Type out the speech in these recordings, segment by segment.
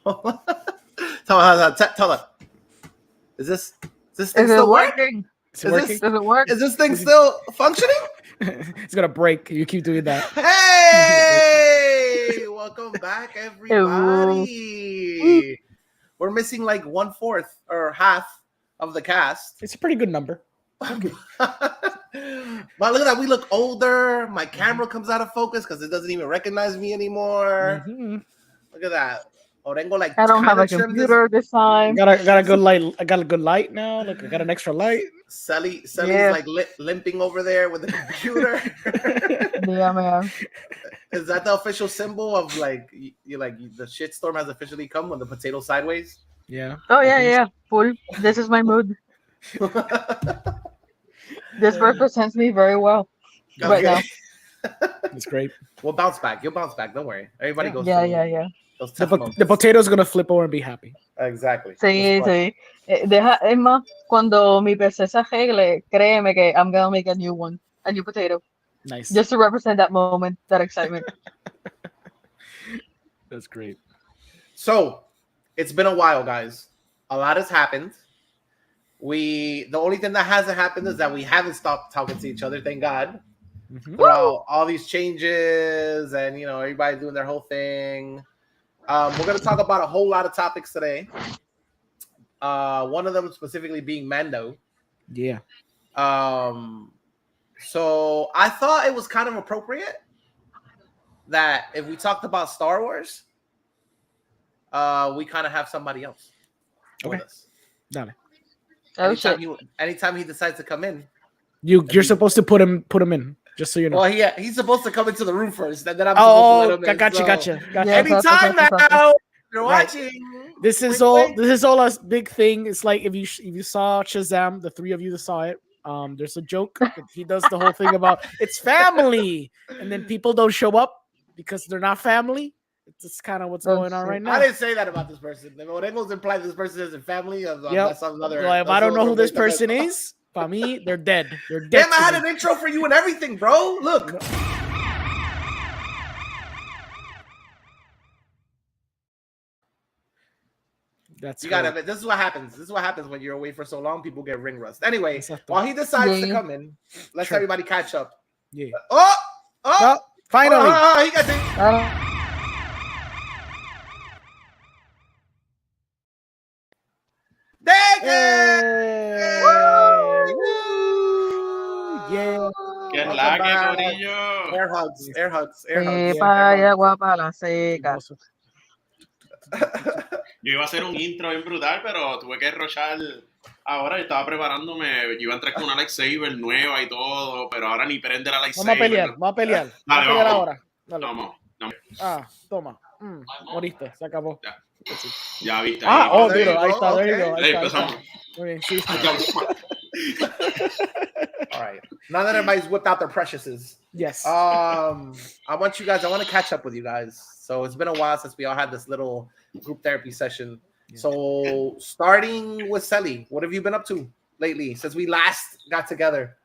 Tell us. Is this thing Is it still working? Is this Does it work? is this thing still functioning? It's gonna break. You keep doing that. Hey, welcome back, Hello. everybody. We're missing like 1/4 or half of the cast. It's a pretty good number. Okay. But look at that. We look older. My camera comes out of focus because it doesn't even recognize me anymore. Mm-hmm. Look at that. Orengo like I don't have kinda a trimmed computer this time. Got a good light. I got a good light now. Look, I got an extra light. Sally's Yeah. like limping over there with the computer. Yeah, man. Is that the official symbol of like you like the shitstorm has officially come when the potato sideways? Yeah. Oh yeah. Full. This is my mood. This represents me very well right now. It's great. We'll bounce back. You'll bounce back. Don't worry. Everybody goes. Yeah. Those The, tough moments. the potato's gonna flip over and be happy. Exactly. Sí, sí. Es más, cuando mi PC se arregle, créeme que I'm gonna make a new one, a new potato, Nice. just to represent that moment, that excitement. That's great. So, it's been a while, guys. A lot has happened. The only thing that hasn't happened is that we haven't stopped talking to each other. Thank God. Mm-hmm. Throughout all these changes, and everybody doing their whole thing. We're going to talk about a whole lot of topics today. One of them specifically being Mando. Yeah. So I thought it was kind of appropriate that if we talked about Star Wars, we kind of have somebody else with us. Dale. Oh shit. Anytime he decides to come in, You're supposed to put him in, just so you know. well, he's supposed to come into the room first, and then I'm supposed to let him in. Gotcha. Yeah, Anytime exactly. now, you're Right. watching. This is all a big thing. It's like if you saw Shazam, the three of you that saw it, there's a joke that he does the whole thing about it's family, and then people don't show up because they're not family. It's kind of what's going on right now. I didn't say that about this person. When Engels implied this person isn't family, that's another. Well, if I don't know who this person is, for me, they're dead. They're dead. Damn, I had an intro for you and everything, bro. Look. That's you gotta. This is what happens. This is what happens when you're away for so long. People get ring rust. Anyway, while he decides to come in, let's everybody catch up. Yeah. Oh, finally. He got it. Yeah. Air hugs. Vaya guapa la seca. Yo iba a hacer un intro bien brutal, pero tuve que rochar. Ahora yo estaba preparándome. Yo iba a entrar con una lightsaber nueva y todo, pero ahora ni prende la lightsaber. Vamos a pelear. Dale, vamos a pelear ahora. Dale. Vamos. Toma. Moriste, se acabó. Ya viste. Duro. Ahí está, there you go. Ahí empezamos. Muy bien, sí. All right. Now that everybody's whipped out their preciouses. Yes. I want to catch up with you guys. So it's been a while since we all had this little group therapy session. Yeah. So starting with Sally, what have you been up to lately since we last got together?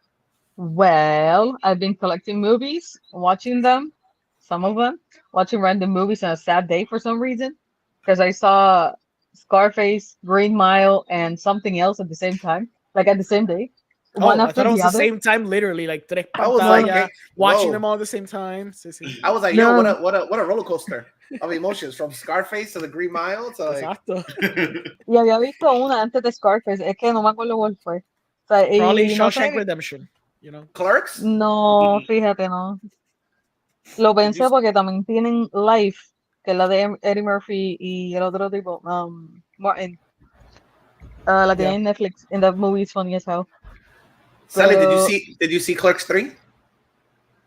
Well, I've been collecting movies, watching them, some of them, watching random movies on a sad day for some reason, because I saw Scarface, Green Mile, and something else at the same time, like at the same day. One after I thought it was the same time, literally, like tres pantallas, watching them all at the same time. I was like, yo, what a roller coaster of emotions from Scarface to the Green Mile to like. Exacto. Y había visto una antes de Scarface, es que no me acuerdo cuál fue. O sea, probably Shawshank Redemption, you know. Clerks? No, fíjate, no. Lo pensé porque también tienen Life, que es la de Eddie Murphy y el otro tipo, Martin. La tienen en Netflix, and that movie is funny as hell. Sally, did you see Clerks 3?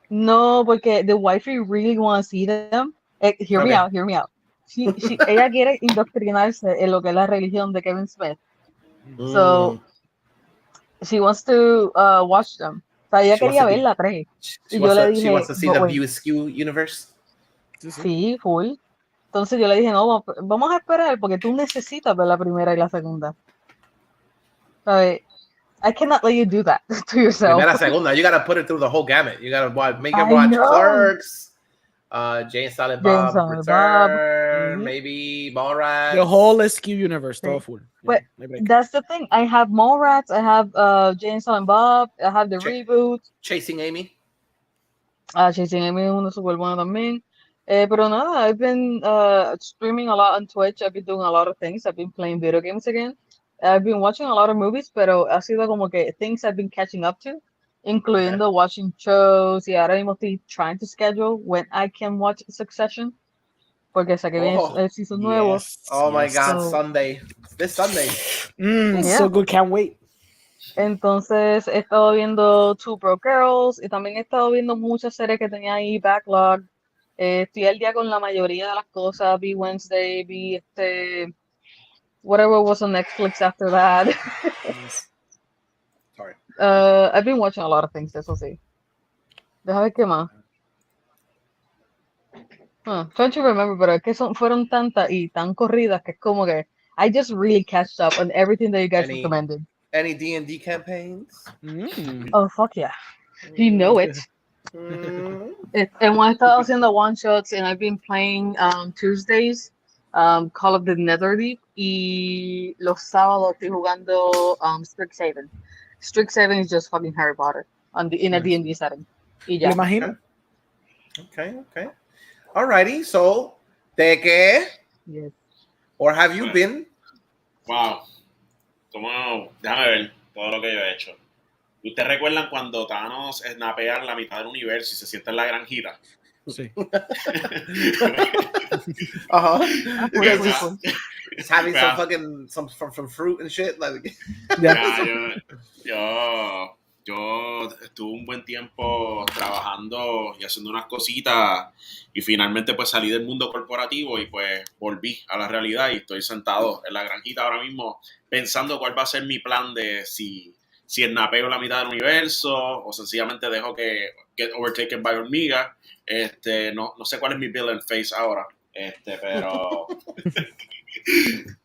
No, porque the wifey really wants to see them. Hear me out. Ella quiere indoctrinarse en lo que es la religión de Kevin Smith. So, she wants to watch them. O sea, ella quería ver la 3. She wants to see the View Askew universe. Sí, full. Entonces yo le dije, no, vamos a esperar porque tú necesitas ver la primera y la segunda. ¿Sabes? I cannot let you do that to yourself. Primera, segunda. You gotta put it through the whole gamut. You gotta make her watch Clerks, Jay and Silent Jay and Bob Silent Bob. return, Mhm. maybe Mallrats. The whole SQ universe, todo Sí. full. But No hay break. that's the thing. I have Mallrats. I have Jay and Silent Bob. I have the Ch- reboot. Chasing Amy. Chasing Amy es uno súper bueno también. Pero nada, I've been streaming a lot on Twitch. I've been doing a lot of things. I've been playing video games again. I've been watching a lot of movies, pero ha sido como que things I've been catching up to, incluyendo watching shows. Y ahora mismo estoy trying to schedule when I can watch Succession, porque sé que viene el season nuevo. Yes, Oh my yes. God, So- Sunday. This Sunday. Yeah. So good, can't wait. Entonces he estado viendo Two Broke Girls y también he estado viendo muchas series que tenía ahí backlog. Estoy al día con la mayoría de las cosas. Vi Wednesday, vi whatever was on Netflix after that. Sorry. I've been watching a lot of things, eso sí. Déjame ver qué más. Trying to remember, pero es que fueron tantas y tan corridas que es como que I just really catched up on everything that you guys recommended. Any D&D campaigns? Oh, fuck yeah. You know it. Hemos estado haciendo one shots and I've been playing Tuesdays Call of the Netherdeep y los sábados estoy jugando Strixhaven. Strixhaven is just fucking Harry Potter in a D&D setting. Y ya. Me imagino. Okay. Alrighty, so, ¿de qué? Yes. Or have you been? Wow. Déjame ver todo lo que yo he hecho. ¿Ustedes recuerdan cuando Thanos snapea la mitad del universo y se sienta en la granjita? Sí. Just having some fucking some fruit and shit. Like, yo estuve un buen tiempo trabajando y haciendo unas cositas y finalmente pues salí del mundo corporativo y pues volví a la realidad y estoy sentado en la granjita ahora mismo pensando cuál va a ser mi plan de si snapeo la mitad del universo o sencillamente dejo que get overtaken by hormigas. No sé cuál es mi villain face ahora,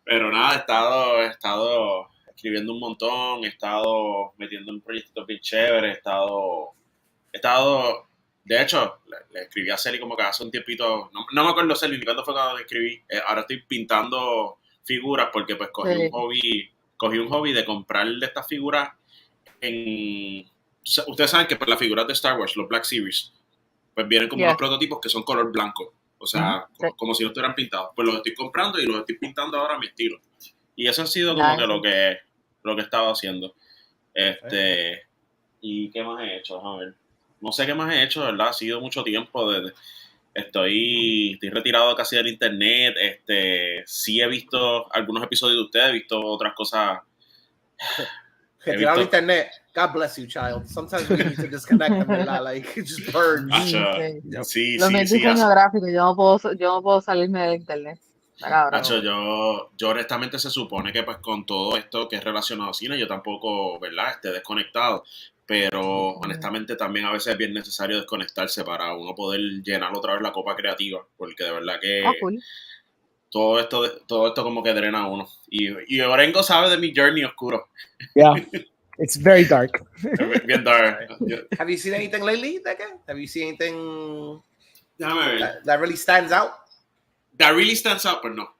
pero nada, he estado escribiendo un montón, he estado metiendo en proyectos bien chéveres, he estado, de hecho, le escribí a Celi como que hace un tiempito, no me acuerdo Celi ni cuándo fue cuando le escribí, ahora estoy pintando figuras porque pues cogí un hobby de comprar de estas figuras ustedes saben que pues, las figuras de Star Wars, los Black Series, pues vienen como unos prototipos que son color blanco, o sea, como si no estuvieran pintados, pues los estoy comprando y los estoy pintando ahora a mi estilo, y eso ha sido como que lo que he estado haciendo. ¿Y qué más he hecho? A ver, no sé qué más he hecho, ¿verdad? Ha sido mucho tiempo estoy retirado casi del internet. Sí he visto algunos episodios de ustedes, he visto otras cosas. Retirado del internet. God bless you, child. Sometimes we need to disconnect them and like just purge. Sí. Lo de diseño gráfico, yo no puedo salirme del internet. Yo honestamente se supone que pues con todo esto que es relacionado a cine yo tampoco, ¿verdad? Esté desconectado, pero honestamente también a veces es bien necesario desconectarse para uno poder llenar otra vez la copa creativa, porque de verdad que todo esto como que drena a uno, y Orengo sabe de mi journey oscuro. Yeah, it's very dark. Bien dark. Have you seen anything lately, Deca? Have you seen anything that really stands out? That really stands out, pues no.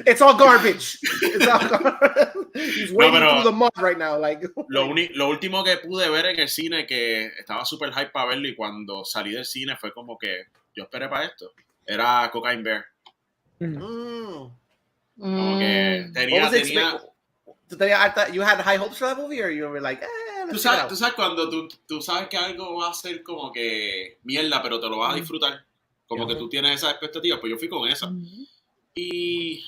It's all garbage. It's all garbage. He's wading through the mud right now. Like. Lo último que pude ver en el cine que estaba súper hype para verlo y cuando salí del cine fue como que yo esperé para esto. Era Cocaine Bear. Como que tenía you had high hopes for that movie, or you were like, tú sabes cuando tú sabes que algo va a ser como que mierda, pero te lo vas a disfrutar. Como que tú tienes esas expectativas, pues yo fui con esa. Y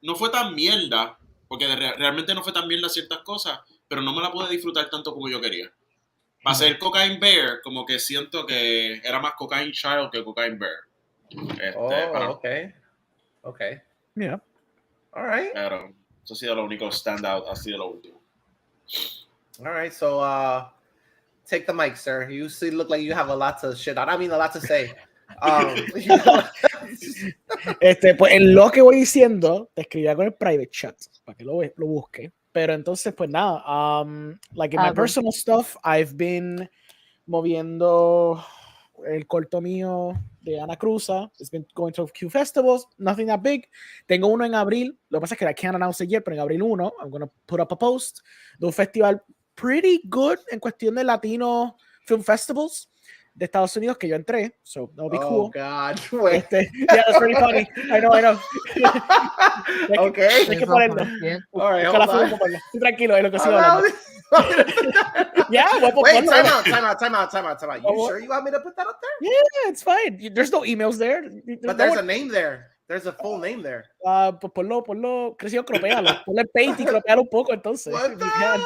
no fue tan mierda, porque realmente no fue tan mierda ciertas cosas, pero no me la pude disfrutar tanto como yo quería. Para ser Cocaine Bear, como que siento que era más Cocaine Child que Cocaine Bear. Okay. Yeah. All right. Pero eso ha sido lo único standout, ha sido lo último. All right, so take the mic, sir. You look like you have a lot to shit on. I mean, a lot to say. Pues en lo que voy diciendo te escribía con el private chat para que lo busque, pero entonces pues nada, like in my personal stuff I've been moviendo el corto mío de Ana Cruza. It's been going to a few festivals, nothing that big. Tengo uno en abril. Lo que pasa es que I can't announce it yet, pero en abril 1, I'm going to put up a post de un festival pretty good en cuestión de Latino film festivals de Estados Unidos que yo entré, so that'll be cool. Oh God, wait. Yeah, that's pretty funny. I know. Okay. Hay que ponerlo. All right, hold on. Estoy tranquilo, es lo que sigo hablando. Yeah, wait, time out. You sure you want me to put that up there? Yeah, it's fine. There's no emails there. But there's a name there. There's a full name there. Pues ponlo, creció, cropealo. Ponle paint y cropealo un poco, entonces. What the hell?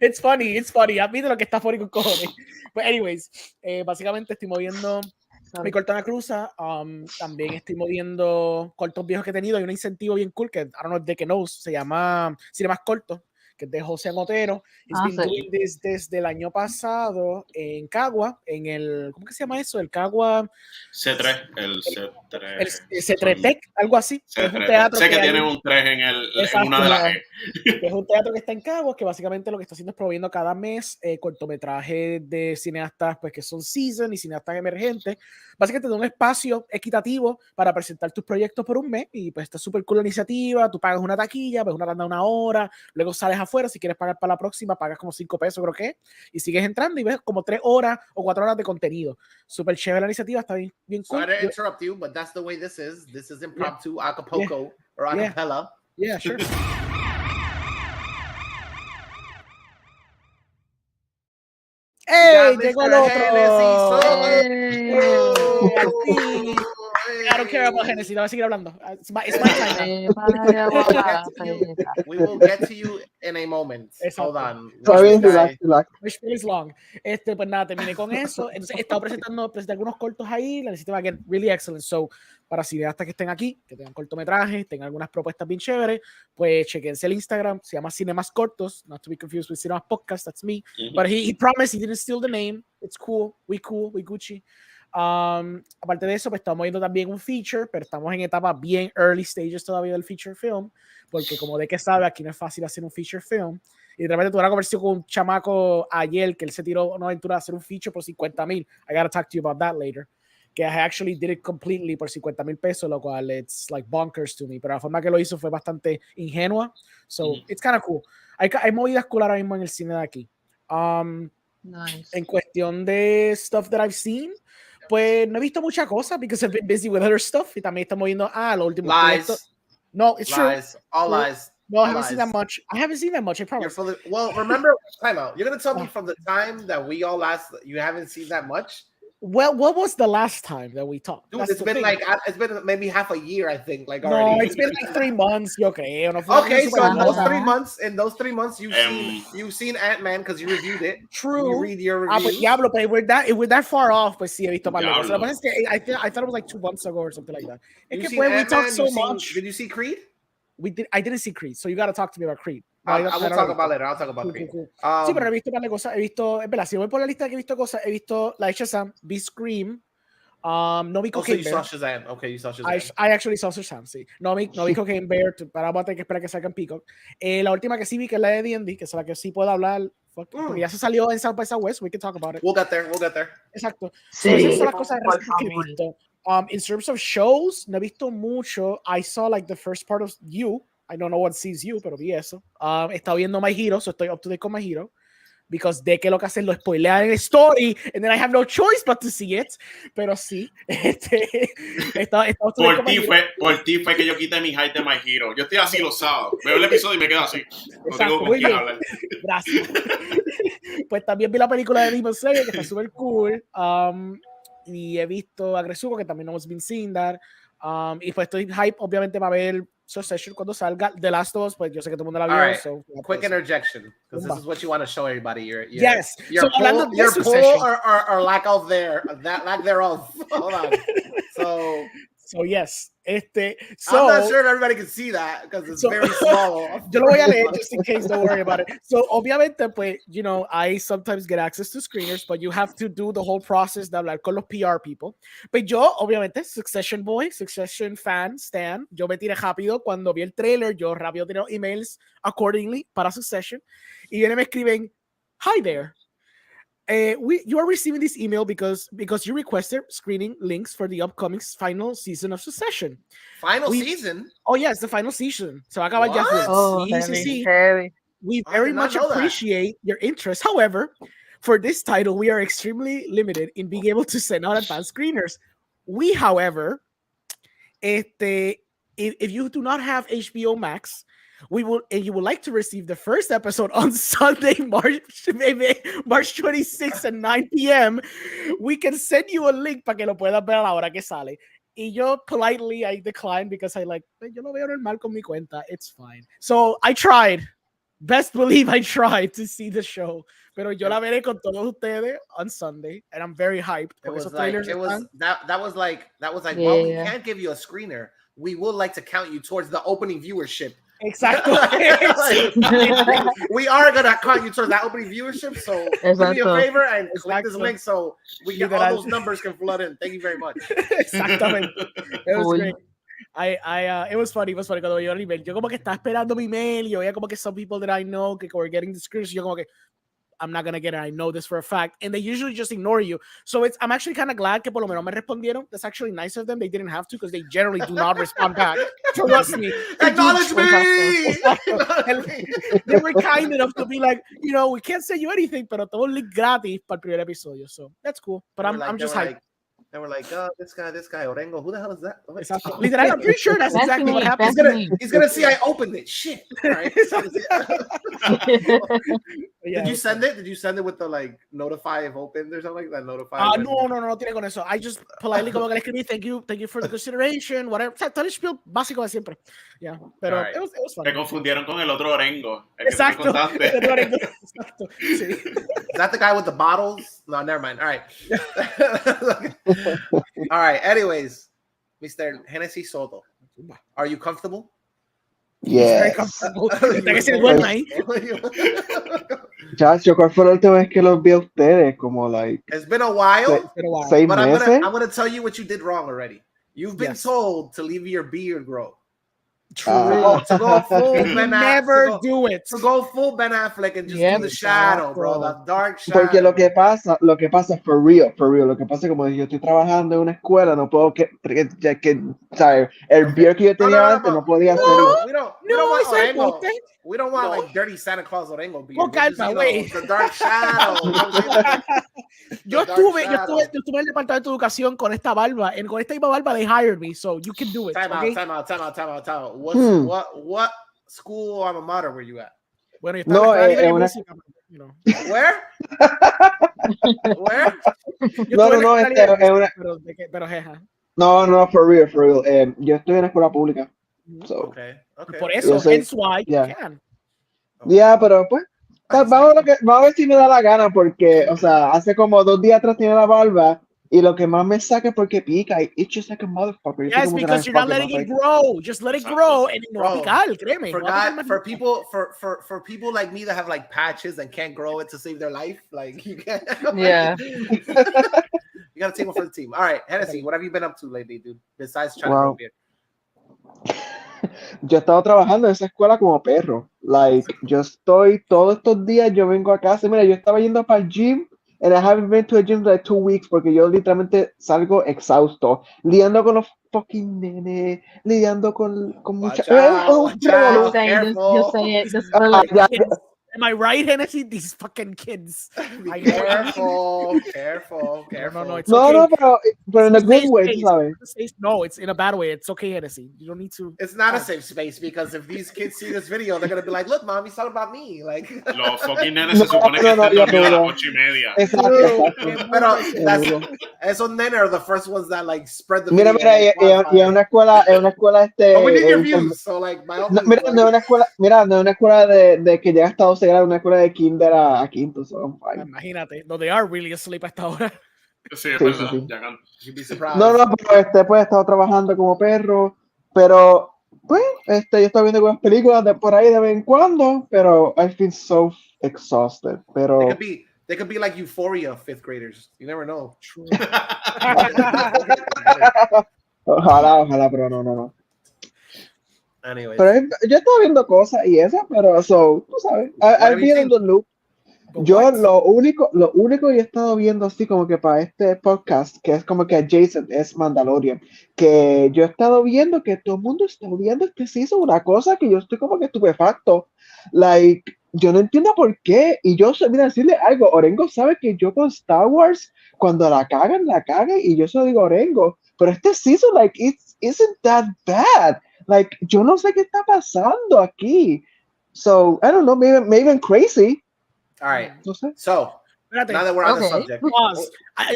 It's funny. Admite lo que está funny con cojones. But anyways, básicamente estoy moviendo mi corto Ana Cruza. También estoy moviendo cortos viejos que he tenido. Hay un incentivo bien cool que, I don't know, de que knows, se llama Cinemas Cortos, que es de José Motero. He's been doing this desde el año pasado en Cagua, en el, ¿cómo que se llama eso? El Cagua C3, el C3. El C3 Tech, algo así. Es un teatro sé que tiene un 3 en una de las E. Es un teatro que está en Cagua, que básicamente lo que está haciendo es proveyendo cada mes cortometrajes de cineastas pues, que son season y cineastas emergentes. Básicamente de un espacio equitativo para presentar tus proyectos por un mes y pues está súper cool la iniciativa. Tú pagas una taquilla, ves una tanda de 1 hora, luego sales afuera, si quieres pagar para la próxima, pagas como 5 pesos creo que, y sigues entrando y ves como 3 horas o 4 horas de contenido. Súper chévere la iniciativa, está bien cool. Sorry to interrupt you, but that's the way this is. This is impromptu, Acapulco, or acapella. Yeah, sure. ¡Ey! Llegó el otro. I don't care about Genesis. No voy a seguir hablando. It's my time. We will get to you in a moment. Hold on. Relax. Which is long. Pues nada, terminé con eso. Entonces he estado presentando algunos cortos ahí. La iniciativa again, really excellent. So, para cineastas que estén aquí, que tengan cortometrajes, tengan algunas propuestas bien chéveres, pues chequense el Instagram. Se llama Cinemas Cortos. Not to be confused with Cinemas Podcast. That's me. But he promised he didn't steal the name. It's cool. We Gucci. Aparte de eso, pues estamos viendo también un feature, pero estamos en etapa bien early stages todavía del feature film, porque como de que sabe, aquí no es fácil hacer un feature film. Y de repente tuve una conversación con un chamaco ayer que él se tiró una aventura de hacer un feature por 50,000. I gotta talk to you about that later. Que I actually did it completely por 50,000 pesos, lo cual it's like bonkers to me. Pero la forma que lo hizo fue bastante ingenua. So it's kind of cool. Hay movidas cool ahora mismo en el cine de aquí. Nice. En cuestión de stuff that I've seen, pues no he visto mucha cosa because I've been busy with other stuff y también estamos viendo lo último. Lies. No, it's lies. true. All lies. No, I haven't seen that much. I haven't seen that much. I promise. Well, remember, time out. You're gonna tell me from the time that we all last, you haven't seen that much. Well, what was the last time that we talked? Dude, it's been maybe half a year, I think. Like no, already. It's been like 3 months. Yo creo. No, okay, so in those 3 months, you've seen Ant-Man because you reviewed it. True. You read your reviews. But Diablo, but we're that far off. Pues sí, he visto más lejos. Lo que pasa es que I thought it was like 2 months ago or something like that. Es que pues we talked so much. Did you see Creed? I didn't see Creed, so you got to talk to me about Creed. I will talk about later. I'll talk about Creed. Cool. Sí, pero he visto varias cosas. He visto, es verdad, si voy por la lista que he visto cosas, he visto la de Shazam, vi Scream, no vi Cocaine Bear. You saw Shazam. Okay, you saw Shazam. I actually saw Shazam, sí. No vi Cocaine Bear, para vamos a tener que esperar que salga en Peacock. La última que sí vi, que es la de D&D, que es la que sí puedo hablar, porque ya se salió en South by Southwest, we can talk about it. We'll get there. Exacto. Sí, esas son las cosas que he visto. In terms of shows, no he visto mucho. I saw like the first part of You. I don't know what sees You, pero vi eso. He estado viendo My Hero, so estoy up to date con My Hero. Because de que lo que hacen lo spoilean en el story, and then I have no choice but to see it. Pero sí, por ti fue que yo quité mi hype de My Hero. Yo estoy así los sábados. Veo el episodio y me quedo así. No tengo con quién hablar. Gracias. Pues también vi la película de Demon Slayer, que está súper cool. Y he visto a Gresuko, que también hemos been seeing that. Y pues estoy hype, obviamente, para ver Succession cuando salga. The Last of Us, pues yo sé que todo el mundo la vio. Right. So, quick interjection, because this is what you want to show everybody. Your pull or lack thereof. Hold on. So yes, I'm not sure if everybody can see that because it's very small. Yo lo voy a leer just in case, don't worry about it. So obviamente, pues, you know, I sometimes get access to screeners, but you have to do the whole process de hablar con los PR people. Pues yo, obviamente, Succession boy, Succession fan, Stan, yo me tiré rápido cuando vi el trailer, yo rápido tiré emails accordingly para Succession, y vienen y me escriben, hi there. you are receiving this email because you requested screening links for the upcoming final season of Succession. Final season? Oh yeah, it's the final season. Se va a acabar ya. Oh, heavy. We I very did not much know that. appreciate your interest. However, for this title, we are extremely limited in being able to send out advanced screeners. We, however, if you do not have HBO Max, we will, and you would like to receive the first episode on Sunday, March 26th at 9 p.m., we can send you a link para que lo puedas ver a la hora que sale. Y yo politely, I declined because I like, yo lo veo normal con mi cuenta. It's fine. So I tried. Best believe I tried to see the show. Pero yo la veré con todos ustedes on Sunday, and I'm very hyped. That was like, Yeah. while we can't give you a screener, we would like to count you towards the opening viewership. Exactly. We are gonna count you towards that opening viewership, so do me a favor and click this link so we get all those numbers can flood in. Thank you very much. Exactamente. It was great. It was funny cuando yo el email. Yo como que estaba esperando mi email y yo veía como que some people that I know que were getting the screens. Yo como que I'm not gonna get it. I know this for a fact. And they usually just ignore you. So I'm actually kind of glad que por lo menos me respondieron. That's actually nice of them. They didn't have to because they generally do not respond back. Trust me. Acknowledge me! They were kind enough to be like, we can't send you anything, pero tengo un link gratis para el primer episodio. So that's cool. But I'm just hyped. And we're like, oh, this guy, Orengo, who the hell is that? Literal, I'm pretty sure that's exactly what happened. He's gonna see I opened it. Shit. Right. Yeah, Did you send it? Did you send it with the like notify if opened or something like that? Notify. No tiene con eso. I just politely como que le escribí, thank you for the consideration, whatever. O sea, todo el spiel básico de siempre. Yeah, pero it was fun. Me confundieron con el otro Orengo. Exacto. Exacto. Sí. Is that the guy with the bottles? No, never mind. All right. All right. Anyways, Mr. Hennessy Soto, are you comfortable? Very comfortable. Que se duerma ahí. Chacho, ¿cuál fue la última vez que los vi a ustedes? Como like It's been a while. 6 but meses. I'm gonna tell you what you did wrong already. You've been told to leave your beard grow. True. To go full Ben Never do it. To go full Ben Affleck and just do the shadow, bro. The dark shadow. Porque lo que pasa for real. Lo que pasa es como yo estoy trabajando en una escuela, no puedo ¿sabes? El beard que yo tenía antes no podía hacerlo. We don't want like dirty Santa Claus Orengo beard. Con calma, güey. The dark shadow. Yo estuve en el departamento de educación con esta barba, and con esta misma barba they hired me, so you can do it. Time out. What school alma mater were you at? Bueno, yo estaba en una... Where? Pero jeja. No, for real. Yo estoy en una escuela pública. So. Okay. Por eso, hence why you can. Yeah, pero pues, vamos a ver si me da la gana, porque, o sea, hace como 2 días atrás tiene la barba, y lo que más me saca es porque pica, y it's just like a motherfucker. Yes, because you're not letting it grow. Just let it grow, and no va a picar, créeme. For people like me that have like patches and can't grow it to save their life, like you can't. Yeah. You gotta take one for the team. All right, Hennessy, what have you been up to lately, dude? Besides trying to grow beard. Yo he estado trabajando en esa escuela como perro. Like, yo estoy todos estos días, yo vengo a casa. Mira, yo estaba yendo para el gym, and I haven't been to a gym like 2 weeks, porque yo literalmente salgo exhausto, lidiando con los fucking nenes, lidiando con mucha... Careful. Am I right, Hennessy? These fucking kids. Careful. No, it's no, okay. pero in a good way, ¿sabes? No, it's in a bad way. It's okay, Hennessy. You don't need to. It's not a safe space, because if these kids see this video, they're gonna be like, "Look, mom, he's talking about me." Like, los fucking nenes se supone que estén dormidos a las 8:30. Exacto. Pero esos nenes are the first ones that like spread the. Mira, y en una escuela But we need your views, so like my own. Mira, no es una escuela de que llega hasta 12 grados, una escuela de kinder a quinto, so Imagínate, no, they are really asleep hasta ahora. Sí, es verdad. No, pero pues he estado trabajando como perro, pero pues yo estoy viendo algunas películas de por ahí de vez en cuando, pero I feel so exhausted. Pero they could be like Euphoria 5th graders. You never know. True. Ojalá, pero no. Anyways. Pero yo estaba viendo cosas y eso, pero tú sabes, I've been in the loop. But Yo what? lo único que he estado viendo así como que para este podcast, que es como que adjacent, es Mandalorian. Que yo he estado viendo que todo el mundo está viendo este season, una cosa que yo estoy como que estupefacto. Like, yo no entiendo por qué. Y yo, mira, decirle algo, Orengo sabe que yo con Star Wars, cuando la cagan, y yo se lo digo a Orengo. Pero este season, like, isn't that bad. Like, yo no sé qué está pasando aquí. So, I don't know, maybe I'm crazy. All right. No sé. So now Espérate, that we're on the Okay. subject, pause.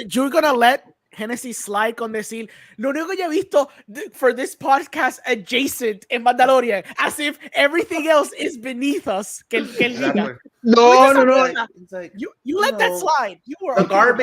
You're gonna let Hennessy slide con decir lo único que yo he visto for this podcast adjacent en Mandalorian, as if everything else is beneath us. Que él diga. No, no, no. It's like You let that know, slide. You were the okay with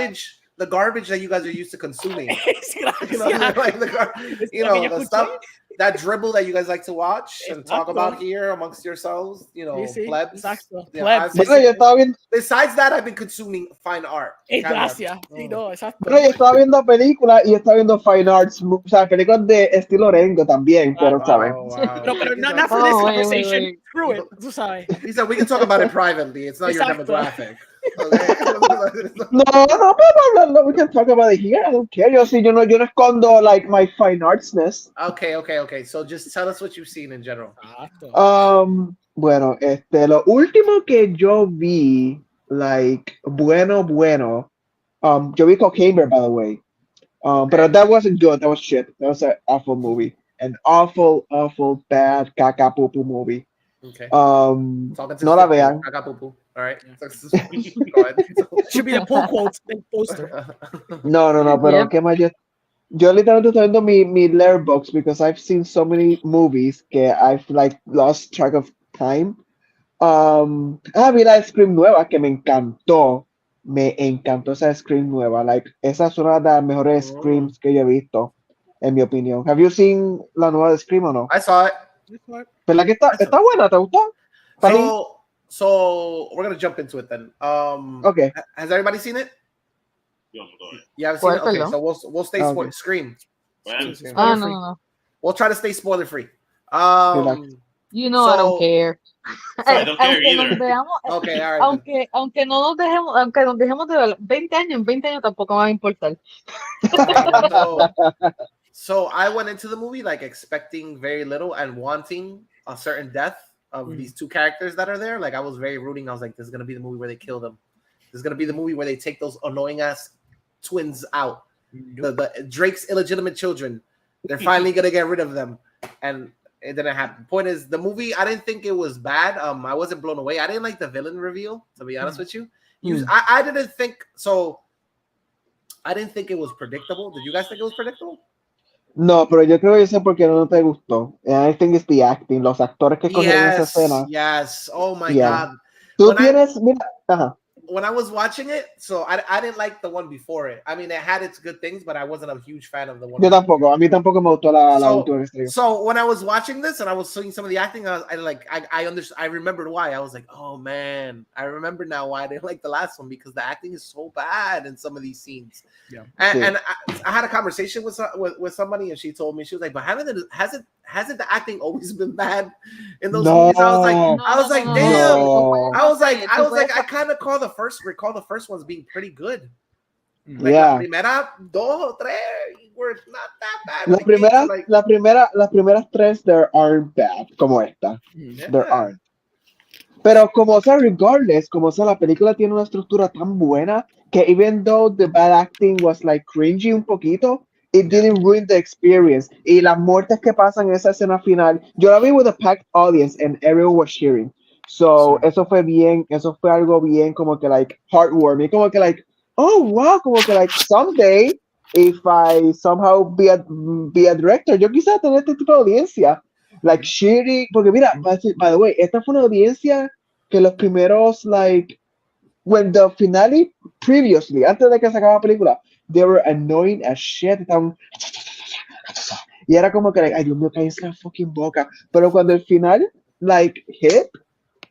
that. garbage that you guys are used to consuming. You know, Gracias. like Es lo que yo the escuché. stuff, that dribble that you guys like to watch and talk Exacto. about here amongst yourselves, Sí, plebs. exacto. Yeah, Plebs. Bueno, yo estaba viendo, besides that, I've been consuming fine art. Gracias. Sí, no, exacto. bueno, yo estaba viendo películas y estaba viendo fine arts, o sea, películas de estilo Orengo también, pero sabes. Oh, wow. Pero He's not like- for this Oh, wait, conversation. wait. Screw it. Tú sabes. He said we can talk about it privately. It's not your Exacto. demographic. Okay? No, pero we can talk about it here. I don't care. Yo no escondo like my fine artsness. Okay. So just tell us what you've seen in general. Exacto. Bueno, lo último que yo vi, like, bueno, yo vi Cocaine Bear, by the way. But that wasn't good. That was shit. That was an awful movie. An awful, bad caca poo poo movie. Okay. No Talking to la the vean. I got poo poo. All right. Yeah. Go ahead. Should be the pull quotes and poster. No, pero Yep. qué más yo literalmente estoy viendo mi Letterboxd because I've seen so many movies que I've like lost track of time. Vi la Scream nueva que me encantó. Me encantó esa Scream nueva. Like, esa es una de las mejores Screams que yo he visto, en mi opinión. Have you seen la nueva de Scream o no? I saw it. ¿Verdad que está buena? ¿Te gustó? So we're gonna jump into it then. Okay. Has everybody seen it? Yo no todavía. You haven't seen it? ¿Cuál, Okay, perdón? so we'll stay Okay. Scream. Bueno, Ah, no. We'll try to stay spoiler free. Relax. You know I don't So- care. I don't care Aunque nos either. veamos, Okay, all right. then. aunque no nos dejemos, aunque nos dejemos de ver 20 años, en 20 años tampoco me va a importar. So I went into the movie like expecting very little and wanting a certain death of these two characters that are there. Like I was very rooting. I was like, this is gonna be the movie where they kill them. This is gonna be the movie where they take those annoying ass twins out. The Drake's illegitimate children. They're finally gonna get rid of them, and it didn't happen. Point is, the movie, I didn't think it was bad. I wasn't blown away. I didn't like the villain reveal, to be honest with you. I didn't think so. I didn't think it was predictable. Did you guys think it was predictable? No, pero yo creo que yo sé por qué no te gustó. And I think it's the acting, los actores que cogieron esa escena. Yes. Oh my Yeah. god. Tú tienes, mira, ajá. When I was watching it, so I didn't like the one before it. I mean, it had its good things, but I wasn't a huge fan of the one. Yo tampoco, a mí tampoco me gustó la So- última que salió. So when I was watching this and I was seeing some of the acting, I understood. I remembered why. I was like, oh man, I remember now why I didn't like the last one, because the acting is so bad in some of these scenes. Yeah. And I had a conversation with somebody, and she told me, she was like, but hasn't the acting always been bad in those No. movies? I was like, damn. No. I was like, I kind of recall the first ones being pretty good. Like Yeah. la primera, dos, tres were not that bad. Las primeras tres, there aren't bad, como esta. Yeah. There aren't. Pero como sea, regardless, como sea, la película tiene una estructura tan buena que even though the bad acting was like cringy un poquito, it didn't ruin the experience. Y las muertes que pasan en esa escena final, yo la vi with a packed audience and everyone was cheering. So, eso fue algo bien como que like heartwarming, como que like, oh wow, como que like someday, if I somehow be a director, yo quisiera tener este tipo de audiencia. Like cheering, porque mira, by the way, esta fue una audiencia que los primeros, like, when the finale previously, antes de que se acabara la película, they were annoying as shit. Y era como que, like, ay Dios mío, cállense la fucking boca. Pero cuando el final, like, hit,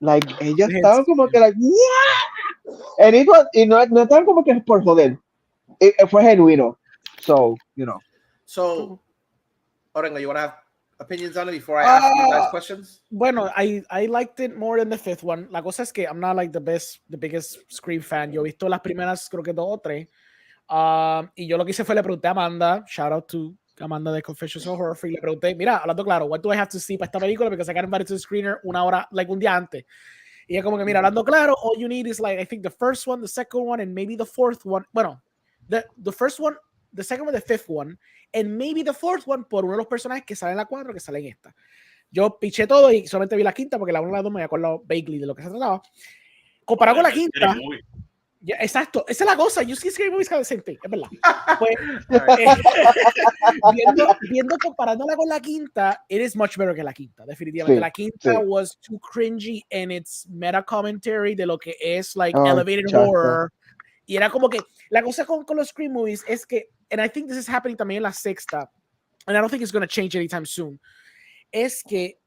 like, ellos estaban como que, like, yeah! And it was, y no estaban como que por joder. Fue genuino. So, you know. So, Orengo, you want to have opinions on it before I ask you guys questions? Bueno, I liked it more than the fifth one. La cosa es que I'm not like the biggest Scream fan. Yo he visto las primeras, creo que 2 o 3. Y yo lo que hice fue le pregunté a Amanda, shout out to Amanda de Confessions of Horror Free, le pregunté, mira, hablando claro, what do I have to see para esta película? Because I got invited to the screener una hora, like un día antes. Y ella como que, mira, hablando claro, all you need is like, I think the first one, the second one, and maybe the fourth one. Bueno, the first one, the second one, the fifth one, and maybe the fourth one por uno de los personajes que sale en la 4, que sale en esta. Yo piché todo y solamente vi la quinta porque la 1 y la 2 me acuerdo vaguely de lo que se trataba. Comparado con la quinta... Yeah, exacto, esa es la cosa. You see Scary Movies kind of the same thing, es verdad. Pues, comparándola con la quinta, it is much better que la quinta, definitivamente. Sí, la quinta was too cringy in its meta commentary de lo que es like elevated horror. Y era como que la cosa con los Scream Movies es que, and I think this is happening también en la sexta, and I don't think it's going to change anytime soon, es que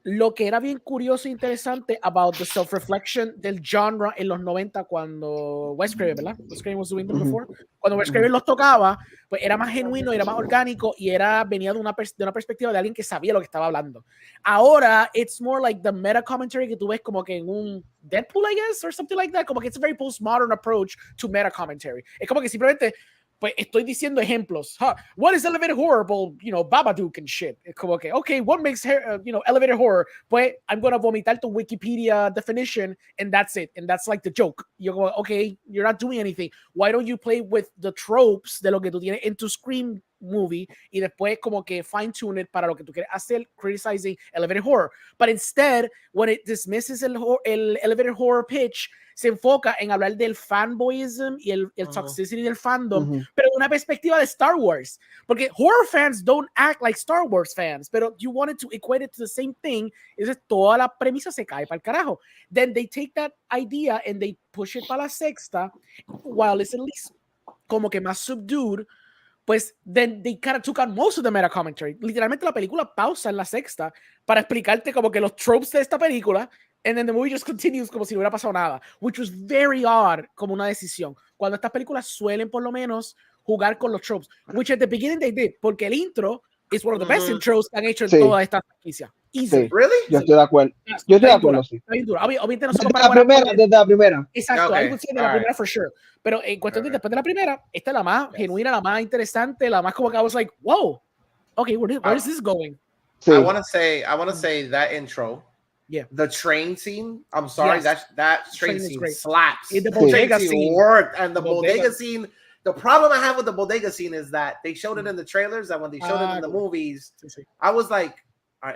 lo que era bien curioso e interesante about the self-reflection del genre en los 90 cuando Wes Craven, ¿verdad? Wes Craven was doing them before. Cuando Wes Craven los tocaba, pues era más genuino, era más orgánico y venía de una perspectiva de alguien que sabía lo que estaba hablando. Ahora, it's more like the meta commentary que tú ves como que en un Deadpool, I guess, or something like that. Como que it's a very postmodern approach to meta commentary. Es como que simplemente pues estoy diciendo ejemplos. What is elevated horror? Well, you know, Babadook and shit. Es como que, okay, what makes elevated horror? Pues I'm going to vomitar tu Wikipedia definition and that's it. And that's like the joke. You're going, okay, you're not doing anything. Why don't you play with the tropes de lo que tú tienes en tu Scream movie y después como que fine tune it para lo que tú quieres hacer, criticizing elevated horror. But instead, when it dismisses el elevated horror pitch, se enfoca en hablar del fanboyism y el toxicity del fandom, pero de una perspectiva de Star Wars. Porque horror fans don't act like Star Wars fans, pero you wanted to equate it to the same thing, entonces toda la premisa se cae para el carajo. Then they take that idea and they push it para la sexta, while it's at least como que más subdued, pues then they kind of took on most of the meta commentary. Literalmente la película pausa en la sexta para explicarte como que los tropes de esta película, and then the movie just continues como si no hubiera pasado nada, which was very odd como una decisión. Cuando estas películas suelen por lo menos jugar con los tropes, which at the beginning they did, porque el intro is one of the best intros que han hecho en toda esta franquicia. Easy. Really? Yo estoy de acuerdo. Yo estoy de acuerdo, sí. Obviamente no se Desde la primera. Exacto, Okay. I would say de la primera for sure. Pero en cuestión de después de la primera, esta es la más genuina, la más interesante, la más como que I was like, wow, okay, where is this going? Sí. I want to say that intro. Yeah. The train scene. I'm sorry, Yes. that train scene great. slaps. The bodega bodega scene worked, and the bodega scene. The problem I have with the bodega scene is that they showed it in the trailers, and when they showed it in the movies, I was like,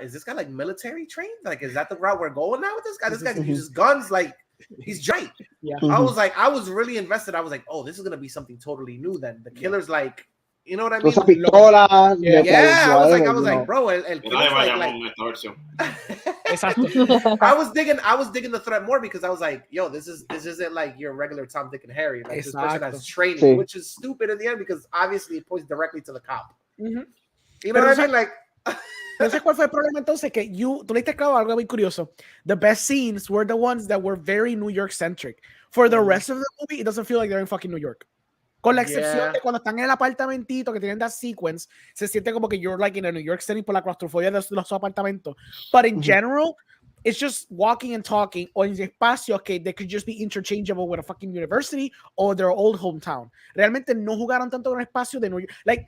is this guy like military trained? Like, is that the route we're going now with this guy? This guy uses guns like he's giant. Yeah. I was really invested. I was like, oh, this is gonna be something totally new. Then the killer's like, you know what I mean? Pistola, yeah, I was like, bro, el killer's Exacto. I was digging the threat more because I was like, yo, this isn't like your regular Tom, Dick, and Harry. Like this person has training, which is stupid in the end because obviously it points directly to the cop. You know what I mean? Like, entonces, ¿cuál fue el problema entonces? Que tú le diste claro algo muy curioso. The best scenes were the ones that were very New York centric. For the rest of the movie, it doesn't feel like they're in fucking New York. Con la excepción de cuando están en el apartamentito que tienen that sequence, se siente como que you're like in a New York setting por la claustrofobia de los apartamentos. But in general, it's just walking and talking o en espacios que they could just be interchangeable with a fucking university or their old hometown. Realmente no jugaron tanto con el espacio de New York. Like,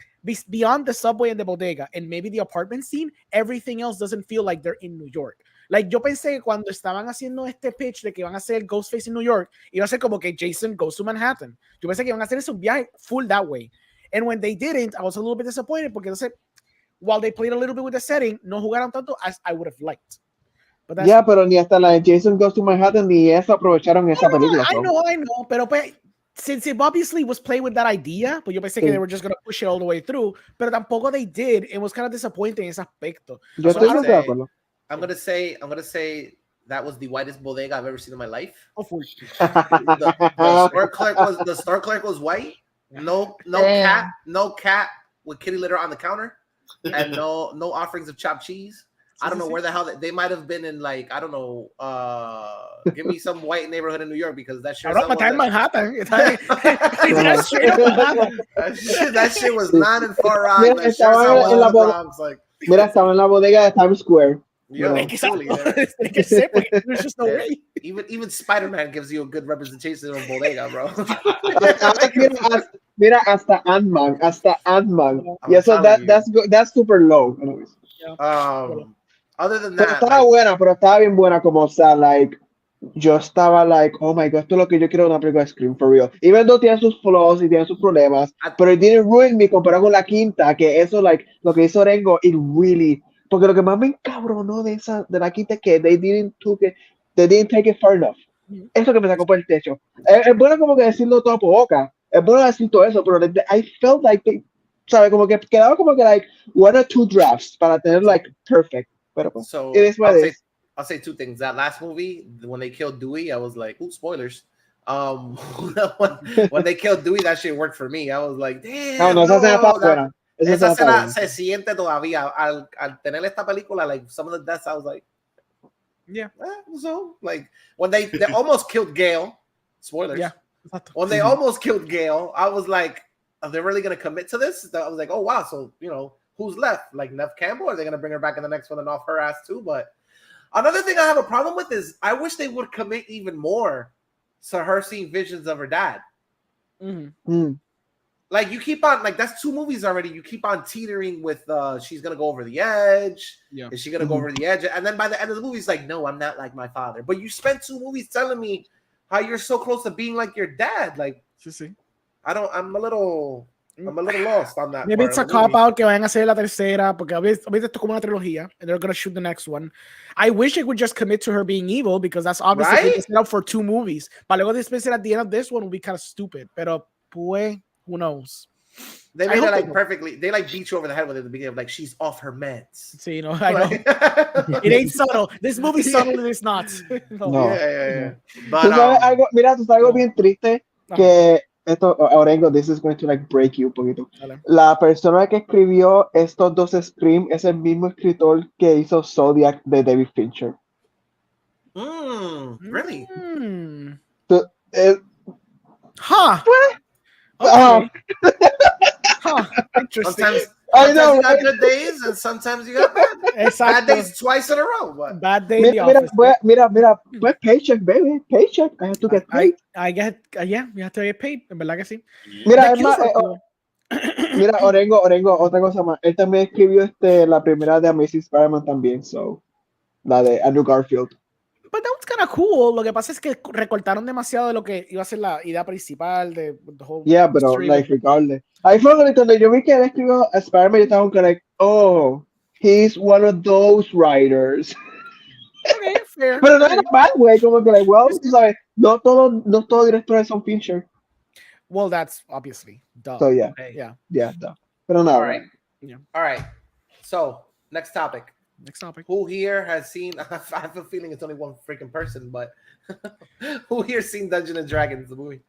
beyond the subway and the bodega and maybe the apartment scene, everything else doesn't feel like they're in New York. Like, yo pensé que cuando estaban haciendo este pitch de que iban a hacer Ghostface en New York, iba a ser como que Jason goes to Manhattan. Yo pensé que iban a hacer ese viaje full that way. And when they didn't, I was a little bit disappointed porque entonces, while they played a little bit with the setting, no jugaron tanto as I would have liked. Ya, pero ni hasta la de Jason Goes to Manhattan ni eso aprovecharon esa película. I know, pero pues, since it obviously was playing with that idea, pues yo pensé que they were just going to push it all the way through, pero tampoco they did. It was kind of disappointing en ese aspecto. Yo estoy de acuerdo. I'm gonna say that was the whitest bodega I've ever seen in my life. Oh, full. The store clerk was white. No cat with kitty litter on the counter, and no offerings of chopped cheese. I don't know where the hell they might have been in, like, I don't know, give me some white neighborhood in New York because that shit Manhattan. that shit was not in Far Rock. Like, en la Bronx, like, Mira, estaba en la bodega de Times Square. Yo, You know. fully there. Tiene que ser, porque there's just no Yeah. way. Even Spider-Man gives you a good representation of Bodega, bro. Mira, hasta Ant-Man. I'm Y eso, telling you. that's super low. Anyways. Other than Pero that, estaba buena, pero estaba bien buena, como, o sea, like, yo estaba like, oh my god, esto es lo que yo quiero de una película de Scream, for real. Even though tiene sus flaws y tiene sus problemas, pero it didn't ruin me comparado con la quinta, que eso, like, lo que hizo Orengo, it really, porque lo que más me encabronó de la quinta es que they didn't take it far enough. Eso que me sacó por el techo. Es bueno como que decirlo todo por boca, es bueno decir todo eso, pero I felt like, ¿sabes? Como que quedaba como que, like, 1 or 2 drafts para tener, like, perfect. Pero, so it is what it is. I'll say 2 things. That last movie, when they killed Dewey, I was like, ooh, spoilers. When they killed Dewey, that shit worked for me. I was like, damn. No, esa escena está buena. Esa escena se siente todavía. Al tener esta película, like, some of the deaths, I was like, yeah. So, like, when they almost killed Gale, spoilers. Yeah. When they almost killed Gale, I was like, are they really going to commit to this? I was like, oh, wow. So, you know, who's left? Like Neve Campbell? Are they going to bring her back in the next one and off her ass too? But another thing I have a problem with is I wish they would commit even more to her seeing visions of her dad. Like, you keep on, like, that's 2 movies already. You keep on teetering with she's going to go over the edge. Yeah. Is she going to go over the edge? And then by the end of the movie, it's like, no, I'm not like my father. But you spent 2 movies telling me how you're so close to being like your dad. Like, I'm a little lost on that. Maybe it's a cop out que vayan a hacer la tercera, porque ahorita esto es como una trilogía, and they're going to shoot the next one. I wish it would just commit to her being evil, because that's obviously set up for 2 movies. But luego después at the end of this one will be kind of stupid. Pero pues, who knows? They made it like perfectly. They like beat you over the head with it at the beginning of like she's off her meds. See, you know, I know. It ain't subtle. This movie's subtle and it's not. No. Yeah. But tú sabes algo, mira, tú sabes algo bien triste que esto, Orengo, this is going to like break you un poquito. Dale. La persona que escribió estos 2 Scream es el mismo escritor que hizo Zodiac de David Fincher. Really? Huh. Okay. Interesting. Sometimes you got good days and sometimes you got bad days twice in a row. But bad day in the office. Mira, pues paycheck, baby, paycheck. I have to get paid. I get, yeah, you have to get paid. En verdad que sí. Mira, mira, Orengo, otra cosa más. Él también escribió la primera de Amazing Spider-Man también, so la de Andrew Garfield. But that was kind of cool. Lo que pasa es que recortaron demasiado de lo que iba a ser la idea principal de the whole pero like regardless. Ahí fue cuando yo vi que él escribió a Spider-Man, yo estaba como like, oh, he's one of those writers. Okay, fair. Pero no en a bad way, como que like, well, tú sabes, no todos directores son Fincher. Well, that's obviously duh. So yeah, okay. yeah, duh. Pero no. All right. Yeah. All right. So next topic. Who here has seen? I have a feeling it's only one freaking person, but who here seen Dungeons and Dragons, the movie?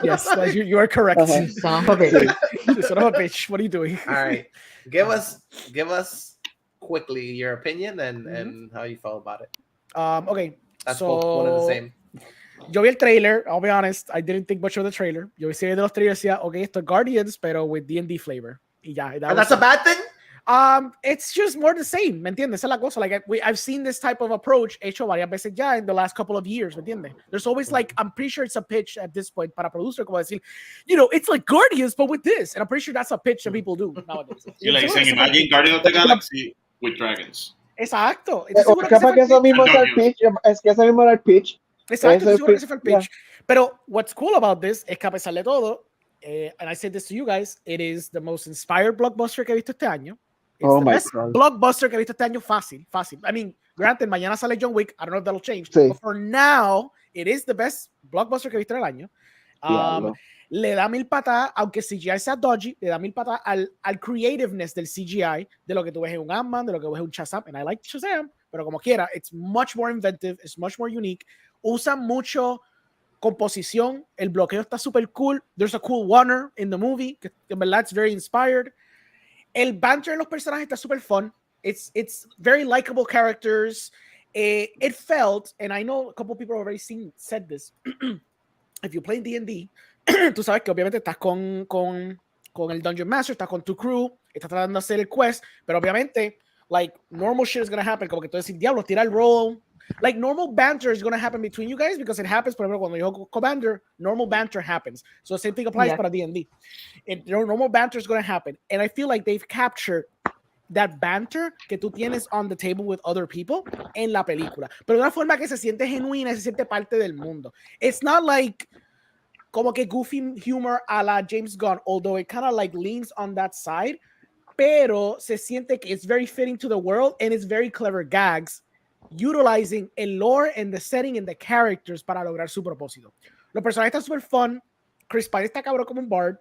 Yes, you are correct. Son of a bitch. Son of a bitch. What are you doing? All right, give us quickly your opinion and how you felt about it. Okay, that's so both one and the same. Yo vi el trailer. I'll be honest, I didn't think much of the trailer. Yo vi de los trailers, decía, okay, esto Guardians, pero with D&D flavor. Y ya, and that's a bad thing. It's just more the same, ¿me entiendes? Esa es la cosa. Like I've seen this type of approach hecho varias veces ya in the last couple of years, ¿me entiendes? There's always like, I'm pretty sure it's a pitch at this point para producer como decir, you know, it's like Guardians but with this, and I'm pretty sure that's a pitch that people do nowadays. You like saying, imagine Guardians of the Galaxy with dragons. Exacto. Capaz que eso mismo es el pitch, es que ese mismo era el pitch. Exacto, ese fue el pitch. Yeah. Pero what's cool about this es que a pesar de todo, and I said this to you guys, it is the most inspired blockbuster que he visto este año. It's the best blockbuster que he visto este año fácil. I mean, granted, mañana sale John Wick. I don't know if that'll change. Sí. But for now, it is the best blockbuster que he visto en el año. Le da 1000 patas, aunque CGI sea dodgy, le da 1000 patas al creativeness del CGI, de lo que tú ves en un Ant-Man, de lo que ves en un Shazam. And I like Shazam, pero como quiera, it's much more inventive, it's much more unique. Usan mucho composición, el bloqueo está super cool. There's a cool runner in the movie, que en verdad it's very inspired. El banter de los personajes está super fun. It's very likable characters. It felt, and I know a couple people have already said this, if you play D&D, tú sabes que obviamente estás con con el Dungeon Master, está con tu crew, está tratando de hacer el quest, pero obviamente, like, normal shit is gonna happen, como que tú decís, diablo, tira el roll. Like, normal banter is gonna happen between you guys because it happens, por ejemplo, cuando yo juego Commander, normal banter happens. So the same thing applies para D&D. Normal banter is gonna happen. And I feel like they've captured that banter que tú tienes on the table with other people en la película. Pero de una forma que se siente genuina, se siente parte del mundo. It's not like como que goofy humor a la James Gunn, although it kind of like leans on that side, pero se siente que it's very fitting to the world and it's very clever gags utilizing el lore and the setting and the characters para lograr su propósito. Los personajes están super fun. Chris Pine está cabrón como un bard.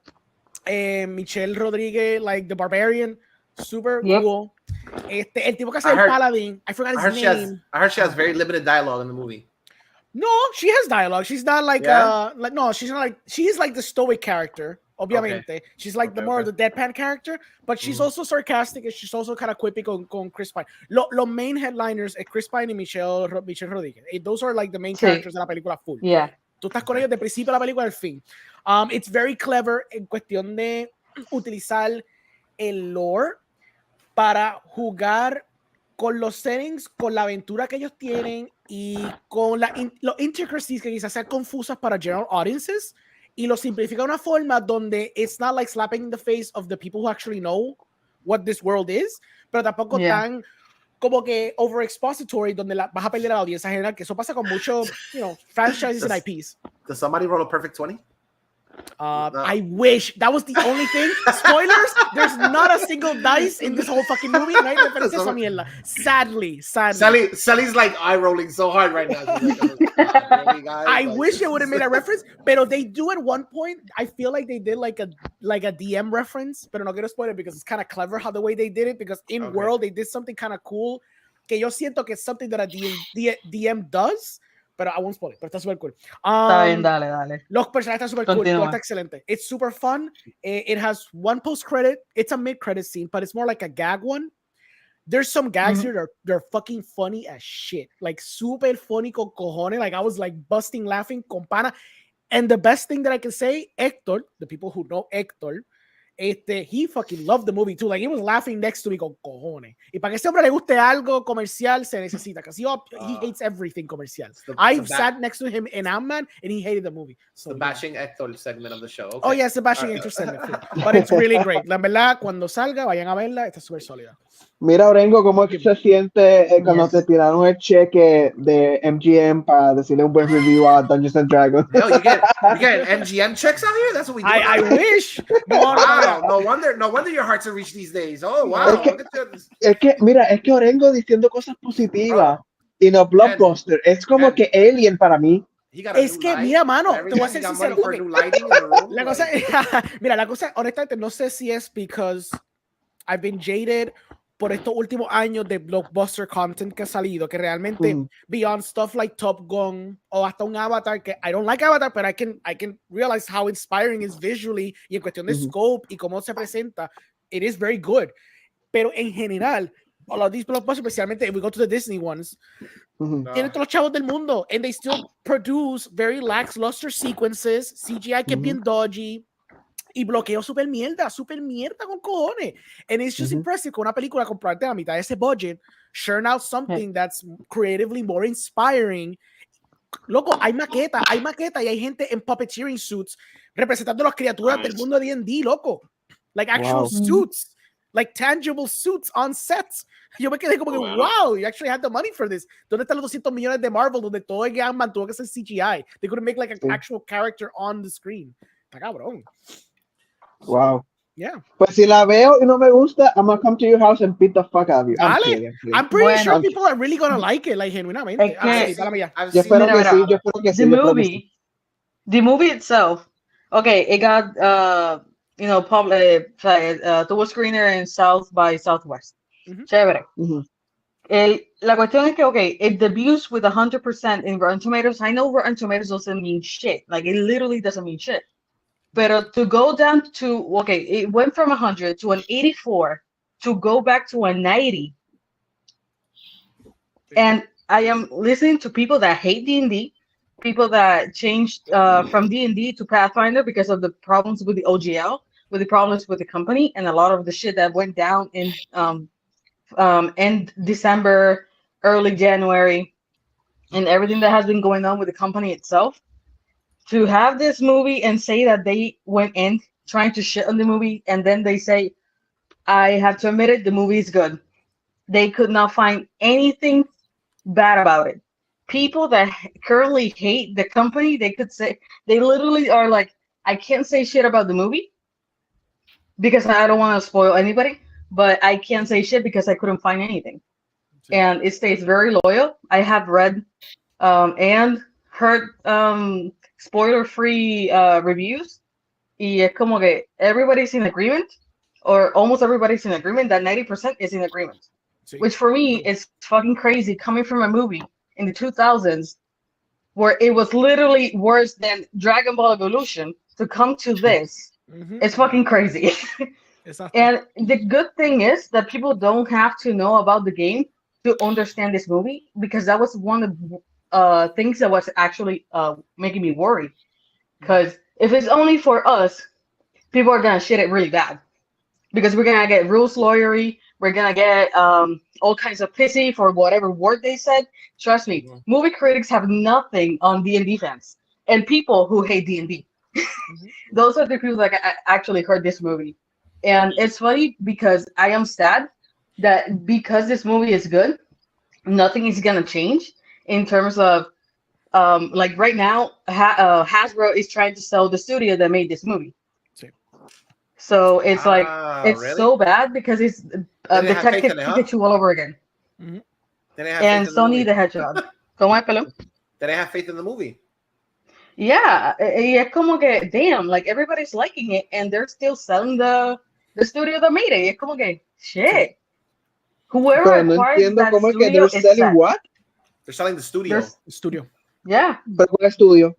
Michelle Rodríguez, like the barbarian, super cool. El tipo que hace el paladin, I forgot his name. I heard she has very limited dialogue in the movie. No, she has dialogue. She's not like no, she's not like, she's like the stoic character. Obviamente, she's like the more the deadpan character, but she's also sarcastic and she's also kind of quippy con Chris Pine. Los main headliners es Chris Pine y Michelle Rodríguez. Those are like the main characters de la película full. Yeah. Tú estás con ellos de principio de la película al fin. It's very clever en cuestión de utilizar el lore para jugar con los settings, con la aventura que ellos tienen y con los intricacies que quizás sean confusas para general audiences, y lo simplifica de una forma donde it's not like slapping in the face of the people who actually know what this world is, pero tampoco tan como que over expository donde vas a perder a la audiencia general, que eso pasa con muchos, franchises and IPs. Does somebody roll a perfect 20? No. I wish that was the only thing. Spoilers, there's not a single dice in this whole fucking movie. No hay referencia a esa mierda. Sadly. Sally's like eye rolling so hard right now. Like, really, guys? I wish they would have made a reference, but they do at one point. I feel like they did like a DM reference, but no quiero spoil it because it's kind of clever how the way they did it, because in World they did something kind of cool que yo siento que es something that a DM does. Pero I won't spoil it, pero está super cool. Está bien, dale. Los personajes están super cool, todo está excelente. It's super fun. It has one post-credit. It's a mid-credit scene, but it's more like a gag one. There's some gags here that they're fucking funny as shit. Like, super funny con cojones. Like, I was like busting laughing con pana. And the best thing that I can say, Hector, the people who know Hector, he fucking loved the movie too. Like, he was laughing next to me con cojones. Y para que ese hombre le guste algo comercial, se necesita. Because he hates everything comercial. I sat next to him in Ant-Man and he hated the movie. So, the bashing Hector segment of the show. Okay. Oh, yeah, it's the bashing Hector segment. But it's really great. La verdad, cuando salga, vayan a verla. Está súper sólida. Mira, Orengo, ¿cómo es que se siente cuando te tiraron el cheque de MGM para decirle un buen review a Dungeons and Dragons? Yo, you get MGM checks out here? That's what we do. I wish. Wow, no wonder your hearts are reached these days. Oh, wow. Es que, mira, es que Orengo diciendo cosas positivas y no blockbuster. Es como que Alien para mí. Es que, mira, mano, te voy a ser sincero. La cosa, honestamente, no sé si es because I've been jaded por estos últimos años de blockbuster content que ha salido, que realmente beyond stuff like Top Gun o hasta un Avatar, que I don't like Avatar, but I can realize how inspiring is visually y en cuestión de scope y cómo se presenta, it is very good. Pero en general, all of these blockbusters, especialmente if we go to the Disney ones, tienen todos los chavos del mundo and they still produce very lackluster sequences, CGI que es bien dodgy, y bloqueo super mierda con cojones. And it's just impressive con una película comprarte a la mitad de ese budget, churn out something that's creatively more inspiring. Loco, hay maqueta y hay gente en puppeteering suits representando las criaturas del mundo de D&D, loco. Like actual suits, like tangible suits on sets. Yo me quedé como que, wow, you actually had the money for this. ¿Dónde están los 200 millones de Marvel donde todo el Ant-Man tuvo que ser CGI? They couldn't make like an actual character on the screen. Está cabrón. Wow. Yeah. Pues si la veo y no me gusta, I'm gonna come to your house and beat the fuck out of you. I'm pretty sure people are really gonna like it, like genuinamente. Yo espero que sí. The movie itself, okay, it got tuvo screener in South by Southwest. Chévere. La cuestión es que, okay, it debuts with 100% in Rotten Tomatoes. I know Rotten Tomatoes doesn't mean shit. Like, it literally doesn't mean shit. But to go down to, okay, it went from 100 to an 84 to go back to a 90. And I am listening to people that hate D&D, people that changed from D&D to Pathfinder because of the problems with the OGL. with the problems with the company and a lot of the shit that went down in end December, early January, and everything that has been going on with the company itself. To have this movie and say that they went in trying to shit on the movie, and then they say, I have to admit it, the movie is good. They could not find anything bad about it. People that currently hate the company, they could say, they literally are like, I can't say shit about the movie because I don't want to spoil anybody, but I can't say shit because I couldn't find anything. And it stays very loyal. I have read and heard spoiler-free reviews. Y es como que everybody's in agreement, or almost everybody's in agreement, that 90% is in agreement. Sí. Which for me is fucking crazy coming from a movie in the 2000s where it was literally worse than Dragon Ball Evolution to come to this. It's fucking crazy. Exacto. And the good thing is that people don't have to know about the game to understand this movie, because that was one of the things that was actually making me worry. Because if it's only for us, people are gonna shit it really bad, because we're gonna get rules lawyery, we're gonna get all kinds of pissy for whatever word they said. Trust me, movie critics have nothing on D&D fans and people who hate D&D. Those are the people that actually heard this movie. And it's funny because I am sad that because this movie is good, nothing is gonna change in terms of like right now, Hasbro is trying to sell the studio that made this movie. So it's like it's really? so bad because it's Detective Pikachu all over again. And Sony the Hedgehog. ¿Cómo es, Pelón? Did they have faith in the movie? Yeah, y es como que damn, like everybody's liking it, and they're still selling the studio that made it. Y es como que shit. Whoever Pero no acquired entiendo that cómo es que studio they're is selling sad. what? They're selling the studio. Studio. Yeah. ¿Pero cuál estudio?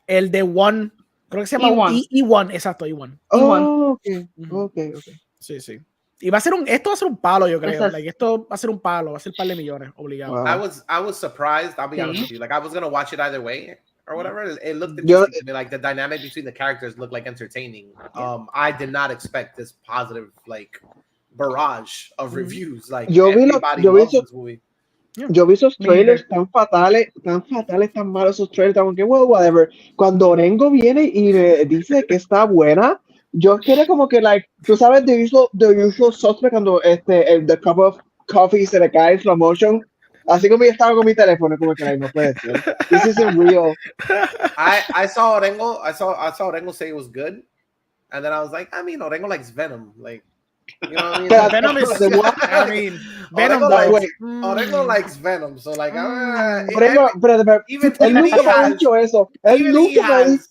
El de One, creo que se llama E1. E1, exacto, E1. Oh, okay. Ujú. Okay. Sí, sí. Y va a ser esto va a ser un palo, yo creo. Esas- Like, esto va a ser un palo, va a ser un par de millones, obligado. Wow. I was surprised. I'll be honest Sí. with you. Like I was gonna watch it either way or whatever. It looked Yo- interesting to me. Like the dynamic between the characters looked like entertaining. I did not expect this positive like barrage of reviews. Like Yo vi everybody yo vi loves eso- this movie. Yo vi esos Me trailers either. tan fatales, tan malos esos trailers, tan que well, whatever. Cuando Orengo viene y me dice que está buena, yo quiero como que, like, tú sabes, the usual suspect cuando the cup of coffee se le cae en slow motion. Así como yo estaba con mi teléfono, como que, like, no puede ser. This isn't real. I saw Orengo. I saw Orengo say it was good, and then I was like, I mean, Orengo likes Venom. Like, you know what I mean? But- Venom is, the what? I mean, Venom Orengo likes, likes, Orengo likes Venom. So like, Orengo, pero even él nunca he me ha has, dicho eso. Él even nunca me ha dicho.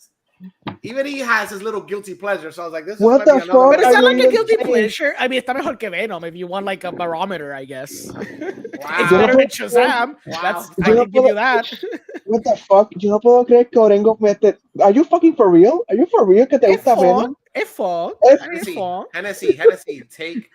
he has his little guilty pleasure. So I was like, this What is might the be another fuck? But is I that like mean, a guilty it's- pleasure? I mean, está mejor que Venom if you want like a barometer, I guess. Wow. It's better than Shazam. Wow. That's, Yo I no can give you puedo- that. What the fuck? Yo no puedo creer que Orengo mete. Are you fucking for real? Are you for real que te Es gusta fun. Venom? Es fun. Es- Es fun. Hennessy,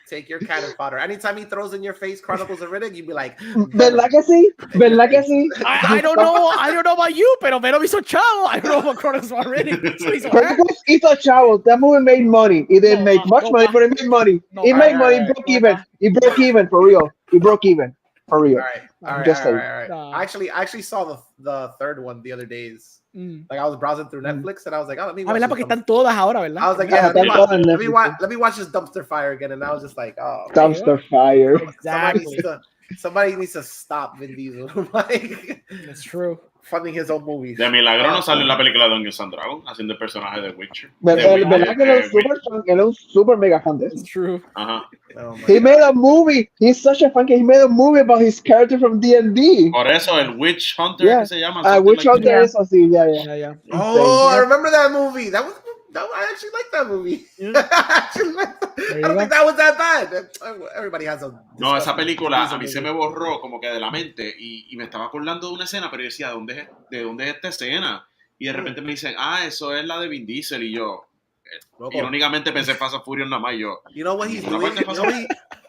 take your cannon fodder. Anytime he throws in your face Chronicles of Riddick, you'd be like, ¿Verdad que sí? ¿Verdad que sí? I don't know about you, pero Venom hizo chavo. I don't know about Chronicles already. So he's Chronicles hizo chavos. That movie made money. It didn't make much money, but it made money. No, It made money. alright, Broke even. It broke even for real. It broke even for real. all right. Just saying. Nah. I actually saw the third one the other days. Mm. Like I was browsing through Netflix and I was like, oh, let me Ah, watch ¿verdad? this Porque dump- están todas ahora, ¿verdad? I was like, yeah, Están todas en Netflix. let me watch this dumpster fire again. And I was just like, oh, Dumpster fire. Exactly. somebody needs to stop Vin Diesel like That's true. funding his own movies. De milagro no sale en la película de Dungeons and Dragons haciendo el personaje de Witcher. ¿Verdad De verdad que él es Witcher. un super fan? Él es un super mega fan de eso. It's true. Ajá. Oh my He God. made a movie. He's such a fan que he made a movie about his character from D&D. Por eso el Witch Hunter Yeah. que se llama. something Witch like Hunter Yeah. es así, yeah. Yeah, yeah. Oh, I remember that movie. I actually like that movie. I actually like that. There I you don't go. think that was that bad. Everybody has a. No, esa película Diesel a mí se movie. me borró como que de la mente y me estaba acordando de una escena, pero yo decía, ¿de dónde es esta escena? Y de repente me dicen, eso es la de Vin Diesel y yo, Loco. irónicamente pensé Fast and Furious nada más y yo. You know what he's Una doing? parte pasó.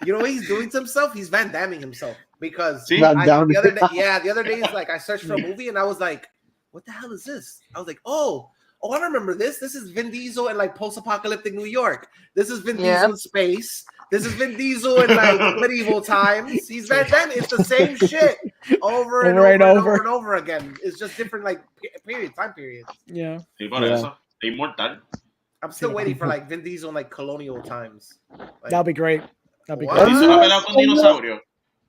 You know what he's doing to himself? He's Van Damming himself because Sí. Van Damme. the other day, like I searched for a movie and I was like, what the hell is this? I was like, oh, oh, I remember this. This is Vin Diesel in like post-apocalyptic New York. This is Vin Diesel in space. This is Vin Diesel in like medieval times. He's Van Damme. It's the same shit over and over again. It's just different like time periods. Yeah. Sí, por eso. Inmortal. I'm still waiting for like Vin Diesel in like colonial times. Like, That'll be great. That'll be What? great. ¿Hizo una pelea con dinosaurio?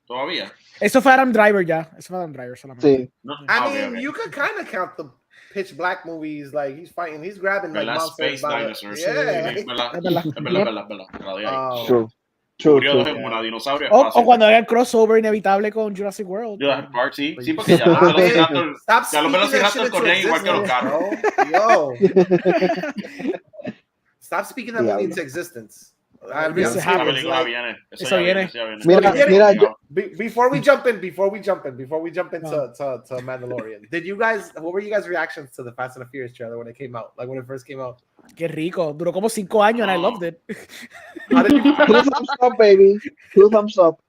¿Todavía? Eso fue Adam Driver ya. Eso fue Adam Driver solamente. Sí. No. I mean, you could kind of count the Pitch Black movies. Like he's fighting, he's grabbing like monsters. Space dinosaurs. Yeah. Es verdad. True. True. Una dinosaurio O cuando haga el crossover inevitable con Jurassic World. Jurassic Park, sí, porque ya los velociraptors corrían igual que los carros. Yo. Stop speaking that movie into existence. Eso viene. Mira, before we jump into Mandalorian, what were you guys' reactions to the Fast and the Furious trailer when it came out? Like when it first came out? Qué rico. Duró como 5 años and I loved it. How did you? 2 thumbs up, baby. 2 thumbs up.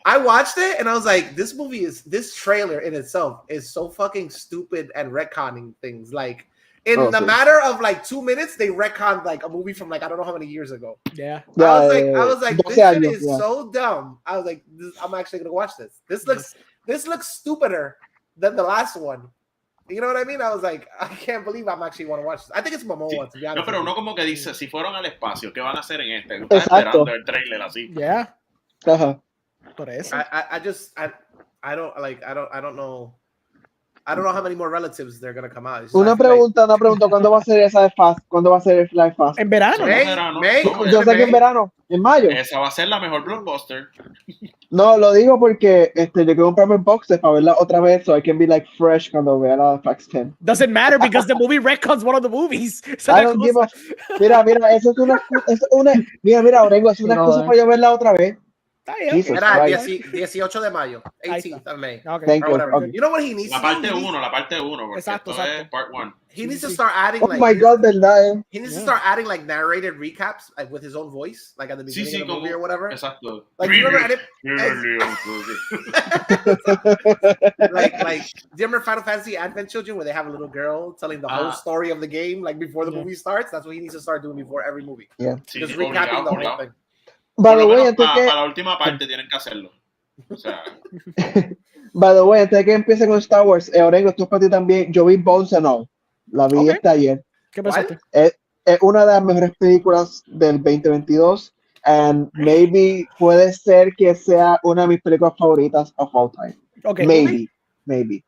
I watched it and I was like, this trailer in itself is so fucking stupid and retconning things. Like in the matter of like 2 minutes, they retconned like a movie from like I don't know how many years ago. Yeah. I was like, this shit is so dumb. I was like, I'm actually gonna watch this. This looks stupider than the last one. You know what I mean? I was like, I can't believe I'm actually want to watch this. I think it's Momoa, to be honest. No, pero uno como que dice, si fueron al espacio, ¿qué van a hacer en este? Estás esperando el trailer así. Yeah. Ajá. Por eso. I don't know. I don't know how many more relatives they're gonna come out. Una pregunta. ¿Cuándo va a ser esa de Fast? ¿Cuándo va a ser el Fly Fast? En verano. May. Yo sé que en verano. En mayo. Esa va a ser la mejor blockbuster. No, lo digo porque yo quiero comprarme el box para verla otra vez, so I can be like fresh cuando vea la Fast 10. Doesn't matter because the movie retcons one of the movies. I don't give a... Mira, eso es una... Mira, Orengo, es una excusa para yo verla otra vez. Era 18 de mayo, 18th of May. Thank you. Okay. You know what he needs? La parte 1. Exacto. Part 1. He needs to start adding Oh my God, ¿verdad? He needs to start adding like narrated recaps like with his own voice, like at the beginning of the movie or whatever. Exacto. Like you remember like do you remember Final Fantasy Advent Children where they have a little girl telling the whole story of the game like before the movie starts? That's what he needs to start doing before every movie. Yeah. Just recapping the whole thing. By the way, para la última parte tienen que hacerlo. O sea. By the way, antes de que empiece con Star Wars, Orengo, tú para ti también. Yo vi Bones and All. La vi ayer. ¿Qué pensaste? Es una de las mejores películas del 2022. And maybe puede ser que sea una de mis películas favoritas of all time. Okay. Maybe.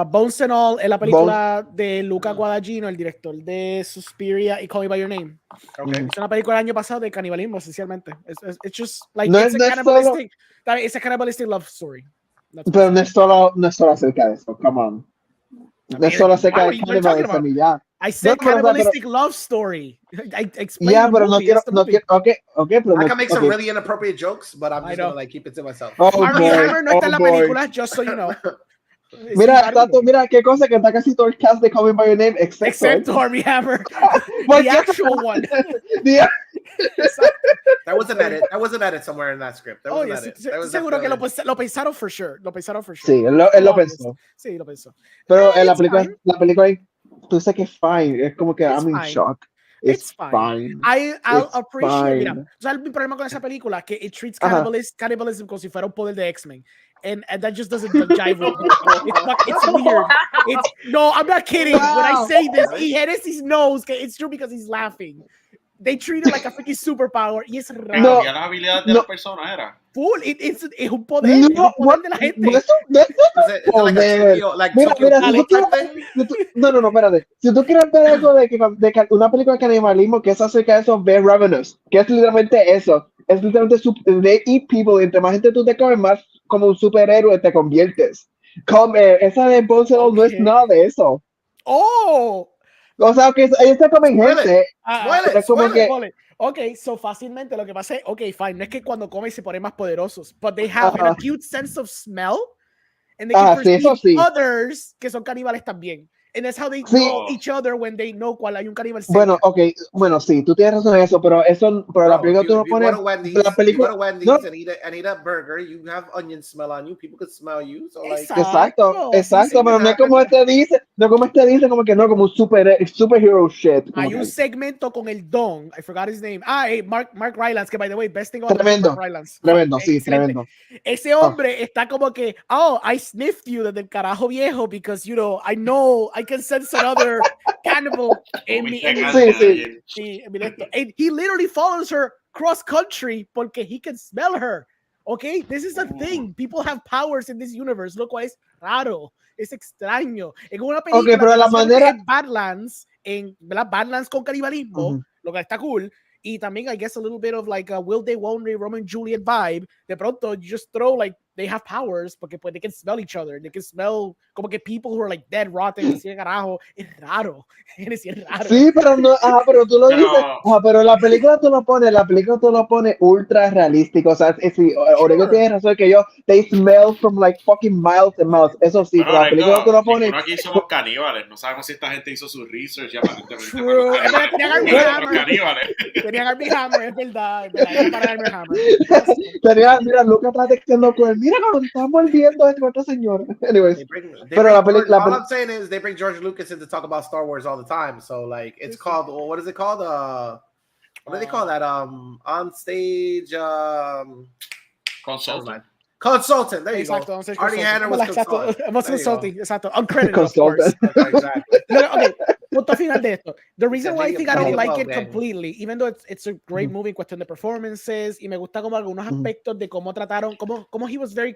Bones and All es la película de Luca Guadagnino, el director de Suspiria y Call Me By Your Name. Okay. Es una película del año pasado de canibalismo, esencialmente. It's just like it's a cannibalistic love story. Pero no es solo acerca de eso, come on. No es solo acerca de canibalismo y ya. I said cannibalistic love story. I explained. Yeah, pero no quiero. Okay, pero I can make some really inappropriate jokes, but I'm just gonna like keep it to myself. Armie Hammer no está en la película, just so you know. Mira, qué cosa que está casi todo el cast de Call Me By Your Name, excepto Armie Hammer, the actual one. That was an edit. That was an edit somewhere in that script. That was an edit. Seguro que lo pensaron for sure. Sí, él lo pensó. Sí, lo pensó. Pero en la película, tú sabes que es fine. Es como que I'm in shock. It's fine. I'll appreciate. Mira, o sea, mi problema con esa película es que it treats cannibalism como si fuera un poder de X-Men. And that just doesn't jive with me. It's weird. No, I'm not kidding. Wow. When I say this, Hennessy knows it's true because he's laughing. They treat it like a freaking superpower. Y es raro. No, la habilidad de la persona era. Full. Es un poder. Es un poder de la gente. No, espérate. Si tú quieres ver algo de una película de canibalismo que es acerca de eso, ve Ravenous. Que es literalmente eso. Es literalmente they eat people. Entre más gente tú te comes, más como un superhéroe te conviertes. Esa de Bones and All no es nada de eso. Oh. O sea, que ellos se comen gente. Ok, so fácilmente lo que pasa es, fine, no es que cuando comen se ponen más poderosos, but they have an acute sense of smell and they can perceive others que son caníbales también. And that's how they Sí. know each other when they know cuál hay un caníbal cerca. Bueno, bueno, sí, tú tienes razón en eso, pero la película tú no pones, la película, no, and eat a burger, you have onion smell on you, people could smell you, so like, exacto, sí, pero no es como como que no, como un superhero shit. Hay un que, segmento con el Don, I forgot his name. Mark Rylance, que by the way, best thing about tremendo, Mark Rylance. sí, Excelente. tremendo. Ese hombre está como que, oh, I sniffed you desde el carajo viejo because, you know I can sense another cannibal in me. Sí, and he literally follows her cross country porque he can smell her. Okay, this is a thing. People have powers in this universe. Lo cual es raro, es extraño. En una película pero la manera en Badlands, ¿verdad? Badlands con canibalismo, lo que está cool. Y también, I guess, a little bit of like a Will They Won't They Romeo and Juliet vibe. De pronto, you just throw like they have powers porque pues they can smell each other. They can smell como que people who are like dead, rotten, así de carajo. Es raro. Es raro. Sí, pero no, pero tú lo dices, pero la película tú lo pones ultra realístico, o sea, Orego tiene razón que they smell from like fucking miles and miles, eso sí, bueno, pero la película tú lo pones. Ninguno aquí somos caníbales, no sabemos si esta gente hizo su research y aparentemente True. Tenían Armie Hammer, es verdad, para Armie Hammer. Mira, Luca está texteando con él, mira cuando estamos volviendo a este otro señor. Anyways, all I'm saying is they bring George Lucas in to talk about Star Wars all the time, so like it's called, what is it called? What do they call that? On stage consultant. There you go. Arnie Hanner was consulting. Exacto. Uncredited, of course. Exactly. Okay, punto final de esto. The reason why I think I don't like it completely, even though it's a great movie en cuestión de performances, y me gusta como algunos aspectos de cómo trataron, como he was very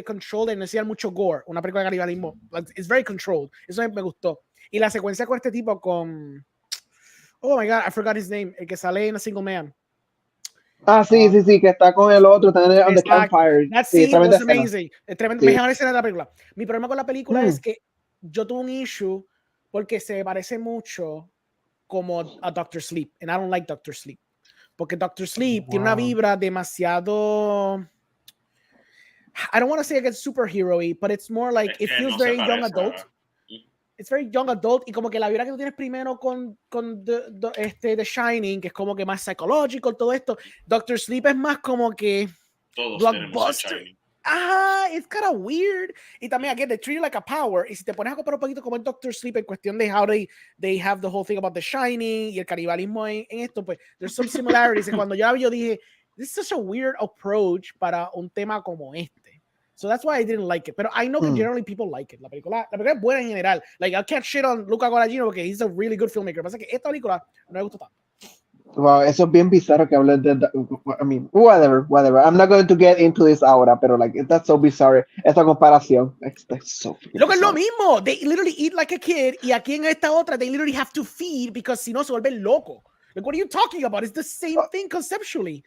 controlled y no hacía mucho gore, una película de canibalismo. It's very controlled. Eso me gustó. Y la secuencia con este tipo con... Oh my God, I forgot his name. El que sale en A Single Man. Sí, que está con el otro, está en the campfire. That scene was amazing. Mejor escena de la película. Mi problema con la película es que yo tuve un issue porque se parece mucho como a Doctor Sleep, and I don't like Doctor Sleep. Porque Doctor Sleep tiene una vibra demasiado... I don't want to say it's superhero-y, but it's more like it feels very young adult. It's very young adult, y como que la vibra que tú tienes primero con The Shining, que es como que más psychological, todo esto. Doctor Sleep es más como que todos blockbuster. It's kind of weird. Y también, again, they treat it like a power. Y si te pones a comparar un poquito como en Doctor Sleep en cuestión de how they have the whole thing about The Shining y el canibalismo en esto, pues there's some similarities. Y cuando yo la vi, yo dije, this is such a weird approach para un tema como este. So that's why I didn't like it. But I know that generally people like it. La película es buena en general. Like, I can't shit on Luca Guadagnino porque he's a really good filmmaker. Pasa que esta película no me gustó tanto. Wow, eso es bien bizarro que hablen de... I mean, whatever. I'm not going to get into this ahora, pero like, that's so bizarre. Esta comparación. Lo que es lo mismo. They literally eat like a kid, y aquí en esta otra, they literally have to feed because si no se vuelven loco. Like, what are you talking about? It's the same thing conceptually.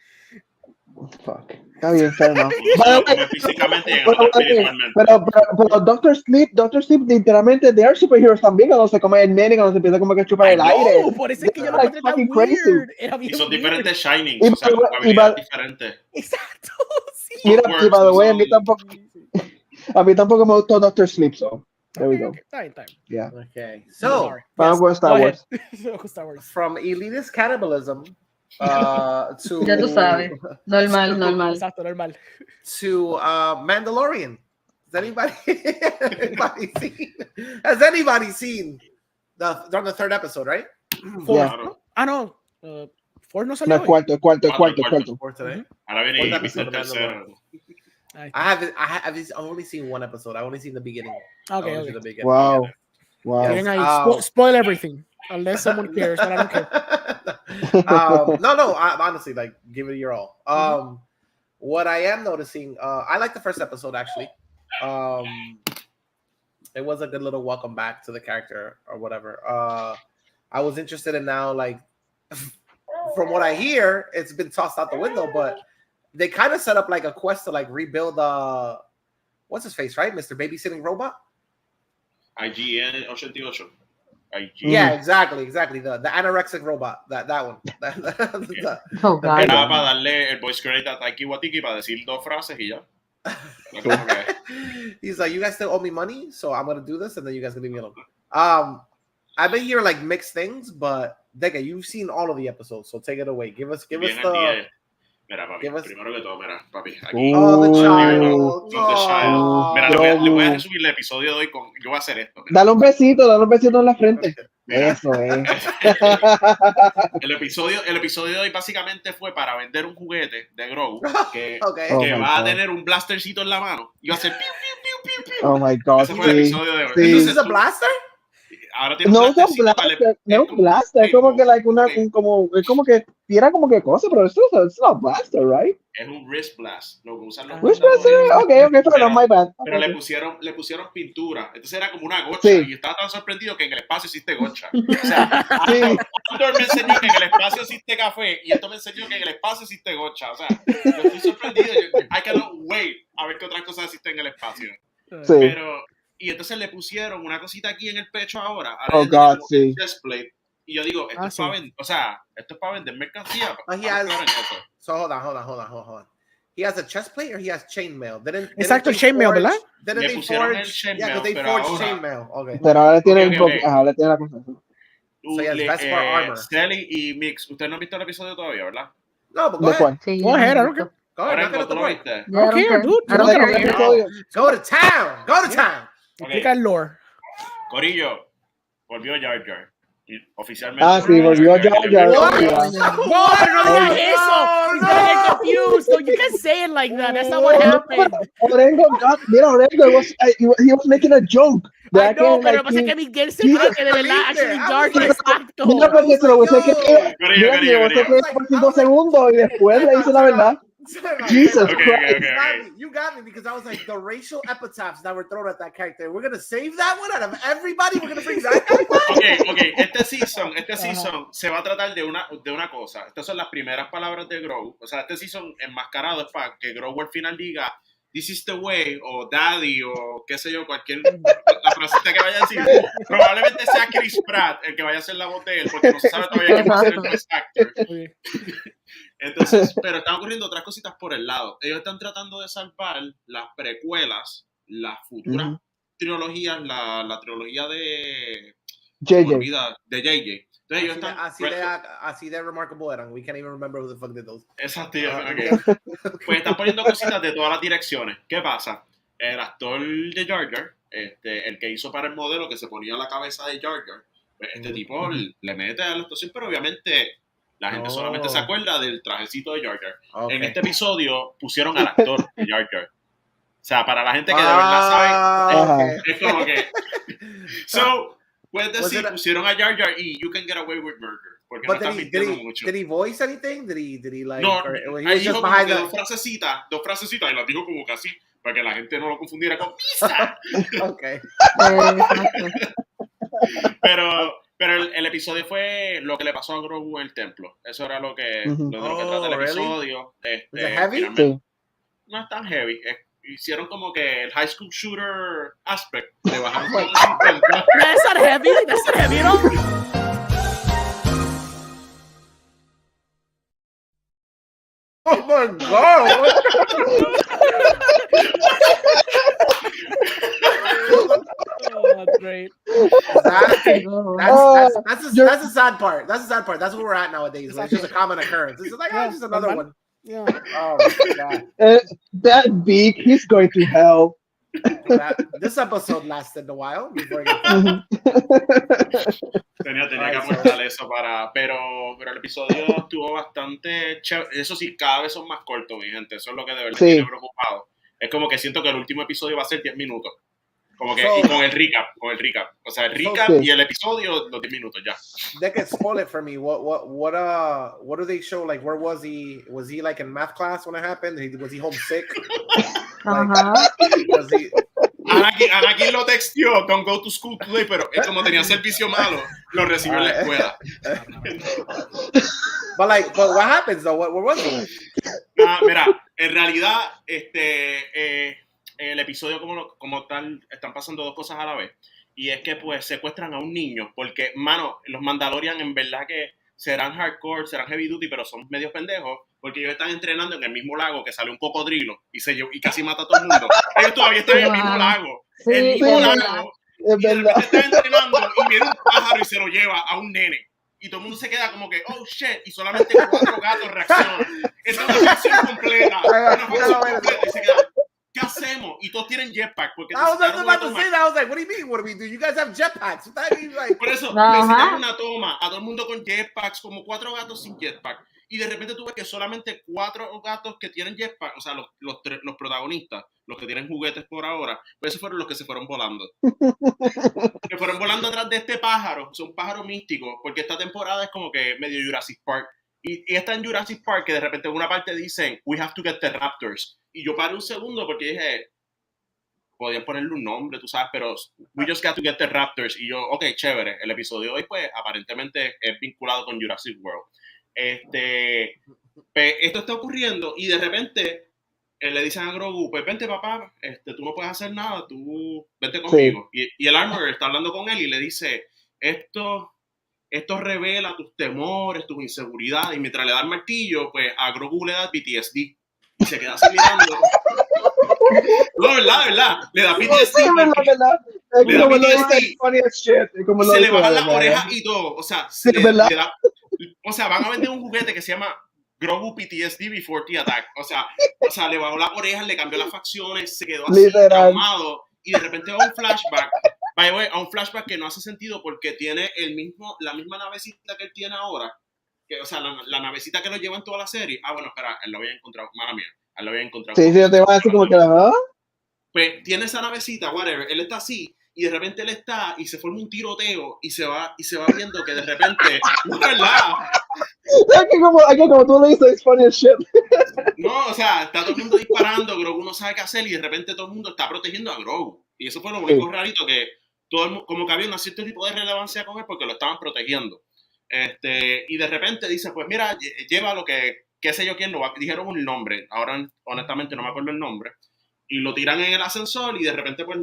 Fuck. Está bien, fair enough. Pero Doctor Sleep, literalmente, they are superheroes también, cuando se come el nene, cuando se empieza como que a chupar el aire. Por eso es que yo lo encontré tan weird. Y son diferentes Shining, o sea, habilidades diferentes. Exacto, sí. Mira, y by the way, a mí tampoco me gustó Doctor Sleep, so there we go. Time. Yeah. Okay. So, Star Wars. From elitist cannibalism to ya tú sabes, normal. Exacto, normal. To Mandalorian. Has anybody seen they're on the third episode, right? Yeah. No. Fourth no salió. No, cuarto. Fourth today. Ahora viene el tercero. I've only seen one episode. I've only seen the beginning. Okay. The beginning. Wow. Yes. Spoil everything unless someone cares, but I don't care. No. Honestly, like, give it your all. What I am noticing, I like the first episode actually. It was a good little welcome back to the character or whatever. I was interested in now, like, from what I hear, it's been tossed out the window, but they kind of set up like a quest to like rebuild what's his face, right? Mr. Babysitting Robot? IGN 88. Yeah, exactly. The anorexic robot. That one. Oh, God. Era para darle el voice credit a Taiki Waititi para decir dos frases y ya. He's like, you guys still owe me money, so I'm gonna do this, and then you guys can leave me alone. I've been hearing like mixed things, but Deca, you've seen all of the episodes, so take it away. Give us Bien al the. día. Mira, papi, Give us- primero que todo, mira, papi, aquí. Oh, the Ooh. child. From the Child. Oh. Mira, le voy a resumir el episodio de hoy con. Yo voy a hacer esto. Mira. Dale un besito en la frente. Mira. Eso es. El episodio de hoy básicamente fue para vender un juguete de Grogu que, Okay. Oh que my va a God. tener un blastercito en la mano y va a hacer piu, piu, piu, piu, piu. Oh my God. Ese fue el Sí. episodio de hoy. Sí. This Entonces, is a blaster? ahora tiene No un es un blastercito para blaster, no es un blaster, es como que like es como que tira como que cosa, pero eso es no blaster, right? es un wrist blast, lo que usan los Which blaster? mandalorianos. Okay, fair enough, my bad. Pero Okay. le pusieron pintura. Entonces era como una gocha. Sí. Y estaba tan sorprendido que en el espacio existe gocha. O sea, Sí. Andor me enseñó que en el espacio existe café y esto me enseñó que en el espacio existe gocha. O sea, yo estoy sorprendido. I cannot wait a ver qué otras cosas existen en el espacio. Sí. Pero, y entonces le pusieron una cosita aquí en el pecho ahora. Oh, tiene God, como sí. el chest plate. Y yo digo, esto es sí. para vender, o sea, esto es para vender mercancía. He Vamos a has, claro en eso. so hold on. He has a chest plate or he has chainmail? Exacto, they chainmail, forge- ¿verdad? Didn't Le they pusieron forge? el chainmail, Yeah, because they pero forged ahora- chainmail. Okay. Pero ahora tiene Ok, el ok. ahora tiene la cosa. So he has Beskar armor. Sally y Mix, ustedes no han visto el episodio todavía, ¿verdad? No, but go ¿De ahead. cuál? Sí, Go ahead, I don't care. Go ahead. Knock it Orengo, out ¿tú the lo park. viste? I don't care, dude. Yo Yo no no sé care. qué episodio. Go to town. Go to town. Ok. Explica el lore. Corillo, volvió Jar Jar. Y oficialmente. Ah, sí, volvió Jar Jar. What? Yeah. No, pero no digas Oh, eso. He's gonna get confused. No, you can't say it like that. That's not what happened. Orengo, God, mira, Orengo, he was making a joke. I know, pero like, pasa que Miguel se Jesus. cree que de verdad actually Jar Jar exacto. Mira, porque se lo voy a hacer que Corillo, mira, se lo voy a hacer Corillo. que por 5 segundos y después le dice la verdad. Jesus Okay, Christ. okay. You got me because I was like the racial epitaphs that were thrown at that character. We're gonna save that one out of everybody. We're gonna bring that guy back. Ok, este season se va a tratar de una cosa. Estas son las primeras palabras de Grogu. O sea, este season enmascarado es para que Grogu al final diga "This is the way" o "Daddy" o qué sé yo, cualquier la frasita que vaya a decir. Probablemente sea Chris Pratt el que vaya a hacer la voz de él, porque no se sabe todavía quién va a ser el voice actor. Okay. Entonces, pero están ocurriendo otras cositas por el lado. Ellos están tratando de salvar las precuelas, las futuras trilogías, la trilogía de JJ. de JJ. Entonces ellos están Así de remarkable eran. We can't even remember who the fuck did those. exacto, pues están poniendo cositas de todas las direcciones. ¿Qué pasa? El actor de Jar Jar, el que hizo para el modelo que se ponía la cabeza de Jar Jar, pues este tipo le mete a la actuación, pero obviamente la gente solamente se acuerda del trajecito de Jar Jar. Okay. En este episodio pusieron al actor de Jar Jar. O sea, para la gente que de verdad sabe, es como que... So, puedes decir, pusieron a Jar Jar y you can get away with murder. Porque no están mintiendo mucho. Did he voice anything? Did he like... No, or he ahí was dijo just como behind que the... dos frasecitas y las dijo como que así, para que la gente no lo confundiera con pizza. Okay. Pero el episodio fue lo que le pasó a Grogu en el templo. Eso era lo de lo que trata el episodio. Was it heavy? Sí. No es tan heavy. Hicieron como que el high school shooter aspect. Le bajaron todo el That's not heavy. That's not heavy at all. Oh my god! Oh, that's great. That's the sad part. That's the sad part. That's where we're at nowadays. It's just a common occurrence. It's like, just another one. Yeah. Oh my god. That beak, he's going to hell. This episode lasted a while before Tenía que aportar eso pero el episodio estuvo bastante chévere. Eso sí, cada vez son más cortos, mi gente. Eso es lo que de verdad me tiene preocupado. Es como que siento que el último episodio va a ser 10 minutos. Como que, y con el recap. O sea, el recap y el episodio, los 10 minutos ya. They can spoil it for me. What do they show? Like, where was he? Was he like in math class when it happened? Was he homesick? Was he... Anakin lo texteó, don't go to school today, pero es como tenía servicio malo, lo recibió en la escuela. But what happens though? Where was he? Mira, en realidad, el episodio como tal, están pasando dos cosas a la vez. Y es que pues secuestran a un niño, porque, mano, los Mandalorian en verdad que serán hardcore, serán heavy duty, pero son medios pendejos, porque ellos están entrenando en el mismo lago que sale un cocodrilo y casi mata a todo el mundo. Ellos todavía están en el mismo lago. Sí, el mismo lago. Es y de verdad. repente está entrenando y viene un pájaro y se lo lleva a un nene. Y todo el mundo se queda como que, oh shit, y solamente 4 gatos reaccionan. Esta es una facción completa. Y se quedan, ¿qué hacemos? Y todos tienen jetpack. Porque I was just about to say that. I was like, what do you mean? What do we do? You guys have jetpacks. What that means, like... Por eso, te enseñan una toma a todo el mundo con jetpacks, como 4 gatos sin jetpack. Y de repente tú ves que solamente 4 gatos que tienen jetpack, o sea, los protagonistas, los que tienen juguetes por ahora, pues esos fueron los que se fueron volando. Que fueron volando atrás de este pájaro, es un pájaro místico, porque esta temporada es como que medio Jurassic Park. Y está en Jurassic Park que de repente en una parte dicen, we have to get the raptors. Y yo paré un segundo porque dije, podían ponerle un nombre, tú sabes, pero we just got to get the raptors. Y yo, ok, chévere. El episodio de hoy, pues, aparentemente es vinculado con Jurassic World. Esto está ocurriendo y de repente le dicen a Grogu, pues vente papá, tú no puedes hacer nada, tú vente conmigo. Sí. Y el Armorer está hablando con él y le dice, esto revela tus temores, tus inseguridades. Y mientras le da el martillo, pues a Grogu le da PTSD. Y se queda así mirando. No, verdad. Le da PTSD. Sí, verdad. Le da PTSD. Se le bajan las orejas y todo. O sea, van a vender un juguete que se llama Grogu PTSD Before the Attack. O sea, le bajó las orejas, le cambió las facciones, se quedó así traumado. Y de repente va a un flashback. A un flashback que no hace sentido porque tiene la misma navecita que él tiene ahora. O sea, la navecita que lo lleva en toda la serie. Ah, bueno, espera, él lo había encontrado. Mala mía, él lo había encontrado. Sí, yo te voy a decir como que la verdad. Pues tiene esa navecita, whatever. Él está así y de repente él está y se forma un tiroteo y se va viendo que de repente. No, ¿verdad? Aquí como tú le dices, it's funny as shit. No, o sea, está todo el mundo disparando, Grogu no sabe qué hacer y de repente todo el mundo está protegiendo a Grogu. Y eso fue lo único rarito que como que había un cierto tipo de relevancia con él porque lo estaban protegiendo. Y de repente dice, pues mira, lleva lo que, qué sé yo quién lo va, dijeron un nombre, ahora honestamente no me acuerdo el nombre, y lo tiran en el ascensor y de repente pues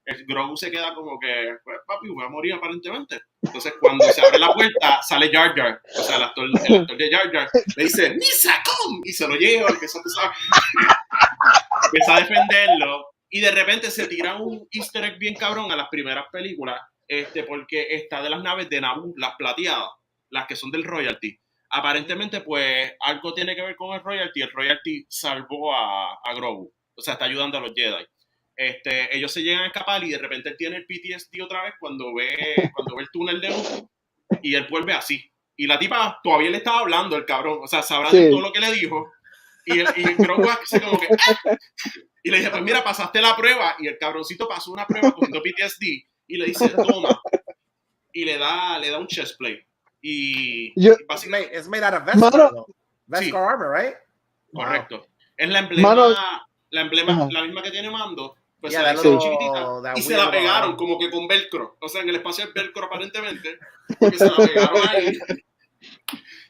el Grogu se queda como que, pues papi, voy a morir aparentemente. Entonces cuando se abre la puerta sale Jar Jar, o sea el actor de Jar Jar, le dice, ¡Misa, come! Y se lo lleva, empieza a defenderlo. Y de repente se tira un easter egg bien cabrón a las primeras películas, porque está de las naves de Naboo, las plateadas, las que son del Royalty. Aparentemente, pues, algo tiene que ver con el Royalty. El Royalty salvó a Grogu. O sea, está ayudando a los Jedi. Ellos se llegan a escapar y de repente él tiene el PTSD otra vez cuando ve el túnel de luz y él vuelve así. Y la tipa todavía le estaba hablando, el cabrón. O sea, sabrá de todo lo que le dijo. Y Grogu hace como que... Y le dije, pues mira, pasaste la prueba. Y el cabroncito pasó una prueba cogiendo PTSD. Y le dice, toma. Y le da un chest plate. Y básicamente it's made out of Beskar, Beskar armor, right? Correcto. Wow. Es la emblema, la misma que tiene Mando. Pues se la hicieron chiquitita. Y se la pegaron como que con velcro. O sea, en el espacio del velcro aparentemente. Porque se la pegaron ahí.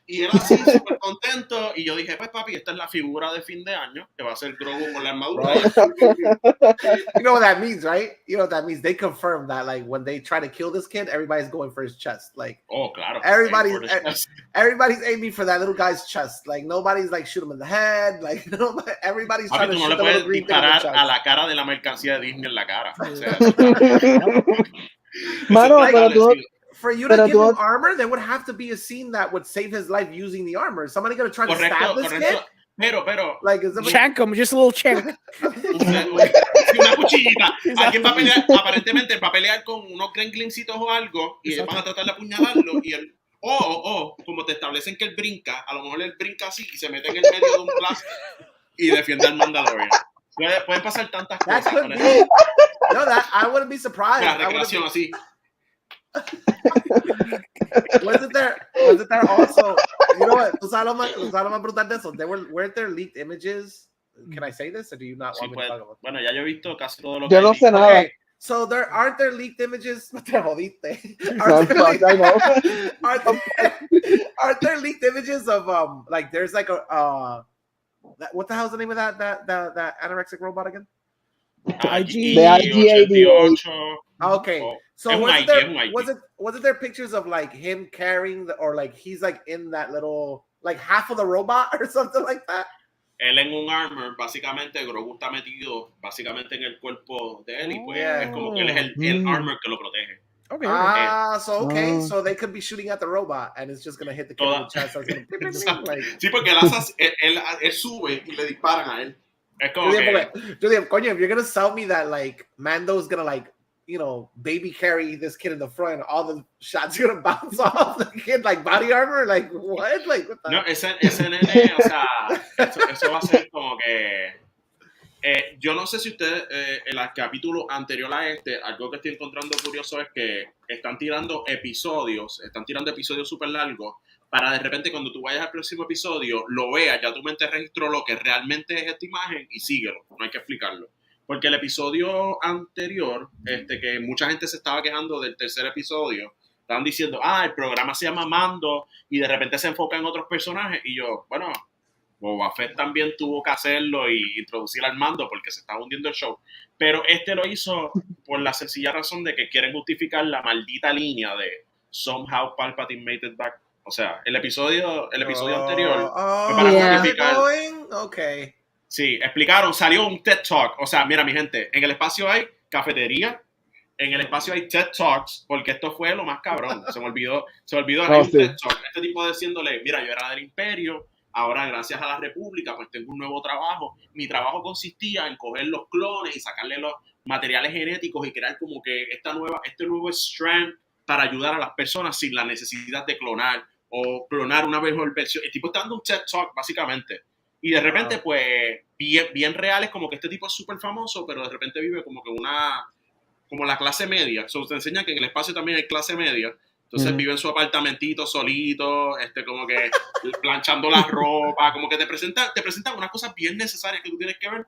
Y él así súper contento y yo dije, pues papi, esta es la figura de fin de año que va a ser Grogu con la armadura. You know what that means, right? You know what that means. They confirm that like when they try to kill this kid, everybody's going for his chest. Like, oh, claro. Everybody's aiming for that little guy's chest. Like nobody's like shoot him in the head. Like everybody's trying to shoot the little green thing in the chest. A la cara de la mercancía de Disney en la cara. O sea, Mano, pero tú for you to give him armor, there would have to be a scene that would save his life using the armor. Is somebody going to try to stab this kid? Pero. Like, is somebody... Shank him, just a little shank. Una cuchillita. Alguien va a pelear, aparentemente va a pelear con unos gremlincitos o algo y ellos van a tratar de apuñalarlo y él, como te establecen que él brinca, a lo mejor él brinca así y se mete en el medio de un blast y defiende al Mandalorian. Pueden pasar tantas cosas con eso. No, I wouldn't be surprised. La recreación así. Wasn't there also, you know what? Tú sabes lo más brutal de eso. Weren't there leaked images? Can I say this or do you not want me to talk about it? Bueno, ya yo he visto casi todo lo que yo no sé nada. Okay. So aren't there leaked images? Te jodiste. Aren't there leaked images of like there's like a what the hell's the name of that anorexic robot again? IG-88. Okay. So wasn't there pictures of like him carrying or like he's like in that little like half of the robot or something like that? él en un armor, básicamente Grogu está metido básicamente en el cuerpo de él y pues es como que él es el armor que lo protege. Okay. So they could be shooting at the robot and it's just gonna hit the kid in the chest. So it's gonna like... Sí, porque él sube y le disparan a él. Es como Julian, coño, if you're gonna sell me that like Mando's gonna like, you know, baby carry this kid in the front, all the shots are gonna bounce off the kid like body armor, like what? Like what the... No, ese nene, o sea, eso va a ser como que yo no sé si ustedes en el capítulo anterior a algo que estoy encontrando curioso es que están tirando episodios súper largos para de repente cuando tú vayas al próximo episodio lo veas, ya tu mente registró lo que realmente es esta imagen y síguelo, no hay que explicarlo. Porque el episodio anterior, que mucha gente se estaba quejando del tercer episodio, estaban diciendo, el programa se llama Mando y de repente se enfoca en otros personajes y yo, bueno, Boba Fett también tuvo que hacerlo y introducir al Mando porque se estaba hundiendo el show. Pero lo hizo por la sencilla razón de que quieren justificar la maldita línea de somehow Palpatine made it back. O sea, el episodio anterior fue para justificar. Okay. Sí, explicaron, salió un TED Talk. O sea, mira mi gente, en el espacio hay cafetería, en el espacio hay TED Talks, porque esto fue lo más cabrón. Se me olvidó, hay un TED Talk. Este tipo diciéndole, mira, yo era del Imperio, ahora gracias a la República pues tengo un nuevo trabajo. Mi trabajo consistía en coger los clones y sacarle los materiales genéticos y crear como que este nuevo strand para ayudar a las personas sin la necesidad de clonar o clonar una mejor versión. El tipo está dando un TED Talk básicamente. Y de repente, pues, bien real es como que este tipo es súper famoso, pero de repente vive como que como la clase media. So, te enseña que en el espacio también hay clase media. Entonces vive en su apartamentito solito, como que planchando la ropa, como que te presentan unas cosas bien necesarias que tú tienes que ver.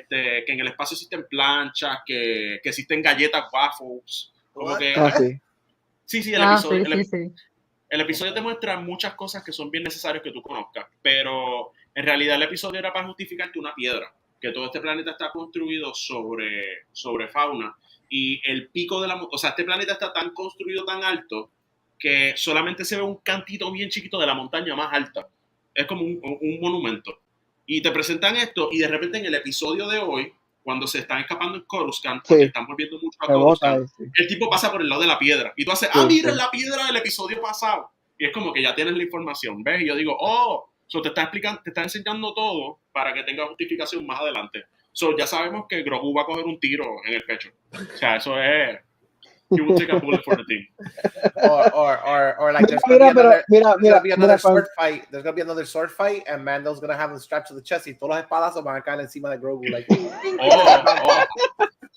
Que en el espacio existen planchas, que existen galletas waffles. Como que, sí, el episodio te muestra muchas cosas que son bien necesarias que tú conozcas, pero en realidad el episodio era para justificarte una piedra, que todo este planeta está construido sobre fauna y el pico de o sea, este planeta está tan construido tan alto que solamente se ve un cantito bien chiquito de la montaña más alta. Es como un monumento. Y te presentan esto y de repente en el episodio de hoy, cuando se están escapando en Coruscant, porque están volviendo mucho a Coruscant, el tipo pasa por el lado de la piedra y tú haces, mira la piedra del episodio pasado. Y es como que ya tienes la información, ¿ves? Y yo digo, te está enseñando todo para que tenga justificación más adelante. So, ya sabemos que Grogu va a coger un tiro en el pecho. O sea, eso es... You will take a bullet for the team. Or like there's gonna be another sword fight. There's gonna be another sword fight, and Mando's gonna have him strapped to the chest. Y todos los espadazos van a caer encima de Grogu. Like,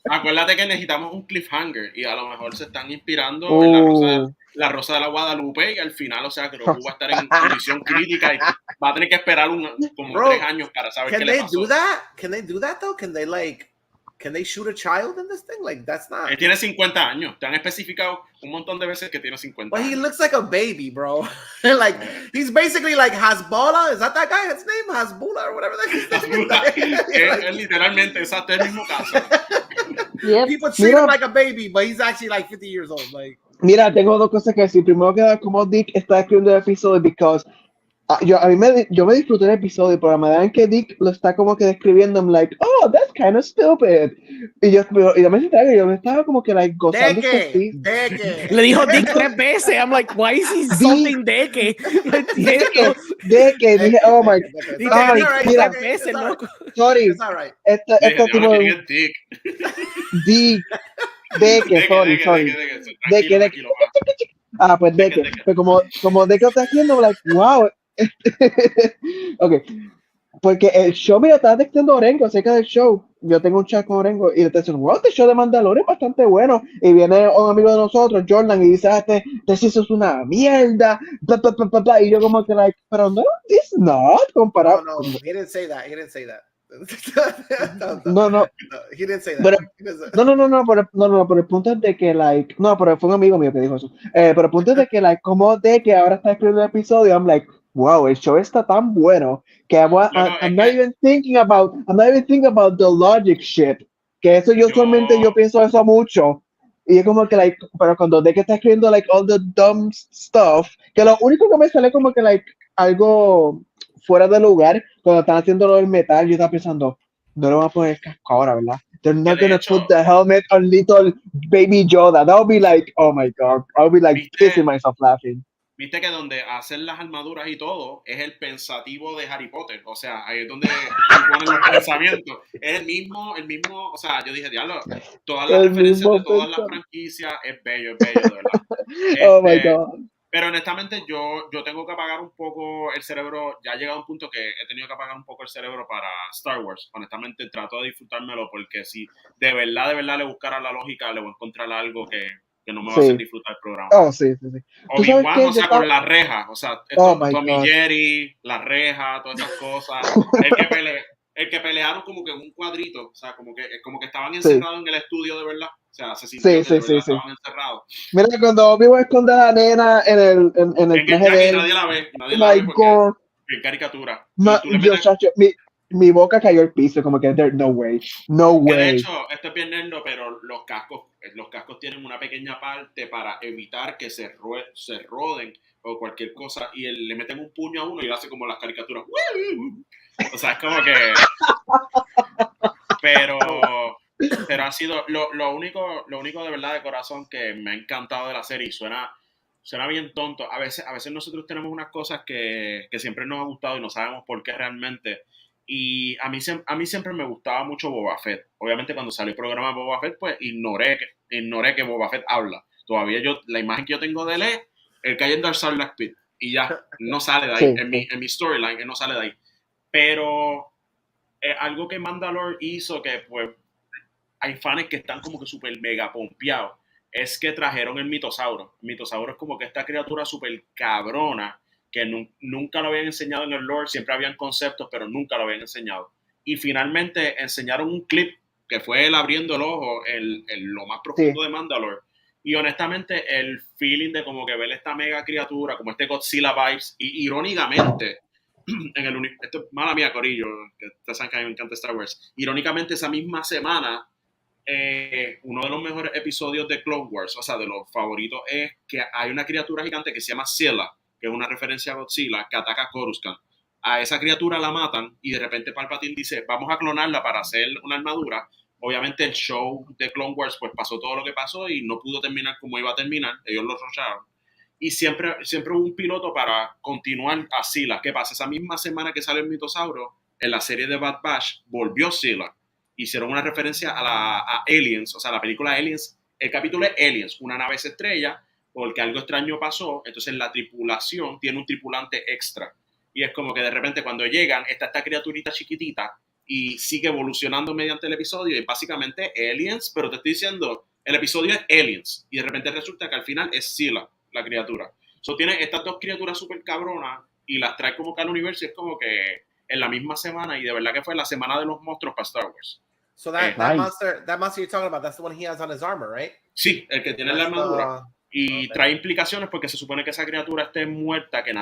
Acuérdate que necesitamos un cliffhanger y a lo mejor se están inspirando en la Rosa de la Guadalupe y al final, o sea, Grogu va a estar en condición crítica y va a tener que esperar como 3 años para saber qué le pasó. Can they do that though? Can they shoot a child in this thing? Like, that's not... Él tiene 50 años. Te han especificado un montón de veces que tiene 50 años. Well, he looks like a baby, bro. Like, he's basically like Hasbullah. Is that guy? His name? Hasbullah or whatever that is. Es literalmente, exacto, el mismo caso. People treat him like a baby, but he's actually like 50 years old. Like, mira, tengo 2 cosas que decir. Primero que como Dick está escribiendo el episodio, because yo me disfruté el episodio, pero la manera en que Dick lo está como que describiendo, I'm like, oh, that's kind of stupid. Y yo me estaba como que like gozando. Le dijo Dick 3 veces. I'm like, why is he insulting Deke? No entiendo. Deke, dije, oh my god. Mira, 3 veces, loco. Sorry. Este tipo de Dick. Deke, sorry. Deke. Pues Deke. Pues como Deke lo está haciendo, like, wow. Ok, porque el show me lo estaba textando Orengo acerca del show. Yo tengo un chat con Orengo y le está diciendo, wow, este show de Mandalorian es bastante bueno. Y viene un amigo de nosotros, Jordan, y dice, este eso es una mierda, bla, bla, bla, bla, bla. Y yo como que, like, pero no, it's not comparado. No, he didn't say that. No. He didn't say that. Pero, pero el punto es de que, like, no, pero fue un amigo mío que dijo eso. Pero el punto es de que, like, como de que ahora está escribiendo el episodio, I'm like, wow, el show está tan bueno que I'm not even thinking about the logic shit. Que eso yo pienso eso mucho. Y es como que, like, pero cuando de que está escribiendo, like, all the dumb stuff, que lo único que me sale como que, like, algo fuera de lugar cuando están haciendo lo del metal, yo estaba pensando, no le van a poner el casco ahora, ¿verdad? They're not de gonna hecho, put the helmet on little baby Yoda. That would be like, oh my god. I would be like pissing myself laughing. Viste que donde hacen las armaduras y todo es el pensativo de Harry Potter. O sea, ahí es donde se ponen los pensamientos. Es el mismo, o sea, yo dije, diablo, todas las El referencias mismo de todas las pensamiento. franquicias es bello, de verdad. Oh my god. Pero honestamente yo tengo que apagar un poco el cerebro. Ya ha llegado un punto que he tenido que apagar un poco el cerebro para Star Wars. Honestamente trato de disfrutármelo porque si de verdad le buscara la lógica, le voy a encontrar algo que no me va a hacer disfrutar el programa. Oh, sí. ¿Tú sabes Obi-Wan, qué? o sea, con las rejas, o sea, Oh my Tommy god. Jerry, las rejas, todas esas cosas. El que pelearon como que en un cuadrito, o sea, como que estaban encerrados en el estudio de verdad. O sea, se sintió que de verdad estaban encerrados. Mira, cuando Obi-Wan esconde a la nena en el traje de él. Nadie la ve Oh my porque god. es caricatura. Y tú le Dios, metes, chacho, mi boca cayó al piso, como que there's no way. No que de way. hecho, esto es bien nerdo, pero los cascos tienen una pequeña parte para evitar que se roden o cualquier cosa, y le meten un puño a uno y hace como las caricaturas. O sea, es como que... Pero ha sido lo único de verdad de corazón que me ha encantado de la serie. Suena bien tonto. A veces nosotros tenemos unas cosas que siempre nos ha gustado y no sabemos por qué realmente. Y a mí siempre me gustaba mucho Boba Fett. Obviamente cuando salió el programa de Boba Fett, pues ignoré que Boba Fett habla. Todavía la imagen que yo tengo de él es el cayendo al Sarlacc Pit. Y ya, no sale de ahí. Sí. En mi storyline, él no sale de ahí. Pero algo que Mandalore hizo que pues hay fans que están como que súper mega pompeados, es que trajeron el mitosauro. El mitosauro es como que esta criatura súper cabrona que nunca lo habían enseñado en el lore, siempre habían conceptos, pero nunca lo habían enseñado. Y finalmente enseñaron un clip que fue él abriendo el ojo en lo más profundo de Mandalore. Y honestamente, el feeling de como que ver esta mega criatura, como este Godzilla vibes, y irónicamente, esto es mala mía, Corillo, que ustedes saben que a mí me encanta Star Wars. Irónicamente, esa misma semana, uno de los mejores episodios de Clone Wars, o sea, de los favoritos, es que hay una criatura gigante que se llama Scylla, que es una referencia a Godzilla, que ataca a Coruscant. A esa criatura la matan y de repente Palpatine dice, vamos a clonarla para hacer una armadura. Obviamente el show de Clone Wars pues pasó todo lo que pasó y no pudo terminar como iba a terminar, ellos lo rusharon. Y siempre hubo un piloto para continuar a Scylla. ¿Qué pasa? Esa misma semana que sale el mitosauro, en la serie de Bad Batch, volvió Scylla. Hicieron una referencia a Aliens, o sea, la película Aliens. El capítulo es Aliens, una nave se estrella porque algo extraño pasó, entonces la tripulación tiene un tripulante extra. Y es como que de repente cuando llegan, está esta criaturita chiquitita y sigue evolucionando mediante el episodio. Y básicamente Aliens, pero te estoy diciendo, el episodio es Aliens. Y de repente resulta que al final es Scylla, la criatura. Tiene estas dos criaturas súper cabronas y las trae como que al universo y es como que en la misma semana, y de verdad que fue la semana de los monstruos para Star Wars. So that monster you're talking about, that's the one he has on his armor, right? Sí, el que tiene la armadura. Y trae implicaciones porque se supone que esa criatura esté muerta, que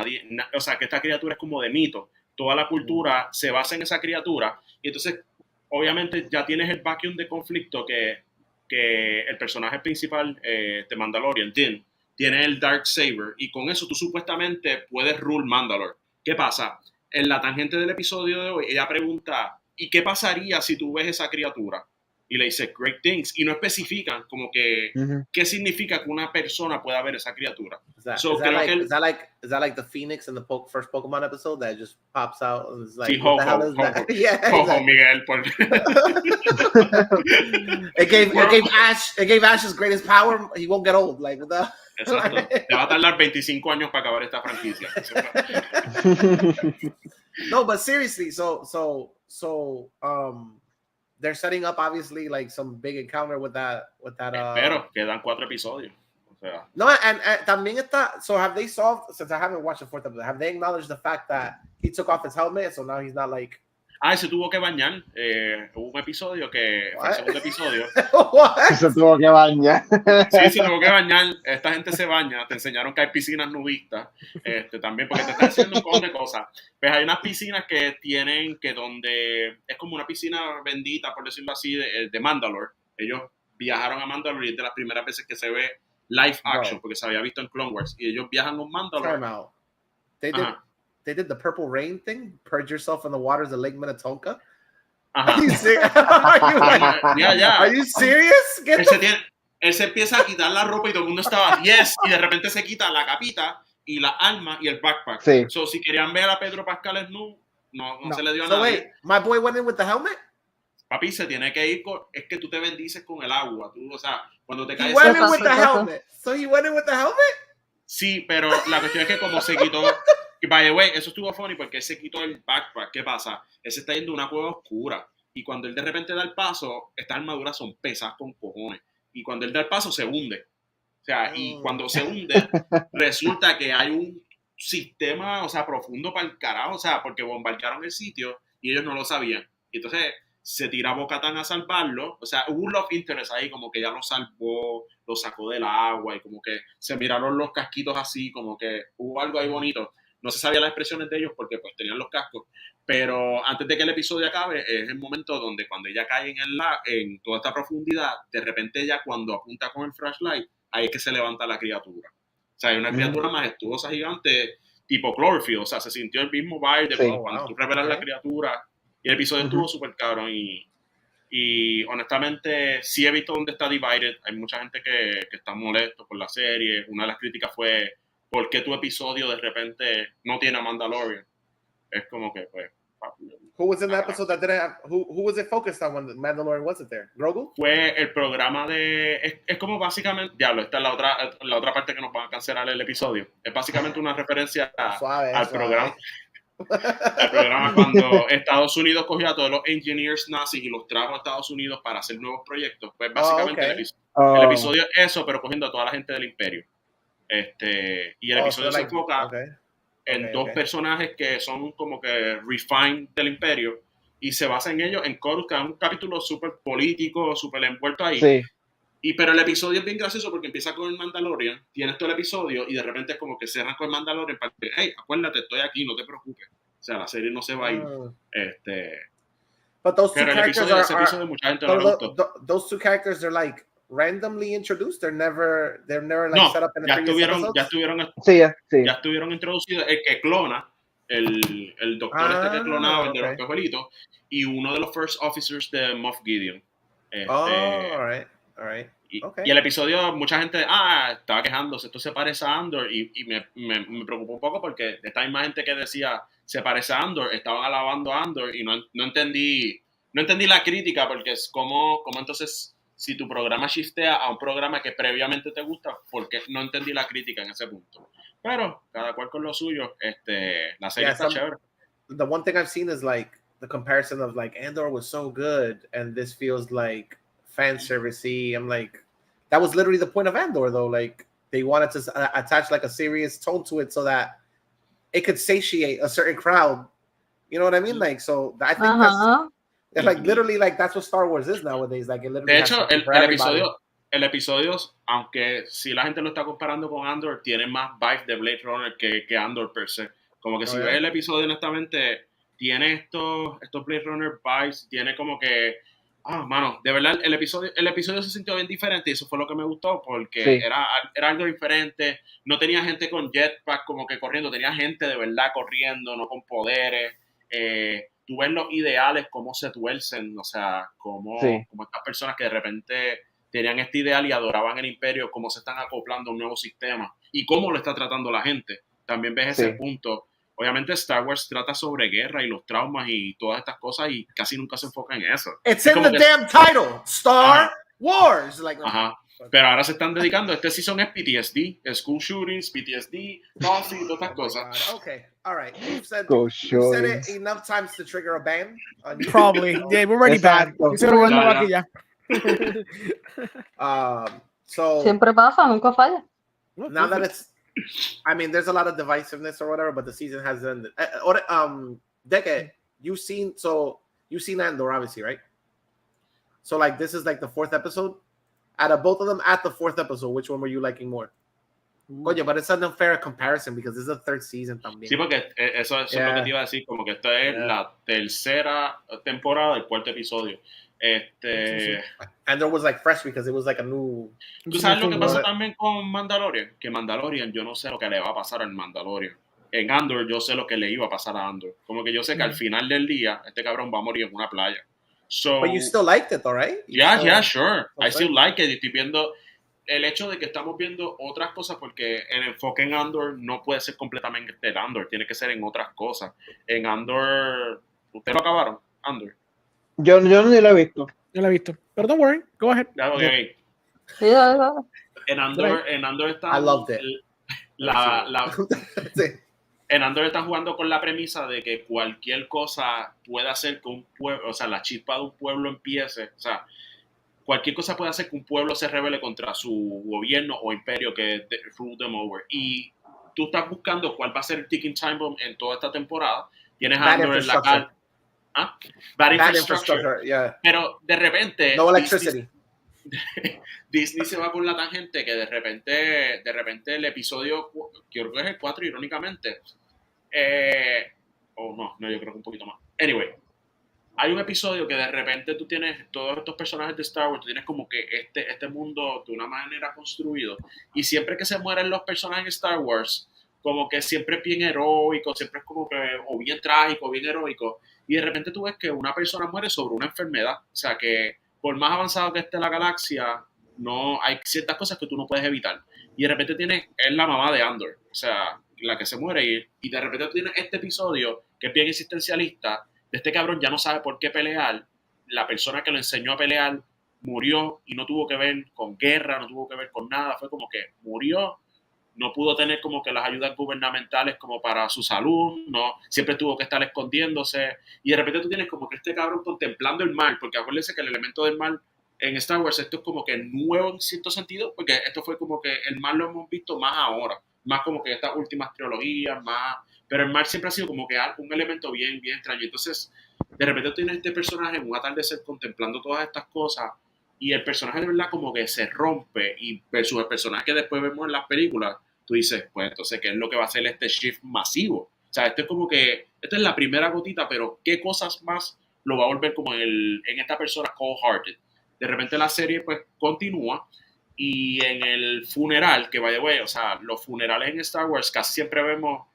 o sea, que esta criatura es como de mito. Toda la cultura se basa en esa criatura. Y entonces, obviamente, ya tienes el vacuum de conflicto que el personaje principal de Mandalorian, Din, tiene el Darksaber. Y con eso tú supuestamente puedes rule Mandalore. ¿Qué pasa? En la tangente del episodio de hoy, ella pregunta, ¿y qué pasaría si tú ves esa criatura? Y le dice, great things. Y no especifican como que qué significa que una persona pueda ver esa criatura. Is that like the Phoenix in the first Pokemon episode that just pops out and is like, sí, what the hell is that? Yeah, exactly. Miguel. It gave Ash his greatest power. He won't get old. Like, exacto. Te va a tardar 25 años para acabar esta franquicia. No, but seriously, they're setting up obviously like some big encounter with that. Pero quedan 4 episodios. O sea. No, and también está. So have they solved? Since I haven't watched the 4th episode, have they acknowledged the fact that he took off his helmet, so now he's not like? Se tuvo que bañar. Hubo un episodio que fue el segundo episodio. Se tuvo que bañar. Sí, se tuvo que bañar. Esta gente se baña. Te enseñaron que hay piscinas nudistas. También porque te están haciendo un montón de cosas. Pues hay unas piscinas que tienen donde es como una piscina bendita, por decirlo así, de Mandalore. Ellos viajaron a Mandalore y es de las primeras veces que se ve live action, porque se había visto en Clone Wars. Y ellos viajan a Mandalore. They did. they did the purple rain thing, purge yourself in the waters of Lake Minnetonka. Ajá. Are you serious? Are you serious? Él se empieza a quitar la ropa y todo el mundo estaba yes, y de repente se quita la capita y la arma y el backpack. Sí. So, si querían ver a Pedro Pascal no se le dio So nada. wait, my boy went in with the helmet? Papi, se tiene que ir es que tú te bendices con el agua. Tú, o sea, cuando te He caes... went in with the helmet. So he went in with the helmet? Sí, pero la cuestión es que como se quitó... Y by the way, eso estuvo funny porque él se quitó el backpack. ¿Qué pasa? Él se está yendo a una cueva oscura. Y cuando él de repente da el paso, estas armaduras son pesadas con cojones. Y cuando él da el paso, se hunde. O sea, y cuando se hunde, resulta que hay un sistema, o sea, profundo para el carajo. O sea, porque bombardearon el sitio y ellos no lo sabían. Y entonces se tira Bo-Katan a salvarlo. O sea, hubo un love interest ahí, como que ya lo salvó, lo sacó del agua y como que se miraron los casquitos así, como que hubo algo ahí bonito. No se sabían las expresiones de ellos porque pues tenían los cascos. Pero antes de que el episodio acabe, es el momento donde cuando ella cae en toda esta profundidad, de repente ella cuando apunta con el flashlight, ahí es que se levanta la criatura. O sea, hay una criatura majestuosa, gigante, tipo Cloverfield. O sea, se sintió el mismo vibe de cuando tú revelas la criatura. Y el episodio estuvo súper cabrón. Y honestamente, sí he visto dónde está Divided. Hay mucha gente que está molesto por la serie. Una de las críticas fue, ¿por qué tu episodio de repente no tiene a Mandalorian? Es como que, pues... Who was in the episode that didn't have... Who was it focused on when the Mandalorian wasn't there? ¿Grogu? Fue el programa de... Es como básicamente... Diablo, esta es la otra parte que nos van a cancelar el episodio. Es básicamente una referencia al programa. El programa cuando Estados Unidos cogió a todos los engineers nazis y los trajo a Estados Unidos para hacer nuevos proyectos. Pues básicamente el episodio es eso, pero cogiendo a toda la gente del imperio. Y el episodio se enfoca en dos personajes que son como que refined del imperio y se basa en ellos, en Corus, que es un capítulo súper político, súper envuelto ahí. Sí. Pero el episodio es bien gracioso porque empieza con el Mandalorian, tienes todo el episodio y de repente es como que cerran con el Mandalorian para que, hey, acuérdate, estoy aquí, no te preocupes. O sea, la serie no se va a ir. But those two pero characters ese episodio mucha gente no le gustó. Those two characters, they're like randomly introduced. They're never like set up in the previous episodes. Ya estuvieron introducidos. El que clona, el doctor que clonaba, el de los pejuelitos, y uno de los first officers de Moff Gideon. All right. Y el episodio, mucha gente estaba quejándose, esto se parece a Andor, y me preocupó un poco porque esta misma gente que decía se parece a Andor, estaban alabando a Andor y no entendí la crítica, porque es como entonces si tu programa shiftea a un programa que previamente te gusta, porque no entendí la crítica en ese punto. Pero cada cual con lo suyo, la serie está chévere. The one thing I've seen is like the comparison of like Andor was so good and this feels like fan servicey. I'm like, that was literally the point of Andor though. Like they wanted to attach like a serious tone to it so that it could satiate a certain crowd. You know what I mean? Like, so I think that's like literally like that's what Star Wars is nowadays. Like it literally. De hecho, el episodio, aunque si la gente lo está comparando con Andor, tiene más vibes de Blade Runner que Andor per se. Como que si ves el episodio, honestamente, tiene estos Blade Runner vibes, tiene como que mano, de verdad el episodio se sintió bien diferente y eso fue lo que me gustó porque era algo diferente, no tenía gente con jetpack como que corriendo, tenía gente de verdad corriendo, no con poderes. Tú ves los ideales, cómo se tuercen, o sea, como estas personas que de repente tenían este ideal y adoraban el imperio, cómo se están acoplando a un nuevo sistema y cómo lo está tratando la gente. También ves ese punto. Obviamente Star Wars trata sobre guerra y los traumas y todas estas cosas y casi nunca se enfoca en eso. It's in the damn title, Star Wars. Like, pero ahora se están dedicando, este season es PTSD, school shootings, PTSD, coffee, todas estas cosas. Okay, all right. You've said it enough times to trigger a ban. Probably. Yeah, we're already banned. So siempre pasa, nunca falla. Now that it's, I mean, there's a lot of divisiveness or whatever, but the season has ended. Deke, you've seen Andor, obviously, right? So like this is like the fourth episode. Out of both of them, at the fourth episode, which one were you liking more? Oye, but it's an unfair comparison because this is the third season también. Sí, porque eso es lo que te iba a decir, como que esta es la tercera temporada del cuarto episodio. Andor was like fresh because it was like a new. ¿Tú sabes lo que pasa también con Mandalorian? Que Mandalorian, yo no sé lo que le va a pasar al Mandalorian. en Andor yo sé lo que le iba a pasar a Andor. Como que yo sé que al final del día este cabrón va a morir en una playa. So, But you still liked it, though, right? yeah, sure. Okay. I still like it. Y estoy viendo el hecho de que estamos viendo otras cosas porque el enfoque en Andor no puede ser completamente el Andor, tiene que ser en otras cosas. En Andor, ¿ustedes lo acabaron? Andor. Yo no lo he visto. Yo la he visto. Pero don't worry, go ahead. Okay. Sí, ¿sabes? En Andor I loved it. Sí. En Andor están jugando con la premisa de que cualquier cosa puede hacer que un pueblo, o sea, la chispa de un pueblo empiece, o sea, cualquier cosa puede hacer que un pueblo se rebele contra su gobierno o imperio que rule them over. Y tú estás buscando cuál va a ser el ticking time bomb en toda esta temporada. Tienes a Andor en la calle. ¿Ah? Bad infrastructure. Yeah. Pero de repente... No electricity. Disney se va por la tangente que de repente el episodio, creo que es el 4, irónicamente. No, yo creo que un poquito más. Anyway, hay un episodio que de repente tú tienes todos estos personajes de Star Wars, tú tienes como que este mundo de una manera construido, y siempre que se mueren los personajes de Star Wars, como que siempre es bien heroico, siempre es como que o bien trágico, o bien heroico, y de repente tú ves que una persona muere sobre una enfermedad, o sea que por más avanzado que esté la galaxia, no hay ciertas cosas que tú no puedes evitar, y de repente es la mamá de Andor, o sea, la que se muere, y de repente tú tienes este episodio que es bien existencialista, de este cabrón ya no sabe por qué pelear, la persona que lo enseñó a pelear murió y no tuvo que ver con guerra, no tuvo que ver con nada, fue como que murió, no pudo tener como que las ayudas gubernamentales como para su salud, no, siempre tuvo que estar escondiéndose, y de repente tú tienes como que este cabrón contemplando el mal, porque acuérdense que el elemento del mal en Star Wars esto es como que nuevo en cierto sentido, porque esto fue como que el mal lo hemos visto más ahora, más como que estas últimas trilogías, más, pero el mal siempre ha sido como que un elemento bien extraño. Entonces, de repente tienes este personaje en un atardecer contemplando todas estas cosas, y el personaje de verdad como que se rompe, y versus el personaje que después vemos en las películas, tú dices, pues entonces, ¿qué es lo que va a hacer este shift masivo? O sea, esto es como que, esta es la primera gotita, pero ¿qué cosas más lo va a volver como en esta persona cold-hearted? De repente la serie pues continúa, y en el funeral, que by the way, o sea, los funerales en Star Wars casi siempre vemos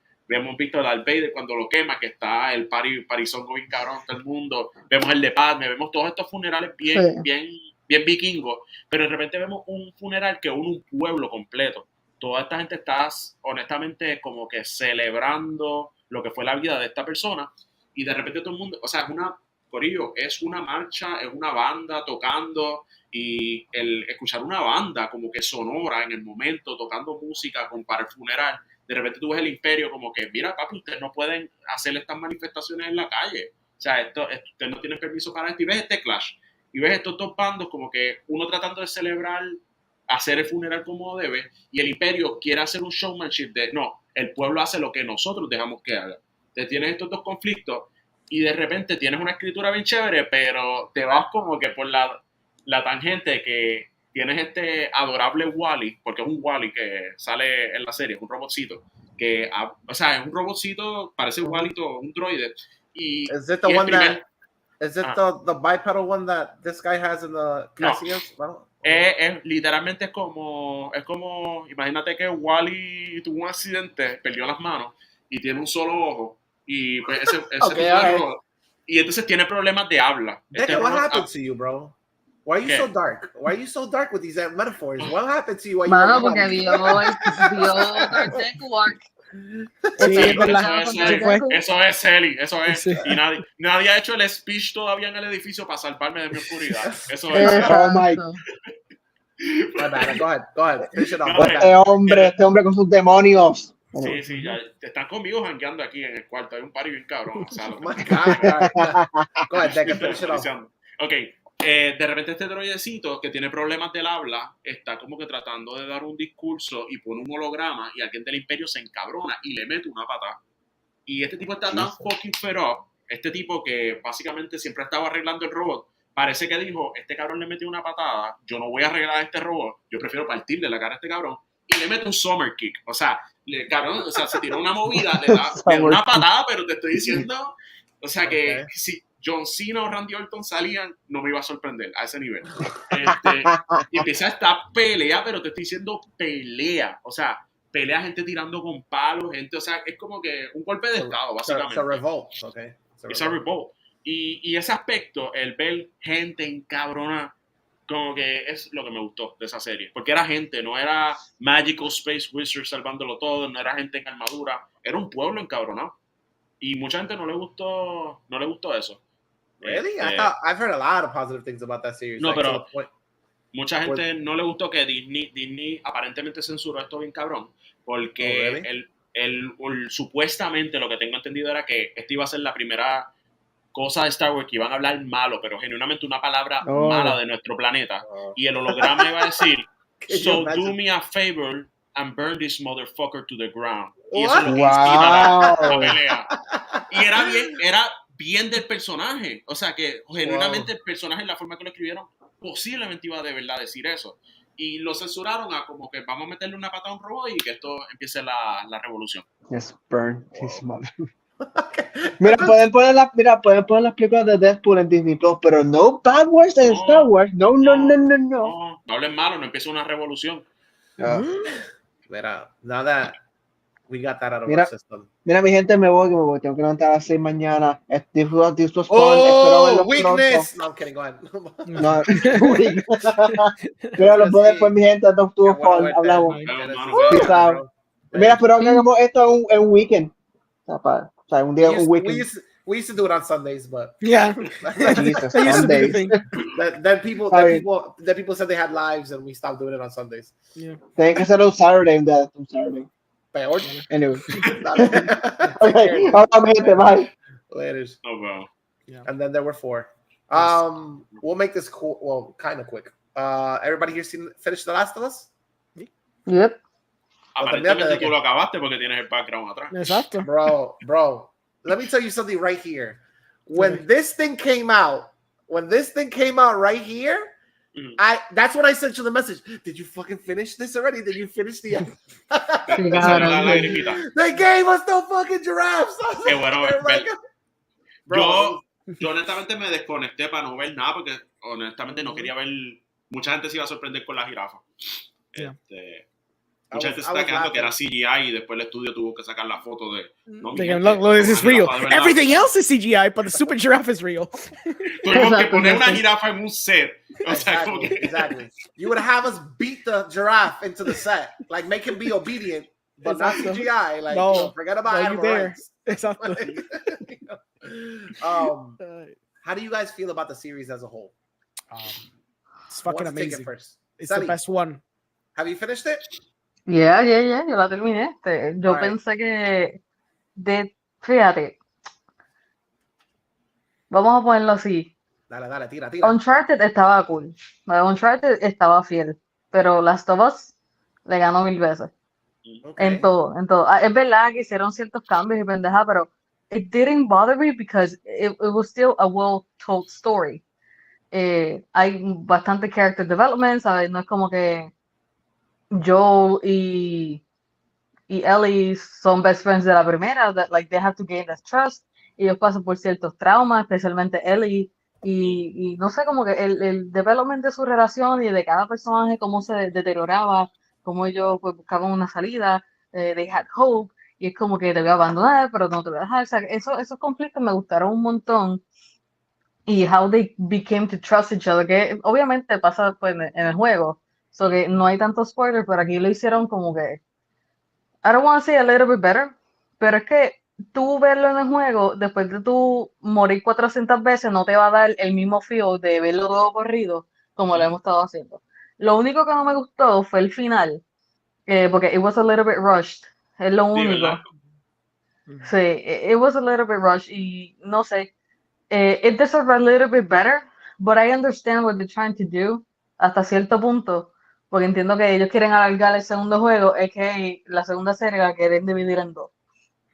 visto a Darth Vader cuando lo quema, que está el parizongo bien cabrón, todo el mundo, vemos el de Padme, vemos todos estos funerales bien vikingos, pero de repente vemos un funeral que une un pueblo completo. Toda esta gente está honestamente como que celebrando lo que fue la vida de esta persona, y de repente todo el mundo, o sea, es una marcha, es una banda tocando, y el escuchar una banda como que sonora en el momento, tocando música para el funeral, de repente tú ves el imperio como que, mira papi, ustedes no pueden hacer estas manifestaciones en la calle, o sea, ustedes no tienen permiso para esto, y ves este clash, y ves estos dos bandos como que uno tratando de celebrar, hacer el funeral como debe, y el imperio quiere hacer un showmanship de, no, el pueblo hace lo que nosotros dejamos que haga. Entonces tienes estos dos conflictos, y de repente tienes una escritura bien chévere, pero te vas como que por la tangente que tienes este adorable Wally, porque es un Wally que sale en la serie, es un robotcito, o sea, es un robotcito, parece Wally-to, un droide. Y, is it the one is it the bipedal one that this guy has in the Cassius? No. Literalmente es como, imagínate que Wally tuvo un accidente, perdió las manos y tiene un solo ojo, y pues ese y entonces tiene problemas de habla. What happened to you, bro? Why are you so dark? Why are you so dark with these metaphors? What happened to you? Mano, porque vio Darth Walk. Eso es Selly, eso es. Sí. Y nadie ha hecho el speech todavía en el edificio para salvarme de mi oscuridad. Eso es. Oh my. My bad. Go ahead. Finish it off. Este hombre con sus demonios. Sí, ya están conmigo jangueando aquí en el cuarto. Hay un party bien cabrón. O sea, Go ahead, Deca, finish it off. Ok. De repente este droidecito que tiene problemas del habla está como que tratando de dar un discurso y pone un holograma, y alguien del imperio se encabrona y le mete una patada. Y este tipo está tan fucking fed up, este tipo que básicamente siempre estaba arreglando el robot, parece que dijo, este cabrón le metió una patada, yo no voy a arreglar este robot, yo prefiero partirle la cara a este cabrón, y le mete un summer kick. O sea, cabrón, se tiró una movida, le da una patada, pero te estoy diciendo, o sea que si John Cena o Randy Orton salían, no me iba a sorprender a ese nivel. Y empieza esta pelea, pero te estoy diciendo pelea. O sea, pelea gente tirando con palos, gente, o sea, es como que un golpe de estado, básicamente. It's a revolt, okay? It's a revolt. Y ese aspecto, el ver gente encabrona, como que es lo que me gustó de esa serie. Porque era gente, no era Magical Space Wizards salvándolo todo, no era gente en armadura, era un pueblo encabronado. Y mucha gente no le gustó eso. Really? I've heard a lot of positive things about that series. No, like, pero to the point. mucha gente no le gustó que Disney aparentemente censuró esto bien cabrón. Porque supuestamente lo que tengo entendido era que esta iba a ser la primera cosa de Star Wars que iban a hablar malo, pero genuinamente una palabra mala de nuestro planeta. Y el holograma iba a decir, so do me a favor and burn this motherfucker to the ground. Y eso es lo que inspira la pelea. Y era bien del personaje. O sea que genuinamente el personaje, la forma que lo escribieron, posiblemente iba de verdad a decir eso. Y lo censuraron a como que vamos a meterle una pata a un robot y que esto empiece la revolución. Yes, burn his mother. Mira, pueden poner las películas de Deadpool en Disney Plus, pero no Bad Wars en Star Wars. No. No hablen malo, no empieza una revolución. Mira, now that we got that out of our system. Mira, mi gente, me voy, tengo que levantar a las 6 mañana. This was fun. Oh, weakness! No, I'm kidding, go ahead. No, mira, los poder por mi gente, esto estuvo fun. Hablamos. Mira, pero que hagamos esto en un weekend. O sea, un día, un weekend. We used to do it on Sundays, but yeah, Jesus, Sundays. Then people said they had lives, and we stopped doing it on Sundays. Yeah, tienen que hacer un Saturday. Peor. Anyway. Okay, hablamos, gente, bye. Later. No, bro. Yeah. And then there were 4. We'll make this cool. Well, kind of quick. Everybody here finished The Last of Us? Yep. Aparentemente tú lo acabaste porque tienes el background atrás. Exacto. Bro, let me tell you something right here. When this thing came out right here, that's when I sent you the message. Did you fucking finish this already? Did you finish the They gave us no fucking giraffes. Yo honestamente me desconecté para no ver nada porque honestamente no quería ver. Mucha gente se iba a sorprender con la jirafa. Mucha gente se está quedando que era CGI y después el estudio tuvo que sacar la foto de. No, this is real. Everything else is CGI, but the super giraffe is real. Tuvimos que poner una jirafa en un set. O sea, exactly. You would have us beat the giraffe into the set, like make him be obedient, but not CGI. Like, forget about animal rights. Exactly. How do you guys feel about the series as a whole? It's fucking amazing. First. It's Sally, the best one. Have you finished it? Yeah, yo la terminé. Yo pensé que, fíjate, vamos a ponerlo así. Dale, tira. Uncharted estaba cool. Uncharted estaba fiel, pero Last of Us le ganó 1000 veces. Okay. En todo. Es verdad que hicieron ciertos cambios y pendeja, pero it didn't bother me because it was still a well-told story. Hay bastante character development, ¿sabes? No es como que Joel y Ellie son best friends de la primera, that like they have to gain that trust. Ellos pasan por ciertos traumas, especialmente Ellie, y no sé, como que el development de su relación y de cada personaje, cómo se deterioraba, cómo ellos pues, buscaban una salida, they had hope, y es como que te voy a abandonar, pero no te voy a dejar. O sea, esos conflictos me gustaron un montón. Y how they became to trust each other, que obviamente pasa pues, en el juego. So que no hay tanto spoiler, pero aquí lo hicieron como que I don't want to say a little bit better, pero es que tú verlo en el juego, después de tú morir 400 veces, no te va a dar el mismo feel de verlo todo corrido como lo hemos estado haciendo. Lo único que no me gustó fue el final, porque it was a little bit rushed. Es lo único. Sí, it was a little bit rushed y no sé. It deserves a little bit better, but I understand what they're trying to do hasta cierto punto. Porque entiendo que ellos quieren alargar el segundo juego, es que la segunda serie la quieren dividir en 2.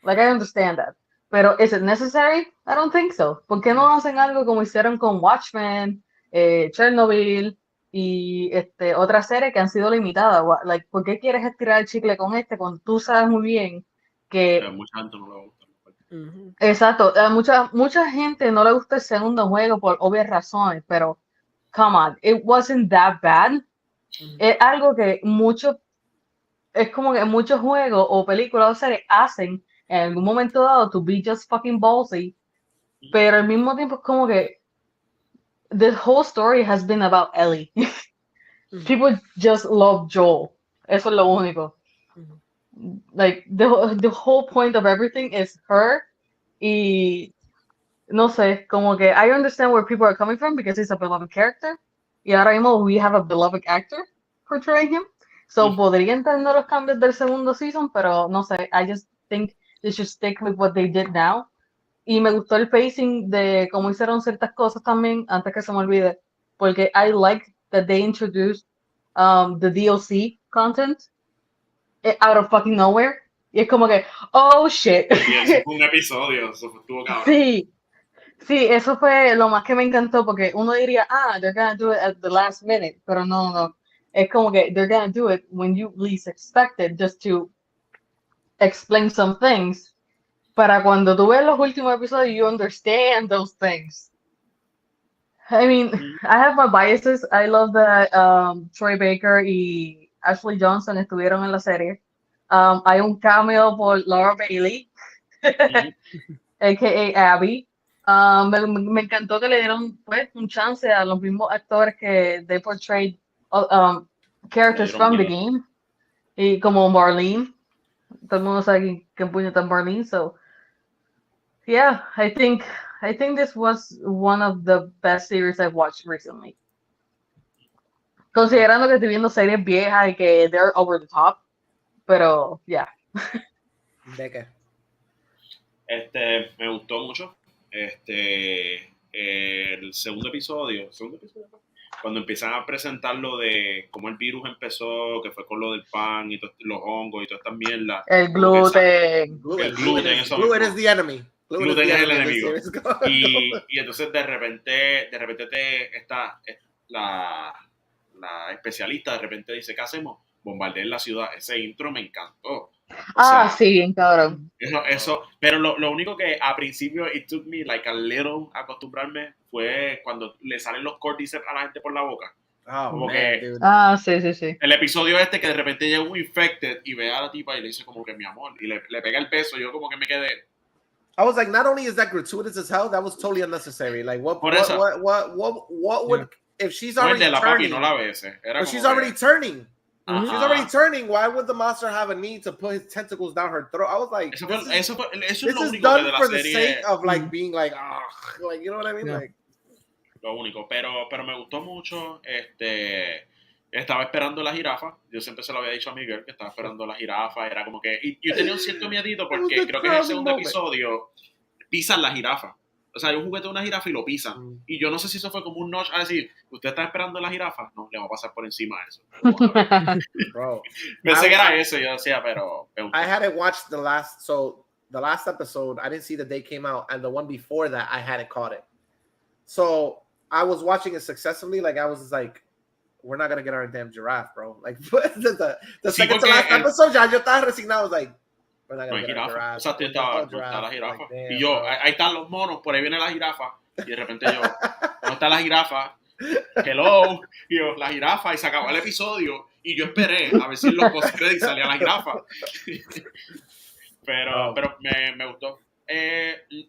Like, I understand that. Pero, ¿is it necessary? I don't think so. ¿Por qué no hacen algo como hicieron con Watchmen, Chernobyl y otra serie que han sido limitadas? Like, ¿por qué quieres estirar el chicle con cuando tú sabes muy bien que... mucha gente no le gusta. Exacto. A mucha gente no le gusta el segundo juego por obvias razones, pero, come on, it wasn't that bad. Es algo que muchos es como que muchos juegos o películas o series hacen en algún momento dado to be just fucking ballsy, pero al mismo tiempo es como que the whole story has been about Ellie. People just love Joel. Eso es lo único. Like the whole point of everything is her. Y no sé, como que I understand where people are coming from because he's a beloved character. Y ahora mismo we have a beloved actor portraying him. So podría entender los cambios del segundo season, pero no sé, I just think they should stick with what they did now. Y me gustó el pacing de cómo hicieron ciertas cosas también, antes que se me olvide, porque I like that they introduced the DLC content out of fucking nowhere. Y es como que, oh shit. Y eso fue un episodio, eso estuvo cabrón. Sí, sí, eso fue lo más que me encantó, porque uno diría, they're gonna do it at the last minute, pero no. Es como que they're gonna do it when you least expect it, just to explain some things. Para cuando tú ves los últimos episodios, you understand those things. I mean, I have my biases. I love that Troy Baker y Ashley Johnson estuvieron en la serie. Hay un cameo por Laura Bailey, a.k.a. Abby. Me encantó que le dieron pues un chance a los mismos actores que they portrayed characters from the game. Y como Marlene. Todo el mundo sabe que puñeta es Marlene, so yeah, I think this was one of the best series I've watched recently. Considerando que estoy viendo series viejas y que they're over the top, pero yeah. ¿De qué? Me gustó mucho. El segundo episodio, cuando empiezan a presentar lo de cómo el virus empezó, que fue con lo del pan y los hongos y todas estas mierdas. El gluten. El gluten, eso Gluten is the enemy. Gluten es el enemigo. Y entonces de repente está la especialista, de repente dice, ¿qué hacemos? Bombardear la ciudad. Ese intro me encantó. Sí, bien cabrón. Eso, pero lo único que a principio it took me like a little acostumbrarme fue cuando le salen los cordyceps a la gente por la boca. Como que Sí. El episodio que de repente llega un infected y ve a la tipa y le dice como que mi amor y le pega el peso, yo como que me quedé. I was like, not only is that gratuitous as hell, that was totally unnecessary. Like, what would if she's already turning? No la bese. But she's already turning. She's already turning. Why would the monster have a need to put his tentacles down her throat? I was like, this is done for the sake of like being like, like, you know what I mean? Yeah. Like, lo único, pero me gustó mucho. Estaba esperando la jirafa. Yo siempre se lo había dicho a Miguel que estaba esperando la jirafa. Era como que. Y yo tenía un cierto miedito porque creo que en el segundo episodio pisan la jirafa. O sea, hay un juguete de una jirafa y lo pisan. Y yo no sé si eso fue como un notch a decir, ¿usted está esperando la jirafa? No, le va a pasar por encima de eso. Bro. Pensé que era eso, yo decía, pero I hadn't watched the last episode. I didn't see the day came out. And the one before that, I hadn't caught it. So I was watching it successively. Like, I was just like, we're not going to get our damn giraffe, bro. Like, the second to last episode, yo estaba resignado. I was like, we're not going to get our giraffe. O sea, está la jirafa. Like, damn, y yo, bro. Ahí están los monos, por ahí viene la jirafa. Y de repente yo, ¿dónde está la jirafa? Hello. Y yo, la jirafa. Y se acabó el episodio. Y yo esperé a ver si en los post-credits salía la jirafa. pero me gustó.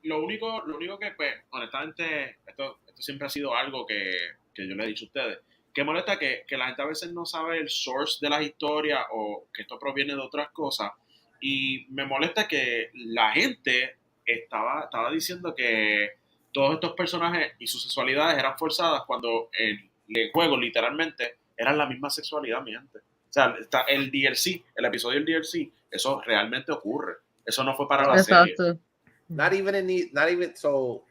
Lo único que, pues, honestamente, esto siempre ha sido algo que yo le he dicho a ustedes. Que molesta que la gente a veces no sabe el source de las historias o que esto proviene de otras cosas. Y me molesta que la gente estaba diciendo que todos estos personajes y sus sexualidades eran forzadas cuando el juego literalmente eran la misma sexualidad, mi gente. O sea, el DLC, el episodio del DLC, eso realmente ocurre. Eso no fue para la serie. Not even so.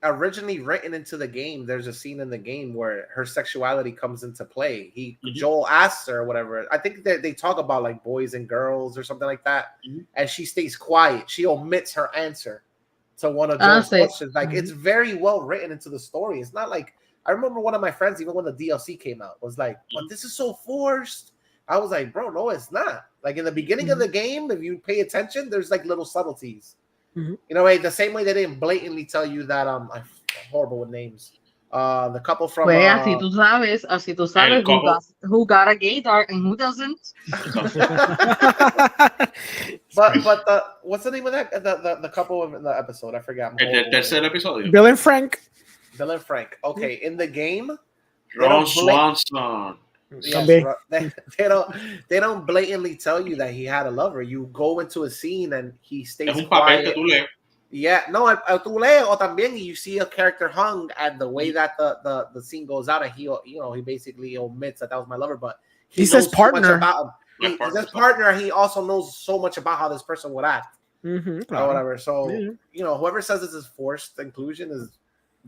Originally written into the game, there's a scene in the game where her sexuality comes into play. Joel asks her or whatever. I think that they talk about like boys and girls or something like that, and she stays quiet. She omits her answer to one of Joel's questions. Like, it's very well written into the story. It's not like, I remember one of my friends, even when the DLC came out, was like, "But this is so forced." I was like, "Bro, no, it's not." Like, in the beginning of the game, if you pay attention, there's like little subtleties. You know, the same way they didn't blatantly tell you that I'm horrible with names. The couple from Pues así tú sabes who got a gaydar and who doesn't. but what's the name of that the couple in the episode? I forgot. El del tercer episodio. Bill and Frank. Bill and Frank. Okay, in the game, Ron Swanson. yes, they don't blatantly tell you that he had a lover. You go into a scene and he stays Es un papel que quiet. tú lees. Yeah, no, tú lees o también you see a character hung, and the way that the scene goes out, and he basically admits that was my lover, but he says knows so much partner. about him. He says partner. He also knows so much about how this person would act or whatever. So whoever says this is forced inclusion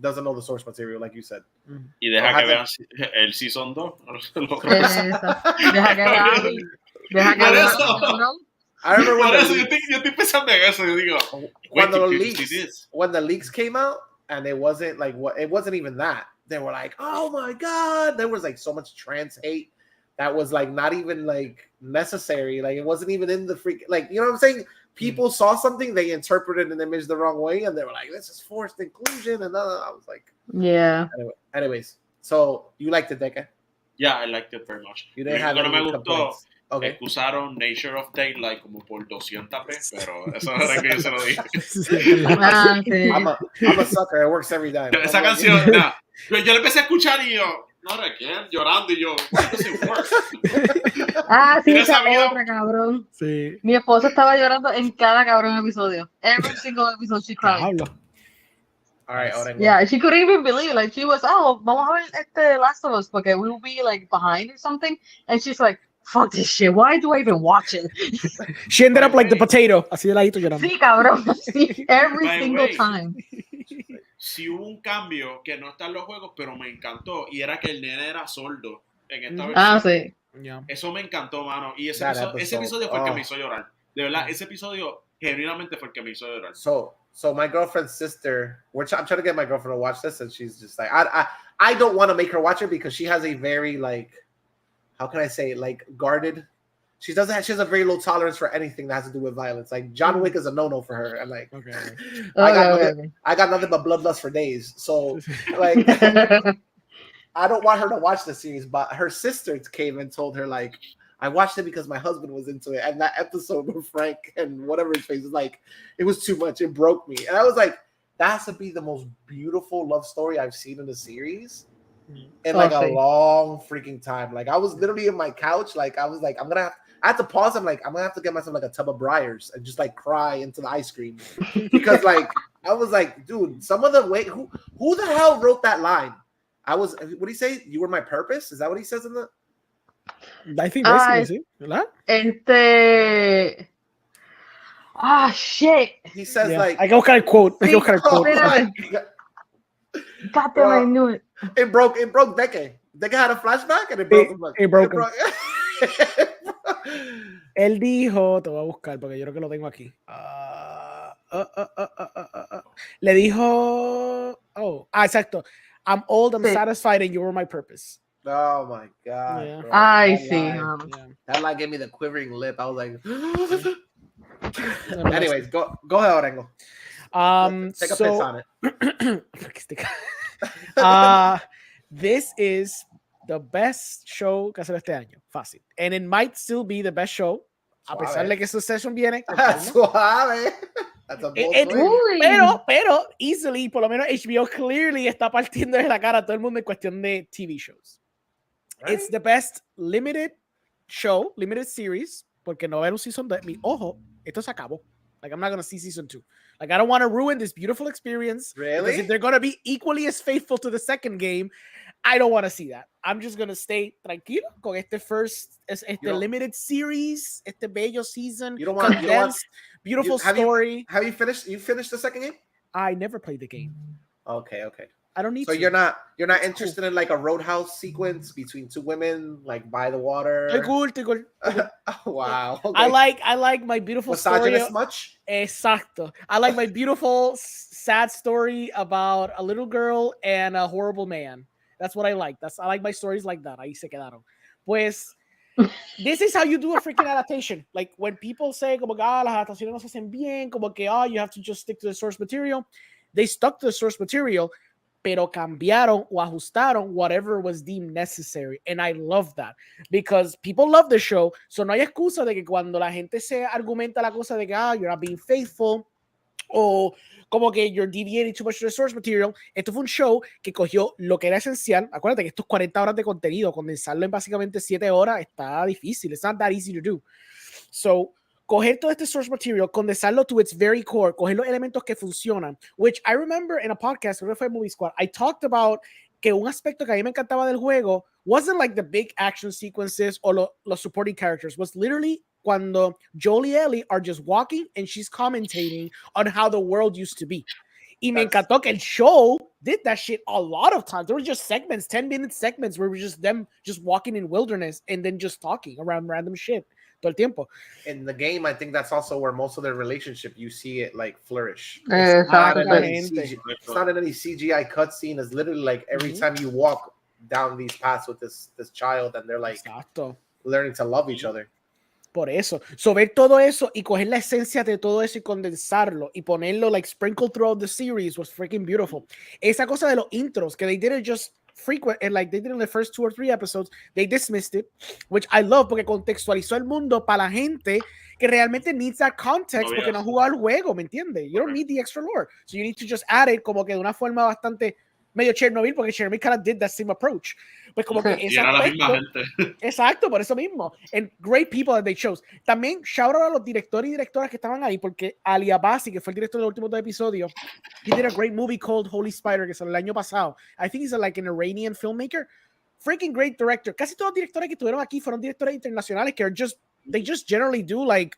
doesn't know the source material, like you said. Y deja que vean el season 2. Deja que vean. I remember Por eso yo estoy pensando en eso. Yo digo, when the leaks came out, and it wasn't like it wasn't even that. They were like, oh my god, there was like so much trans hate that was like not even like necessary. Like it wasn't even in the freak. Like, you know what I'm saying? People saw something, they interpreted an image the wrong way, and they were like, this is forced inclusion. And I was like, yeah. Anyways, so you liked it, Deke? Yeah, I liked it very much. You didn't have any complaints. Okay. Usaron Nature of Daylight como por 200 veces, pero eso no era que yo se lo dije. I'm a sucker. It works every time. Esa canción, yo le empecé a escuchar y yo, no requiere, llorando y yo, why does it work? Sí, esa otra, cabrón. Sí. Mi esposa estaba llorando en cada cabrón episodio. Every single episode she cried. All right, ahora. Yeah, she couldn't even believe it. Like, she was, vamos a ver Last of Us porque we will be like behind or something. And she's like, fuck this shit. Why do I even watch it? She ended up like the potato. Así de ladito llorando. Sí, cabrón. Sí, every single time. Sí hubo un cambio que no está en los juegos, pero me encantó. Y era que el nene era sordo en esta versión. Sí. Yeah. Eso me encantó, mano. Y ese episodio fue el que me hizo llorar. De verdad, ese episodio genuinamente fue el que me hizo llorar. So my girlfriend's sister, I'm trying to get my girlfriend to watch this, and she's just like, I don't want to make her watch it because she has a very like, how can I say it, like guarded. She has a very low tolerance for anything that has to do with violence. Like John Wick is a no-no for her, and like I got nothing but bloodlust for days. So like I don't want her to watch the series, but her sister came and told her like, I watched it because my husband was into it, and that episode with Frank and whatever his face is like, it was too much. It broke me, and I was like, that has to be the most beautiful love story I've seen in the series in like a long freaking time. Like I was literally in my couch, like I was like, I had to pause. I'm like, I'm gonna have to get myself like a tub of Briars and just like cry into the ice cream because like I was like, dude, some of the way who the hell wrote that line? What do you say? You were my purpose? Is that what he says in the? I think basically, ¿verdad? Shit. He says like, I go kind of quote. God damn, I knew it. It broke Deke. Deke had a flashback and it broke. It broke. Él dijo, te voy a buscar porque yo creo que lo tengo aquí. Le dijo, exacto. I'm old, I'm satisfied, and you were my purpose. Oh my god! Yeah. I see. That line gave me the quivering lip. I was like, anyways, go ahead, Orengo. Take a piss on it. This is the best show que hacer este año. Fácil. And it might still be the best show. A pesar de que Succession viene. Suave. Pero easily, por lo menos HBO clearly está partiendo de la cara a todo el mundo en cuestión de TV shows. Right. It's the best limited show, limited series, porque no va a haber un season 2. Ojo, esto se acabó. Like, I'm not going to see season 2. Like, I don't want to ruin this beautiful experience. Really? Because if they're going to be equally as faithful to the second game, I don't want to see that. I'm just going to stay tranquilo con este limited series, este bello season, condensed, beautiful story. Have you finished? You finished the second game? I never played the game. Okay. I don't need so to. You're not interested in like a roadhouse sequence between two women like by the water. Estoy cool. Oh, wow. Okay. I like my beautiful misogynist story. Much? Exacto. I like my beautiful sad story about a little girl and a horrible man. That's what I like. I like my stories like that. Ahí se quedaron. Pues this is how you do a freaking adaptation. Like when people say como que las adaptaciones no se hacen bien, como que you have to just stick to the source material. They stuck to the source material. pero cambiaron o ajustaron whatever was deemed necessary. And I love that because people love the show. So no hay excusa de que cuando la gente se argumenta la cosa de que you're not being faithful o como que you're deviating too much to the source material. Esto fue un show que cogió lo que era esencial. Acuérdate que estos 40 horas de contenido, condensarlo en básicamente 7 horas está difícil. It's not that easy to do. So, coger todo este source material, condensarlo to its very core, coger los elementos que funcionan, which I remember in a podcast, creo que fue Movie Squad, I talked about que un aspecto que a mí me encantaba del juego wasn't like the big action sequences o los supporting characters, was literally cuando Joel y Ellie are just walking and she's commentating on how the world used to be. Y me encantó que el show did that shit a lot of times. There were just segments, 10-minute segments where it was just them just walking in wilderness and then just talking around random shit. Todo el tiempo. In the game, I think that's also where most of their relationship you see it like flourish. It's not in any CGI cutscene. It's literally like every time you walk down these paths with this child and they're like learning to love each other. Por eso, ver todo eso y coger la esencia de todo eso y condensarlo y ponerlo like sprinkled throughout the series was freaking beautiful. Esa cosa de los intros que they didn't just frequent and like they did in the first 2 or 3 episodes, they dismissed it, which I love porque contextualizó el mundo para la gente que realmente needs that context porque no ha jugado el juego, ¿me entiendes? You don't need the extra lore, so you need to just add it como que de una forma bastante medio Chernobyl, porque Chernobyl kind of did that same approach. Pues como que ese era aspecto, la misma gente. Exacto, por eso mismo. And great people that they chose. También shout out a los directores y directoras que estaban ahí, porque Ali Abbasi, que fue el director de los últimos 2 episodios, he did a great movie called Holy Spider, que salió el año pasado. I think he's like an Iranian filmmaker. Freaking great director. Casi todos los directores que estuvieron aquí fueron directores internacionales que they just generally do like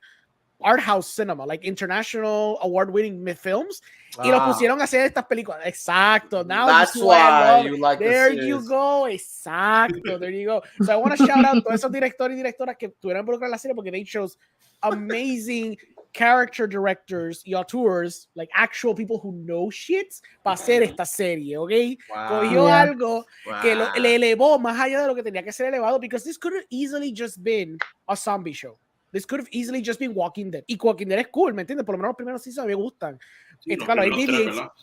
art house cinema, like international award-winning films, y lo pusieron a hacer estas películas. Exacto. Now that's why you like there you go. Exacto. There you go. So I want to shout out a todos esos directores y directoras que estuvieron involucrados en la serie porque they chose amazing character directors y auteurs, like actual people who know shit, para hacer esta serie, ¿ok? Cogió algo que le elevó más allá de lo que tenía que ser elevado, because this could have easily just been a zombie show. This could have easily just been Walking Dead. Y Walking Dead es cool, ¿me entiendes? Por lo menos los primeros seasons me gustan. Sí, claro, hay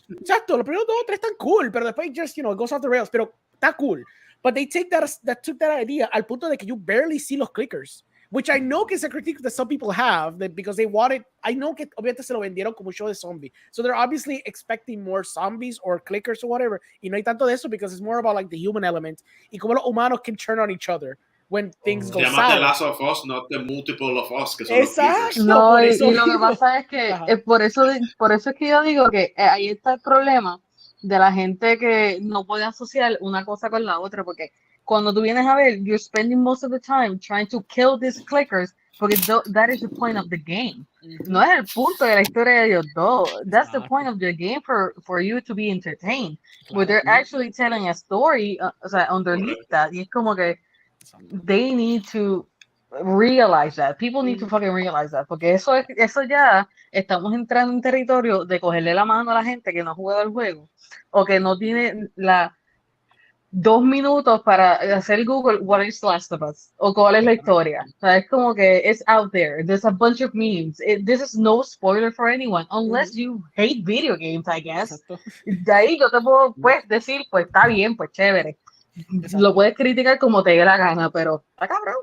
exacto, los primeros 2 o 3 están cool, pero después just, it goes off the rails, pero está cool. But they took that idea al punto de que you barely see los clickers, which I know que es a critique that some people have, that because they wanted, I know que obviamente se lo vendieron como un show de zombie. So they're obviously expecting more zombies or clickers or whatever. Y no hay tanto de eso because it's more about like the human element y cómo los humanos can turn on each other when things go sour. The Last of Us, not the multiple of us, que son exacto. No, y lo que pasa es que por eso es que yo digo que ahí está el problema de la gente que no puede asociar una cosa con la otra, porque cuando tú vienes a ver, you're spending most of the time trying to kill these clickers, porque that is the point of the game. No es el punto de la historia de ellos dos. That's the point of the game for you to be entertained. But they're actually telling a story, o sea, underneath that, y es como que they need to realize that. People need to fucking realize that. Porque eso ya estamos entrando en territorio de cogerle la mano a la gente que no ha jugado el juego o que no tiene 2 minutos para hacer Google what is Last of Us o cuál es la historia. O sea, es como que it's out there. There's a bunch of memes. This is no spoiler for anyone unless you hate video games, I guess. De ahí yo te puedo decir, pues está bien, pues chévere. Lo puedes criticar como te dé la gana, pero está cabrón.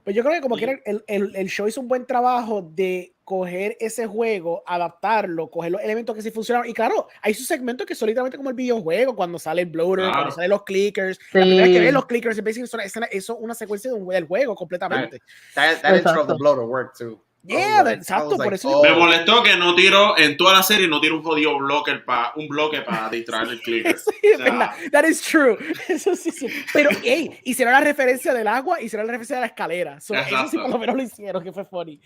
Pues yo creo que como quiera el show hizo un buen trabajo de coger ese juego, adaptarlo, coger los elementos que sí funcionaron. Y claro, hay sus segmentos que son literalmente como el videojuego, cuando sale el bloater, cuando salen los clickers. La primera vez que ves los clickers, eso es una secuencia del juego completamente. That intro of the bloater worked too. Yeah, exacto, por eso. Me molestó que no tiró en toda la serie, no tiró un jodido bloque para distraer el clicker. Sí, es verdad. That is true. Eso sí. Pero, hicieron la referencia del agua, hicieron la referencia de la escalera. So, eso sí, por lo menos lo hicieron, que fue funny.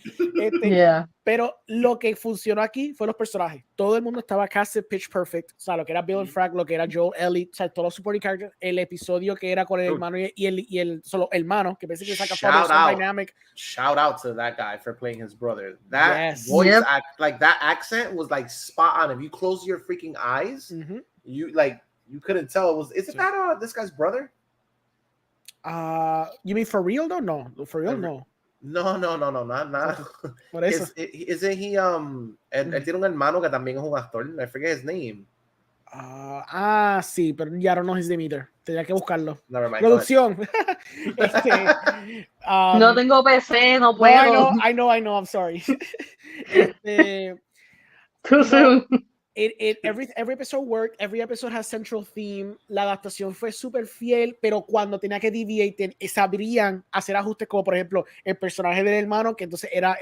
Pero lo que funcionó aquí fue los personajes. Todo el mundo estaba casted pitch perfect. O sea, lo que era Bill and Frank, lo que era Joel, Ellie, o sea, todos los supporting characters. El episodio que era con el hermano y el solo hermano, que pensé que saca dynamic. Shout out to that guy for playing his brother. That voice act, like that accent was like spot on. If you close your freaking eyes, you couldn't tell is it that this guy's brother? You mean for real though? No, for real no. No, not. Por eso. Isn't he él tiene un hermano que también es un actor. I forget his name. Sí, pero ya no his name either. Tenía que buscarlo. Never mind. Producción. No tengo PC, no No, puedo. I know, I'm sorry. Este, Too soon. every episode worked, every episode has central theme, la adaptación fue súper fiel, pero cuando tenía que deviate, sabrían hacer ajustes, como por ejemplo, el personaje del hermano, que entonces era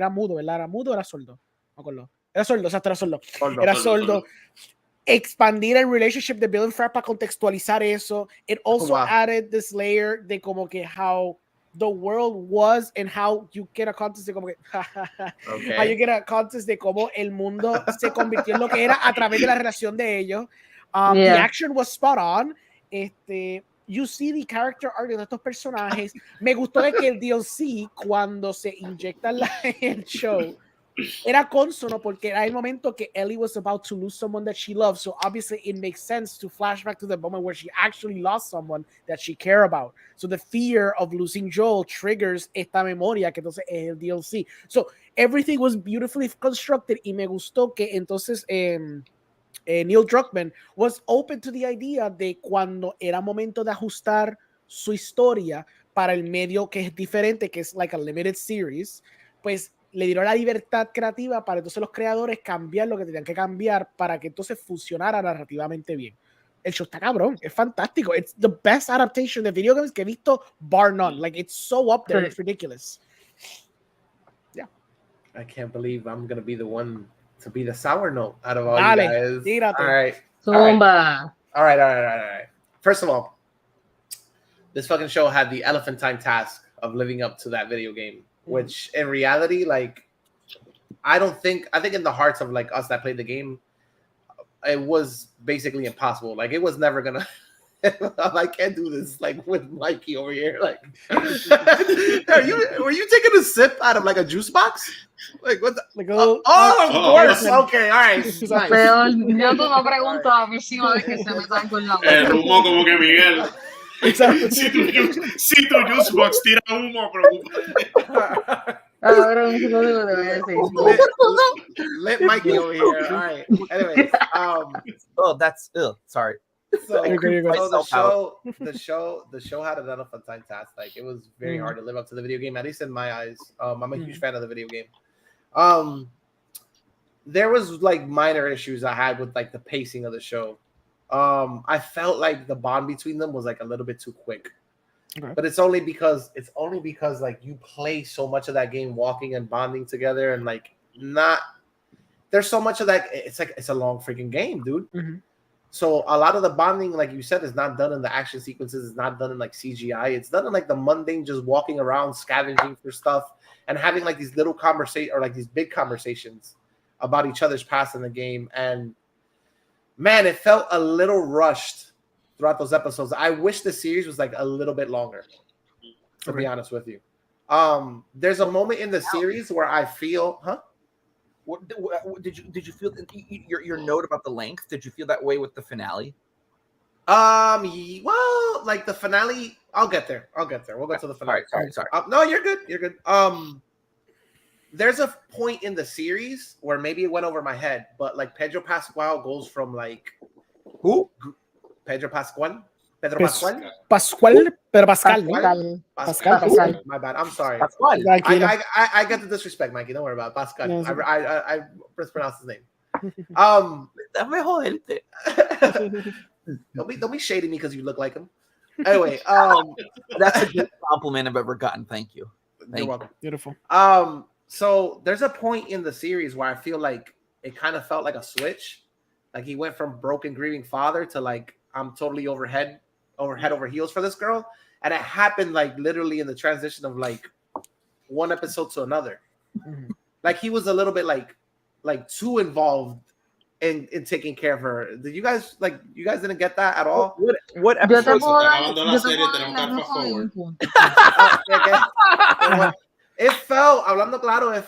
mudo, ¿verdad? ¿Era mudo o era sordo? No me acuerdo. Era sordo, o sea, era sordo. Era sordo. Expandir el relationship de Bill and Fred para contextualizar eso. It also added this layer de como que how the world was and how you get a context de como que how you get a context de cómo el mundo se convirtió en lo que era a través de la relación de ellos. The action was spot on. You see the character arc de estos personajes. Me gustó de que el DLC, cuando se inyecta en el show, era consono porque era el momento que Ellie was about to lose someone that she loved, so obviously it makes sense to flash back to the moment where she actually lost someone that she cared about. So the fear of losing Joel triggers esta memoria que entonces es el DLC. So everything was beautifully constructed y me gustó que entonces Neil Druckmann was open to the idea de cuando era momento de ajustar su historia para el medio que es diferente, que es like a limited series, pues le dieron la libertad creativa para entonces los creadores cambiar lo que tenían que cambiar para que entonces funcionara narrativamente bien. El show está cabrón, es fantástico. It's the best adaptation de video games que he visto, bar none. Like, it's so up there, it's ridiculous. Yeah. I can't believe I'm going to be the one to be the sour note out of all you guys. Tírate. All right. Zumba. All right. First of all, this fucking show had the elephantine task of living up to that video game. Which in reality, like, I think in the hearts of like us that played the game, it was basically impossible. Like, it was never gonna. I can't do this like with Mikey over here. Like, were you taking a sip out of like a juice box? Like what? Of course. Okay, all right. Pero yo tú no pregunto la próxima vez que se metan con la boca. El humo como que Miguel. Exacto. Si tu juice box tira humo, preocúpate. Ahora no sé lo que te voy a decir. Let Mikey over here. All right. Anyways, oh, that's sorry. So the show had an elephantine task. Like, it was very hard to live up to the video game, at least in my eyes. I'm a huge fan of the video game. There was like minor issues I had with like the pacing of the show. I felt like the bond between them was like a little bit too quick. Okay. But it's only because like you play so much of that game walking and bonding together, and like there's so much of that. It's like it's a long freaking game, dude. Mm-hmm. So a lot of the bonding, like you said, is not done in the action sequences. It's not done in like CGI. It's done in like the mundane, just walking around, scavenging for stuff, and having like these little conversations or like these big conversations about each other's past in the game. And man, it felt a little rushed throughout those episodes. I wish the series was like a little bit longer, to be honest with you. There's a moment in the series where I feel, What did you feel your note about the length? Did you feel that way with the finale? Well, like the finale, I'll get there. We'll get to the finale. Sorry. No, you're good. There's a point in the series where maybe it went over my head, but like Pedro Pascual goes from like who? Pedro Pascual. Pascual. My bad. I'm sorry. Pascual. I get the disrespect, Mikey. Don't worry about it. Pascual. Yes. I mispronounced his name. Don't be shading me because you look like him. Anyway, that's a good compliment I've ever gotten. Thank you. You're welcome. Beautiful. So there's a point in the series where I feel like it kind of felt like a switch. Like he went from broken, grieving father to like I'm totally over head over heels for this girl, and it happened like literally in the transition of like one episode to another. Mm-hmm. Like he was a little bit like too involved in taking care of her. Did you guys didn't get that at all? What episode? It felt, hablando claro, it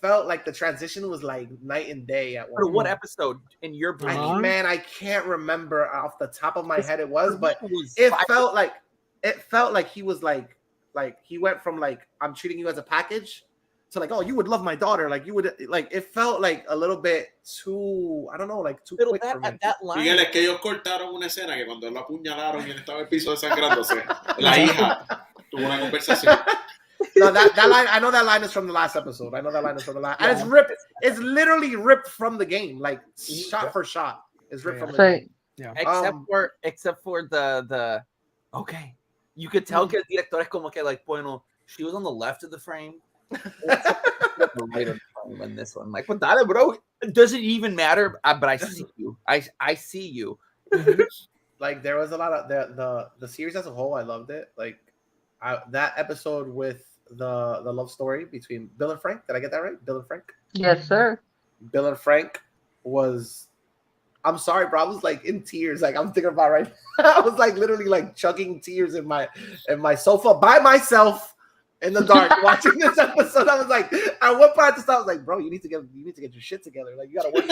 felt like the transition was like night and day at one. What episode in your brain? I can't remember off the top of my head it was, but it felt like he was like he went from like I'm treating you as a package to like, oh, you would love my daughter, like you would, like it felt like a little bit too, I don't know, like too Pero quick for me. that line. Miguel, es que ellos cortaron una escena que cuando lo apuñalaron y él estaba en el piso desangrándose, la hija tuvo una conversación. No, that line, I know that line is from the last episode. I know that line is from the last, and it's ripped. It's literally ripped from the game, like shot for shot. It's ripped from the game. Yeah. Except for the okay. You could tell que el director es como que like, bueno, she was on the left of the frame. The right of the frame in this one. Like, what that, bro? Does it even matter? But I see you. I see you. Like there was a lot of the series as a whole. I loved it. Like that episode with the love story between Bill and Frank. Did I get that right? Bill and Frank. Yes, sir. Bill and Frank was. I'm sorry, bro. I was like in tears. Like I'm thinking about right now. I was like literally like chugging tears in my sofa by myself in the dark watching this episode. I was like, at one point I just thought, I was like, bro, you need to get your shit together. Like you gotta work.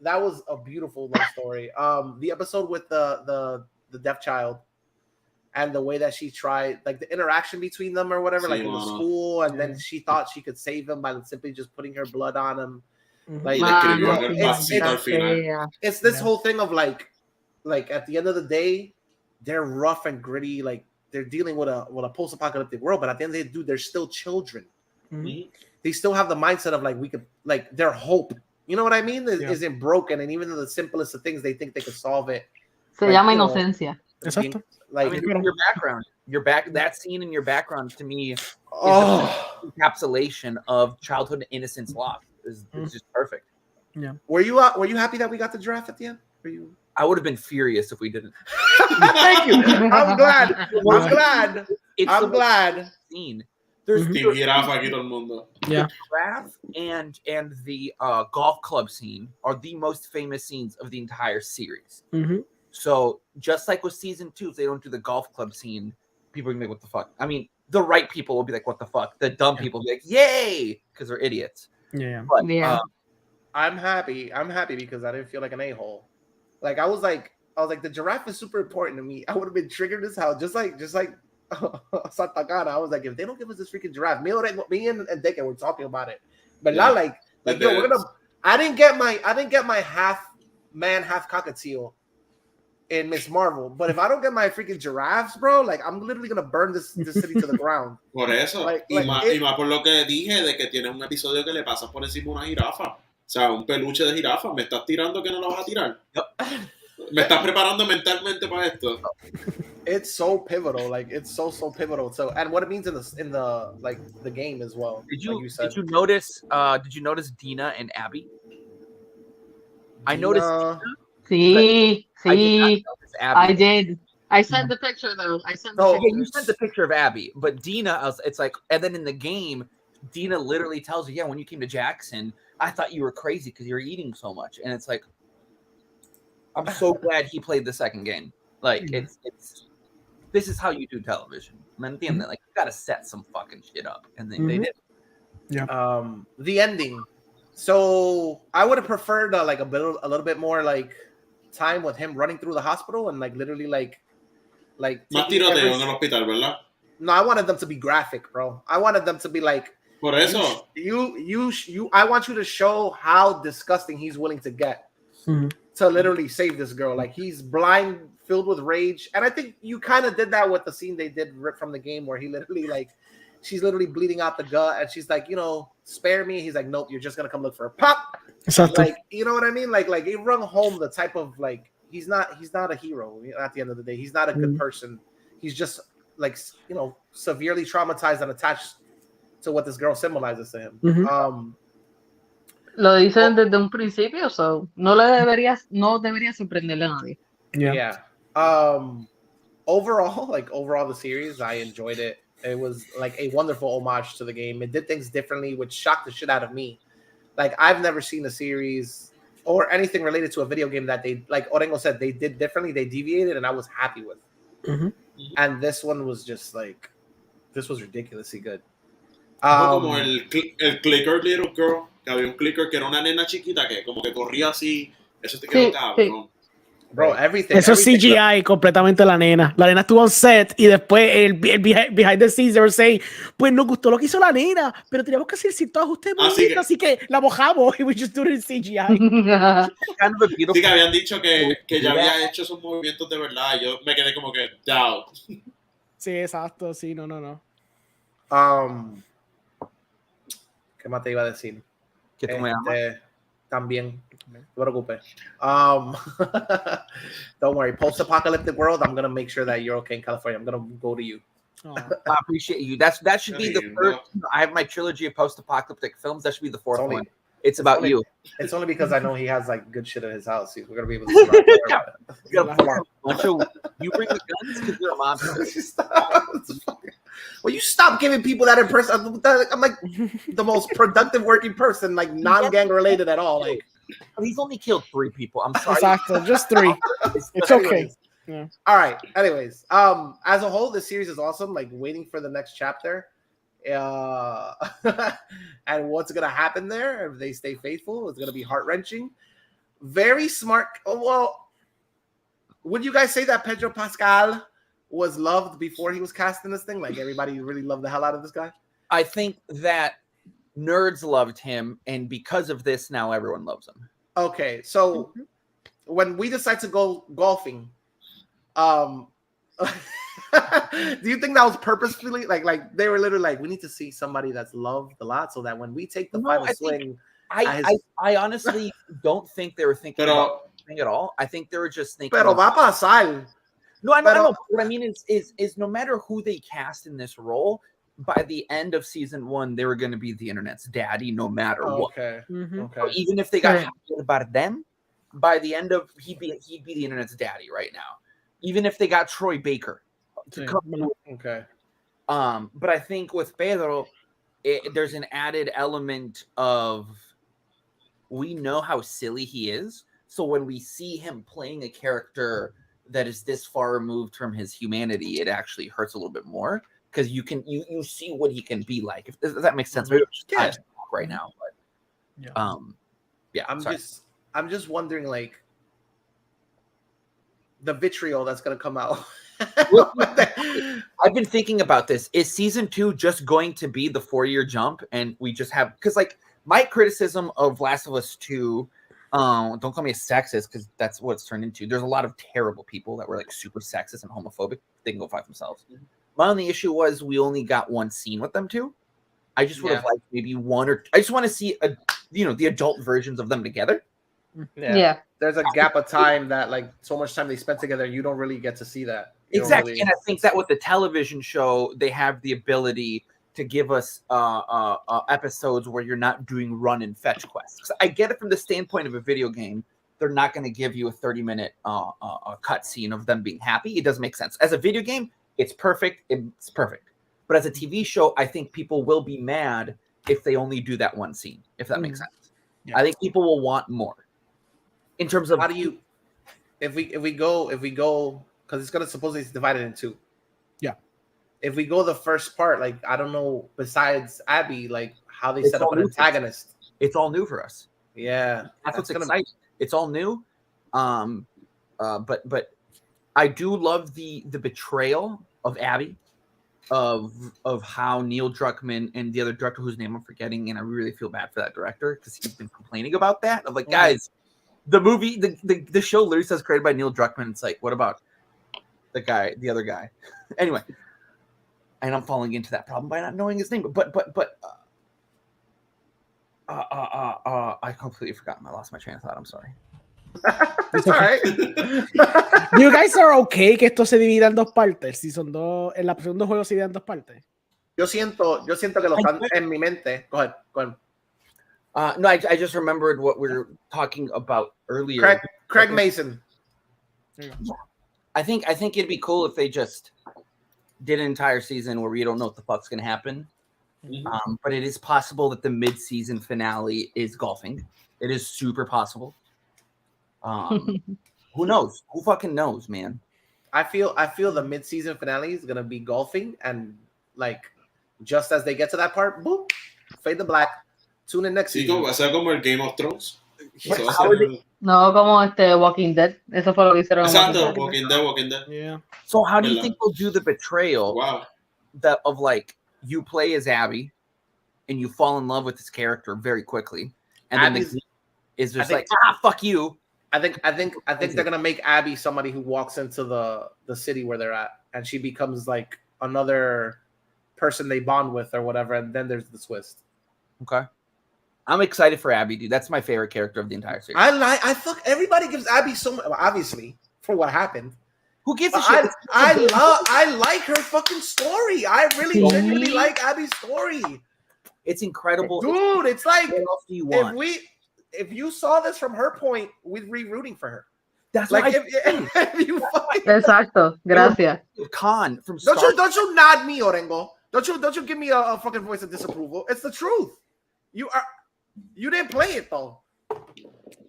That was a beautiful love story. The episode with the deaf child and the way that she tried, like the interaction between them or whatever, like in the school, and then she thought she could save him by simply just putting her blood on him. Like it's this whole thing of like at the end of the day, they're rough and gritty, like they're dealing with a post-apocalyptic world, but at the end of the day, dude, they're still children. They still have the mindset of like we could, like their hope, you know what I mean, isn't broken, and even the simplest of things, they think they could solve it. Se llama inocencia. Exacto. Like I mean, that scene in your background to me is the encapsulation of childhood innocence lost. It's just perfect. Yeah. Were you happy that we got the giraffe at the end? Were you? I would have been furious if we didn't. Thank you. I'm glad. I'm glad. Scene. There's Giraffe aquí todo el mundo. The giraffe and the golf club scene are the most famous scenes of the entire series. So just like with season 2, if they don't do the golf club scene, people are gonna be like, what the fuck? I mean, the right people will be like, what the fuck? The dumb people will be like, yay, because they're idiots. But, I'm happy because I didn't feel like an a-hole. Like I was like the giraffe is super important to me. I would have been triggered as hell, just like Satagana. I was like, if they don't give us this freaking giraffe, me and Deke were talking about it, but not like yo, we're gonna. I didn't get my half man, half cockatiel in Miss Marvel, but if I don't get my freaking giraffes, bro, like I'm literally gonna burn this city to the ground. Por eso, y más por lo que dije de que tienes un episodio que le pasas por encima una jirafa, o sea, un peluche de jirafa. Me estás tirando que no lo vas a tirar. Me estás preparando mentalmente para esto. It's so pivotal, like it's so pivotal. So, and what it means in the like the game as well. Did you notice Dina and Abby? I noticed. Sí. I did. I sent the picture though. You sent the picture of Abby, but Dina, it's like, and then in the game, Dina literally tells you, yeah, when you came to Jackson, I thought you were crazy because you were eating so much, and it's like, I'm so glad he played the second game. Like it's this is how you do television. ¿Me entiendes? Like you gotta set some fucking shit up, and then they did. Yeah. The ending. So I would have preferred like a little bit more like time with him running through the hospital and like literally like. Más tiroteo en el hospital, ¿verdad? No, I wanted them to be graphic, bro. I wanted them to be like. Por eso. You. I want you to show how disgusting he's willing to get to literally save this girl. Like he's blind, filled with rage, and I think you kind of did that with the scene they did rip from the game where he literally like. She's literally bleeding out the gut, and she's like, spare me. He's like, nope, you're just gonna come look for a pop. Exactly. Like, you know what I mean? Like it rung home the type of like he's not a hero at the end of the day. He's not a good person. He's just like severely traumatized and attached to what this girl symbolizes to him. Lo dicen desde un principio, so no debería sorprenderle a nadie. Yeah. Overall, the series, I enjoyed it. It was like a wonderful homage to the game. It did things differently, which shocked the shit out of me. Like I've never seen a series or anything related to a video game that they, like Orengo said, they did differently. They deviated, and I was happy with. And this one was just like, this was ridiculously good. Como el clicker little girl, que había un clicker que era una nena chiquita que como que corría así. Eso te quedó cabrón. Bro, Right. everything. Eso es everything. CGI completamente la nena. La nena estuvo on set y después el behind the scenes they were saying, pues nos gustó lo que hizo la nena, pero teníamos que hacer ciertos ajustes de movimiento, así que la mojamos y we just do it in CGI. Kind of a beautiful. Sí, que habían dicho que ya había hecho esos movimientos de verdad. Yo me quedé como que doubt. Sí, exacto, sí, no. ¿Qué más te iba a decir? Que tú me amas. También, no te preocupes. Don't worry. Post-apocalyptic world, I'm gonna make sure that you're okay in California. I'm gonna go to you. I appreciate you. That should be the first. I have my trilogy of post-apocalyptic films. That should be the fourth one. It's about you. It's only because I know he has like good shit in his house. We're gonna be able to survive. You bring the guns because you're a mobster. Well, you stop giving people that impression. I'm like the most productive working person, like non-gang related at all. Like he's only killed 3 people. I'm sorry. Exacto, just 3. It's okay. Yeah. All right. Anyways, as a whole, this series is awesome. Like waiting for the next chapter, and what's gonna happen there if they stay faithful. It's gonna be heart-wrenching. Very smart. Oh, well, would you guys say that Pedro Pascal was loved before he was cast in this thing? Like everybody really loved the hell out of this guy? I think that nerds loved him, and because of this, now everyone loves him. Okay, so when we decide to go golfing, do you think that was purposefully like they were literally like, we need to see somebody that's loved a lot so that when we take the final swing, I honestly don't think they were thinking about anything at all. I think they were just thinking. Pero va a pasar. No, I know. What I mean is no matter who they cast in this role, by the end of season 1, they were going to be the internet's daddy, no matter what. Okay. Okay. So even if they got happy about them, by the end of he'd be the internet's daddy right now. Even if they got Troy Baker to come. Okay. But I think with Pedro, there's an added element of we know how silly he is. So when we see him playing a character that is this far removed from his humanity, it actually hurts a little bit more because you see what he can be like. If that makes sense, right now, but I'm just wondering, like, the vitriol that's gonna come out. I've been thinking about this. Is season 2 just going to be the 4-year jump, and we just have because like my criticism of Last of Us 2. Don't call me a sexist because that's what it's turned into. There's a lot of terrible people that were like super sexist and homophobic. They can go fight themselves. My only issue was we only got one scene with them too. I just would have liked maybe one or I just want to see the adult versions of them together. Yeah. There's a gap of time that like so much time they spent together, you don't really get to see that. Exactly. And I think that with the television show, they have the ability to give us episodes where you're not doing run and fetch quests. I get it from the standpoint of a video game. They're not going to give you a 30-minute cutscene of them being happy. It doesn't make sense. As a video game, it's perfect. It's perfect. But as a TV show, I think people will be mad if they only do that one scene, if that makes sense. Yeah. I think people will want more. In terms of how do you if we go because it's gonna supposedly it's divided in 2. If we go the first part, like I don't know, besides Abby, like how they set up an antagonist. It's all new for us. Yeah, that's what's exciting. It's all new. But I do love the betrayal of Abby, of how Neil Druckmann and the other director whose name I'm forgetting, and I really feel bad for that director because he's been complaining about that. Of like, guys, the movie, the show literally says created by Neil Druckmann. It's like, what about the other guy? Anyway. And I'm falling into that problem by not knowing his name. But I completely forgot. I lost my train of thought. I'm sorry. It's all right. You guys are okay que esto se divida en 2 partes. Si son 2, en la segundo juego se divide en 2 partes. Yo siento que lo están en mi mente. Go ahead. No, I just remembered what we were talking about earlier. Craig Mason. Yeah. I think it'd be cool if they just did an entire season where we don't know what the fuck's going to happen. But it is possible that the mid-season finale is golfing. It is super possible. Who knows? Who fucking knows, man? I feel the mid-season finale is going to be golfing, and like just as they get to that part, boom, fade to black. Tune in next season. Va a ser como el Game of Thrones. Eso va a How are ser- No, como Walking Dead. Eso fue lo que hicieron en Exacto, Walking Dead. Walking Dead, Walking Dead. Yeah. So how do you ¿Verdad? think they'll do the betrayal Wow. that of like you play as Abby and you fall in love with this character very quickly, and then the Abby's- game is just think- like fuck you. I think they're gonna make Abby somebody who walks into the city where they're at, and she becomes like another person they bond with or whatever, and then there's the twist. Okay. I'm excited for Abby, dude. That's my favorite character of the entire series. I fuck everybody gives Abby so much, obviously for what happened. Who gives a But shit? I like her fucking story. I really See? genuinely like Abby's story, It's incredible. dude. It's like What else do you want? if you saw this from her point, we'd be rooting for her. That's Like like if you fucking, Exacto. Gracias. Khan from Star don't you nod me, Orengo. Don't you give me a fucking voice of disapproval. It's the truth. You didn't play it though.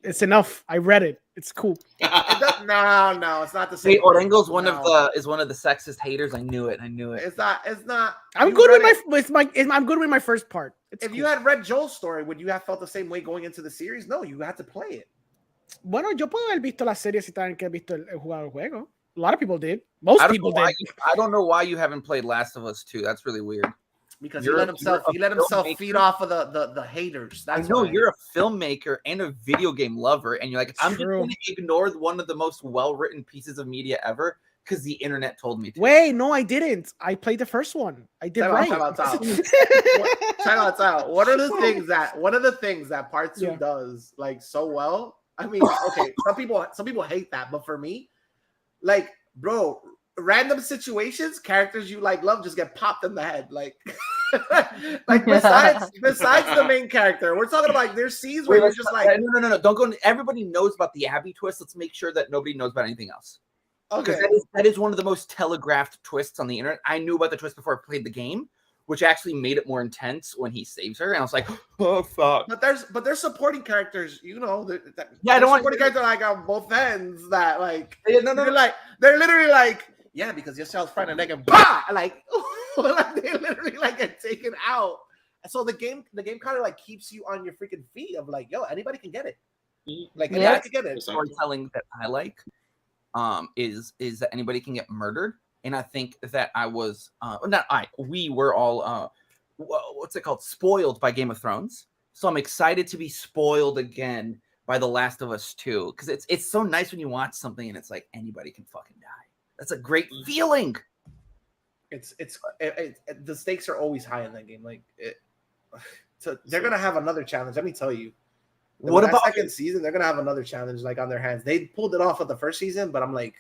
It's enough. I read it. It's cool. No, it's not the same. Hey, Orengo's one No. of the sexist haters. I knew it. It's not. I'm you good read with it- I'm good with my first part. It's If cool. you had read Joel's story, would you have felt the same way going into the series? No, you had to play it. Bueno, yo puedo haber visto la serie si también que he visto el jugado el juego. A lot of people did. Most I don't, people know why did. I don't know why you haven't played Last of Us 2. That's really weird. Because You're- he let himself feed filmmaker. off of the haters. That's I know why. you're a filmmaker and a video game lover, and you're like, It's I'm just true. going to ignore one of the most well-written pieces of media ever because the internet told me to. Wait, no, I didn't. I played the first one. I did Time right. out. Time out. One of the things that part 2 Yeah. does like so well. I mean, okay, some people hate that, but for me, like, bro, random situations, characters you like love just get popped in the head, like besides the main character. We're talking about like there's scenes where you're just like, no, don't go. Everybody knows about the Abby twist. Let's make sure that nobody knows about anything else. okay, Because that is one of the most telegraphed twists on the internet. I knew about the twist before I played the game, which actually made it more intense when he saves her. And I was like, oh fuck. but there's supporting characters, you know. Yeah, I don't want supporting characters like on both ends that like Yeah, no. they're literally like, yeah, because your cell's friend and they can bah! like they literally like get taken out. And so the game kind of like keeps you on your freaking feet of like, yo, anybody can get it. Like Yeah. anybody can get it. Storytelling that I like is that anybody can get murdered. And I think that we were all what's it called? Spoiled by Game of Thrones. So I'm excited to be spoiled again by The Last of Us 2. Because it's so nice when you watch something and it's like anybody can fucking die. That's a great feeling. The stakes are always high in that game. Like so they're gonna have another challenge. Let me tell you. What That about second season? They're gonna have another challenge like on their hands. They pulled it off of the first season, but I'm like,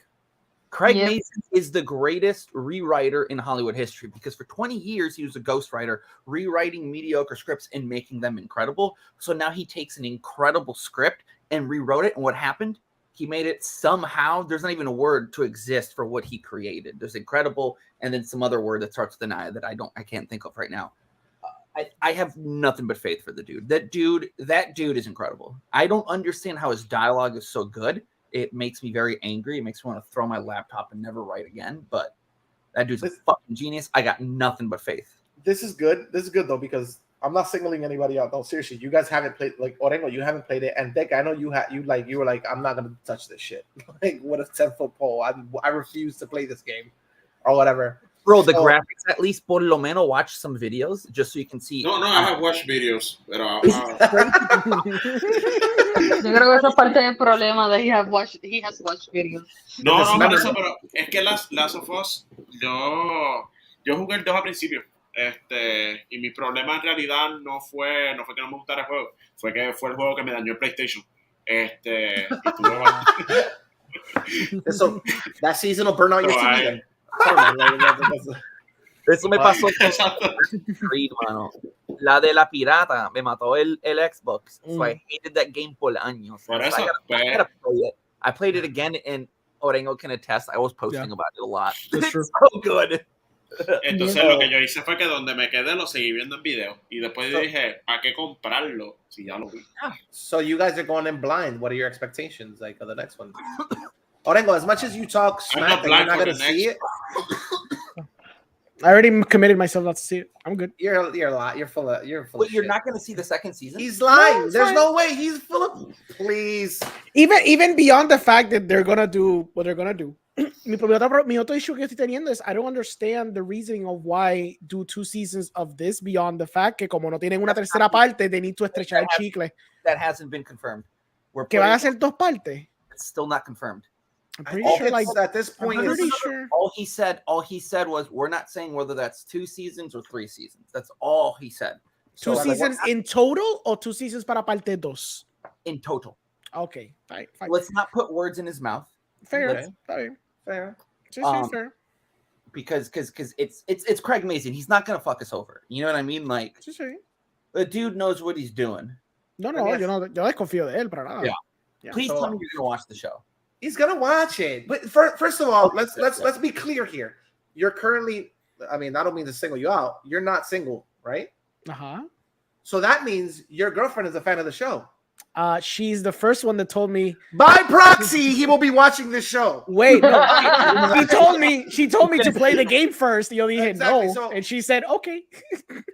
Craig Yep. Mason is the greatest rewriter in Hollywood history because for 20 years he was a ghostwriter, rewriting mediocre scripts and making them incredible. So now he takes an incredible script and rewrote it. And what happened? He made it somehow. There's not even a word to exist for what he created. There's incredible, and then some other word that starts with an I that I can't think of right now. I have nothing but faith for the dude. That dude is incredible. I don't understand how his dialogue is so good. It makes me very angry. It makes me want to throw my laptop and never write again. But that dude's a fucking genius. I got nothing but faith. this is good. This is good though, because I'm not singling anybody out. No, seriously, you guys haven't played like Orengo, you haven't played it, and Dick, I know you were like, I'm not gonna touch this shit. Like, what a 10-foot pole. I refuse to play this game or whatever. Bro, the So- graphics, at least por lo menos watch some videos just so you can see. No, I have watched videos, pero Yo creo que eso es parte del problema de he has watched videos. no, Remember- por eso, pero es que Last of Us, yo jugué el 2 al principio, y mi problema en realidad no fue que no me gustara el juego, fue que fue el juego que me dañó el PlayStation. Y tuve So that season will burn out your So TV. Then. Like, Eso me pasó con Exacto. Creed, mano. La de la pirata me mató el Xbox. So I Mm. hated that game por años. Por So eso, I gotta play it. I played it again, and Orengo can attest. I was posting Yeah. about it a lot. That's It's true. so good. Entonces lo que yo hice fue que donde me quedé lo seguí viendo en video y después So- dije, ¿para qué comprarlo si ya lo vi? so you guys are going in blind. What are your expectations like of the next one? Orengo, as much as you talk I'm smack not and you're blind not for gonna the see next it. I already committed myself not to see it. I'm good. You're a lot. You're full of But shit. you're not going to see the second season. He's lying. it's There's fine. no way. He's full of. Please. Even beyond the fact that they're gonna do what they're gonna do. Mi otro issue que estoy teniendo es I don't understand the reasoning of why do 2 seasons of this beyond the fact que como no tienen una tercera parte, they need to estrechar el chicle. That hasn't been confirmed. Que van a hacer 2 partes. It's still not confirmed. I'm I pretty think sure. Like it's at this point, I'm it's- pretty sure. All he said was, we're not saying whether that's 2 seasons or 3 seasons. That's all he said. 2 So, seasons in total or 2 seasons para parte 2? In total. Okay, fine. Let's not put words in his mouth. Fair. Okay. Fair. fair. Just fair. Because it's Craig Mason. He's not gonna fuck us over. You know what I mean? Like, Sí, sí. the dude knows what he's doing. No, I guess- yo desconfío de él para nada. Yeah. Yeah. Please So- tell me you're gonna watch the show. He's gonna watch it. But first of all, let's be clear here. You're currently. I mean, I don't mean to single you out. You're not single, right? Uh-huh. So that means your girlfriend is a fan of the show. She's the first one that told me. By proxy, he will be watching this show. Wait, no. She told me to play the game first. Yo dije Exactly, no, so- and she said okay.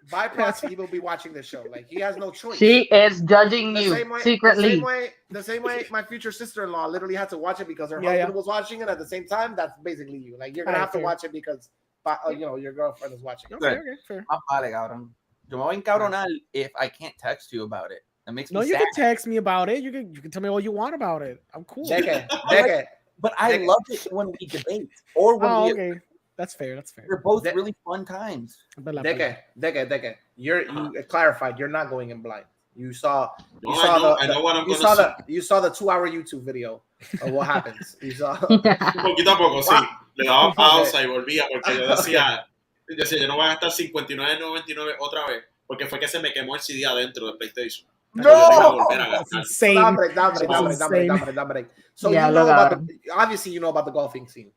By proxy, he will be watching this show. Like he has no choice. She is judging you secretly. The same way my future sister-in-law literally had to watch it because her Yeah, husband was watching it at the same time. That's basically you. Like you're gonna Alright, have to fair. watch it because your girlfriend is watching it. Okay, fair. Vale, cabrón. Yo me voy a encabronar if I can't text you about it. That makes me No, you sad. can text me about it. You can tell me all you want about it. I'm cool. Deque. But I Dick. love it when we debate or when Oh, we. okay. That's fair. They're both Dick. really fun times. Deque. You clarified. You're not going in blind. You saw. No, I know what I'm You gonna saw see. You saw the 2-hour YouTube video of what happens. You saw. Poquito a poco, sí. Le daba pausa y volvía porque yo decía, yo no voy a gastar 59.99 otra vez porque fue que se me quemó el CD adentro del PlayStation. No! Yo iba a volver a That's gastar. insane. Dame. So Yeah, you know look about at obviously you know about the golfing scene.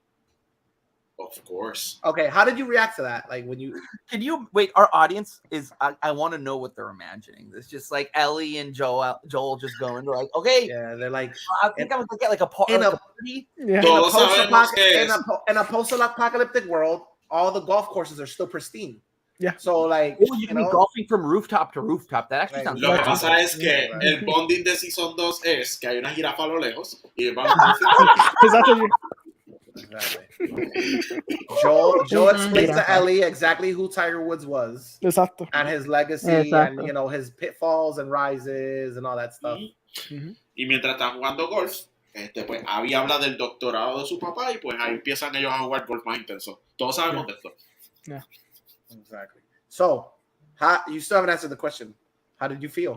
Of course. Okay, how did you react to that? Like when you Can you wait? Our audience is. I want to know what they're imagining. It's just like Ellie and Joel just going. They're like, okay, they're like I think I'm gonna get like a in a- party. Yeah. Todos sabemos que es. in a post-apocalyptic world, all the golf courses are still pristine. Yeah. So like Oh, you can be golfing from rooftop to rooftop. That actually Right. sounds Lo que good. pasa es que el bonding de Season 2 es que hay una jirafa a lo lejos y vamos Is that the- Exactly. Joel explains to Ellie exactly who Tiger Woods was Exacto. and his legacy Exacto. and his pitfalls and rises and all that stuff. Y mientras están jugando golf, pues Abby habla del doctorado de su papá y pues ahí empiezan ellos a jugar golf más intenso. Todos sabemos de esto. Exactly. So, how you still haven't answered the question. How did you feel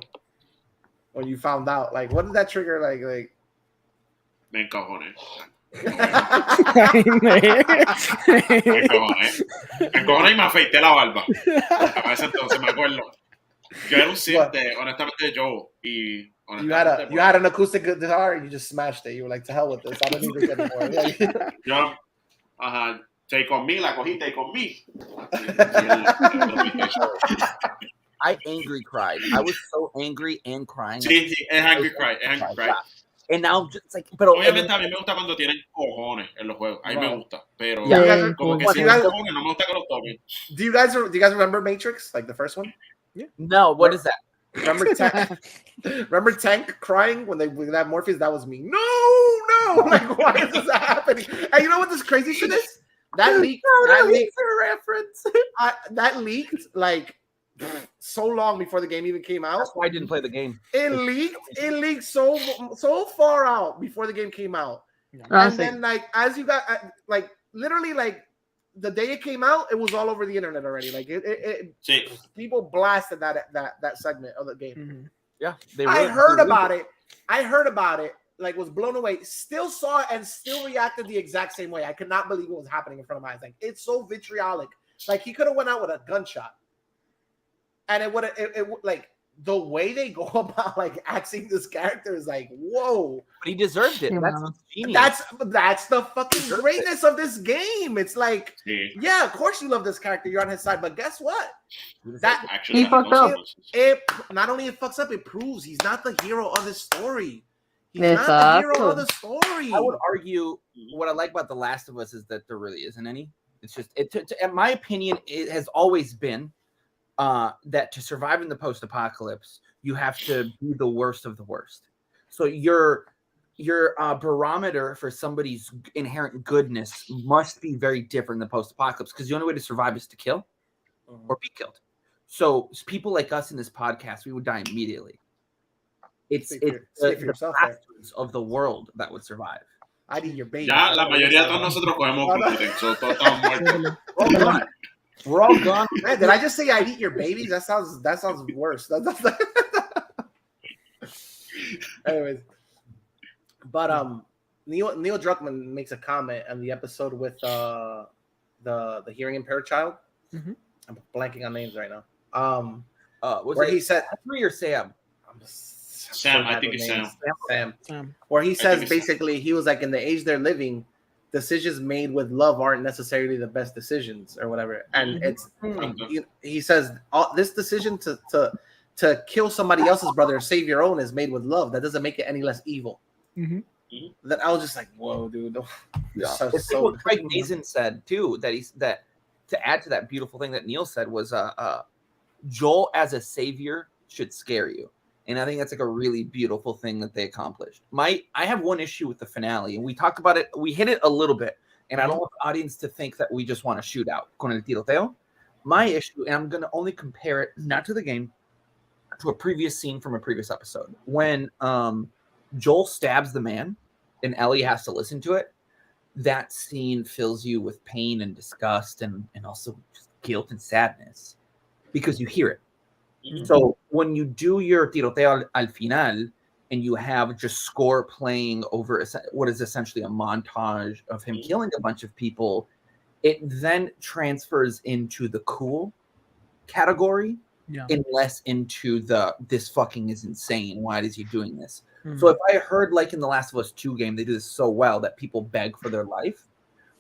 when you found out? Like, what did that trigger? Like. Me encojoné. Ay, Me encojoné y me afeité la barba. A ese entonces me acuerdo. Yo era un simple, honestamente, yo. Y You had an acoustic guitar and you just smashed it. You were like, to hell with this. I don't need this anymore. Yo, ajá, Take On Me, la cogí, Take On Me. I angry cried. I was so angry and crying. Sí, es Angry Cry, es Angry Cry. And now I'm just like, pero Obviamente a mí me gusta cuando tienen cojones en los juegos. A mí me gusta. Pero Yeah. como que Well, si you no guys- cojones, no me gusta que los toquen. Do you guys remember Matrix? Like the first one? no, what is that? Remember Tank crying when that Morpheus? That was me. No. Like, why is this happening? And you know what this crazy shit is? That leaked. Reference. That leaked like so long before the game even came out. That's why I didn't play the game. It leaked so far out before the game came out. Ah, And sí. then like as you got like literally like the day it came out, it was all over the internet already. Like it Sí. people blasted that segment of the game. Mhm. Yeah, I heard about it. Like was blown away. Still saw it and still reacted the exact same way. I could not believe what was happening in front of my eyes. Like it's so vitriolic. Like he could have went out with a gunshot, and it would like the way they go about like acting this character is like whoa. But he deserved it. Yeah. That's genius. That's the fucking Deserved greatness of this game. It's like Sí. yeah, of course you love this character. You're on his side, but guess what? That Actually, He fucked up. it not only it fucks up, it proves he's not the hero of this story. He's not the hero of the story. I would argue what I like about The Last of Us is that there really isn't any. It's just in my opinion, it has always been that to survive in the post-apocalypse, you have to be the worst of the worst. So your barometer for somebody's inherent goodness must be very different in the post-apocalypse, because the only way to survive is to kill or be killed. So people like us in this podcast, we would die immediately. It's the bastards of the world that would survive. I'd eat your baby. Ya la mayoría de todos nosotros cogemos gluten, so todos estamos muertos. We're all gone. Man, did I just say I'd eat your babies? That sounds worse. Anyways, but Neil Druckmann makes a comment on the episode with the hearing impaired child. Mm-hmm. I'm blanking on names right now. Where he said Henry or Sam? Sam, I think it's Sam. Sam. Where he says basically he was like, in the age they're living, decisions made with love aren't necessarily the best decisions or whatever. And it's he says this decision to kill somebody else's brother or save your own is made with love. That doesn't make it any less evil. That I was just like, whoa, dude. Yeah. It's what Craig Mazin said too. That to add to that beautiful thing that Neil said was Joel as a savior should scare you. And I think that's like a really beautiful thing that they accomplished. I have one issue with the finale, and we talked about it. We hit it a little bit, and I don't want the audience to think that we just want to shoot out con el tiroteo. My issue, and I'm going to only compare it not to the game, to a previous scene from a previous episode. When Joel stabs the man, and Ellie has to listen to it, that scene fills you with pain and disgust, and also just guilt and sadness, because you hear it. So when you do your tiroteo al final and you have just score playing over what is essentially a montage of him killing a bunch of people, it then transfers into the cool category and less into this fucking is insane. Why is he doing this? So if I heard, like in the Last of Us 2 game, they do this so well that people beg for their life,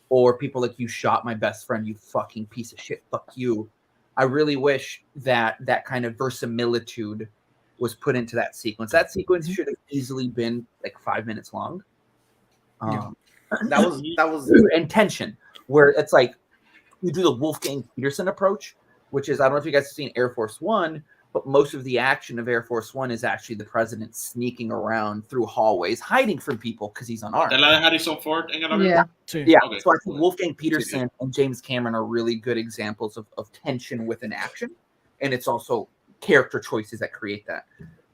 or people like, you shot my best friend, you fucking piece of shit, fuck you. I really wish that kind of verisimilitude was put into that sequence. That sequence should have easily been like 5 minutes long. That was and tension, where it's like you do the Wolfgang Peterson approach, which is, I don't know if you guys have seen Air Force One, but most of the action of Air Force One is actually the president sneaking around through hallways, hiding from people because he's unarmed. ¿De la de Harrison Ford en el avión? Yeah. Yeah, Okay. so I think Wolfgang Peterson and James Cameron are really good examples of tension within action, and it's also character choices that create that.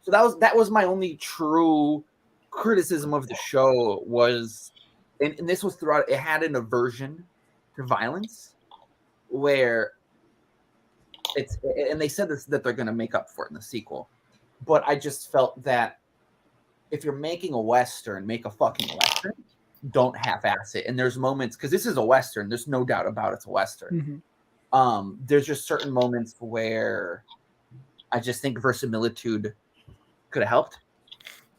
So that was my only true criticism of the show was, and this was throughout. It had an aversion to violence, where it's, and they said this, that they're going to make up for it in the sequel, but I just felt that if you're making a Western, make a fucking Western. Don't half-ass it. And there's moments, because this is a Western, there's no doubt about it's a Western. There's just certain moments where I just think verisimilitude could have helped.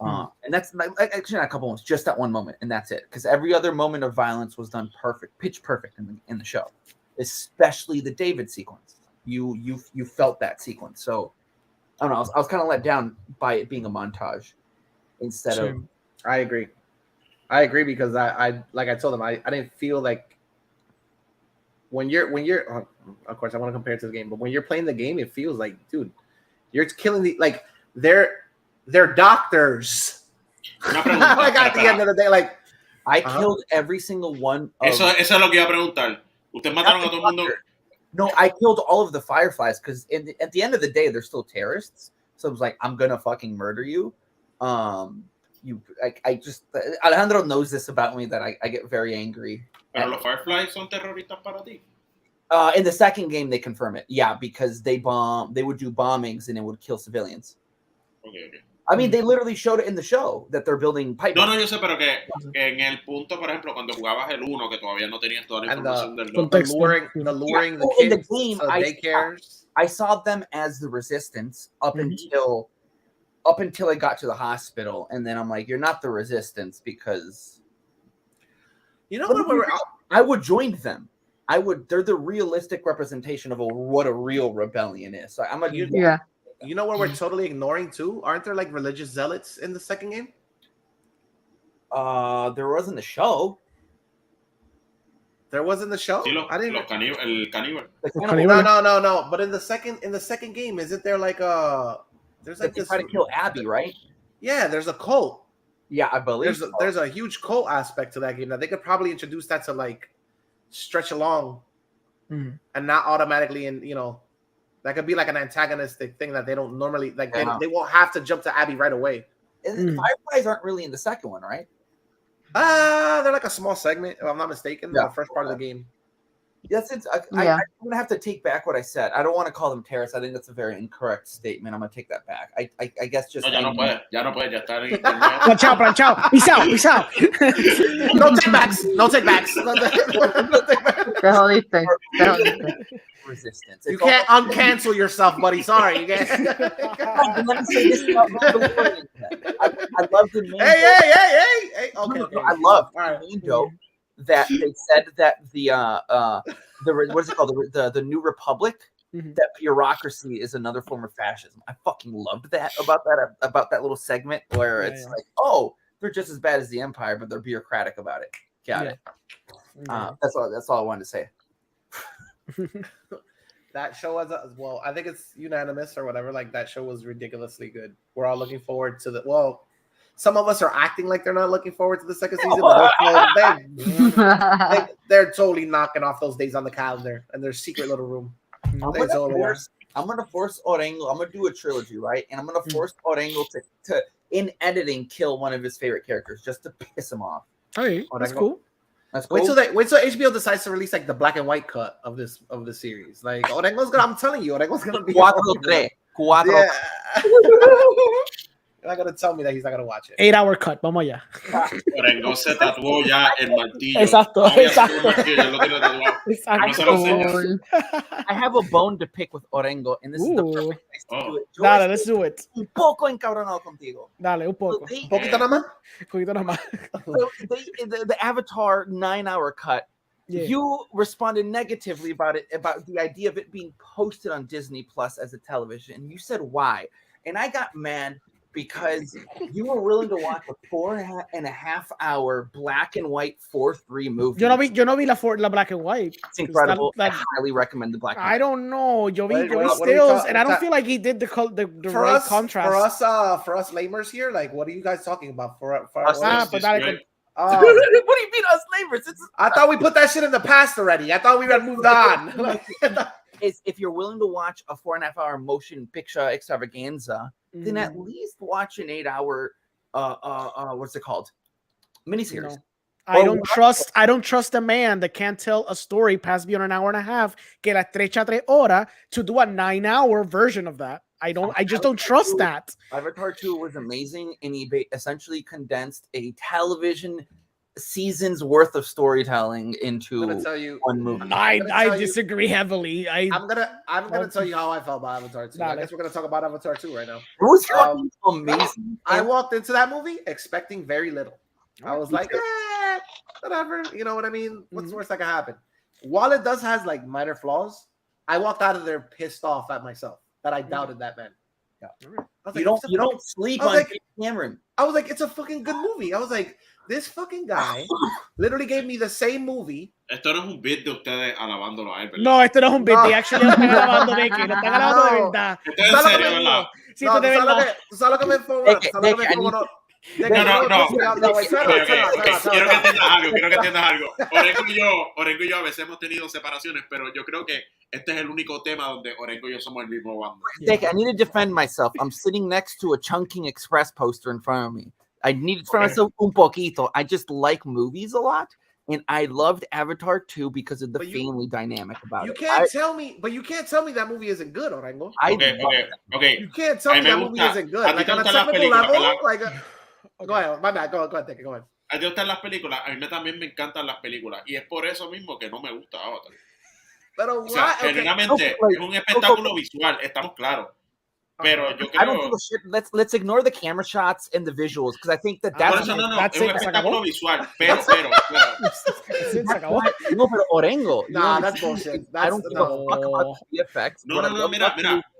And that's actually not a couple moments, just that one moment, and that's it. Because every other moment of violence was done perfect, pitch perfect in the show, especially the David sequence. You felt that sequence. So I don't know. I was kind of let down by it being a montage instead of. I agree because I like I told them I didn't feel like when you're of course I want to compare it to the game, but when you're playing the game, it feels like, dude, you're killing they're doctors. Like at the end of the day, like I killed every single one. Eso es lo que iba a preguntar. Ustedes mataron a todo el mundo. No, I killed all of the Fireflies because at the end of the day, they're still terrorists. So I was like, I'm gonna fucking murder you. I just Alejandro knows this about me that I get very angry. Pero los Fireflies son terroristas para ti. In the second game, they confirm it. Yeah, because they would do bombings and it would kill civilians. Okay. I mean, they literally showed it in the show that they're building pipe. No, yo sé, pero que en el punto, por ejemplo, cuando jugabas el 1, que todavía no tenías toda la información del 2. The luring the kids in the game, to daycares. I saw them as the resistance up until I got to the hospital, and then I'm like, you're not the resistance because you know what? I would join them. They're the realistic representation of what a real rebellion is. So I'm like, yeah. You know what we're totally ignoring too? Aren't there like religious zealots in the second game? There wasn't a show. There was in the show. Sí, I didn't. el caníbal. No. But in the second game, isn't there like a? There's like They this. try to kill Abby, right? Yeah, there's a cult. Yeah, I believe There's a huge cult aspect to that game that they could probably introduce that to like stretch along, and not automatically that could be like an antagonistic thing that they don't normally like. They won't have to jump to Abby right away. Fireflies aren't really in the second one, right? They're like a small segment, if I'm not mistaken. The first part of the game. Yes, I'm gonna have to take back what I said. I don't want to call them terrorists. I think that's a very incorrect statement. I'm gonna take that back. I guess just. No, ya no puede, ya está ahí. Planchao. Peace out. No take backs. Te jodiste. Resistance. You can't uncancel yourself, buddy. Sorry. You can't. Let me say this about Mandalorian. I love the main. Hey. Okay. I love the main joke that they said that the what's it called, the New Republic, that bureaucracy is another form of fascism. I fucking loved that about that little segment where it's like, oh, they're just as bad as the Empire, but they're bureaucratic about it. Got it. That's all I wanted to say. That show was well. I think it's unanimous or whatever. Like that show was ridiculously good. We're all looking forward to some of us are acting like they're not looking forward to the second season, but they're totally knocking off those days on the calendar and their secret little room. I'm gonna force Orengo. I'm gonna do a trilogy, right? And I'm gonna force Orengo to in editing kill one of his favorite characters just to piss him off. Hey, that's cool. That's cool. Wait till HBO decides to release like the black and white cut of the series. Like Orengo's gonna. I'm telling you, Orengo's gonna be. Cuatro. Yeah. You're not gonna tell me that he's not gonna watch it. 8-hour cut. Vamos allá. Orengo se tatuó ya el martillo. Exacto. I have a bone to pick with Orengo, and this is the perfect place to do it. Dale, let's do it. Un poco encabronado contigo. Dale, un poco. Un poquito nada más. Poquito nada más. So the Avatar 9-hour cut. Yeah. You responded negatively about the idea of it being posted on Disney Plus as a television. You said why, and I got mad because you were willing to watch a 4.5-hour black and white 4:3 movie. Yo no vi la black and white. It's incredible. I highly recommend the black and white. I don't know. Yo vi stills, and I don't feel like he did the right contrast. For us lamers here, like, what are you guys talking about? For us, what do you mean us lamers? I thought we put that shit in the past already. I thought we had moved on. If you're willing to watch a 4.5-hour motion picture extravaganza, then at least watch an 8-hour what's it called? Miniseries. No. I don't trust a man that can't tell a story past beyond an hour and a half, que la estrecha 3 horas, to do a 9-hour version of that. I just don't trust that. Avatar 2 was amazing, and he essentially condensed a television season's worth of storytelling into one movie. I disagree heavily. I'm gonna tell you how I felt about Avatar 2. I guess we're gonna talk about Avatar 2 right now. It was amazing. I walked into that movie expecting very little. I was like, whatever. You know what I mean? What's the worst that can happen? While it does has like minor flaws, I walked out of there pissed off at myself that I doubted that man. Yeah. You don't sleep on Cameron. I was like, it's a fucking good movie. I was like, this fucking guy literally gave me the same movie. Esto no es un bit de ustedes alabándolo a él, ¿verdad? No, esto no es un bit. Actually, lo están alabando de que lo están alabando de verdad. Esto es en serio, ¿verdad? Sí, no, de verdad. ¿Tú sabes lo que me enfogó? No. Quiero que entiendas algo. Orengo y yo a veces hemos tenido separaciones, pero yo creo que este es el único tema donde Orengo y yo somos el mismo bando. Dick, I need to defend myself. I'm sitting next to a Chungking Express poster in front of me. I need to defend myself un poquito. I just like movies a lot, and I loved Avatar 2 because of the family dynamic about it. You can't tell me that movie isn't good, Orengo. Okay. You can't tell me that movie isn't good. Like on a technical level, like. Go ahead, my bad. Go ahead. A ti te gustan las películas, a mí también me encantan las películas, y es por eso mismo que no me gusta Avatar. Pero, o sea, genuinamente es un espectáculo visual, estamos claros. Pero yo creo. I don't give a shit. Let's ignore the camera shots and the visuals because I think that's es un espectáculo visual. Pero. No, pero Orengo. Nah, that's bullshit. I don't give a fuck about the effects. No, mira.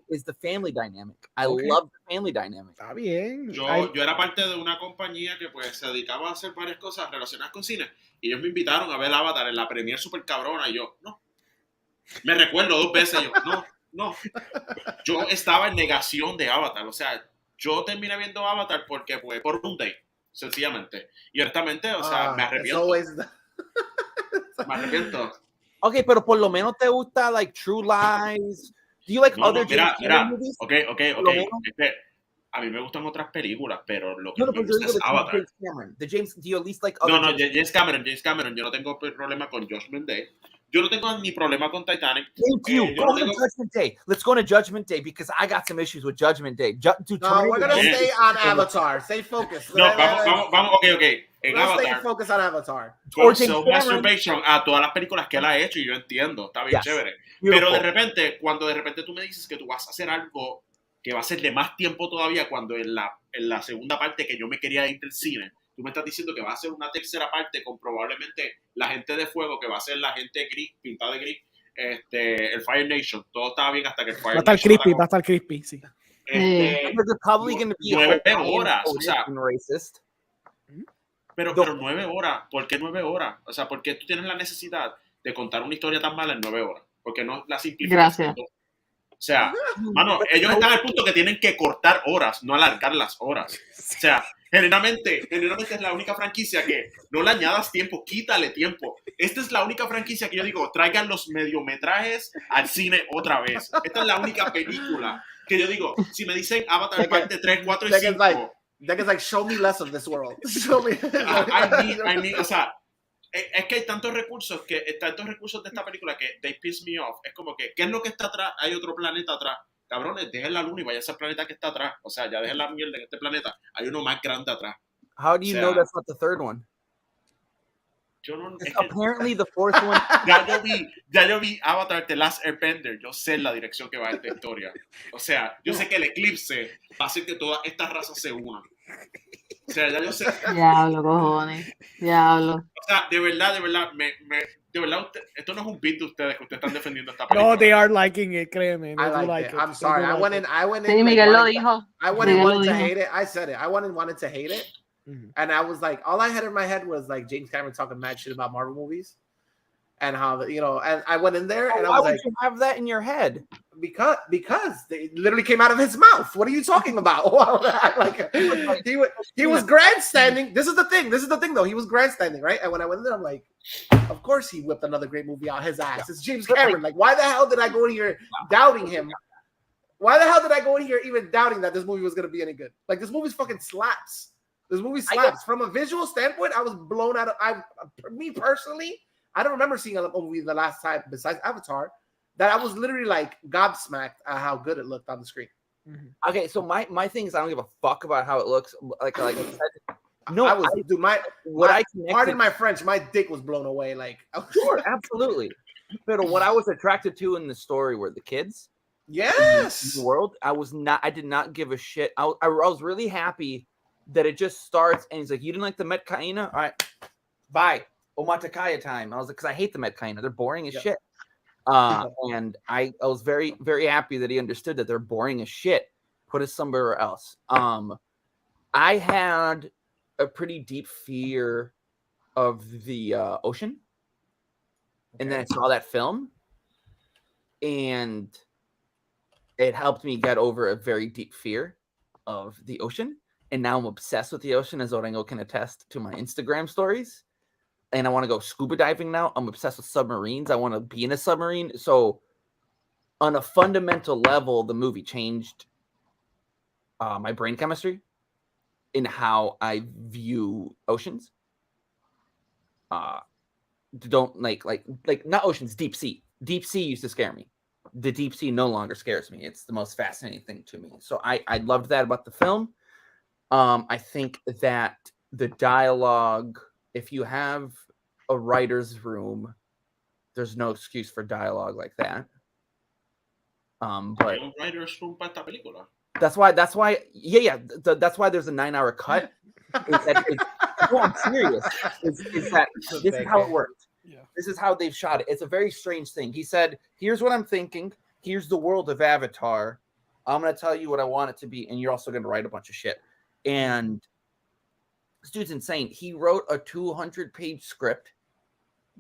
is the family dynamic. I Okay. love the family dynamic. Está bien. Yo era parte de una compañía que pues se dedicaba a hacer varias cosas relacionadas con cine y ellos me invitaron a ver Avatar en la premier super cabrona y yo, no. Me recuerdo 2 veces yo, no. Yo estaba en negación de Avatar, o sea, yo terminé viendo Avatar porque pues por un day, sencillamente. Y honestamente, o sea, me arrepiento. Me arrepiento. Okay, pero por lo menos te gusta like True Lies. Do you like other James Cameron movies? Okay. Es que a mí me gustan otras películas, pero lo que me gusta es Avatar. The James, do you at least like other James Cameron. Yo no tengo problema con Judgment Day. Yo no tengo ni problema con Titanic. Thank you. Go to Judgment Day. Let's go to Judgment Day because I got some issues with Judgment Day. No, we're gonna stay on Avatar. Stay focused. No, vamos, okay. En Avatar. Avatar. Stay focused on Avatar. Con self-masturbation a todas las películas que él ha hecho y yo entiendo, está bien chévere. Pero de repente, cuando de repente tú me dices que tú vas a hacer algo que va a ser de más tiempo todavía, cuando en la segunda parte que yo me quería ir del cine, tú me estás diciendo que va a ser una tercera parte con probablemente la gente de fuego, que va a ser la gente gris, pintada de gris, el Fire Nation. Todo estaba bien hasta que el Fire Nation... Va a estar creepy, sí. 9 horas, o sea... Pero 9 horas, ¿por qué 9 horas? O sea, ¿por qué tú tienes la necesidad de contar una historia tan mala en 9 horas? Porque no la simplificas. Gracias. O sea, mano, ellos están al punto que tienen que cortar horas, no alargar las horas. O sea, generalmente es la única franquicia que no le añadas tiempo, quítale tiempo. Esta es la única franquicia que yo digo, traigan los mediometrajes al cine otra vez. Esta es la única película que yo digo, si me dicen Avatar parte 3, 4 y 5... That is like, show me less of this world. Show me. I mean, o sea, es que hay tantos recursos de esta película que they piss me off. Es como que, ¿qué es lo que está atrás? Hay otro planeta atrás. Cabrones, dejen la luna y vaya a ese planeta que está atrás. O sea, ya dejen la mierda en este planeta. Hay uno más grande atrás. How do you know that's not the third one? Yo no, Apparently the fourth one. Ya yo vi Avatar The Last Airbender. Yo sé la dirección que va esta historia. O sea, yo sé que el eclipse va a hacer que todas estas razas se unan. O sea, ya yo sé. Diablo, cojones. Diablo. O sea, de verdad, esto no es un beat de ustedes que ustedes están defendiendo esta película. No, they are liking it, créeme. I like it. I'm sorry. I went in. Sí, Miguel lo dijo. I went in wanting to hate it. I said it. I went in wanted to hate it. And I was like, all I had in my head was like James Cameron talking mad shit about Marvel movies, and how and I went in there and I was like, why would you have that in your head? Because they literally came out of his mouth. What are you talking about? Like he was grandstanding. This is the thing though. He was grandstanding, right? And when I went in there, I'm like, of course he whipped another great movie out his ass. It's James Cameron. Like, why the hell did I go in here doubting him? Why the hell did I go in here even doubting that this movie was gonna be any good? Like, this movie's fucking slaps. This movie slaps. From a visual standpoint, I was blown out of. Me personally, I don't remember seeing a movie the last time besides Avatar that I was literally like gobsmacked at how good it looked on the screen. Okay, so my thing is I don't give a fuck about how it looks. Like I said, pardon my French, my dick was blown away. Like, sure, absolutely. But what I was attracted to in the story were the kids. Yes. In the world, I did not give a shit. I was really happy that it just starts and he's like, you didn't like the Met Kaina? All right, bye. Omatakaya time. I was like, because I hate the Met Kaina. They're boring as shit. And I was very, very happy that he understood that they're boring as shit. Put it somewhere else. I had a pretty deep fear of the ocean. And then I saw that film. And it helped me get over a very deep fear of the ocean. And now I'm obsessed with the ocean, as Orengo can attest to my Instagram stories. And I want to go scuba diving now. I'm obsessed with submarines. I want to be in a submarine. So on a fundamental level, the movie changed my brain chemistry in how I view oceans. Don't like not oceans, deep sea. Deep sea used to scare me. The deep sea no longer scares me. It's the most fascinating thing to me. So I loved that about the film. I think that the dialogue, if you have a writer's room, there's no excuse for dialogue like that. But that's why that's why there's a 9-hour cut. No, I'm serious. Is that this is how it worked. Yeah. This is how they've shot it. It's a very strange thing. He said, here's what I'm thinking. Here's the world of Avatar. I'm going to tell you what I want it to be, and you're also going to write a bunch of shit. And this dude's insane. He wrote a 200-page script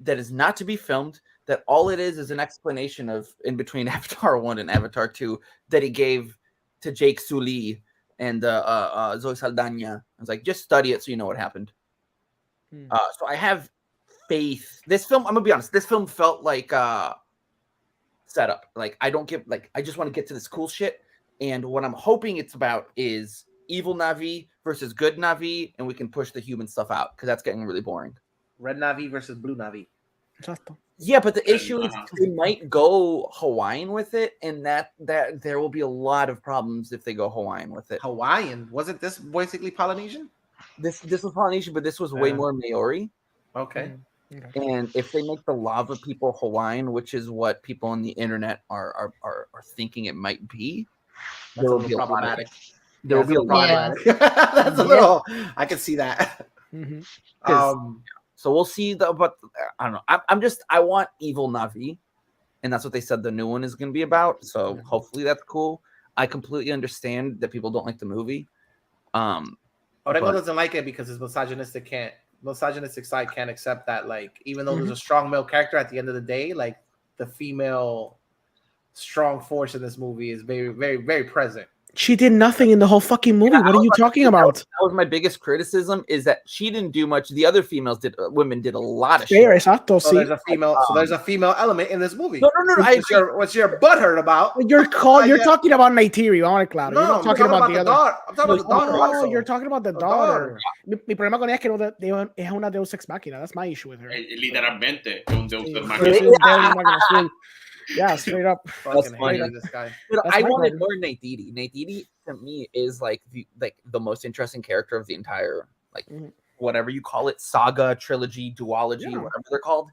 that is not to be filmed, that all it is an explanation of in between Avatar 1 and Avatar 2 that he gave to Jake Sully and Zoe Saldana. I was like, just study it so you know what happened. So I have faith. This film, I'm gonna be honest, this film felt like setup. Like I just want to get to this cool shit. And what I'm hoping it's about is evil Na'vi versus good Na'vi, and we can push the human stuff out because that's getting really boring. Red Na'vi versus blue Na'vi. Yeah, but the issue is they might go Hawaiian with it, and that there will be a lot of problems if they go Hawaiian with it. Hawaiian? Wasn't this basically Polynesian? This was Polynesian, but this was way more Maori. Okay. And if they make the lava people Hawaiian, which is what people on the internet are thinking it might be, That's a little problematic. There will be a lot. That's a little. I can see that. So we'll see. But I don't know. I want evil Na'vi, and that's what they said the new one is going to be about. So hopefully that's cool. I completely understand that people don't like the movie. Orengo doesn't like it because his misogynistic side can't accept that. Like, even though there's a strong male character, at the end of the day, like the female strong force in this movie is very, very, very present. She did nothing in the whole fucking movie. What are you talking about? That was my biggest criticism, is that she didn't do much. The other women did a lot of shit. Exacto, so there's a female. So there's a female element in this movie. No. What's your butthurt about? You're talking about Neytiri. I want to clarify. No, you're not talking about the other. I'm talking about the daughter. Also. You're talking about the daughter. Mi problema con ella es que es una Deus Ex Machina. That's my issue with her. Literalmente, un Deus Ex Machina. Yeah, straight up. That's funny. This guy. But I wanted more Neytiri. Neytiri to me is like the most interesting character of the entire whatever you call it, saga, trilogy, duology, whatever they're called.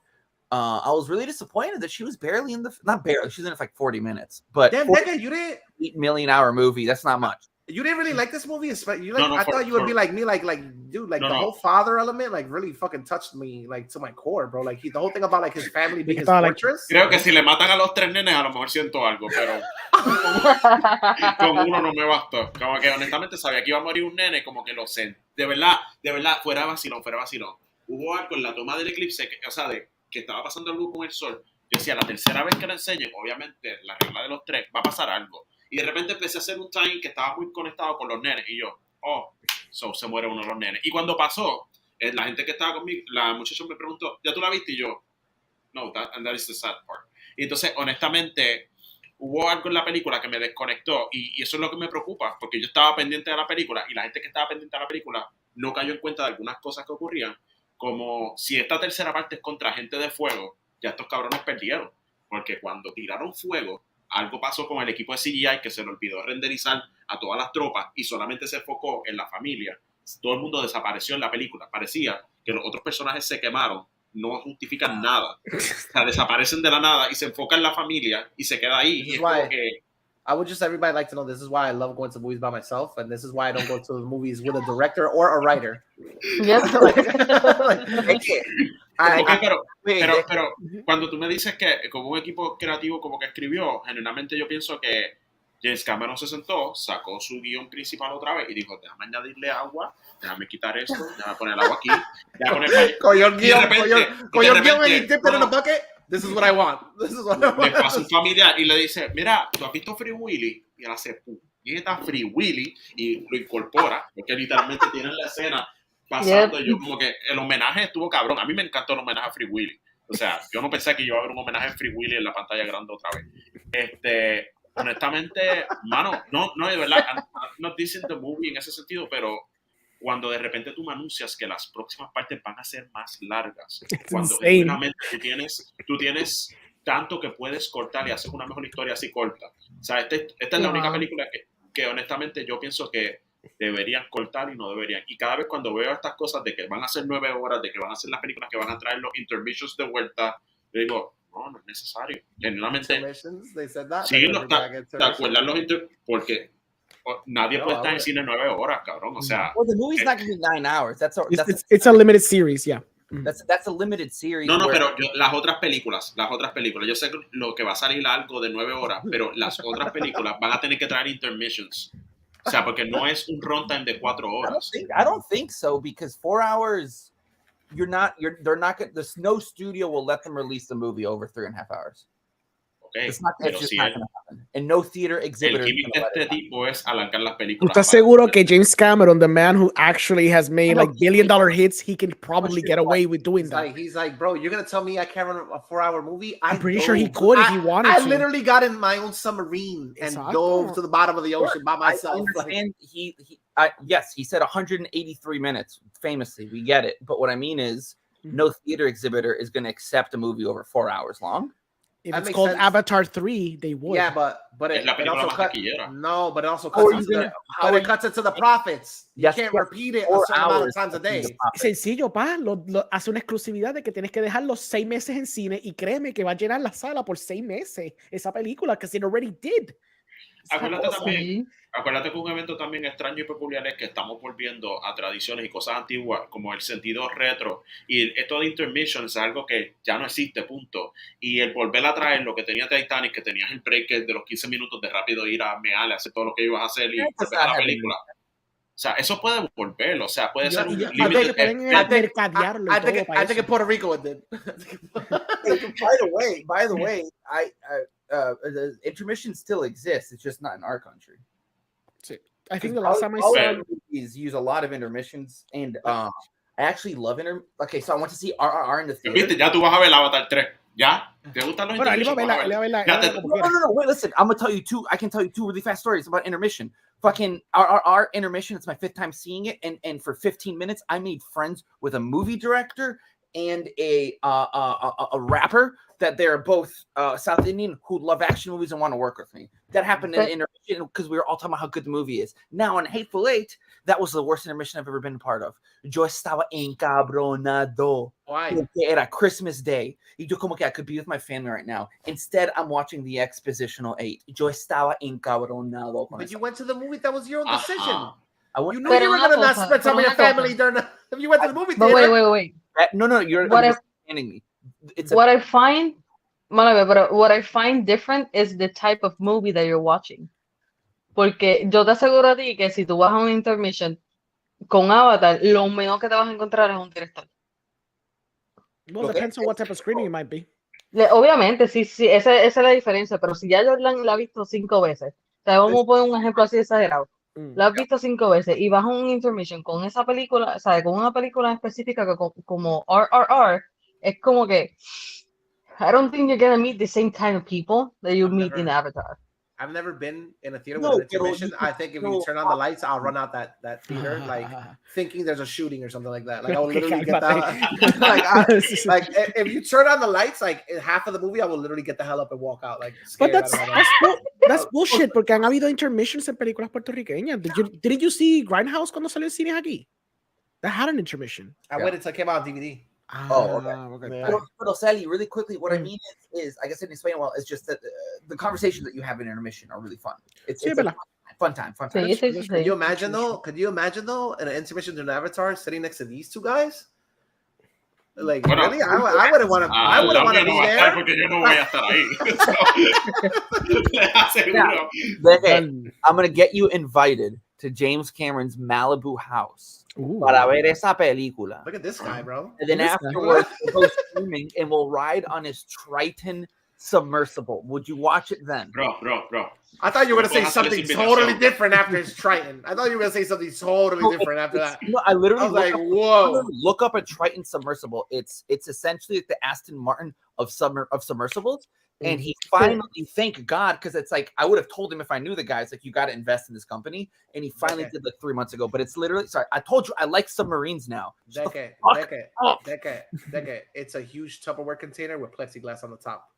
I was really disappointed that she was barely in not barely. She's in it for like 40 minutes. But damn, nigga, you didn't. $8 million movie. That's not much. You didn't really like this movie, I thought you would be like me, like dude, like the whole father element, like really fucking touched me, like to my core, bro. Like the whole thing about like his family being his fortress. Creo que si le matan a los 3 nenes, a lo mejor siento algo, pero con uno no me bastó. Como que honestamente sabía que iba a morir un nene, como que lo sé. De verdad, fuera vacilón. Hubo algo en la toma del eclipse, que estaba pasando algo con el sol. Yo decía, la tercera vez que lo enseñen, obviamente, la regla de los 3, va a pasar algo. Y de repente empecé a hacer un time que estaba muy conectado con los nenes. Y yo, se muere uno de los nenes. Y cuando pasó, la gente que estaba conmigo, la muchacha me preguntó, ¿ya tú la viste? Y yo, no, that is the sad part. Y entonces, honestamente, hubo algo en la película que me desconectó. Y eso es lo que me preocupa, porque yo estaba pendiente de la película y la gente que estaba pendiente de la película no cayó en cuenta de algunas cosas que ocurrían. Como si esta tercera parte es contra gente de fuego, ya estos cabrones perdieron. Porque cuando tiraron fuego, algo pasó con el equipo de CGI que se le olvidó renderizar a todas las tropas y solamente se enfocó en la familia. Todo el mundo desapareció en la película. Parecía que los otros personajes se quemaron, no justifican nada. O sea, desaparecen de la nada y se enfoca en la familia y se queda ahí. Y es como que... I would just everybody like to know this is why I love going to movies by myself, and this is why I don't go to the movies with a director or a writer. Yes. Pero cuando tú me dices que como un equipo creativo como que escribió, generalmente yo pienso que James Cameron se sentó, sacó su guión principal otra vez y dijo, déjame añadirle agua, déjame quitar esto, déjame poner el agua aquí, déjame poner... Cogió el guión y dip it in a bucket. This is what I want. Le pasa un familiar y le dice, mira, ¿tú has visto Free Willy? Y él hace, puñeta, Free Willy, y lo incorpora, porque literalmente tienen la escena pasando. Yo como que el homenaje estuvo cabrón. A mí me encantó el homenaje a Free Willy. O sea, yo no pensé que iba a haber un homenaje a Free Willy en la pantalla grande otra vez. Honestamente, mano, no, de verdad, I'm not dissing the movie en ese sentido, pero cuando de repente tú me anuncias que las próximas partes van a ser más largas, cuando genuinamente tú tienes tanto que puedes cortar y hacer una mejor historia así corta. O sea, esta es la única película que honestamente yo pienso que deberían cortar y no deberían. Y cada vez cuando veo estas cosas de que van a ser 9 horas, de que van a ser las películas que van a traer los intermissions de vuelta, yo digo, no es necesario. Genuinamente, sí, ¿te acuerdas porque nadie puede estar en cine 9 horas, cabrón. O sea, well, the movie's not going to be 9 hours. That's it's a limited series, yeah. That's a limited series. No, where- pero las otras películas, yo sé que lo que va a salir algo de 9 horas, pero las otras películas van a tener que traer intermissions. O sea, porque no es un runtime de 4 horas. I don't think so, because 4 hours, they're not there's no studio will let them release the movie over 3.5 hours. Okay, It's pero just si not going to happen. And no theater el exhibitor. gimmick de este tipo es alargar las películas. ¿Estás seguro que James Cameron, the man who actually has made like billion-dollar hits, he can probably get away with doing that? He's like, bro, you're gonna tell me I can't run a 4-hour movie? I'm pretty sure he could if he wanted I to. literally got in my own submarine and dove to the bottom of the ocean by myself. I understand. Yes, he said 183 minutes. Famously, we get it. But what I mean is, no theater exhibitor is going to accept a movie over 4 hours long. If That it's makes called sense. Avatar 3, they would. Yeah, but Es la it película also más cuts. taquillera. No, but it also How are cuts. you Into gonna- the, but it cuts into the profits. You Yes, can't yes, repeat it a 4 certain amount of hours times a to see the day. profit. Sencillo, pa. Hace una exclusividad de que tienes que dejar los 6 meses en cine y créeme que va a llenar la sala por 6 meses. Esa película, que it already did. Acuérdate también, Sí. acuérdate que un evento también extraño y peculiar es que estamos volviendo a tradiciones y cosas antiguas como el sentido retro, y esto de intermission es algo que ya no existe, punto. Y el volver a traer lo que tenía Titanic, que tenías el break de los 15 minutos de rápido ir a mear, hacer todo lo que ibas a hacer y empezar la película. O sea, eso puede volverlo, o sea, puede ser un I límite. mercadearlo y todo para I think eso. in Puerto Rico it did. By the way, the intermission still exists. It's just not in our country. I think the last time I saw Hollywood movies use a lot of intermissions, and I actually love Okay, so I went to see RRR in the theater. ¿Viste? Ya tú vas a ver Avatar 3. ¿Ya? ¿Te gustan los Bueno, él iba a intermissions? verla, Vas a él iba a verla, Ya él te- iba como quiera. No. Wait, listen. I'm gonna tell you two. I can tell you 2 really fast stories about intermission. Fucking RRR intermission. It's my 5th time seeing it, and for 15 minutes, I made friends with a movie director and a rapper that they're both South Indian who love action movies and want to work with me. That happened in intermission because we were all talking about how good the movie is. Now in Hateful Eight, that was the worst intermission I've ever been a part of. Yo estaba encabronado. Why? Porque era Christmas Day. Y yo como que I could be with my family right now. Instead, I'm watching the expositional 8. Yo estaba encabronado. But you went to the movie. That was your own decision. I went, You knew you were una gonna not cosa, spend time with pero your una family during the, if you went to the movie But theater. wait. no, you're What I- understanding me. It's a, What I find, Mala, pero what I find different is the type of movie that you're watching. Porque yo te aseguro a ti que si tú vas a un intermission con Avatar, lo menos que te vas a encontrar es un director. Well, depends on what type of screening it might be. Obviamente, sí, esa es la diferencia, pero si ya Jordan la ha visto 5 veces, o sea, vamos a poner un ejemplo así exagerado, la has visto 5 veces y vas a un intermission con esa película, o sea, con una película específica como RRR, es como que I don't think you're gonna meet the same kind of people that you meet in Avatar. I've never been in a theater No, with an pero intermission. I think if you turn on the lights, I'll run out that theater, like thinking there's a shooting or something like that. Like I will literally get that. like if you turn on the lights, like in half of the movie, I will literally get the hell up and walk out. Like, But scared out of my mind. that's bullshit, porque han habido intermissions en películas puertorriqueñas. Didn't you see Grindhouse cuando salió el cine aquí? That had an intermission. I waited until it came out on DVD. Okay. Yeah. But Sally, really quickly, what I mean is, I guess I didn't explain it well. It's just that the conversations that you have in intermission are really fun. It's a fun time. Sí, sí, sí. Could you imagine though? Could you imagine though in an intermission to an Avatar sitting next to these two guys? Like Bueno, really, I wouldn't want to. I wouldn't want to no be va a estar there. porque yo no voy a estar ahí. Les aseguro. I'm gonna get you invited to James Cameron's Malibu house para ver esa película. Look at this guy, bro. And then afterwards, we'll go swimming and we'll ride on his Triton submersible. Would you watch it then? Bro. I thought you were gonna say Well, something that's totally different after his Triton. I thought you were gonna say something totally different after that. No, I literally I was like, look up- whoa. look up a Triton submersible. It's essentially like the Aston Martin of submersibles. And he finally, thank God, because it's like I would have told him if I knew the guy. It's like you got to invest in this company, and he finally did like 3 months ago. But it's literally sorry, I told you I like submarines now. Decade. It's a huge Tupperware container with plexiglass on the top.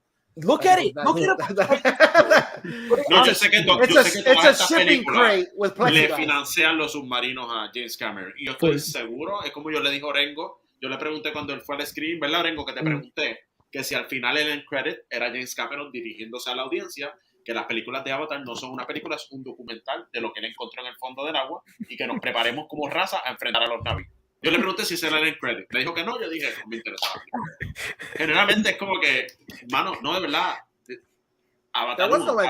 Look at it. Look at it. No, yo sé que It's a shipping crate with le plexiglass. financian los submarinos a James Cameron. Y yo estoy seguro, es como yo le dije a Orengo, yo le pregunté cuando él fue al screen, ¿verdad, Orengo? Que te pregunté que si al final el end credit era James Cameron dirigiéndose a la audiencia, que las películas de Avatar no son una película, es un documental de lo que él encontró en el fondo del agua y que nos preparemos como raza a enfrentar a los navis. Yo le pregunté si se era el credit. Me dijo que no, yo dije, no me interesaba. Generalmente es como que, mano, no, de verdad. Avatar There was 1, no red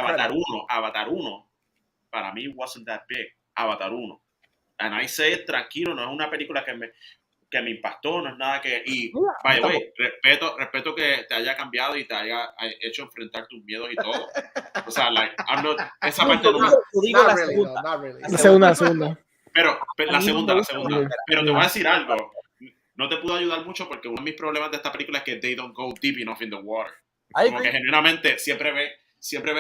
Avatar 1, para mí wasn't that big. Avatar 1. And I say it tranquilo, no es una película que me impactó, no es nada que... Y, by the way, respeto que te haya cambiado y te haya hecho enfrentar tus miedos y todo. O sea, like, esa parte no me... Not really, no, not really. La segunda. Pero la segunda. gusta. Pero te voy a decir algo. No te pudo ayudar mucho porque uno de mis problemas de esta película es que they don't go deep enough in the water. Como que genuinamente siempre ve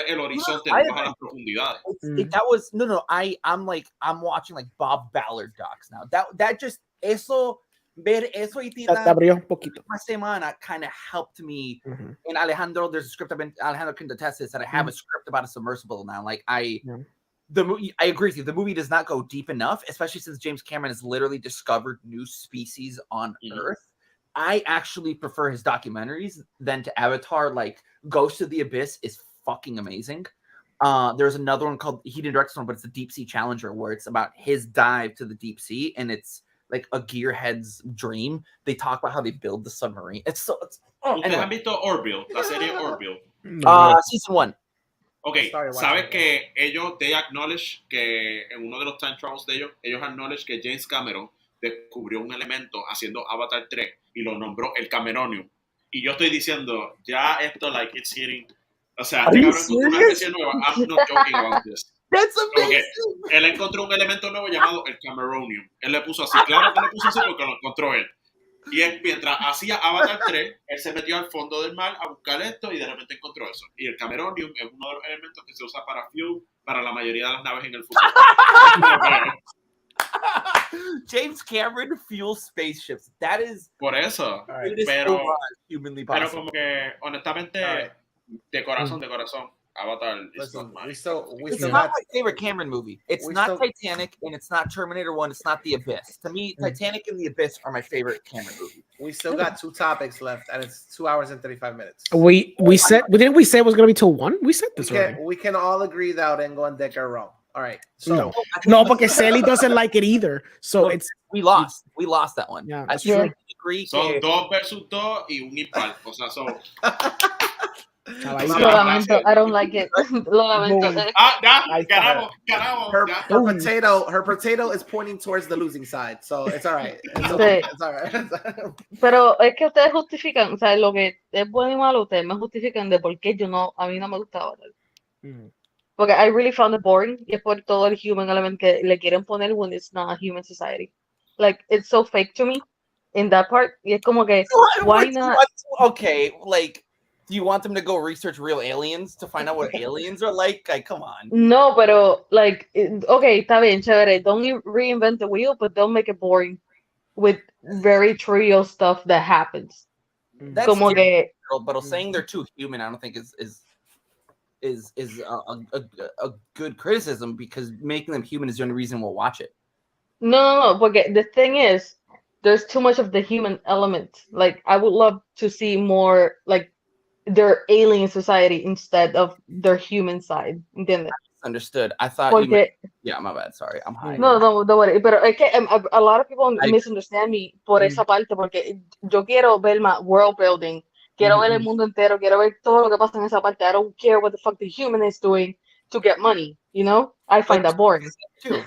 el horizonte, no baja las profundidades. That was I'm watching like Bob Ballard docs now. That just ver eso y Te abrió un poquito. una semana kind of helped me. And Alejandro, there's a script Alejandro can attest this, that I have a script about a submersible now. Like I agree with you. The movie does not go deep enough, especially since James Cameron has literally discovered new species on Earth. I actually prefer his documentaries than to Avatar. Like Ghost of the Abyss is fucking amazing. There's another one called, he didn't direct this one, but it's the Deep Sea Challenger, where it's about his dive to the deep sea, and it's like a gearhead's dream. They talk about how they build the submarine. ¿Ustedes han visto Orville? La serie Orville. Season 1. Ok, ¿sabes que they acknowledge que en uno de los time travels de ellos acknowledge que James Cameron descubrió un elemento haciendo Avatar 3 y lo nombró el Cameronium? Y yo estoy diciendo, ya esto, like, it's hitting. O sea, este cabrón encontró una especie nueva. I'm not joking about this. That's amazing. Okay. Él encontró un elemento nuevo llamado el Cameronium. Él le puso así. Claro que le puso así porque lo encontró él. Y él, mientras hacía Avatar 3, él se metió al fondo del mar a buscar esto y de repente encontró eso. Y el Cameronium es uno de los elementos que se usa para fuel para la mayoría de las naves en el futuro. James Cameron fuels spaceships. That is... Por eso. Pero como que, honestamente, de corazón, Avatar is not mine. It's not my favorite Cameron movie. It's not Titanic, and it's not Terminator 1. It's not The Abyss. To me, Titanic and The Abyss are my favorite Cameron movies. We still got 2 topics left, and it's 2 hours and 35 minutes. We said it was going to be till 1? We said this already. We can all agree that Orengo and Dick are wrong. All right. So no, because Sally doesn't like it either. So we lost that one. Yeah, I agree. Son 2 versus 2 y un impar. O sea, son... Lo lamento. I don't like it. Lo lamento. Ganamos. Her potato is pointing towards the losing side, so it's all right. It's all right. Pero es que ustedes justifican, o sea, lo que es bueno y malo, ustedes me justifican de por qué a mí no me gustaba. Porque I really found it boring, y es por todo el human element que le quieren poner when it's not a human society. Like, it's so fake to me in that part. Y es como que, why not? Okay, like, do you want them to go research real aliens to find out what aliens are like? Like, come on. No, pero, like, okay, está bien, chévere. Don't reinvent the wheel, but don't make it boring with very trivial stuff that happens. That's como que, but saying they're too human, I don't think is a good criticism, because making them human is the only reason we'll watch it. No, porque the thing is, there's too much of the human element. Like, I would love to see more, like, their alien society instead of their human side. ¿Entiendes? Understood. I thought yeah, my bad. Sorry, I'm high. No, don't worry. Pero es que a lot of people misunderstand me por esa parte, porque yo quiero ver más world building. Quiero ver el mundo entero. Quiero ver todo lo que pasa en esa parte. I don't care what the fuck the human is doing to get money. You know? I find that boring. Too.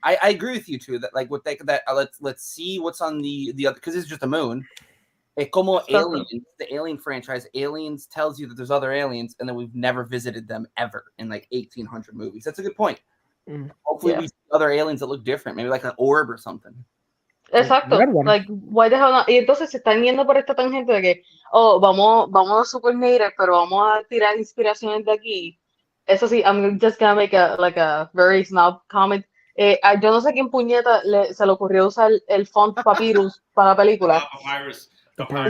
I agree with you too. That like with that let's see what's on the other, because it's just a moon. Como Aliens, the Alien franchise, Aliens tells you that there's other aliens, and then we've never visited them ever in like 1,800 movies. That's a good point. Hopefully we see other aliens that look different, maybe like an orb or something. Exacto. Like, why the hell not? Y entonces se están yendo por esta tangente de que, vamos a super native, pero vamos a tirar inspiraciones de aquí. Eso sí, I'm just gonna make a very snob comment. Yo no sé quién puñeta se le ocurrió usar el font Papyrus para la película.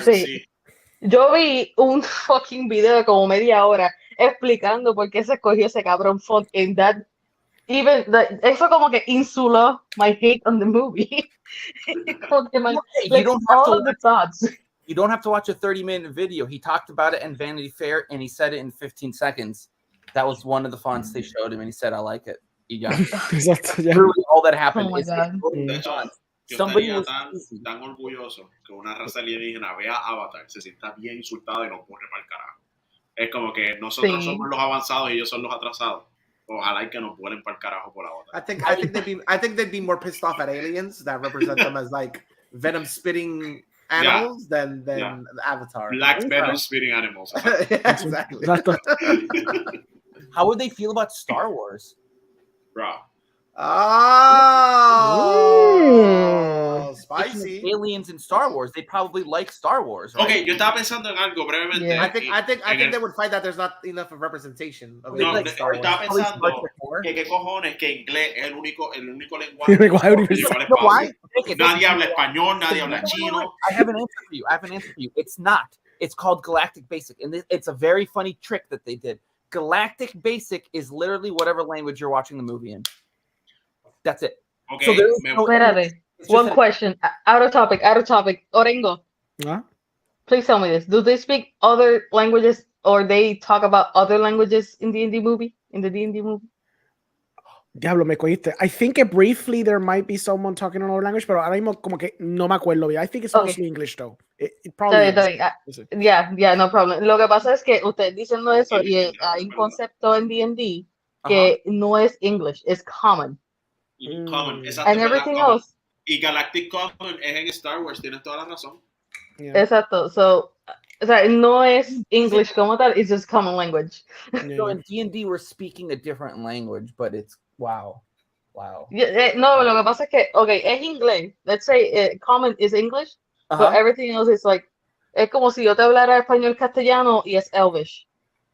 Sí. Yo vi un fucking video de como media hora explicando por qué se escogió ese cabrón font en that. Eso como que insuló my hate on the movie. You don't have to watch a 30-minute video. He talked about it in Vanity Fair, and he said it in 15 seconds. That was one of the fonts they showed him, and he said, I like it. Literally all that happened is Yo Somebody estaría was tan orgulloso que una raza alienígena vea Avatar, se sienta bien insultada y no corre para el carajo. Es como que nosotros Sí. somos los avanzados y ellos son los atrasados. Ojalá y que nos vuelen para el carajo por Avatar. I think they'd be more pissed off at aliens that represent them as like venom spitting animals than Avatar. Black venom spitting animals. Yeah, exactly. Exacto. How would they feel about Star Wars? Bro. Oh, spicy. Aliens in Star Wars. They probably like Star Wars, right? Ok, yo estaba pensando en algo brevemente. Yeah. I think they would find that there's not enough of representation of No, it in Star Wars. estaba Probably pensando Star Trek que qué cojones que inglés es el único lenguaje Lenguaje que llegó al No, why? espacio. Take it. Nadie habla español, nadie habla chino. I have an answer for you. It's not. It's called Galactic Basic, and it's a very funny trick that they did. Galactic Basic is literally whatever language you're watching the movie in. That's it. Okay, So there is no. Espérate. It's just One a- question. Out of topic. Orengo, ¿Ah? please tell me this. Do they speak other languages or they talk about other languages in the D&D movie? In the D&D movie? Diablo, me cogiste. I think briefly there might be someone talking another language, pero ahora mismo como que no me acuerdo bien. I think it's Okay. mostly English though. It probably Está bien, is. está Sí. bien. Yeah, no problem. Lo que pasa es que ustedes diciendo eso y hay un concepto en D&D que no es English, es common. Common, exacto. And everything common. else. Y Galactic Common es en Star Wars, tienes toda la razón. Yeah. Exacto. So, o sea, no es English como tal, it's just common language. Yeah, So yeah. in D&D, we're speaking a different language, but it's wow. No, lo que pasa es que, okay, es inglés. Let's say common is English, but everything else is like, es como si yo te hablara español castellano y es Elvish.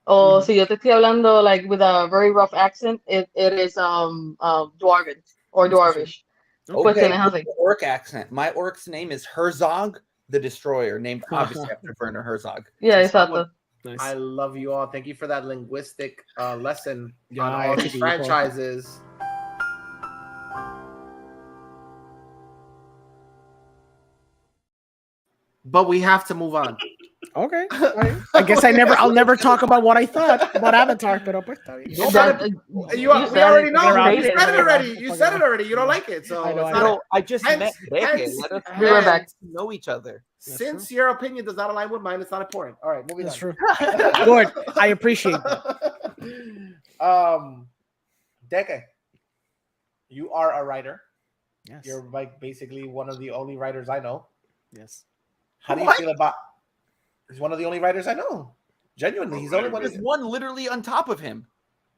O si yo te estoy hablando like with a very rough accent, it is Dwarven or Dwarvish. Okay, Cuestiones así. orc accent. My orc's name is Herzog the Destroyer, named obviously after Werner Herzog. Yeah, exacto. Nice. I love you all. Thank you for that linguistic lesson Yeah, on I all have these to be involved. franchises. But we have to move on. Okay. I guess I'll never talk about what I thought about Avatar, pero pues está bien. It's not a- we already know. You hated said it it. already. You said it already. You don't like it. So I know, it's I not know. a- I just Hence- met Becky. hence- Let us We were back. know each other. since your opinion does not align with mine, it's not important. All right, moving That's on. true. Good. I appreciate that. Deke, you are a writer. Yes. You're like basically one of the only writers I know. Yes. How do you feel about? He's one of the only writers I know. Genuinely, he's the only one. There's one literally on top of him.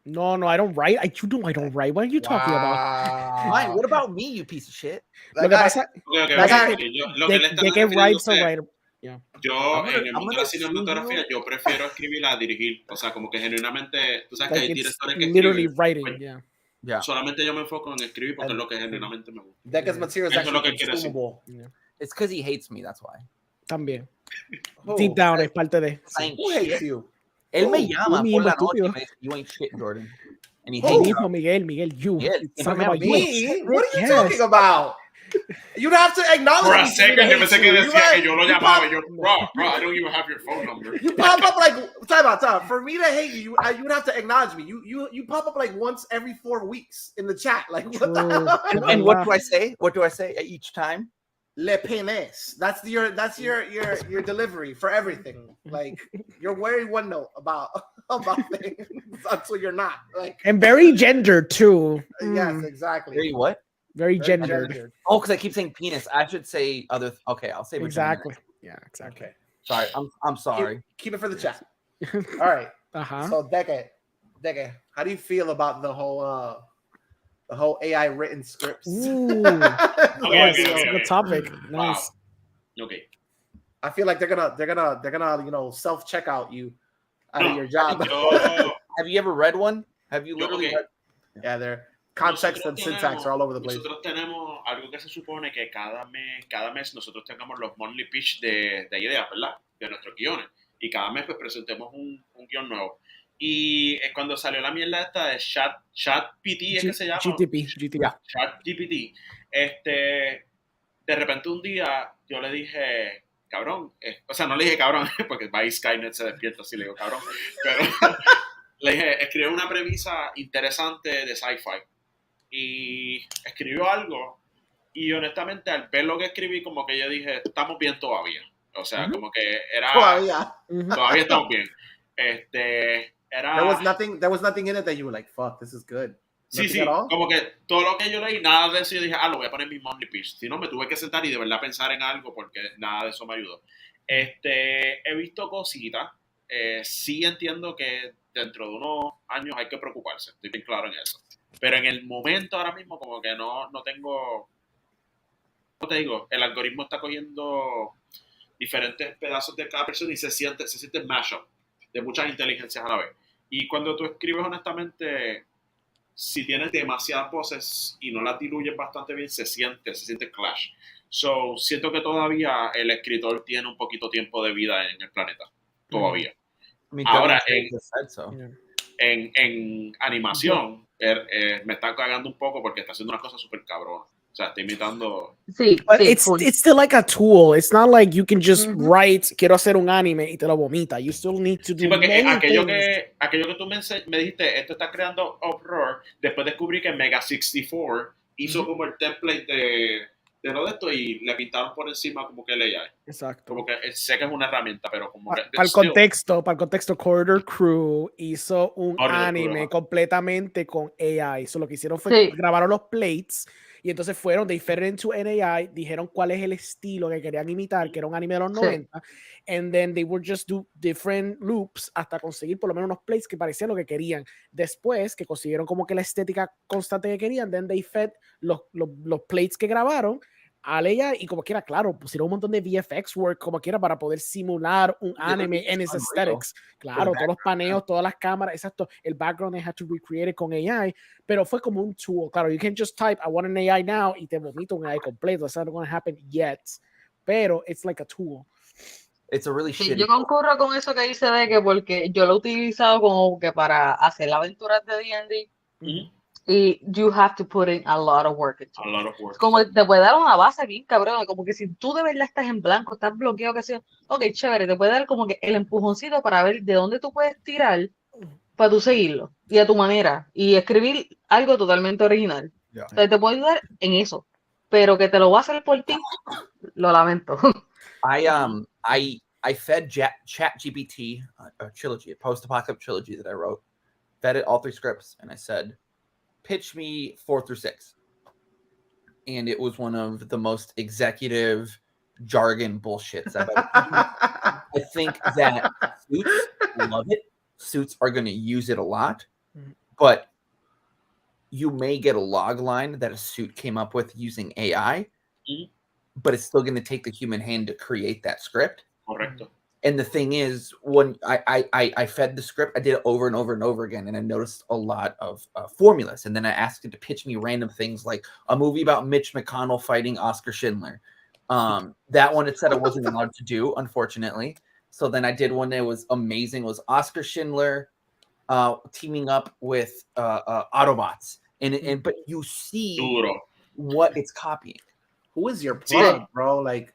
No, I don't write. I don't write. What are you talking about? Mine. What about me, you piece of shit? Lo que pasa Okay. Pasa Lo que él está de que refiriéndose- writes a writer. Yo, en el I'm mundo de gonna la cinematografía, yo prefiero escribir a dirigir. O sea, como que genuinamente, tú sabes que Like hay it's directores que literally escriben. writing. Pues, Yeah. Yeah. solamente yo me enfoco en escribir porque es lo que genuinamente me gusta. Deke's material is Eso es lo actually que quiere decir. consumable. It's because he hates me. That's why. También. Who? Deep down es parte de. Ain't Who shit. hates you? Él me Oh, llama tú por la mismo, noche y estúpido. me dice, you ain't shit, Jordan. And he Hey, hates me. mismo, Miguel, you. Yes, It's if talking I'm about you. Me? What are you Yes. talking about? You'd have to acknowledge For a me for me to second, yo hate pensé que you. decía que yo lo You llamaba pop- y yo, bro, I don't even have your phone number. You pop up like time out. For me to hate you, you would have to acknowledge me. You pop up like once every 4 weeks in the chat. Like what the True. hell? And what do I say? What do I say each time? Le penes. That's your delivery for everything. Like you're very one note about things until you're not. Like And very gendered too. yes, exactly. Very what? Very Very gendered. Oh, because I keep saying penis. I should say other. Okay, I'll say vagina. Exactly. Yeah, exactly. Okay. Sorry, I'm sorry. Keep it for the chat. All right. Uh-huh. So Deke, how do you feel about the whole AI written scripts? Ooh. Okay, Yes, okay, it's a okay. good topic. Nice. Okay. I feel like they're gonna self check out you out of your job. Yo, Have you ever read one? Have you yo, literally okay. read? Yeah, their context and syntax are all over the place. Nosotros tenemos algo que se supone que cada mes nosotros tengamos los monthly pitch de ideas, ¿verdad? De nuestros guiones. Y cada mes pues presentemos un guión nuevo. Y cuando salió la mierda esta de ChatGPT, ¿es que se llama? GTP. ChatGPT. De repente un día yo le dije, cabrón, o sea, no le dije cabrón, porque va y Skynet se despierta así, le digo cabrón, pero le dije, escribe una premisa interesante de sci-fi. Y escribió algo Y honestamente, al ver lo que escribí, como que yo dije, estamos bien todavía. O sea, como que era... Todavía. Todavía estamos bien. Era... There was nothing in it that you were like, fuck, this is good. Sí, Nothing sí, at all? como que todo lo que yo leí, nada de eso yo dije, lo voy a poner en mi monthly pitch. Si no, me tuve que sentar y de verdad pensar en algo porque nada de eso me ayudó. He visto cositas. Sí entiendo que dentro de unos años hay que preocuparse. Estoy bien claro en eso. Pero en el momento ahora mismo como que no tengo... ¿Cómo te digo? El algoritmo está cogiendo diferentes pedazos de cada persona y se siente mashup de muchas inteligencias a la vez. Y cuando tú escribes honestamente, si tienes demasiadas voces y no las diluyes bastante bien, se siente clash. So, siento que todavía el escritor tiene un poquito tiempo de vida en el planeta. Todavía. I mean, Ahora, Devin just said so. en animación, me está cagando un poco porque está haciendo una cosa súper cabrona. O sea, está imitando... Sí, But sí, it's full. still like a tool. It's not like you can just Mhm. write, quiero hacer un anime y te lo vomita. You still need to do Sí, porque many aquello things. que tú me dijiste, esto está creando uproar, después descubrí que Mega 64 hizo como el template de lo de esto y le pintaron por encima como que el AI. Exacto. Como que sé que es una herramienta, pero como que... Para el contexto, Corridor Crew hizo un Corridor anime Crew, ajá. completamente con AI. So, lo que hicieron fue Sí. grabaron los plates y entonces fueron, they fed it into an AI, dijeron cuál es el estilo que querían imitar, que era un anime de los Sí. 90, and then they would just do different loops hasta conseguir por lo menos unos plates que parecían lo que querían. Después que consiguieron como que la estética constante que querían, then they fed los plates que grabaron a ella y como quiera, claro, pusieron un montón de VFX work como quiera para poder simular un anime en its aesthetics. Claro, todos los paneos, todas las cámaras, exacto. El background they had to recreate it con AI, pero fue como un tool. Claro, you can just type, I want an AI now, y te vomita un AI completo. That's not going to happen yet. Pero it's like a tool. It's a really Sí, shitty. yo concurro con eso que dice de que porque yo lo he utilizado como que para hacer aventuras de D&D Ujú. y you have to put in a lot of work into A it. lot of work. Es como te puede dar una base bien cabrona, como que si tú de verdad estás en blanco, estás bloqueado, que sea, ok, chévere, te puede dar como que el empujoncito para ver de dónde tú puedes tirar para tú seguirlo y a tu manera y escribir algo totalmente original. Yeah. O sea, te puede ayudar en eso, pero que te lo va a hacer por ti, lo lamento. I fed ChatGPT a trilogy, a post-apocalyptic trilogy that I wrote. Fed it all 3 scripts, and I said, "Pitch me 4 through 6." And it was one of the most executive jargon bullshits I've ever seen. I think that Suits love it. Suits are going to use it a lot, but you may get a log line that a Suit came up with using AI, but it's still going to take the human hand to create that script. Correcto. And the thing is, when I fed the script, I did it over and over and over again, and I noticed a lot of formulas. And then I asked it to pitch me random things like a movie about Mitch McConnell fighting Oscar Schindler. That one it said I wasn't allowed to do, unfortunately. So then I did one that was amazing. It was Oscar Schindler teaming up with Autobots, and but you see Duro. what it's copying. Who is your plug, bro? Like,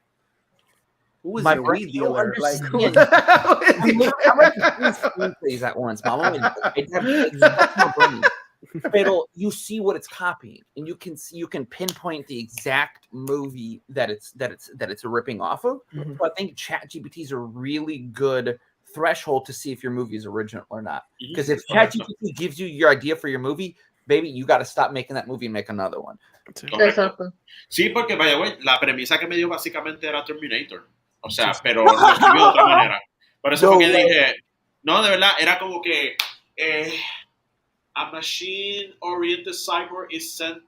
who is My your brain weed dealer? Like, understands. I'm like screenplays at once, Mama. I have exact my brain. Pero you see what it's copying, and you can pinpoint the exact movie that it's ripping off of. Mhm. So I think ChatGPT is a really good threshold to see if your movie is original or not. Because if ChatGPT gives you your idea for your movie, baby, you got to stop making that movie and make another one. Correcto. Exacto. Sí, porque vaya, güey, la premisa que me dio básicamente era Terminator. O sea, pero lo escribió de otra manera. Por eso No fue que way. dije, no, de verdad, era como que a machine-oriented cyborg is sent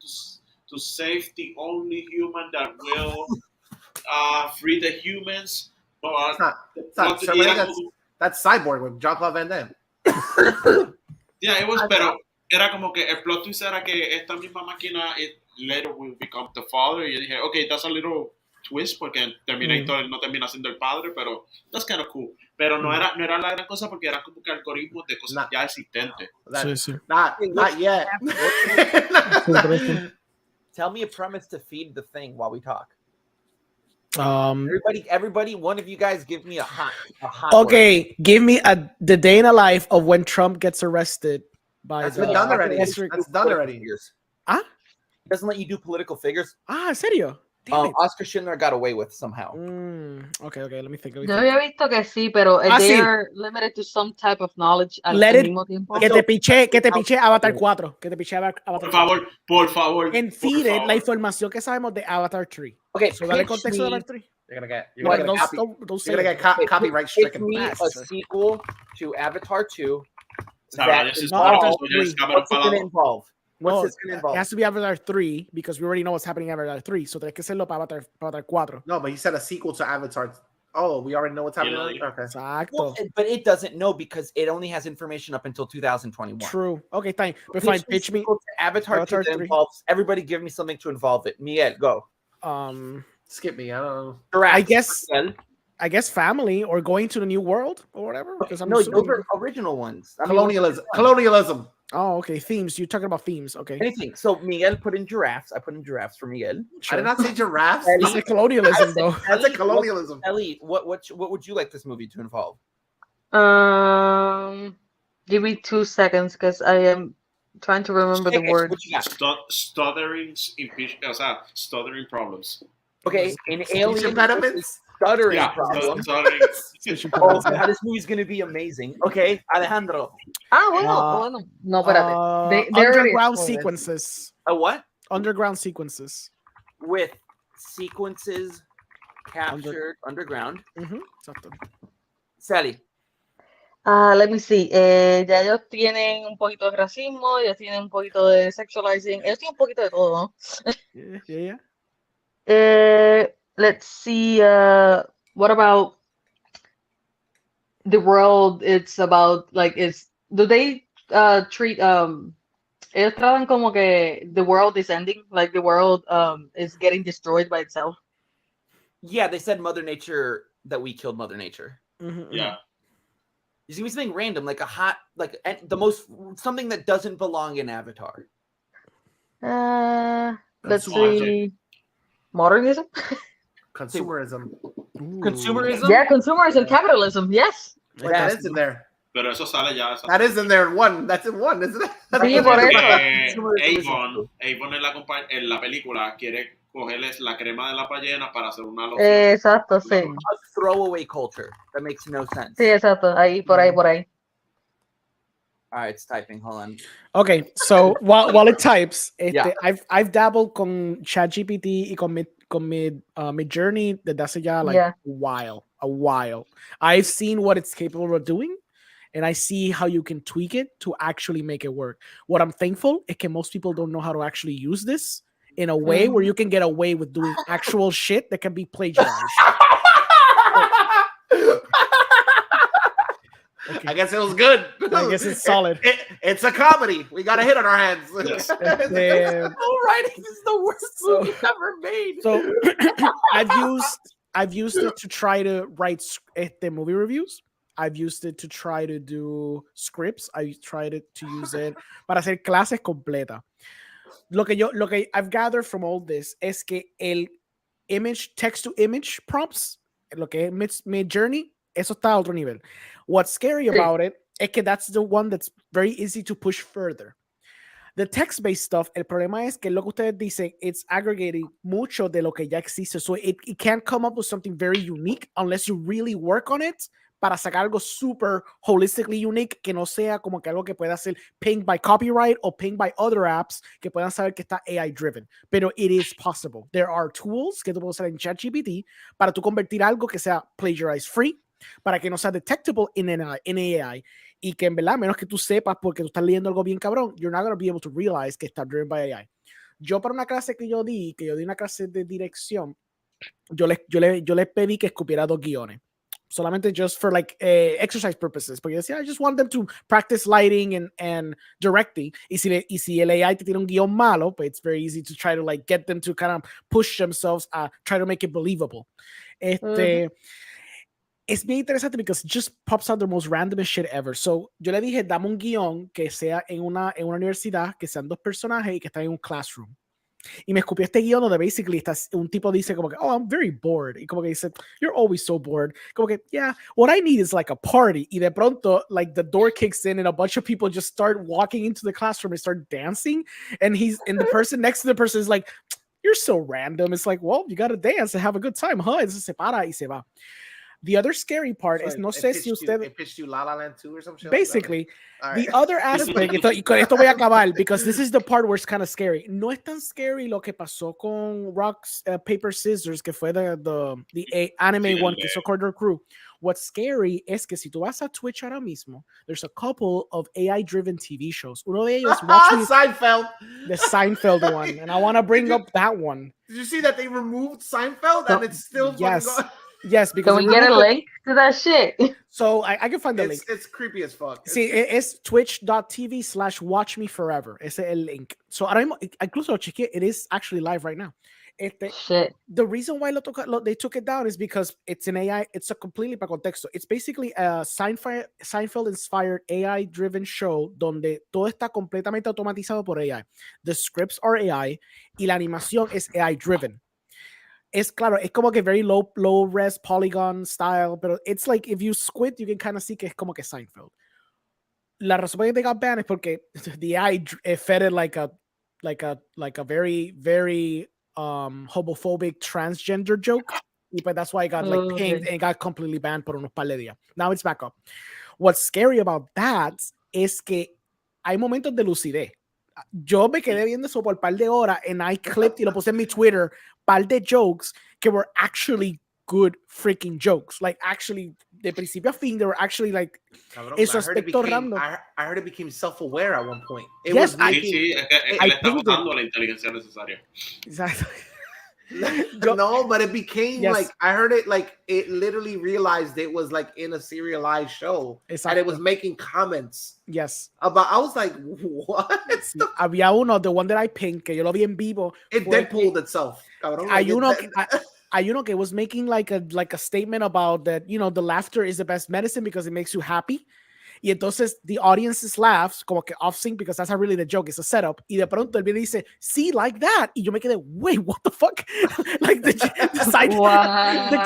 to save the only human that will free the humans. But it's not Terminator, that's Cyborg with Jean-Claude Van Damme. Yeah, it was, pero era como que el plot twist era que esta misma máquina it later will become the father. Y yo dije, okay, that's a little twist porque Terminator no termina siendo el padre, pero that's kind of cool. Pero no era la gran cosa porque era como que algoritmos de cosas ya existentes. Not yet. Tell me a premise to feed the thing while we talk. Um, Everybody, one of you guys give me a hot. Okay, give me the day in a life of when Trump gets arrested by That's the. been done already. district- That's done already. Huh? doesn't let you do political figures. Ah, ¿en serio? Damn it. Oscar Schindler got away with somehow. Okay, let me think. Yo había visto que sí, pero they sí. are limited to some type of knowledge al Let it- mismo tiempo. Que te piche Avatar 4. Que te piche Avatar 4. Por favor. En feed la información que sabemos de Avatar 3. Okay, So dale pitch contexto de me, Avatar 3. You're gonna get copyright pitch stricken. me a sequel to Avatar 2. That That is Avatar what's it going to involve? No, What's this going to it involve? has to be Avatar 3 because we already know what's happening in Avatar 3. So tienes que hacerlo para Avatar 4. No, but he said a sequel to Avatar. Oh, we already know what's happening. Yeah. Okay. Exacto. Well, but it doesn't know because it only has information up until 2021. True. Okay, fine. But fine, pitch me. sequel to Avatar 2 that 3. involves everybody. Give me something to involve it. Miguel, go. Skip me. I don't know. Giraffes. I guess family or going to the new world or whatever. Because I'm No, assuming- those are original ones. I mean, Colonialism. Oh, okay. Themes. You're talking about themes. Okay. anything. So Miguel put in giraffes. I put in giraffes for Miguel. I did not say giraffes. It's like colonialism, though. That's a colonialism. Ellie, what would you like this movie to involve? Give me 2 seconds because I am trying to remember the word. What you got? Stuttering problems. Okay, in Alien, impediments? stuttering Yeah, problems. stuttering. Oh, God, this movie's gonna be amazing. Okay, Alejandro. Bueno. No, espérate. They already Underground spoiled it. sequences. A what? Underground sequences. With sequences captured underground. Exacto. Sally. Let me see. Ya ellos tienen un poquito de racismo, ya tienen un poquito de sexualizing. Ellos tienen un poquito de todo, ¿no? Yeah. Let's see. What about the world? It's about like do they treat ellos tratan como que the world is ending, like the world is getting destroyed by itself. Yeah, they said Mother Nature, that we killed Mother Nature. Yeah. You see me something random, like something that doesn't belong in Avatar. Let's Consumerism. see. Modernism? Consumerism. Consumerism? Yeah, consumerism, capitalism, yes. Wait, that is in there. Pero eso sale ya. That is in there in one. That's in one, isn't it? Sí, por eso. Avon en la película quiere cogerles la crema de la ballena para hacer una loción. Exacto, sí. A throwaway culture. That makes no sense. Sí, exacto. Ahí, por ahí. All right, it's typing. Hold on. Okay, so while it types, Yeah. I've dabbled con ChatGPT y con Midjourney desde hace ya a while. I've seen what it's capable of doing, and I see how you can tweak it to actually make it work. What I'm thankful is that most people don't know how to actually use this in a way where you can get away with doing actual shit that can be plagiarized. Okay. I guess it was good. I guess it's solid. It's a comedy. We got a hit on our hands. Yes. Writing is the worst movie ever made. So I've used it to try to write movie reviews. I've used it to try to do scripts. I tried to use it para hacer clases completas. Lo que I've gathered from all this es que el text to image prompts, lo que es Midjourney, eso está a otro nivel. What's scary about it es que that's the one that's very easy to push further. The text-based stuff, el problema es que lo que ustedes dicen, it's aggregating mucho de lo que ya existe. So it can't come up with something very unique unless you really work on it para sacar algo super holistically unique que no sea como que algo que pueda ser pinged by copyright o pinged by other apps que puedan saber que está AI driven. Pero it is possible. There are tools que tú puedes usar en ChatGPT para tú convertir algo que sea plagiarize free, para que no sea detectable in AI y que en verdad, menos que tú sepas porque tú estás leyendo algo bien cabrón, you're not going to be able to realize que está driven by AI. Yo para una clase que yo di una clase de dirección, yo les pedí que escupiera 2 guiones. Solamente just for like exercise purposes, porque decía, I just want them to practice lighting and directing. Y si el AI te tiene un guión malo, but it's very easy to try to like get them to kind of push themselves, try to make it believable. Es bien interesante because it just pops out the most randomest shit ever. So, yo le dije, dame un guión que sea en una universidad, que sean 2 personajes y que están en un classroom. Y me escupió este guión donde basically un tipo dice como que, oh, I'm very bored. Y como que dice, you're always so bored. Como que, yeah, what I need is like a party. Y de pronto, like the door kicks in and a bunch of people just start walking into the classroom and start dancing. And the person next to the person is like, you're so random. It's like, well, you gotta dance and have a good time, huh? Entonces se para y se va. The other scary part is, no sé si usted... It pitched you La La Land 2 or some shit basically, like the other aspect, y con esto voy a acabar, because this is the part where it's kind of scary. No es tan scary lo que pasó con Rocks, Paper, Scissors, que fue the anime one que hizo Corridor Crew. What's scary es que si tú vas a Twitch ahora mismo, there's a couple of AI-driven TV shows. Uno de ellos, Seinfeld. The Seinfeld one, and I want to bring up that one. Did you see that they removed Seinfeld and it's still yes. fucking going? Yes, because can we get a link to that shit? So I can find the link. It's creepy as fuck. Sí, es twitch.tv/watchmefforever. Ese es el link. So ahora mismo, incluso lo chequeé, it is actually live right now. Shit. The reason why they took it down is because it's an AI, it's a completely para contexto. It's basically a Seinfeld-inspired AI-driven show donde todo está completamente automatizado por AI. The scripts are AI y la animación es AI-driven. Es claro, es como que very low res polygon style, pero it's like if you squint, you can kind of see que es como que Seinfeld. La razón por que they got banned es porque the AI fed it like a very, very homophobic transgender joke. But that's why it got like pinged and got completely banned por unos par de días. Now it's back up. What's scary about that es que hay momentos de lucidez. Yo me quedé viendo eso por un par de horas and I clipped y lo puse en mi Twitter, par de jokes que were actually good freaking jokes. Like actually, de principio a fin, they were actually like en su aspecto random. I heard it became self-aware at one point. It Yes, was making, sí, es que le está botando la inteligencia necesaria. Exactly. No, but it became yes. like I heard it like it literally realized it was like in a serialized show and it was making comments. Yes. About I was like, what? Sí. Había uno, the one that I pinned, que yo lo vi en vivo. It Deadpooled itself. Cabrón, Hay uno que was making like a statement about that, you know, the laughter is the best medicine because it makes you happy. Y entonces the audience laughs como que off sync because that's not really the joke, it's a setup. Y de pronto él viene y dice, see, like that. Y yo me quedé, wait, what the fuck? Like the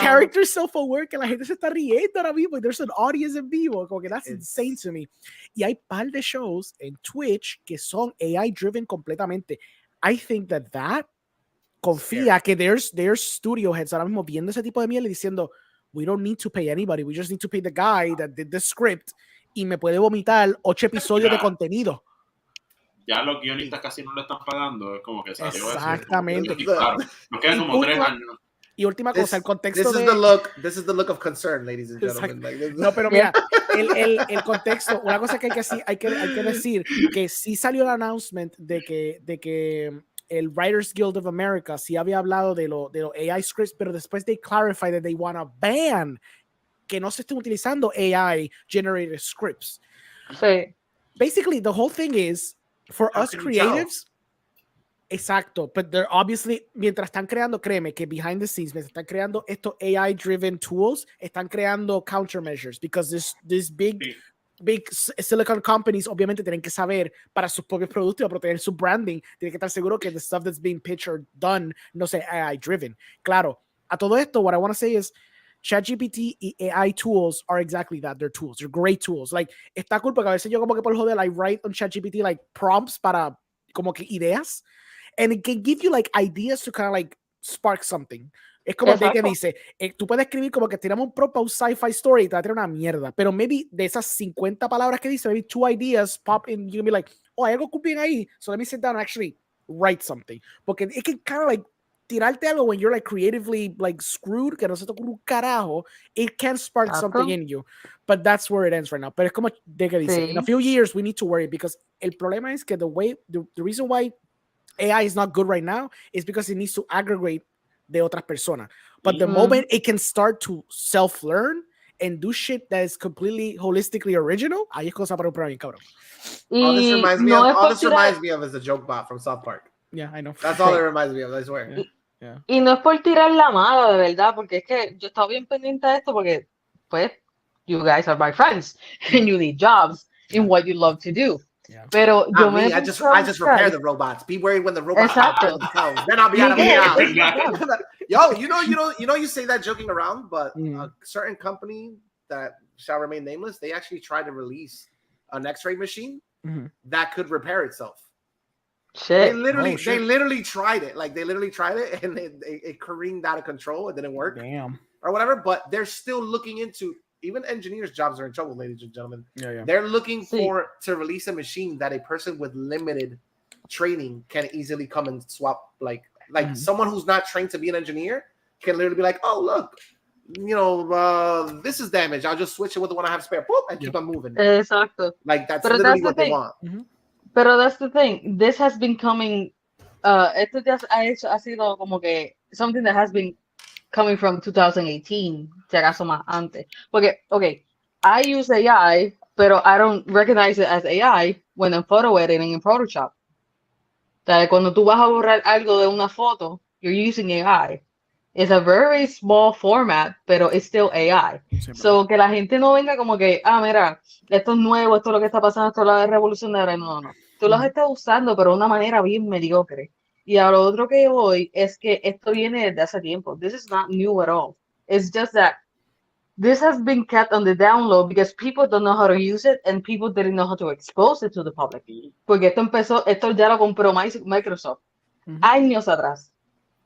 character self-aware que la gente se está riendo ahora mismo. There's an audience en vivo. Como que that's insane to me. Y hay par de shows en Twitch que son AI driven completamente. I think that confía que there's studio heads ahora mismo viendo ese tipo de miel y diciendo, we don't need to pay anybody, we just need to pay the guy that did the script y me puede vomitar 8 episodios de contenido. Ya los guionistas casi no le están pagando, es como que salió exactamente. Eso. Claro, nos quedan como 3 años. Y última cosa, el contexto this is the look of concern, ladies and gentlemen. Like, no, pero mira, el contexto, una cosa que hay que decir, que sí salió el announcement de que el Writers Guild of America sí había hablado de los AI scripts, pero después they clarified that they want to ban que no se estén utilizando AI generated scripts. Sí. Basically, the whole thing is for us creatives. Exacto, but they're obviously, mientras están creando, créeme que behind the scenes, mientras están creando estos AI driven tools, están creando countermeasures because this big silicon companies obviamente tienen que saber para sus propios productos y para proteger su branding, tienen que estar seguros que the stuff that's being pitched or done no sea AI driven. Claro, a todo esto, what I want to say is ChatGPT y AI tools are exactly that. They're tools. They're great tools. Like, está cool porque a veces yo como que por joder, I write on ChatGPT like prompts para como que ideas and it can give you like ideas to kind of like spark something. Es como de que dice, tú puedes escribir como que tiramos un prompt para un sci-fi story y te va a tirar una mierda, pero maybe de esas 50 palabras que dice, maybe 2 ideas pop in, you can be like, oh, hay algo bien ahí, so let me sit down and actually write something. Porque it can kind of like tirarte algo when you're like creatively like screwed, que no se te ocurre un carajo, it can spark something in you. But that's where it ends right now. Pero es como de que dice, in a few years we need to worry because el problema es que the reason why AI is not good right now is because it needs to aggregate de otras personas. But the moment it can start to self-learn and do shit that is completely holistically original, ahí es cosa para un programa, cabrón. All this reminds me of is a joke bot from South Park. Yeah, I know. That's all it reminds me of, I swear. Yeah. Y no es por tirar la mala, de verdad, porque es que yo estaba bien pendiente de esto porque, pues, you guys are my friends and you need jobs in what you love to do. Yeah. Pero yo Not me me. I just repair the robots. Be worried when the robots Exacto. themselves. Then I'll be out of Miguel. my house. Yo, you say that joking around, but a certain company that shall remain nameless, they actually tried to release an X-ray machine that could repair itself. Shit. They literally tried it. Like they literally tried it, and it careened out of control. It didn't work. Damn. Or whatever. But they're still looking into. Even engineers' jobs are in trouble, ladies and gentlemen. Yeah. They're looking to release a machine that a person with limited training can easily come and swap. Like someone who's not trained to be an engineer can literally be like, oh look, this is damaged. I'll just switch it with the one I have spare. Boop, and keep on moving. Exacto. Like that's literally what they want. Pero that's the thing. This has been coming. Esto ya ha sido como que something that has been coming from 2018, si acaso más antes. Porque, okay, I use AI, pero I don't recognize it as AI when I'm photo editing in Photoshop. O sea, cuando tú vas a borrar algo de una foto, you're using AI. It's a very small format, pero it's still AI. So, que la gente no venga como que, mira, esto es nuevo, esto es lo que está pasando, esto es lo revolucionario. No. Tú los estás usando, pero de una manera bien mediocre. Y a lo otro que voy es que esto viene desde hace tiempo. This is not new at all. It's just that this has been kept on the down low because people don't know how to use it and people didn't know how to expose it to the public. Porque esto ya lo compró Microsoft años atrás.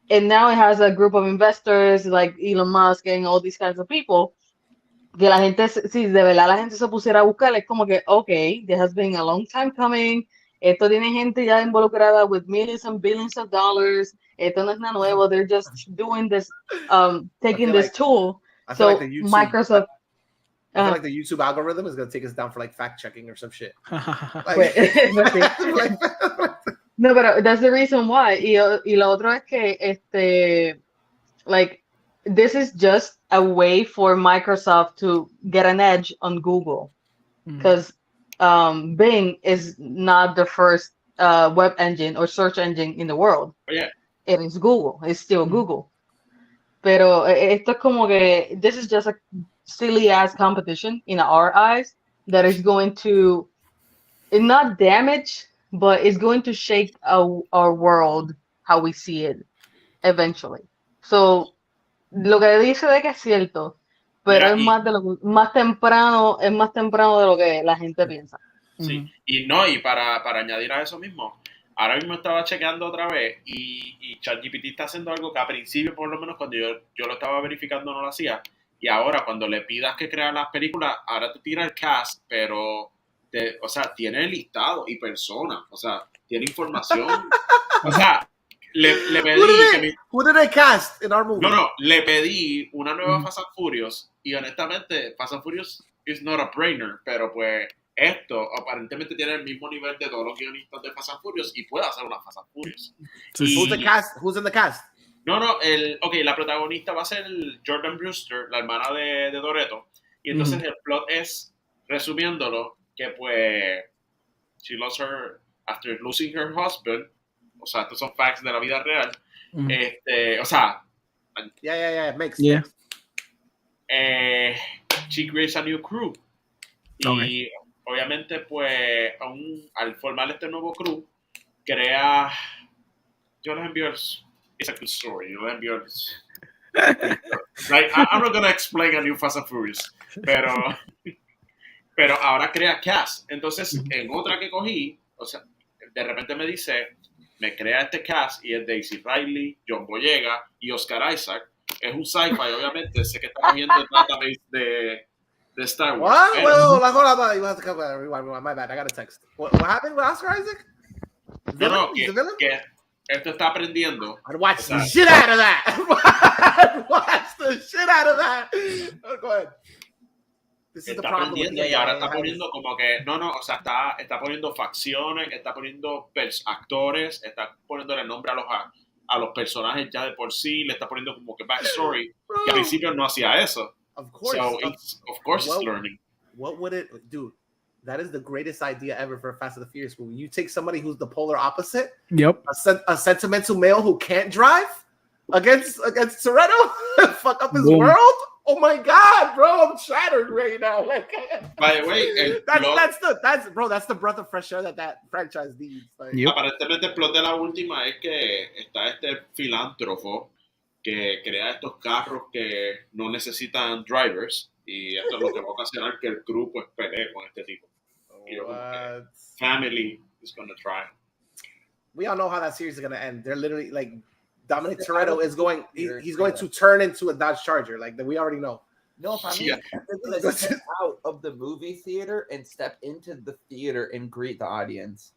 And now it has a group of investors like Elon Musk and all these kinds of people. Que la gente, si de verdad la gente se pusiera a buscar, es como que, okay, this has been a long time coming. Esto tiene gente ya involucrada with millions and billions of dollars. Esto no es nada nuevo. They're just doing this, taking this tool. So Microsoft. I feel like the YouTube algorithm is going to take us down for like fact checking or some shit. No, pero that's the reason why. Y lo otro es que like this is just a way for Microsoft to get an edge on Google, because Bing is not the first web engine or search engine in the world. Yeah. It is Google. It's still Google. Pero esto es como que this is just a silly ass competition in our eyes that is going to not damage, but it's going to shake our world how we see it eventually. So lo que dice de que es cierto, pero es más temprano de lo que la gente piensa. Sí, y para añadir a eso mismo, ahora mismo estaba chequeando otra vez y ChatGPT está haciendo algo que a principio, por lo menos cuando yo lo estaba verificando, no lo hacía, y ahora cuando le pidas que crea las películas, ahora te tira el cast, pero o sea, tiene listado y personas, o sea, tiene información, o sea, le pedí who did they cast in our movie? No, le pedí una nueva Fast and Furious y honestamente Fast and Furious is not a brainer, pero pues esto aparentemente tiene el mismo nivel de todos los guionistas de Fast and Furious y puede hacer una Fast and Furious. Who's in the cast? No, la protagonista va a ser Jordan Brewster, la hermana de Toretto, y entonces el plot es, resumiéndolo, que pues she lost her after losing her husband. O sea, estos son facts de la vida real. O sea, makes sense. She creates a new crew. Y obviamente, pues, al formar este nuevo crew, crea. Yo les envío it's a good story. Yo les envío like, I'm not gonna explain a new Fast and Furious, pero ahora crea cast. Entonces, en otra que cogí, o sea, de repente me crea este cast y es Daisy Ridley, John Boyega y Oscar Isaac. Es un sci-fi, obviamente. Sé que está cogiendo el database de Star Wars. What? Hold on. You have to come back. Rewind. My bad. I got a text. What happened with Oscar Isaac? No, que esto está aprendiendo. I'd watch the shit out of that. I'd watch the shit out of that. Go ahead. Está aprendiendo y ahora está poniendo como que o sea, está poniendo facciones, está poniendo actores, está poniéndole nombre a los personajes ya de por sí, le está poniendo como que backstory, que al principio no hacía eso. Of course. So of course it's learning. What would it do? That is the greatest idea ever for a Fast and the Furious movie. You take somebody who's the polar opposite. Yep. A sentimental male who can't drive against Toretto, fuck up his world. Oh my god, bro! I'm shattered right now. Like, By the way, that's the breath of fresh air that franchise needs. Like, Yep. aparentemente el plot de la última es que está este filántropo que crea estos carros que no necesitan drivers y esto es lo que va a ocasionar que el crew pues pelee con este tipo. Y yo como que, what? family is gonna try. We all know how that series is gonna end. They're literally like Dominic Toretto is going. He's going to turn into a Dodge Charger. Like we already know. No, if I mean, Yeah. they're gonna step out of the movie theater and step into the theater and greet the audience.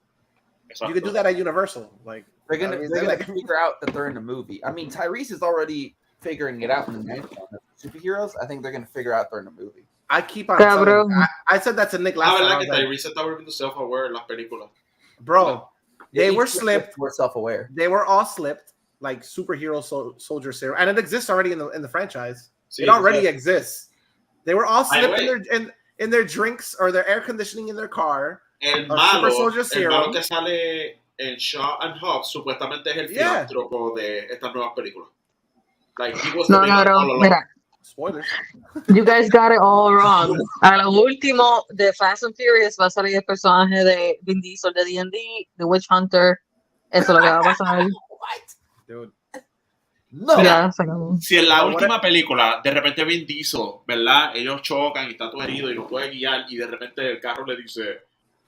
You could do that at Universal. Like They're gonna, I mean, they're they're gonna like- figure out that they're in a movie. I mean, Tyrese is already figuring it out in the next one. Superheroes, I think they're gonna figure out they're in a movie. I keep on. Cabrón. telling- I said that to Nick La last time. I verdad was que like, Tyrese se está volviendo self-aware en las películas. bro, they Each were of them slipped. More self-aware. They were all slipped like superhero soldier serum, and it exists already in the franchise. Sí, It already entonces, exists. They were all By the slipped way- in their drinks or their air conditioning in their car. el Or malo, Super Soldier el malo Serum. que sale en Shaw and Hobbs supuestamente es el Yeah. filántropo de estas nuevas películas. Like, he was No, the no, villain no. all along. Mira, Spoilers. you guys got it all wrong. A lo último de Fast and Furious va a salir el personaje de Vin Diesel de D&D, The Witch Hunter. Eso es lo que va a pasar. Dude. No, Ya, se acabó. Si en la Ahora- última película de repente Vin Diesel, ¿verdad? Ellos chocan y está todo herido y no puede guiar y de repente el carro le dice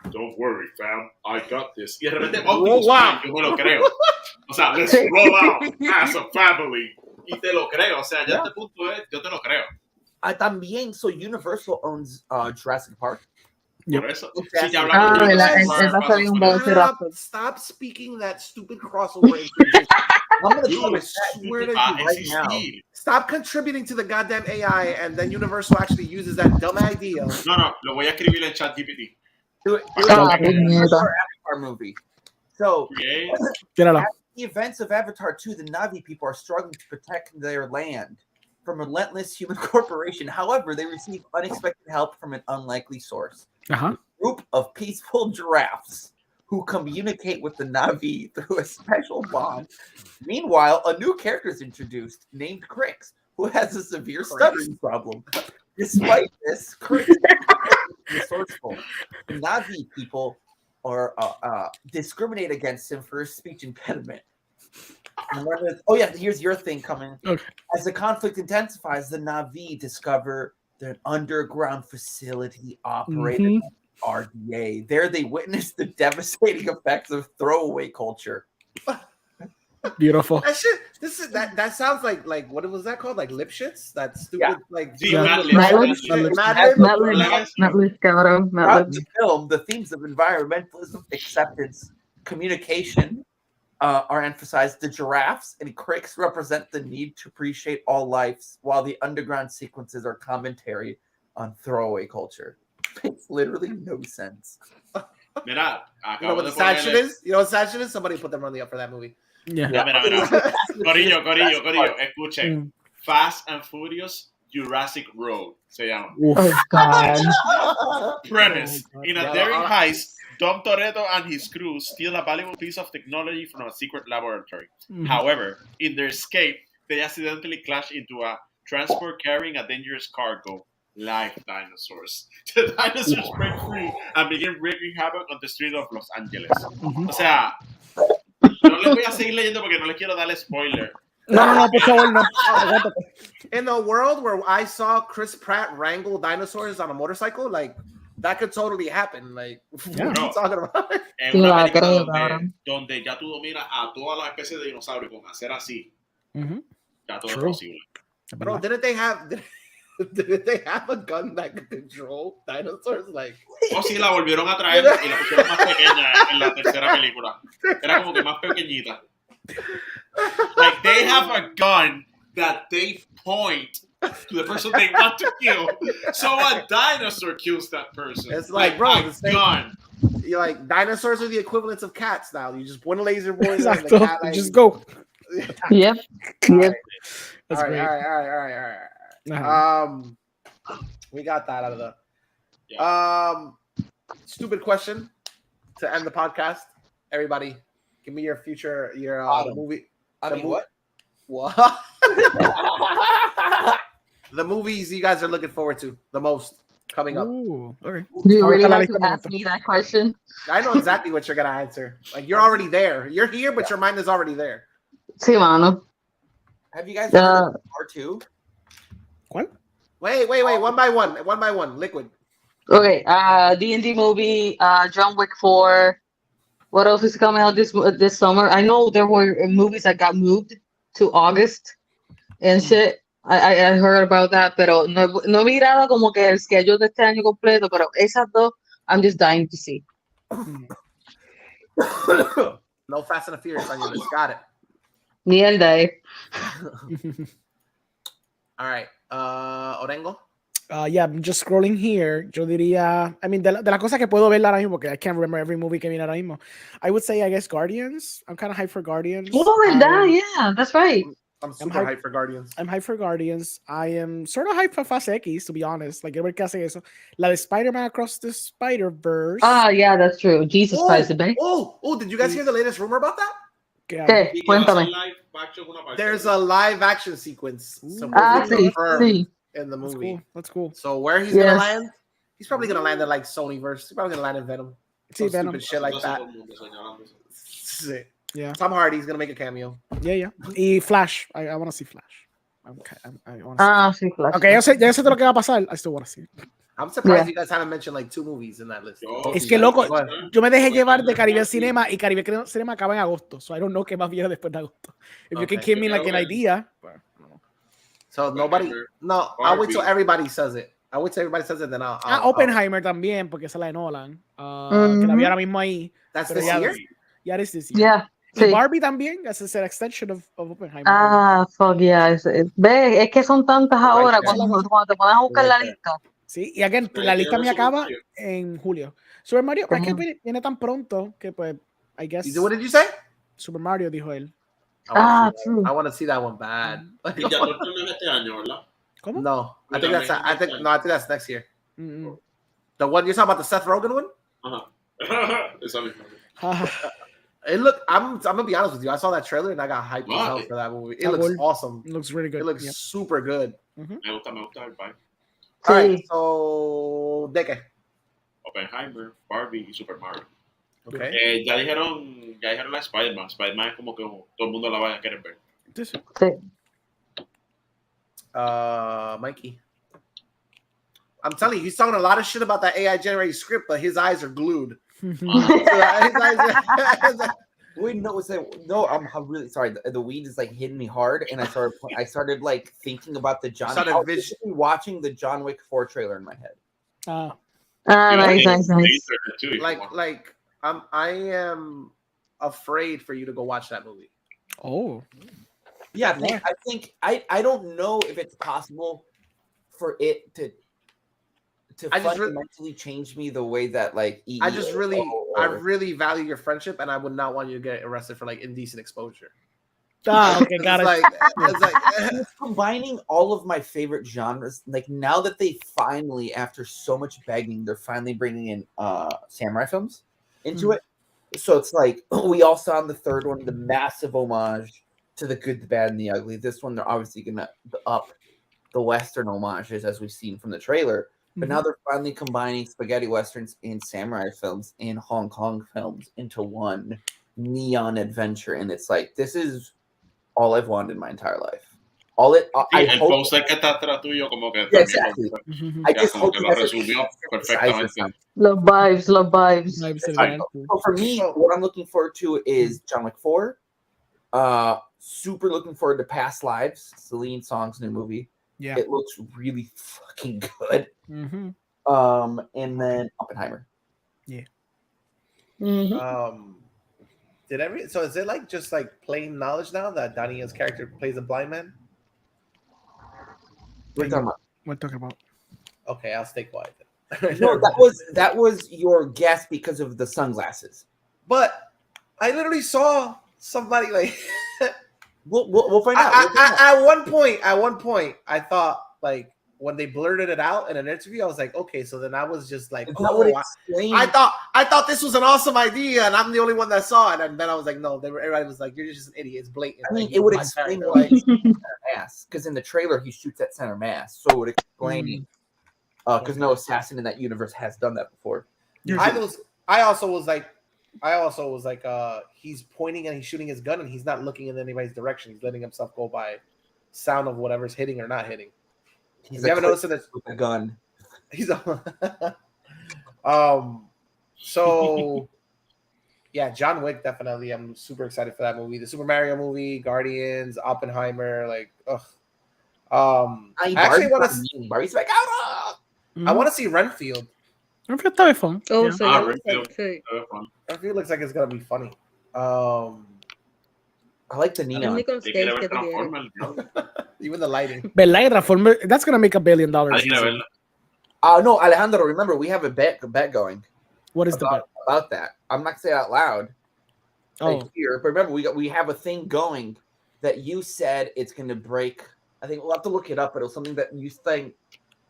Don't worry, fam, I got this. Y de repente Optimus wow. Prime, yo me lo creo. O sea, let's roll out as a family. Y te lo creo. O sea, ya este punto es, yo te lo creo. también, so Universal owns Jurassic Park. Yep. Por eso. Okay. Si ya hablamos Ah, de ¿verdad? Jurassic Park, Él va a salir un vamos a poner- Velociraptor. Stop speaking that stupid crossover. I'm gonna Dude, tell I you swear to Ah, you, right now. existir. Stop contributing to the goddamn AI, and then Universal actually uses that dumb idea. No, lo voy a escribir en ChatGPT. Ah, puñeta. Avatar movie. So, Okay. Tíralo. after the events of Avatar 2, the Na'vi people are struggling to protect their land from a relentless human corporation. However, they receive unexpected help from an unlikely source. Uh-huh. A group of peaceful giraffes who communicate with the Na'vi through a special bond. Meanwhile, a new character is introduced named Crix, who has a severe stuttering problem. Despite this, Crix is resourceful. The Na'vi people are discriminate against him for his speech impediment. And here's your thing coming. Okay. As the conflict intensifies, the Na'vi discover an underground facility operated by RDA. There they witness the devastating effects of throwaway culture. Beautiful. That shit. That sounds like what was that called? Like lip shits? That stupid Yeah. like Sí, Yeah. Mad Libs, Mad Mad Libs. Libs. Mad Lib. Netflix, cabrón. Throughout Netflix. the film, the themes of environmentalism, acceptance, communication are emphasized. The giraffes and Crix represent the need to appreciate all lives, while the underground sequences are commentary on throwaway culture. Makes literally no sense. Mira, You know acabo what de the sad ponerle- shit is? You know what sad shit is? Somebody put them on the up for that movie. Yeah. Mira. Corillo, escuchen. Mm. Fast and Furious Jurassic Road se llama. Oof. Oh, God. Premise. Oh, God. In a Yeah, daring I- heist, Dom Toretto and his crew steal a valuable piece of technology from a secret laboratory. Mhm. However, in their escape, they accidentally crash into a transport carrying a dangerous cargo, live dinosaurs. The dinosaurs break free and begin wreaking havoc on the streets of Los Angeles. Mhm. O sea, no les voy a seguir leyendo porque no les quiero darle spoiler. No, por favor, no. Aguántate. In a world where I saw Chris Pratt wrangle dinosaurs on a motorcycle, like that could totally happen. Like, Yeah. what are you talking about? En Sí, una la película creo, donde, cabrón. donde ya tú dominas a todas las especies de dinosaurios con hacer así, Mhm. ya todo es True. posible. Bro, didn't they have a gun that could control dinosaurs? Like, O si la volvieron a traer y la pusieron más pequeña en la tercera película. Era como que más pequeñita. Like, they have a gun that they point to the person they want to kill. So a dinosaur kills that person. It's like, bro, a the same- gun. you're like dinosaurs are the equivalents of cats now. You just point a laser pointer and the Exacto. cat, like, Just go. Yep. Yep. That's all great. right. Uh-huh. We got that out of the. Yeah. Stupid question to end the podcast. Everybody, give me your Bottom. movie. I mean, what? What? the movies you guys are looking forward to the most coming up. Ooh, okay. Do you really Ahorita la have to lista ask me that question? I know exactly what you're gonna answer. Like you're already there. You're here, but your mind is already there. Sí, mano. Have you guys heard of R2? ¿Cuál? Wait. One by one. Liquid. Okay, D&D movie, John Wick 4. What else is coming out this summer? I know there were movies that got moved to August and shit. I heard about that, pero no he mirado como que el schedule de este año completo, pero esas dos, I'm just dying to see. No Fast and the Furious on your list. Got it. Mierda, eh. All right. Orengo. Yeah, I'm just scrolling here. Yo diría, I mean, de la cosa que puedo ver ahora mismo, porque I can't remember every movie que viene ahora mismo. I would say, I guess, Guardians. I'm kind of hyped for Guardians. Oh, verdad, yeah, that's right. I'm super hyped for Guardians. I'm hyped for Guardians. I am sort of hyped for Fast X, to be honest. Like, every que hace eso. La de Spider-Man Across the Spider-Verse. Ah, yeah, that's true. Jesus Christ, babe. Did you guys hear the latest rumor about that? ¿Qué? Cuéntame. There's a live action sequence sí. in the movie. That's cool. So where he's gonna land? He's probably gonna land in like Sonyverse. He's probably gonna land in Venom. Sí, Venom. Stupid shit like that. Yeah. Tom Hardy's gonna make a cameo. Yeah. Y Flash. I want to see Flash. Okay, I want to see. Sí, Flash. Okay, ya sé de lo que va a pasar. I still want to see it. I'm surprised you guys haven't mentioned like 2 movies in that list. Es que loco, yo me dejé llevar de Caribbean Cinema y Caribbean Cinema acaba en agosto. So I don't know qué más viene después de agosto. If you can give me like an idea. So nobody. No, I'll wait till everybody says it. I'll wait till everybody says it, then I'll. Oppenheimer también, porque esa es la de Nolan. Que la vi ahora mismo ahí. That's this year? Yeah, this is year. Yeah. Y Sí. Barbie también, esa es an extension of Oppenheimer. Fuck yeah. Ve, es que son tantas ahora cuando te pones a buscar la lista. Sí, y again, la lista me acaba en julio. Super Mario, es que viene tan pronto que pues, I guess. What did you say? Super Mario, dijo él. True. I want to see that one bad. Y ya no es este año, ¿verdad? ¿Cómo? No, I think that's next year. Mm-hmm. The one you're talking about, the Seth Rogen one? Esa misma. I'm gonna be honest with you. I saw that trailer and I got hyped as hell for that movie. It looks awesome. It looks really good. It looks super good. Me gusta. Bye. All right, so ¿de qué? Oppenheimer, Barbie y Super Mario. Okay. Ya dijeron la Spider-Man. Spider-Man es como que todo el mundo la vaya a querer ver. Sí. Mikey. I'm telling you, he's talking a lot of shit about that AI generated script, but his eyes are glued. Wait, no, I'm really sorry. The weed is like hitting me hard, and I started like thinking about the John. I was watching the John Wick 4 trailer in my head. Nice. Like I am afraid for you to go watch that movie. Oh. Yeah, I think I don't know if it's possible for it to fundamentally change me the way that like I really value your friendship, and I would not want you to get arrested for like indecent exposure. Okay, got it. It's combining all of my favorite genres. Like now that they finally, after so much begging, they're finally bringing in samurai films into it. So it's like we all saw in the third one the massive homage to The Good, the Bad, and the Ugly. This one, they're obviously gonna up the Western homages as we've seen from the trailer. But now they're finally combining spaghetti westerns and samurai films and Hong Kong films into one neon adventure, and it's like this is all I've wanted in my entire life. El poster que está atrás tuyo como que exactly. I just hope que lo resumió perfectamente. Love vibes. So for me, what I'm looking forward to is John Wick 4. Super looking forward to Past Lives, Celine Song's new movie. Yeah, it looks really fucking good. And then Oppenheimer. Yeah. So is it like just like plain knowledge now that Daniel's character plays a blind man? What are you talking about? Okay, I'll stay quiet then. No, that was your guess because of the sunglasses. But I literally saw somebody like we'll find out. At one point, I thought like when they blurted it out in an interview, I was like, okay, so then I was just like, Is that what oh, explains? I thought this was an awesome idea, and I'm the only one that saw it. And then I was like, no, everybody was like, you're just an idiot. It's blatant. I mean, Like, it would my explain character, why like, he shoots at center mass, because in the trailer he shoots at center mass, so it would explain. Because no assassin in that universe has done that before. I also was like, he's pointing and he's shooting his gun, and he's not looking in anybody's direction. He's letting himself go by sound of whatever's hitting or not hitting. He's You haven't noticed it? with a gun. He's so yeah, John Wick definitely. I'm super excited for that movie. The Super Mario movie, Guardians, Oppenheimer, like ugh. I actually want to. Barbie's like, I want to see Renfield. Renfield está fun. Oh, Yeah. so Renfield. sí. Renfield looks like it's gonna be funny. I like the Un neon. Nicolas ¿Te quiere Cage ver que tú quieres. Transformers? Even the lighting. ¿Verdad? Y Transformer, that's gonna make $1 billion. Hay que easy. verla. No, Alejandro, remember, we have a bet going What is the bet? about that. I'm not going to say it out loud Oh, here, but remember, we have a thing going that you said it's going to break. I think we'll have to look it up, but it was something that you think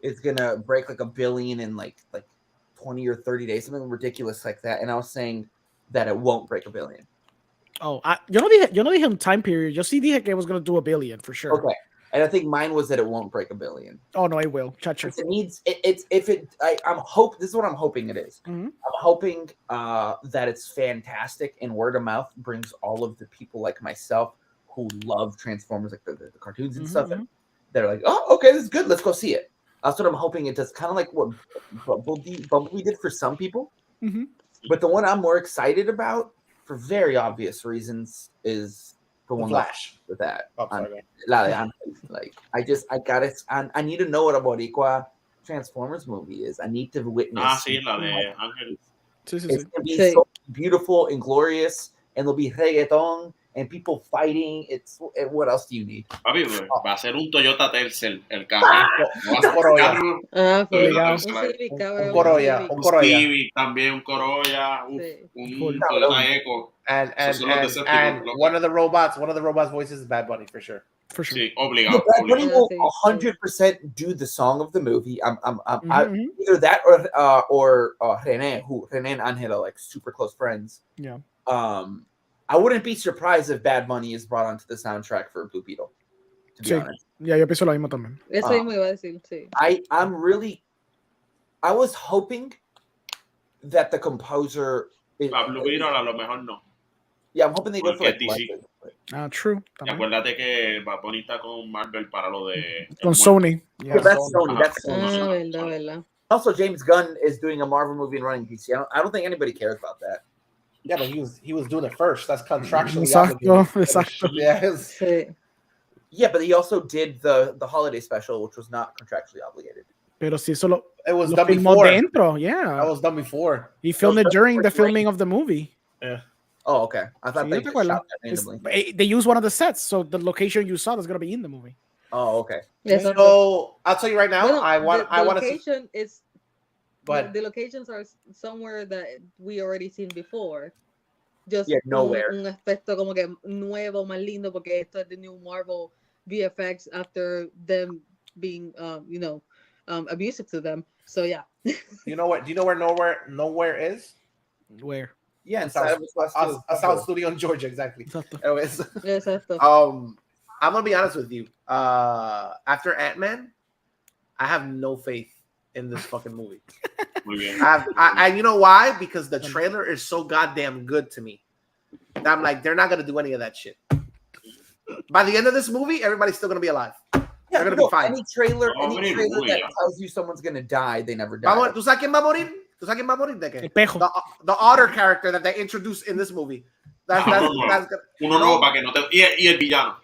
is going to break like $1 billion in like 20 or 30 days, something ridiculous like that. And I was saying that it won't break $1 billion. yo no dije un time period. Yo sí dije que it was gonna do $1 billion for sure. Okay. And I think mine was that it won't break $1 billion. Oh no, it will. Chacho. It needs this is what I'm hoping it is. Mhm. I'm hoping that it's fantastic and word of mouth brings all of the people like myself who love Transformers, like the cartoons and stuff. And they're like, oh, okay, this is good. Let's go see it. That's what I'm hoping it does. Kind of like what Bumblebee did for some people. Mhm. But the one I'm more excited about, for very obvious reasons, is the one Flash. with that. Oh, sorry, La de antes. Like I need to know what a Boricua Transformers movie is. I need to witness. Sí, la de Ángel. Sí, sí, It's sí. gonna be Sí. so beautiful and glorious, and there'll be reggaeton and people fighting. What else do you need? Papi, va a ser un Toyota Tercel el carro. No va a ser Corolla. carro. Ah, pues Obligado. un Civic, Un cabrón. Corolla. Civic. Un Un Corolla. Civic, también un Corolla, Sí. un Toyota Eco. And Esos son los Decepticons, loco. one of the robots' voices is Bad Bunny for sure. For sure. Sí, Yeah, obligado. Bad Bunny obligado. will 100% do the song of the movie. Mhm. Either that or René and Angela are like super close friends. Yeah. I wouldn't be surprised if Bad Bunny is brought onto the soundtrack for Blue Beetle. To be Sí. honest, Yeah, yo pienso lo mismo también. Eso mismo iba a decir, sí. I was hoping that the composer. A Blue Beetle a lo mejor no. Yeah, I'm hoping they go for Porque like DC. Blessed. True. Y También. acuérdate que Bad Bunny está con Marvel para lo de... Con Sony. Yeah, Yeah. that's Sony. That's Ah, Sony. verdad. Also, James Gunn is doing a Marvel movie and running DC. I don't think anybody cares about that. Yeah, but he was doing it first. That's contractually Exacto, obligated. exacto. Yeah, it's- Sí. Yeah, but he also did the holiday special, which was not contractually obligated. Pero sí, solo it was lo done filmó before. dentro. That Yeah. was done before. He filmed it that's during the what's great. filming of the movie. Oh, okay. I thought Sí, they yo te just acuerdo. shot that randomly. They used one of the sets, so the location you saw is gonna be in the movie. Oh, okay. Exacto. So I'll tell you right now, Bueno, I want the to see. location is But the locations are somewhere that we already seen before. Just Yeah, nowhere. un aspecto como que nuevo, más lindo, porque esto es the new Marvel VFX after them being, abusive to them. So yeah. you know what? Do you know where nowhere is? Where? Yeah, A inside of a sound studio in Georgia, exactly. Exacto. Anyways, Exacto. I'm gonna be honest with you. After Ant-Man, I have no faith in this fucking movie. Muy bien. I you know why? Because the trailer is so goddamn good to me. That I'm like, they're not gonna do any of that shit. By the end of this movie, everybody's still gonna be alive. Yeah, They're gonna be fine. Any trailer, Oh, any really? trailer that Yeah. tells you someone's gonna die, they never die. ¿Tú sabes quién va a morir? ¿Tú sabes quién va a morir de qué? El pejo. The otter character that they introduced in this movie. That's good. Uno nuevo para que no te... Y el villano.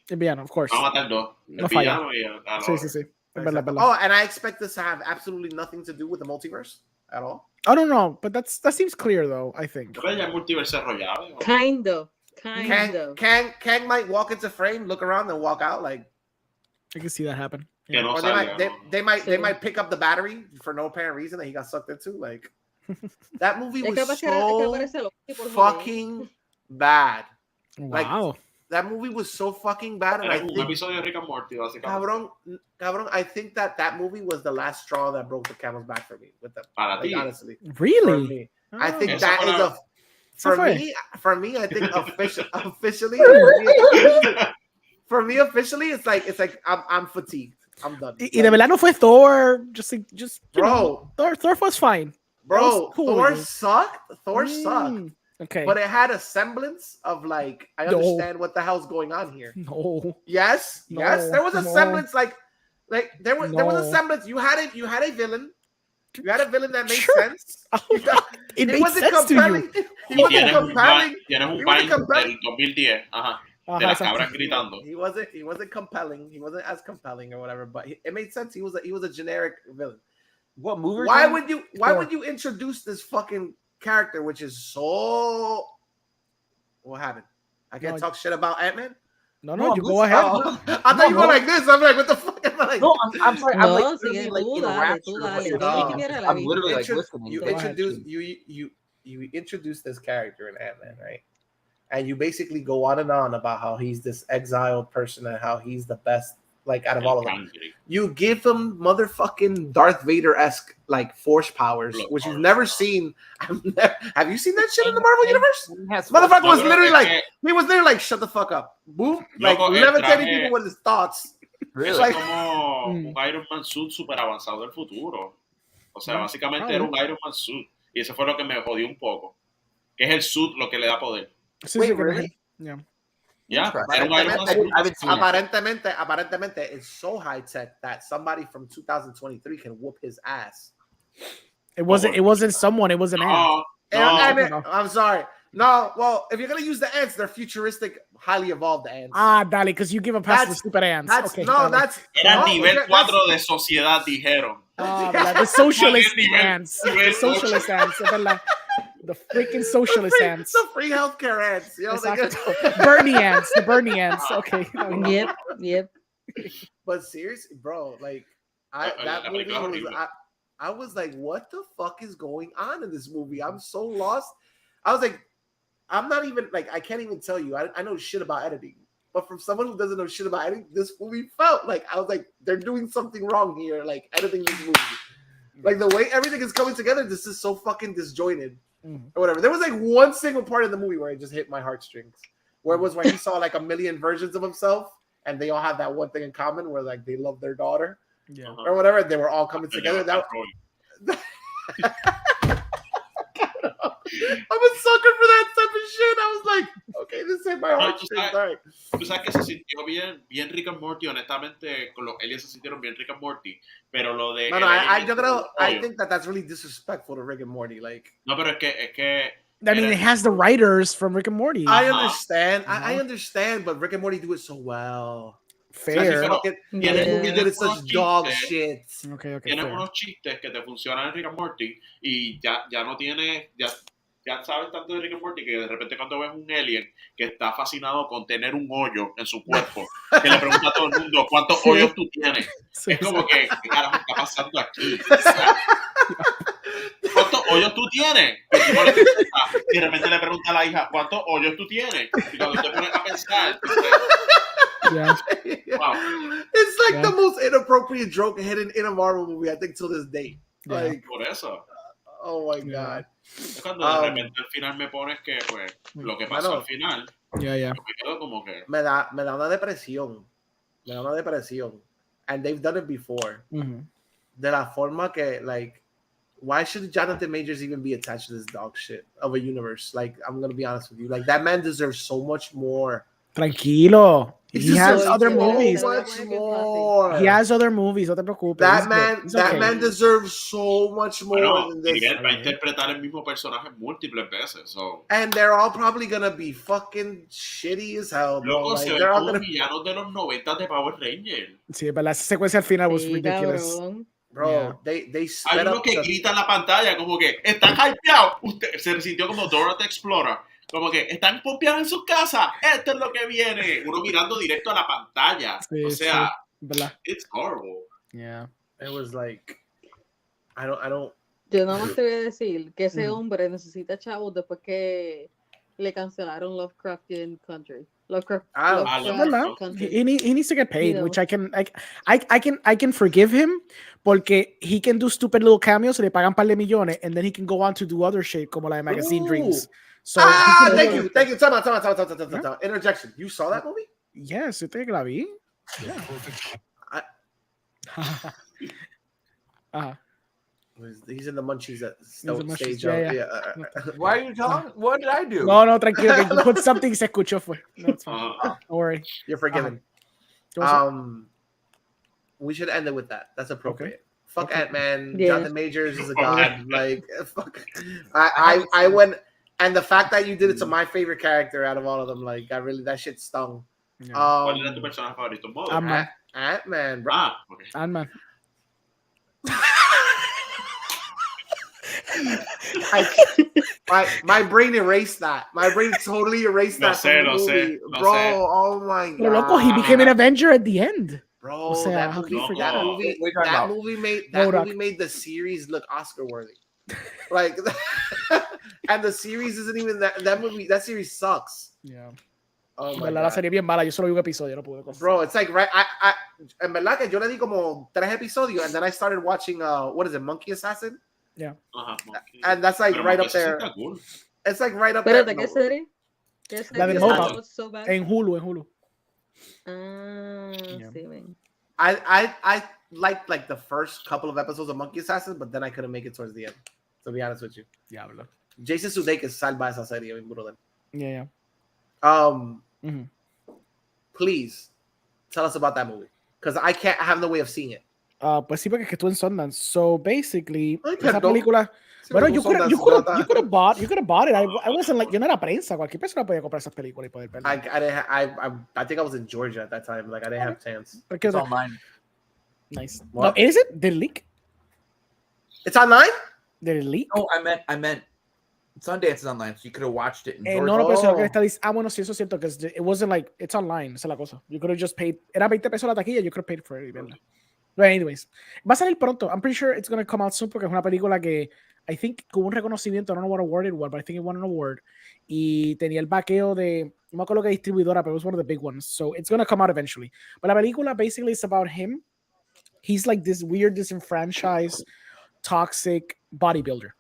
El villano, of course. Vamos a matar dos. El No falla. villano y el... Sí, sí, sí. Es verdad, es verdad. Oh, and I expect this to have absolutely nothing to do with the multiverse at all. I don't know, but that seems clear though. I think. Pero ya el multiverso desarrollado. Kind of. Kang might walk into frame, look around, and walk out. Like, I can see that happen. Que no or salga, they ¿no? might pick up the battery for no apparent reason that he got sucked into. Like, that movie Es que was aparece so lo por favor. fucking bad. Wow. that movie was so fucking bad, and Era I como un think, episodio de Rick and Morty, básicamente. cabrón, I think that movie was the last straw that broke the camel's back for me. With them, Para like, ti. honestly, for Really? me, I think Oh. Eso that fue is la- a for fue. me. For me, I think officially, it's like I'm fatigued. I'm done. Y de verdad no fue Thor. Just you know, Bro, Thor was fine. I was bro, cool Thor with it. sucked. Thor sucked. Okay. But it had a semblance of like I No. understand what the hell's going on here. No. Yes, yes, there was a No. semblance, like there was a No. semblance. You had a villain. You had a villain that made Sure. sense. It He made wasn't sense to you. compelling. He Y wasn't tienes un compelling. tienes un He wasn't Vine compelling. del 2010, ajá, de Ajá, las exacto. cabras gritando. He wasn't compelling. He wasn't as compelling or whatever. But it made sense. He was a generic villain. What movie? Why would Thor. you introduce this fucking character, which is so? What happened? I can't No, talk shit about Ant-Man. No, No, you I'm go ahead. Oh, I thought you were like this. I'm like, what the fuck? Am I like? No, I'm sorry. I'm No, like, sigue literally, like tú, in a dale, rapture tú of what dale. you're Yo ni saying. siquiera la I'm vi. literally like Intro- listening. you Go ahead, introduce please. you introduce this character in Ant-Man, right? And you basically go on and on about how he's this exiled person and how he's the best, like out of all of them. Angry. You give him motherfucking Darth Vader-esque like force powers, Look, which you've Lord. never seen. Have you seen that shit in the Marvel universe? Has Motherfucker was Yo creo literally que- like, he was literally like, shut the fuck up, boom, like Loco, el levitating traje- people with his thoughts. Really? Eso Like- es como Mm. un Iron Man suit super avanzado del futuro. O sea, Mm, básicamente probably. era un Iron Man suit. Y eso fue lo que me jodió un poco. Que es el suit lo que le da poder. Sí, Wait, sí, que me- really? Yeah. Ya, Interesting. era un Iron Man suit. I haven't seen it. Aparentemente, it's so high tech that somebody from 2023 can whoop his ass. It wasn't someone. It was an ant. No, And no. I'm sorry. No, well, if you're gonna use the ants, they're futuristic, highly evolved ants. Ah, dale, because you give a pass to the That's- stupid ants. That's Okay, no, dale. that's Era no, nivel that's- 4 de sociedad, dijeron. Ah, ¿verdad? The socialist Nivel- ants. nivel The socialist ants. Es verdad. The freaking socialist ants. the free healthcare ants. You know, they Exacto. get- Bernie ants. The Bernie ants. Okay. Yep. But seriously, bro, like that La movie película es was. horrible. I was like, what the fuck is going on in this movie? I'm so lost. I was like, I'm not even like, I can't even tell you. I know shit about editing, but from someone who doesn't know shit about editing, this movie felt like I was like, they're doing something wrong here, like editing this movie. Like the way everything is coming together, this is so fucking disjointed or whatever. There was like one single part of the movie where it just hit my heartstrings, where it was where he saw like a million versions of himself, and they all have that one thing in common where like they love their daughter Yeah. or whatever. They were all coming together. That I'm a sucker for that type of shit. I was like, okay, this hit my heartstrings. All right. Tú sabes que se sintió bien Rick and Morty, honestamente, con los aliens se sintieron bien Rick and Morty, pero lo de... No, el alien yo creo, I pollo. think that's really disrespectful to Rick and Morty. Like, No, pero es que I mean, it has the writers from Rick and Morty. I Uh-huh. understand, I Uh-huh. understand, but Rick and Morty do it so well. Fair. Fucking, Yeah. this movie did it such Yeah. dog shit. Okay, tienes fair. unos chistes que te funcionan en Rick and Morty y ya no tienes, ya sabes tanto de Rick and Morty que de repente cuando ves un alien que está fascinado con tener un hoyo en su cuerpo, que le pregunta a todo el mundo ¿cuántos Sí. hoyos tú tienes? Sí, Es como que, ¿qué carajo está pasando aquí? O sea, ¿cuántos hoyos tú tienes? Y el tipo le contesta, y de repente le pregunta a la hija, ¿cuántos hoyos tú tienes? Y cuando te pones a pensar, yeah. wow. It's like Yeah. the most inappropriate joke hidden in a Marvel movie, I think, till this day. Yeah. Like, Por eso. oh my Yeah. god. Es cuando de repente al final me pones que, pues, lo que pasó Mano. al final, Yeah, yeah. yo me quedo como que... Me da una depresión. Me da una depresión. And they've done it before. Mhm. De la forma que, like, why should Jonathan Majors even be attached to this dog shit of a universe? Like, I'm gonna be honest with you. Like, that man deserves so much more. Tranquilo. He He has deserves other so movies. much more. He has other movies. No te preocupes. That He's man, good. He's that okay. man deserves so much more Bueno, than this. y él va a Está bien. interpretar el mismo personaje múltiples veces. So. And they're all probably gonna be fucking shitty as hell, bro. Loco, Like, se ven they're all como gonna, villanos de los 90 de Power Rangers. Sí, es verdad. Esa secuencia al final was Sí, ridiculous. cabrón. bro. Yeah. They Hay sped uno up que the, grita en la pantalla como que están hypeados. Usted se sintió como Dora the Explorer. Como que están pompeados en sus casas. Esto es lo que viene. Uno mirando directo a la pantalla. Sí, o sea, sí. ¿Verdad? it's horrible. Yeah. it was like, I don't. Yo nada más te voy a decir que ese Ujú. hombre necesita chavos después que le cancelaron Lovecraftian Country. No. content. He needs to get paid, You know. which I can forgive him porque he can do stupid little cameos, se le pagan par de millones, and then he can go on to do other shit como la de Magazine Dreams. So thank you. Time out. Interjection. You saw that movie? yes, yo te que la vi. He's in the munchies at in the munchies, stage. yeah. Why are you talking? What did I do? No, tranquilo, que you put something se escuchó fue. No, it's fine. Don't worry. You're forgiven. ¿Qué pasó? We should end it with that. That's appropriate. Fuck Okay. Ant-Man. Yeah. Jonathan Majors is a god. Like, fuck. I went, and the fact that you did it to my favorite character out of all of them, like, that shit stung. Yeah. ¿Cuál era tu personaje favorito? ¿Modo? Ant-Man. Ant-Man, bro. Okay. Ant-Man. My brain erased that. My brain totally erased that. From the movie. Bro, oh my god. Pero loco, he became an Avenger at the end. Bro, O sea, that how movie, can you that forget? movie, What are you talking that about? movie made Modoc. movie made the series look Oscar worthy. Like, and the series isn't even that movie. That series sucks. Yeah. Oh my La god, serie bien mala. Yo solo vi un episodio, no pude. bro. It's like right. En verdad que yo le di como 3 episodios, and then I started watching. What is it, Monkey Assassin? Ajá. And that's like Pero right Monkey up there. Assassin está cool. It's like right up there. Espérate, ¿qué serie? ¿Qué La de serie? Modoc. What's so bad? En Hulu. Ah, sí, man. I liked like the first couple of episodes of Monkey Assassin, but then I couldn't make it towards the end. To be honest with you, Diablo. Jason Sudeikis salva esa serie, bien brutal. Yeah. Mhm. Please tell us about that movie because I have no way of seeing it. Pues sí, porque es que estuvo en Sundance. So basically, Ay, esa perdón. película. Sí, Bueno, me you gustó could Sundance, have bought it. I wasn't like, yo no era prensa. Cualquier persona podía comprar esas películas y poder verlas. I think I was in Georgia at that time. Like I didn't have chance. Porque, It's online. nice. What? No, is it? Did it leak? It's online. Did it leak? No, I meant Sundance is online, so you could have watched it in Georgia. No, pero eso es lo que Oh. está diciendo. Bueno, sí, eso es cierto. Because it wasn't like, it's online. Esa es la cosa. You could have just paid. Era 20 pesos la taquilla. You could have paid for it y verla. But anyways, va a salir pronto. I'm pretty sure it's going to come out soon porque es una película que I think tuvo un reconocimiento. I don't know what award it was, but I think it won an award. Y tenía el baqueo de, no me acuerdo qué distribuidora, but it was one of the big ones. So it's going to come out eventually. But la película basically is about him. He's like this weird, disenfranchised, toxic bodybuilder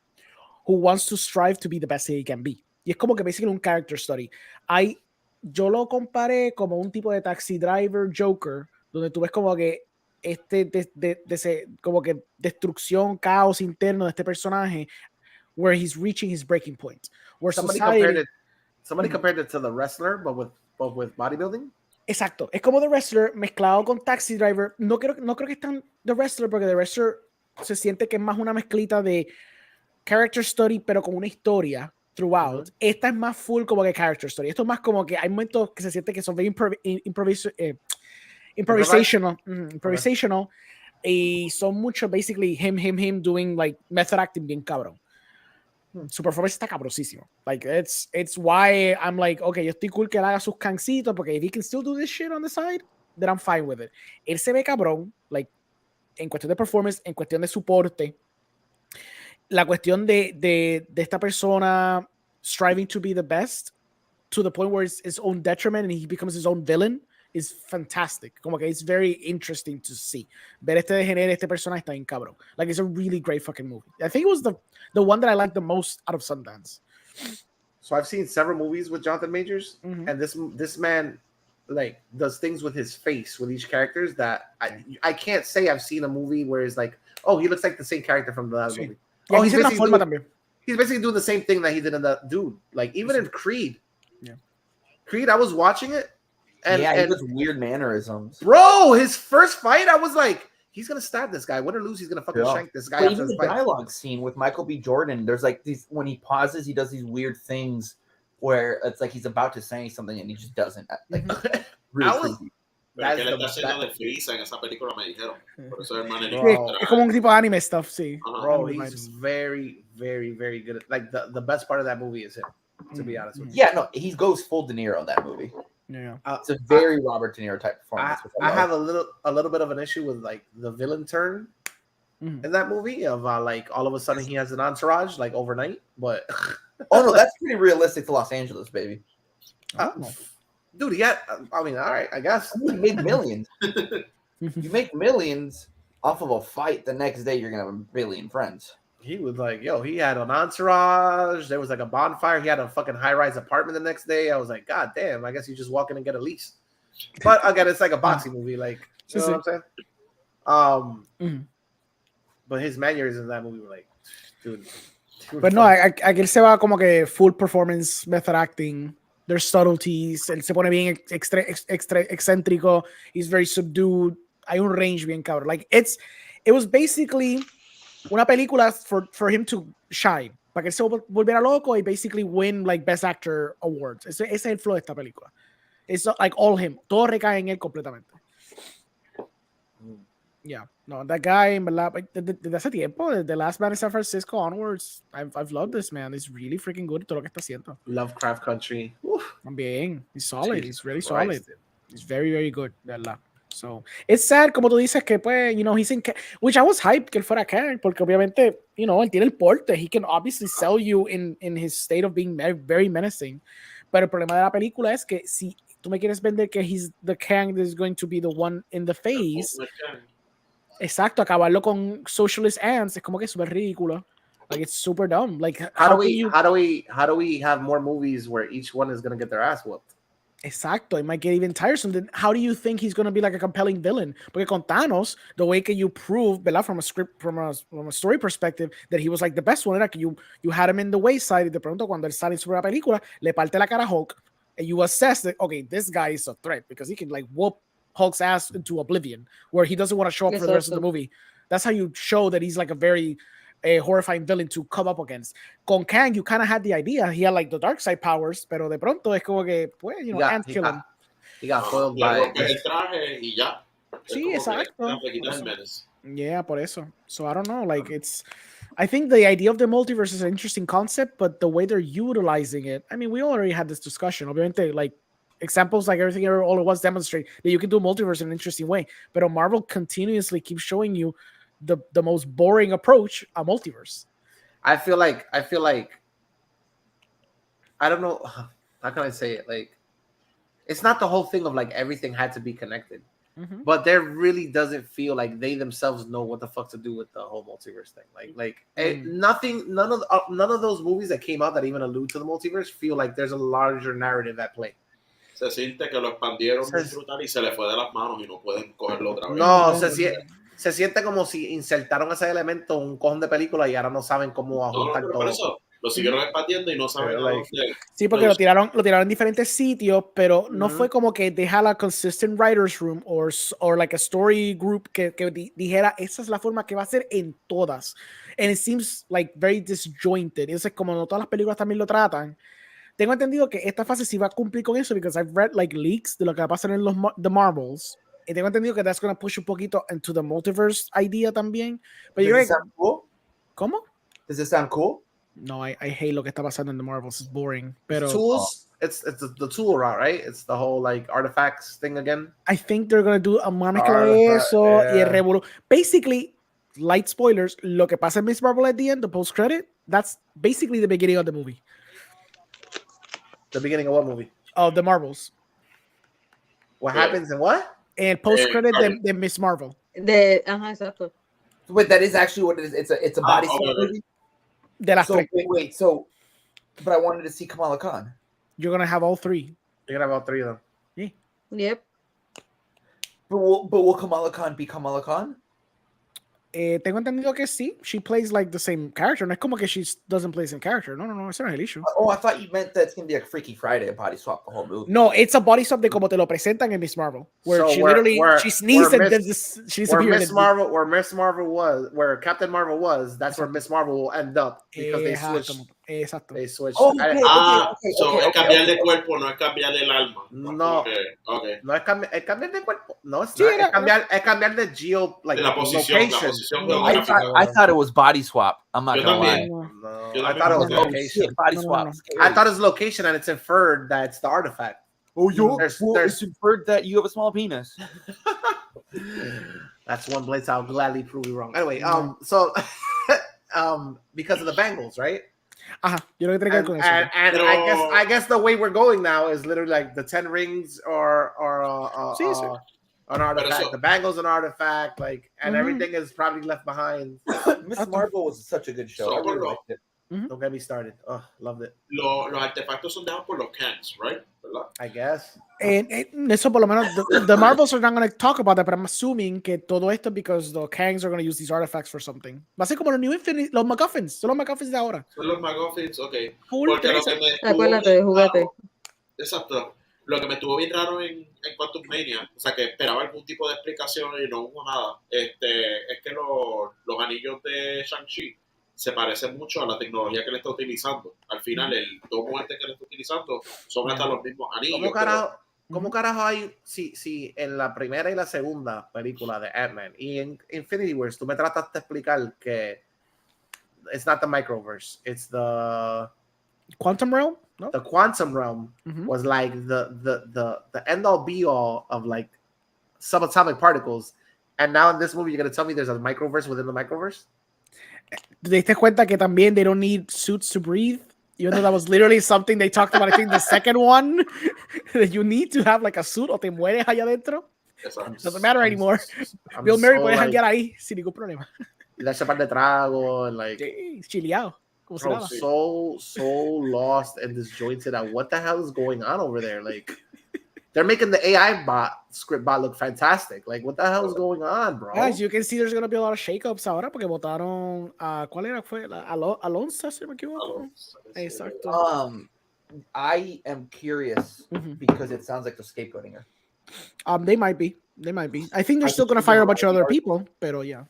who wants to strive to be the best he can be. Y es como que basically un character study. Yo lo comparé como un tipo de taxi driver Joker, donde tú ves como que como que destrucción, caos interno de este personaje, where he's reaching his breaking point. Where Somebody compared it to The Wrestler, but with bodybuilding. Exacto, es como The Wrestler mezclado con Taxi Driver. No creo que es tan The Wrestler, porque The Wrestler se siente que es más una mezclita de character story, pero con una historia throughout. Esta es más full como que character story. Esto es más como que hay momentos que se siente que son very improvisational, y son mucho basically him doing like method acting bien cabrón. Su performance está cabrosísimo. Like it's why I'm like, okay, yo estoy cool que él haga sus cancitos, porque if he can still do this shit on the side, then I'm fine with it. Él se ve cabrón, like en cuestión de performance, en cuestión de soporte, la cuestión de esta persona striving to be the best to the point where it's his own detriment and he becomes his own villain is fantastic. Como que it's very interesting to see. Ver este degenere, este personaje está bien cabrón. Like, it's a really great fucking movie. I think it was the one that I liked the most out of Sundance. So I've seen several movies with Jonathan Majors, and this man like does things with his face with each characters that I can't say I've seen a movie where it's like, oh, he looks like the same character from the other movie. Yeah, Oh, he's basically doing the same thing that he did in the dude. Like even in Creed. Yeah. Creed, I was watching it. And, he and does weird mannerisms. bro, his first fight, I was like, he's gonna stab this guy. Win or lose, he's gonna fucking shank this guy. But even the dialogue scene with Michael B. Jordan, there's like these when he pauses, he does these weird things where it's like he's about to say something and he just doesn't. Like, really creepy. Pero que él está haciendo de Freeza en esa película, me dijeron. Por eso hermano Es como un tipo de anime stuff, sí. Bro, he's very, very, very good. Like the best part of that movie is him, to be honest with you. Yeah, no, he goes full De Niro in that movie. Yeah, it's a very Robert De Niro type performance. I have a little bit of an issue with like the villain turn in that movie of like all of a sudden he has an entourage like overnight. But oh no, that's pretty realistic to Los Angeles, baby. Dude, yeah. I mean, all right, I guess. You made millions. You make millions off of a fight. The next day, you're gonna have a billion friends. He was like, yo, he had an entourage. There was like a bonfire. He had a fucking high-rise apartment the next day. I was like, God damn, I guess you just walk in and get a lease. But again, it's like a boxing movie. Like, you know what I'm saying? But his mannerisms in that movie were like, dude. But no, aquí él se va como que full performance, method acting. There's subtleties. Él se pone bien extra excéntrico. He's very subdued. Hay un range bien cabrón. Like, it was basically una película for him to shine. Para que él se volviera loco y basically win like Best Actor awards. Ese es el flow de esta película. It's like all him. Todo recae en él completamente. Yeah. No, that guy, en verdad, desde hace tiempo, The Last Man in San Francisco onwards, I've loved this man. He's really freaking good todo lo que está haciendo. Lovecraft Country. Uf. También. He's solid. Jesus He's really Christ. solid. He's very, very good, de verdad. So, it's sad, como tú dices, que pues, you know, he's in, which I was hyped que él fuera Karen, porque obviamente, you know, él tiene el porte. He can obviously sell you in his state of being very, very menacing. Pero el problema de la película es que si tú me quieres vender que he's the Kang that is going to be the one in the face, exacto, acabarlo con socialist ants es como que súper ridículo. Like, it's super dumb. Like, how do we have more movies where each one is gonna get their ass whooped? Exacto, it might get even tiresome. Then how do you think he's going to be like a compelling villain? Porque con Thanos, the way que you prove, ¿verdad? From a story perspective, that he was like the best one, era que you had him in the wayside y de pronto cuando él sale sobre la película, le parte la cara a Hulk and you assess that, okay, this guy is a threat because he can like whoop Hulk's ass into oblivion where he doesn't want to show up for the rest of the movie. That's how you show that he's like a very horrifying villain to come up against. Con Kang, you kind of had the idea. He had like the dark side powers, pero de pronto es como que, pues, you know, ants kill him. He got foiled by... el traje y ya. Sí, exacto. Menace. Yeah, por eso. So I don't know, like I think the idea of the multiverse is an interesting concept, but the way they're utilizing it, I mean, we already had this discussion. Obviamente, like examples like everything all at once demonstrate that you can do multiverse in an interesting way. But Marvel continuously keeps showing you the most boring approach, a multiverse. I feel like I don't know, how can I say it? Like, it's not the whole thing of like everything had to be connected, but there really doesn't feel like they themselves know what the fuck to do with the whole multiverse thing. None of those movies that came out that even allude to the multiverse feel like there's a larger narrative at play. Se siente que lo expandieron muy brutal y se le fue de las manos y no pueden cogerlo otra vez. No, se siente como si insertaron ese elemento en un cojón de película y ahora no saben cómo ajustar todo. Por eso lo siguieron expandiendo y no saben a dónde. Sí, porque lo tiraron en diferentes sitios, pero no fue como que they had a consistent writers room or like a story group que dijera esa es la forma que va a ser en todas. And it seems like very disjointed. Es como no todas las películas también lo tratan. Tengo entendido que esta fase sí va a cumplir con eso because I've read like leaks de lo que va a pasar en the Marvels. Y tengo entendido que that's going to push un poquito into the multiverse idea también. But Does it sound cool? ¿Cómo? Does it sound cool? No, I hate lo que está pasando en the Marvels. It's boring. Pero tools, it's the tool route, right? It's the whole like artifacts thing again. I think they're going to do a mezcla de eso y el revolú. Basically, light spoilers, lo que pasa en Miss Marvel at the end, the post-credit, that's basically the beginning of the movie. The beginning of what movie? Of the Marvels. What happens in what? And post-credit de Miss Marvel. Exacto. Wait, that is actually what it is. It's a body swap movie? De las tres. Wait, but I wanted to see Kamala Khan. You're going to have all three. You're going to have all three of them. Yeah. Yep. But will Kamala Khan be Kamala Khan? Tengo entendido que sí. She plays like the same character. No es como que she doesn't play the same character. No, ese no es el issue. Oh, I thought you meant that it's going to be like Freaky Friday, a body swap the whole movie. No, it's a body swap de como te lo presentan en Miss Marvel. Where she sneezes and she disappears. Where Miss Marvel was, where Captain Marvel was, that's where Miss Marvel will end up. Because they switched. Exacto. They switched. Oh, okay. Es cambiar de cuerpo, no es cambiar el alma. No. Okay. No es cambiar de cuerpo. No, es cambiar de la posición geográfica. I thought it was body swap. I'm not gonna lie. No, I thought it was location. Body swap. I thought it was location, and it's inferred that it's the artifact. Oh, it's inferred that you have a small penis. That's one place I'll gladly prove you wrong. Anyway, so because of the Bengals, right? Ajá, yo creo que tiene que ver And, con eso. and Pero- I guess the way we're going now is literally like the 10 rings or Sí, sí. an artifact. eso- The bangle's an artifact, like, and Mhm. everything is probably left behind. Miss Marvel was such a good show. I So, really por lo- liked it. Don't get me started. Oh, loved it. los artefactos son dados por los Kangs, right? ¿Verdad? I guess. Eso por lo menos, the Marvels are not going to talk about that, but I'm assuming que todo esto because the Kangs are going to use these artifacts for something. Va a ser como los New Infinity, los MacGuffins, son los MacGuffins de ahora. Son los McGuffins, ok. Full Porque lo trece. que me estuvo Acuérdate de bien juguete. raro- Exacto. Lo que me estuvo bien raro en Quantum Mania, o sea, que esperaba algún tipo de explicación y no hubo nada, es que los anillos de Shang-Chi se parecen mucho a la tecnología que le está utilizando. Al final, el domo que le está utilizando son hasta los mismos anillos. ¿Cómo carajo hay si en la primera y la segunda película de Ant-Man y en Infinity Wars tú me trataste de explicar que it's not the microverse, it's the Quantum Realm, ¿no? the quantum realm was like the end all be all of like subatomic particles, and now in this movie you're gonna tell me there's a microverse within the microverse? ¿Te diste cuenta que también they don't need suits to breathe? Even though that was literally something they talked about, I think the second one, that you need to have like a suit o te mueres allá adentro. Exacto. Doesn't matter anymore. I'm Bill Murray so, puede like, janguear ahí sin ningún problema. y darse par de trago and like Sí, chileado. Como si bro, nada. so lost and disjointed at what the hell is going on over there. Like they're making the AI script bot look fantastic. Like what the hell is going on, bro? As you can see, there's going to be a lot of shakeups ahora porque votaron a ¿cuál era? Fue Alonso, si no me equivoco. Exacto. I am curious Mhm. because it sounds like they're scapegoating her. They might be. I think they're I still think going to the fire a bunch of Variety other article- people, pero yeah.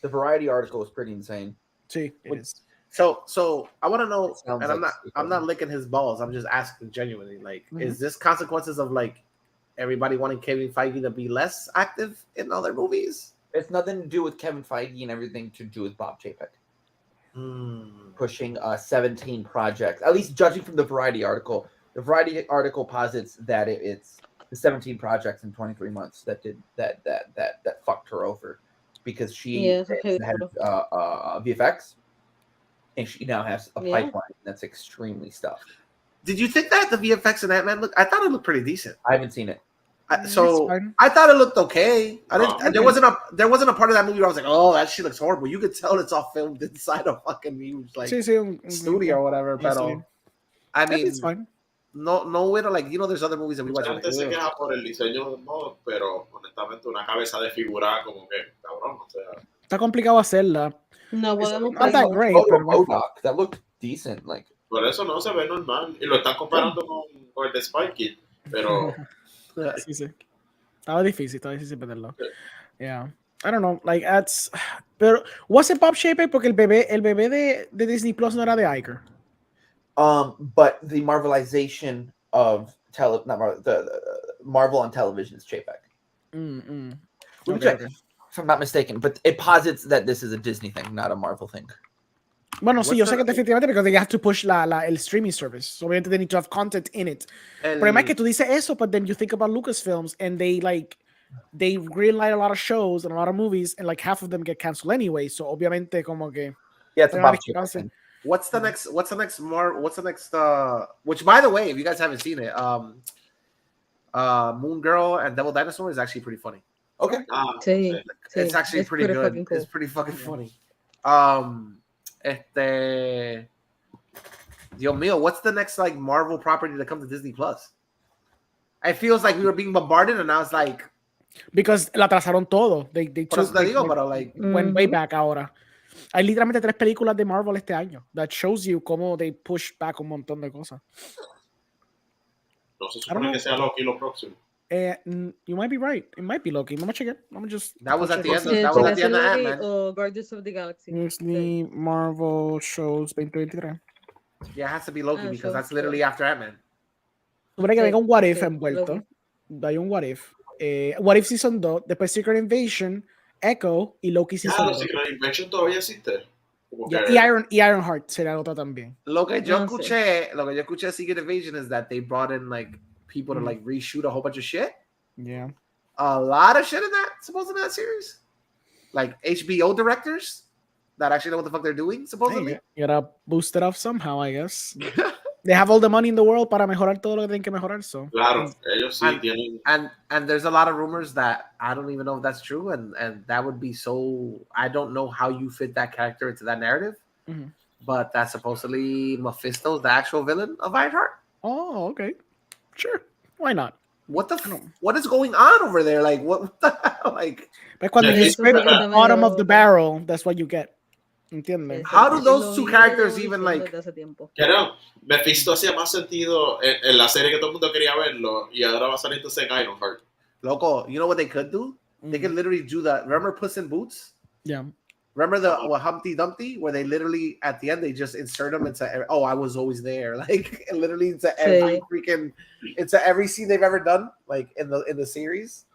The Variety article was pretty insane. Sí, it is. So I want to know, It sounds and I'm like not licking his balls. I'm just asking genuinely, like, Mhm. is this consequences of like everybody wanting Kevin Feige to be less active in other movies? It's nothing to do with Kevin Feige and everything to do with Bob Chapek pushing 17 projects. At least judging from the Variety article, the Variety article posits that it's the 17 projects in 23 months that fucked her over because she Yeah, eso es had ridículo. VFX and she now has a Yeah. pipeline that's extremely stuffed. Did you think that the VFX in Ant-Man look? I thought it looked pretty decent. I haven't seen it. So fine. I thought it looked okay. I didn't. Okay. There wasn't a part of that movie where I was like, oh, that shit looks horrible. You could tell it's all filmed inside a fucking huge like Sí, sí, un studio or whatever. Yes, But sí. I mean, It's fine. no way to like, there's other movies that we watch. Mucha Like, gente se ugh. queja por el diseño de modo, pero honestamente una cabeza desfigurada como que, cabrón, o sea, Está complicado hacerla. No It's podemos not that pasar. great, Oh, pero Modoc, that looked decent. Like por eso no se ve normal. Y lo están comparando con el de Spy Kid, pero sí, sí. Estaba difícil perderlo. Yeah. I don't know, like that's pero was it Bob Chapek porque el bebé de Disney Plus no era de Iger. but the Marvelization of the Marvel on television is Chapek. Let me check, if I'm not mistaken, but it posits that this is a Disney thing, not a Marvel thing. Bueno, sí, What's yo sé the- que definitivamente because they have to push el streaming service. So obviamente they need to have content in it. El- Pero además que tú dices eso, but then you think about Lucasfilms and they greenlight a lot of shows and a lot of movies and like half of them get canceled anyway. So obviamente como que Yeah, it's a They're Bob not Chapek expensive. thing. What's the next which by the way, if you guys haven't seen it, Moon Girl and Devil Dinosaur is actually pretty funny. Okay. Sí, sí, It's actually it's pretty good. fucking cool. It's pretty fucking funny. Dios mío, what's the next like Marvel property to come to Disney Plus? It feels like we were being bombarded, and now it's like, because la atrasaron todo. They por eso te digo, pero like, went way back ahora. Hay literalmente 3 películas de Marvel este año. That shows you cómo they push back un montón de cosas. no se I don't supone know. que sea Loki lo próximo. You might be right. It might be Loki. Vamos a check it. Vamos just. that was at the end. Sí, That was puede at the ser end of Loki Ant-Man. o Guardians of the Galaxy. Disney Marvel shows 2023. Yeah, it has to be Loki because sure, that's literally after Ant-Man. Supone que Sí, venga un What If sí, envuelto. Loki. Hay un What If. What If Season 2, después Secret Invasion, Echo y Loki Ya, Season los 2. Secret Invasion todavía existe. Como Yeah, que, y Ironheart será otra también. Lo que yo No sé. escuché de Secret Invasion is that they brought in like people to like reshoot a whole bunch of shit. Yeah. A lot of shit in that, supposed in that series. Like HBO directors. that actually know what the fuck they're doing, supposedly. Hey, you gotta boost it up somehow, I guess. They have all the money in the world para mejorar todo lo que tienen que mejorar. So Claro, ellos sí And- tienen. And there's a lot of rumors that I don't even know if that's true, and that would be so. I don't know how you fit that character into that narrative, Mhm. but that's supposedly Mephisto's the actual villain of Ironheart. Oh, okay, sure, why not? What the? I don't- What is going on over there? Like what the hell? Like But cuando Yeah, you eso scrape está the bottom of the barrel, that's what you get. ¿Entiendes? How do Es those lo two mismo que characters llevo even, diciendo like- desde hace tiempo. Creo, Mephisto hacía más sentido en la serie que todo el mundo quería verlo y ahora va a salir entonces en Ironheart. loco, you know what they could do? They Mhm. could literally do that. Remember Puss in Boots? Yeah. Remember the Humpty Dumpty, where they literally at the end they just insert them into I was always there, like literally into every into every scene they've ever done, like in the series.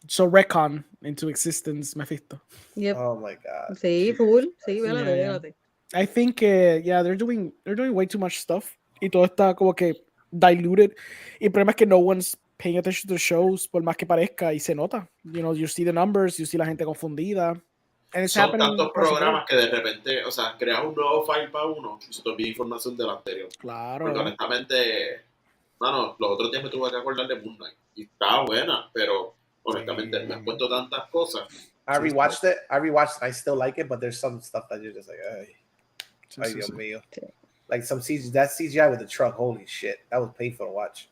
So retcon into existence, Mephisto. Yep. Oh my god. Sí, full. Sí, Yeah, vélate, yeah. vélate. I think, yeah, they're doing way too much stuff. Y todo está como que diluted. Y el problema es que no one's paying attention to the shows, por más que parezca, y se nota. You know, you see the numbers, you see la gente confundida. And it's Son happening tantos across the board. programas que de repente, o sea, creas un nuevo file para uno y se te olvida información del anterior. Porque Claro. honestamente, mano, los otros días me tuve que acordar de Moon Knight y estaba buena, pero honestamente me han puesto tantas cosas. I rewatched it. I still like it, but there's some stuff that you're just like, ay, Sí, ay sí, Dios sí. mío. Like some CGI with the truck. Holy shit, that was painful to watch.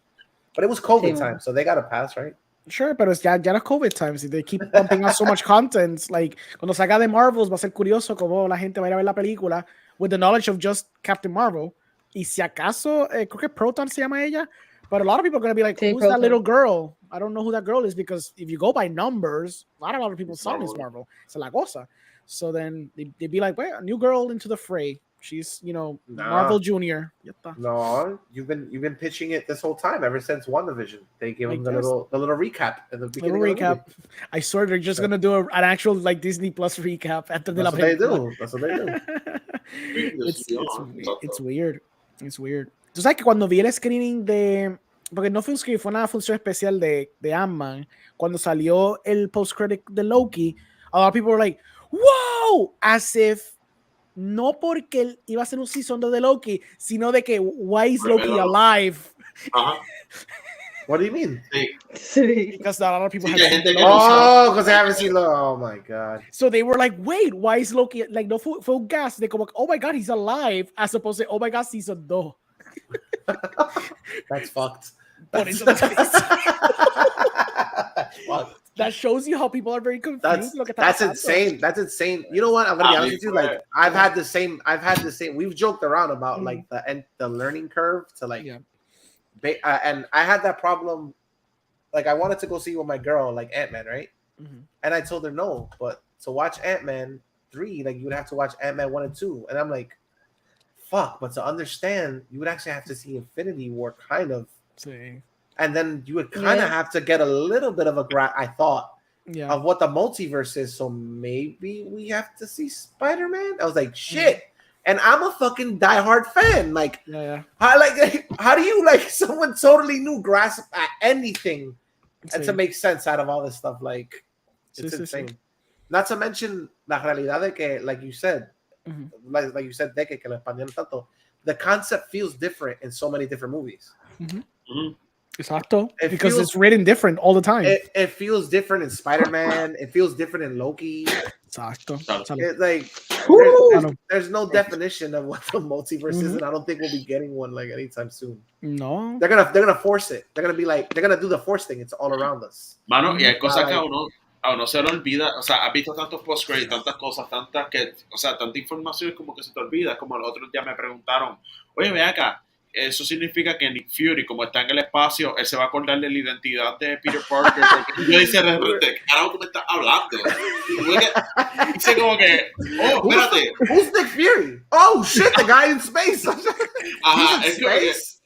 But it was COVID Sí, time, so they got a pass, right? Sure, pero ya no COVID times. They keep pumping out so much content. Like, cuando salga de Marvels va a ser curioso cómo la gente va a ir a ver la película with the knowledge of just Captain Marvel. Y si acaso, creo que Proton se llama ella, but a lot of people are going to be like, Sí, who's that Proton. little girl? I don't know who that girl is, because if you go by numbers, not a lot of people It's saw Miss Marvel. Marvel. It's la cosa. So then they'd be like, well, a new girl into the fray. She's, you know, Nah. Marvel Junior. Ya está. No, you've been pitching it this whole time ever since WandaVision. They give I them the guess. little recap at the Little beginning of the recap. movie. I swear they're just gonna do an actual like Disney Plus recap after de la That's what they película. do. That's what they do. It's weird. It's weird. Tú sabes que cuando vi el screening de, porque no fue un screening, fue una función especial de Ant-Man, cuando salió el post-credit de Loki, a lot of people were like, wow, as if no porque él iba a ser un season 2 de Loki, sino de que why is Loki alive? Ajá. What do you mean? Sí. Sí. Because a lot of people Sí, have que hay seen gente the que Loki. Oh, because they haven't seen Loki. Oh my god. So they were like, wait, why is Loki, like, no fue un gas de como, oh my god, he's alive, as opposed to, oh my god, season 2. That's fucked. Por eso That's fucked. that shows you how people are very confused. Lo que está That's pasando. insane. That's insane. You know what? I'm gonna be honest with you. Like I've had the same. We've joked around about like the learning curve to like, Yeah. And I had that problem. Like I wanted to go see with my girl, like Ant-Man, right? Mhm. And I told her no, but to watch Ant-Man 3, like you would have to watch Ant-Man 1 and 2. And I'm like, fuck, but to understand, you would actually have to see Infinity War kind of. Sí. And then you would kind of have to get a little bit of a I thought Yeah. of what the multiverse is. So maybe we have to see Spider-Man. I was like, shit. And I'm a fucking diehard fan. Like, Yeah. how do you like someone totally new grasp at anything and Sí. to make sense out of all this stuff? Like, it's Sí, sí, insane. sí. Not to mention la realidad de que, like you said, Mhm. like you said, de que lo expandieron tanto. The concept feels different in so many different movies. Exacto. It Because feels- it's written different all the time. It feels different in Spider-Man. It feels different in Loki. Exacto. It's like Woo! there's no definition of what the multiverse is, and I don't think we'll be getting one like anytime soon. No. They're gonna force it. They're gonna be like they're gonna do the force thing. It's all around us. Mano, y hay cosas Ay. que a uno se le olvida, o sea, has visto tantos post-credits, tantas cosas, tantas que, o sea, tanta información como que se te olvida, como los otros días me preguntaron, oye, ve acá, eso significa que Nick Fury, como está en el espacio, él se va a acordar de la identidad de Peter Parker, porque yo dice, de repente, carajo, tú me estás hablando, y dice como que, oh, espérate, Who's Nick Fury? Oh shit, the guy in space. ajá, He's es in como que, space.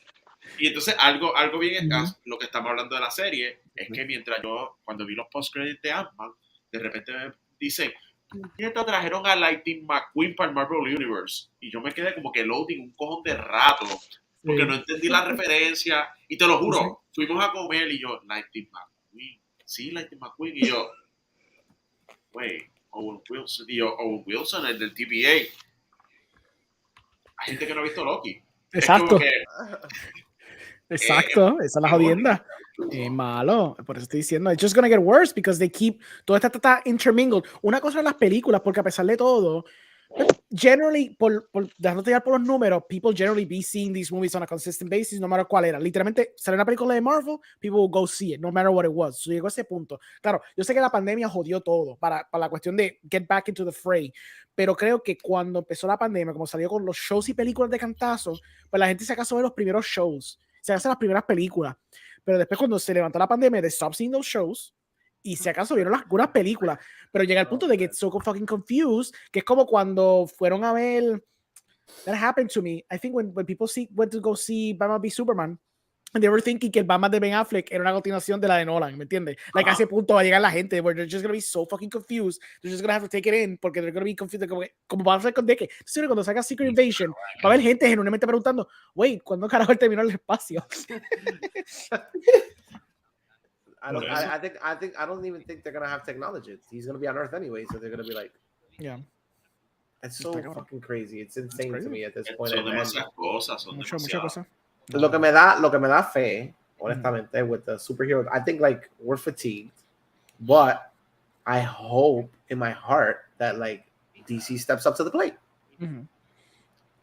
y entonces algo bien, lo que estamos hablando de la serie, es que mientras cuando vi los post-credits de Ant-Man, de repente me dicen, puñeta, trajeron a Lightning McQueen para el Marvel Universe, y yo me quedé como que loading un cojón de rato, porque no entendí la referencia, y te lo juro, fuimos a comer y yo, Lightning McQueen, sí, Lightning McQueen, y yo, wait, Owen Wilson, y Owen Wilson, el del TBA. Hay gente que no ha visto Loki. Exacto. Es como que Exacto, esa es la jodienda. Malo, por eso estoy diciendo, it's just gonna get worse because they keep, todo está intermingled. Una cosa en las películas, porque a pesar de todo, generally, dejándote llevar por los números, people generally be seeing these movies on a consistent basis, no matter cuál era. Literalmente, sale una película de Marvel, people will go see it, no matter what it was. So llegó a ese punto. Claro, yo sé que la pandemia jodió todo para la cuestión de get back into the fray, pero creo que cuando empezó la pandemia, como salió con los shows y películas de cantazo, pues la gente se acasó de los primeros shows, se hace las primeras películas, pero después cuando se levantó la pandemia, they stopped seeing those shows y si acaso vieron algunas películas, pero llega el punto de get so fucking confused, que es como cuando fueron a ver, that happened to me, I think when people went to go see Batman v Superman, and they were thinking que el Batman de Ben Affleck era una continuación de la de Nolan, ¿me entiendes? Like a ese punto va a llegar la gente, where they're just gonna be so fucking confused, they're just gonna have to take it in, porque they're gonna be confused, como va a ser con de que, cuando salga Secret Invasion, va a haber gente genuinamente preguntando, wait, ¿cuándo carajo él terminó el espacio? I don't even think they're gonna have technology. He's gonna be on Earth anyway, so they're gonna be like, yeah. It's so fucking crazy. It's insane to me at this point. Son demasiadas cosas. Muchas cosas. Lo que me da fe, honestamente, with the superheroes, I think like we're fatigued, but I hope in my heart that like DC steps up to the plate. Mm-hmm.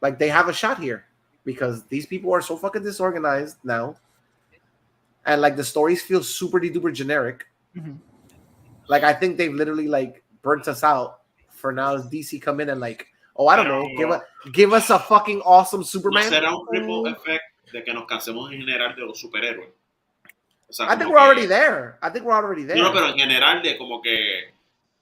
Like they have a shot here because these people are so fucking disorganized now. And like the stories feel super duper generic. Mm-hmm. Like I think they've literally like burnt us out. For now, DC come in and like, oh, I don't know, give us a fucking awesome Superman. ¿No será un ripple effect de que nos cansemos en general de los superhéroes? O sea, I think we're already there. No, pero en general de como que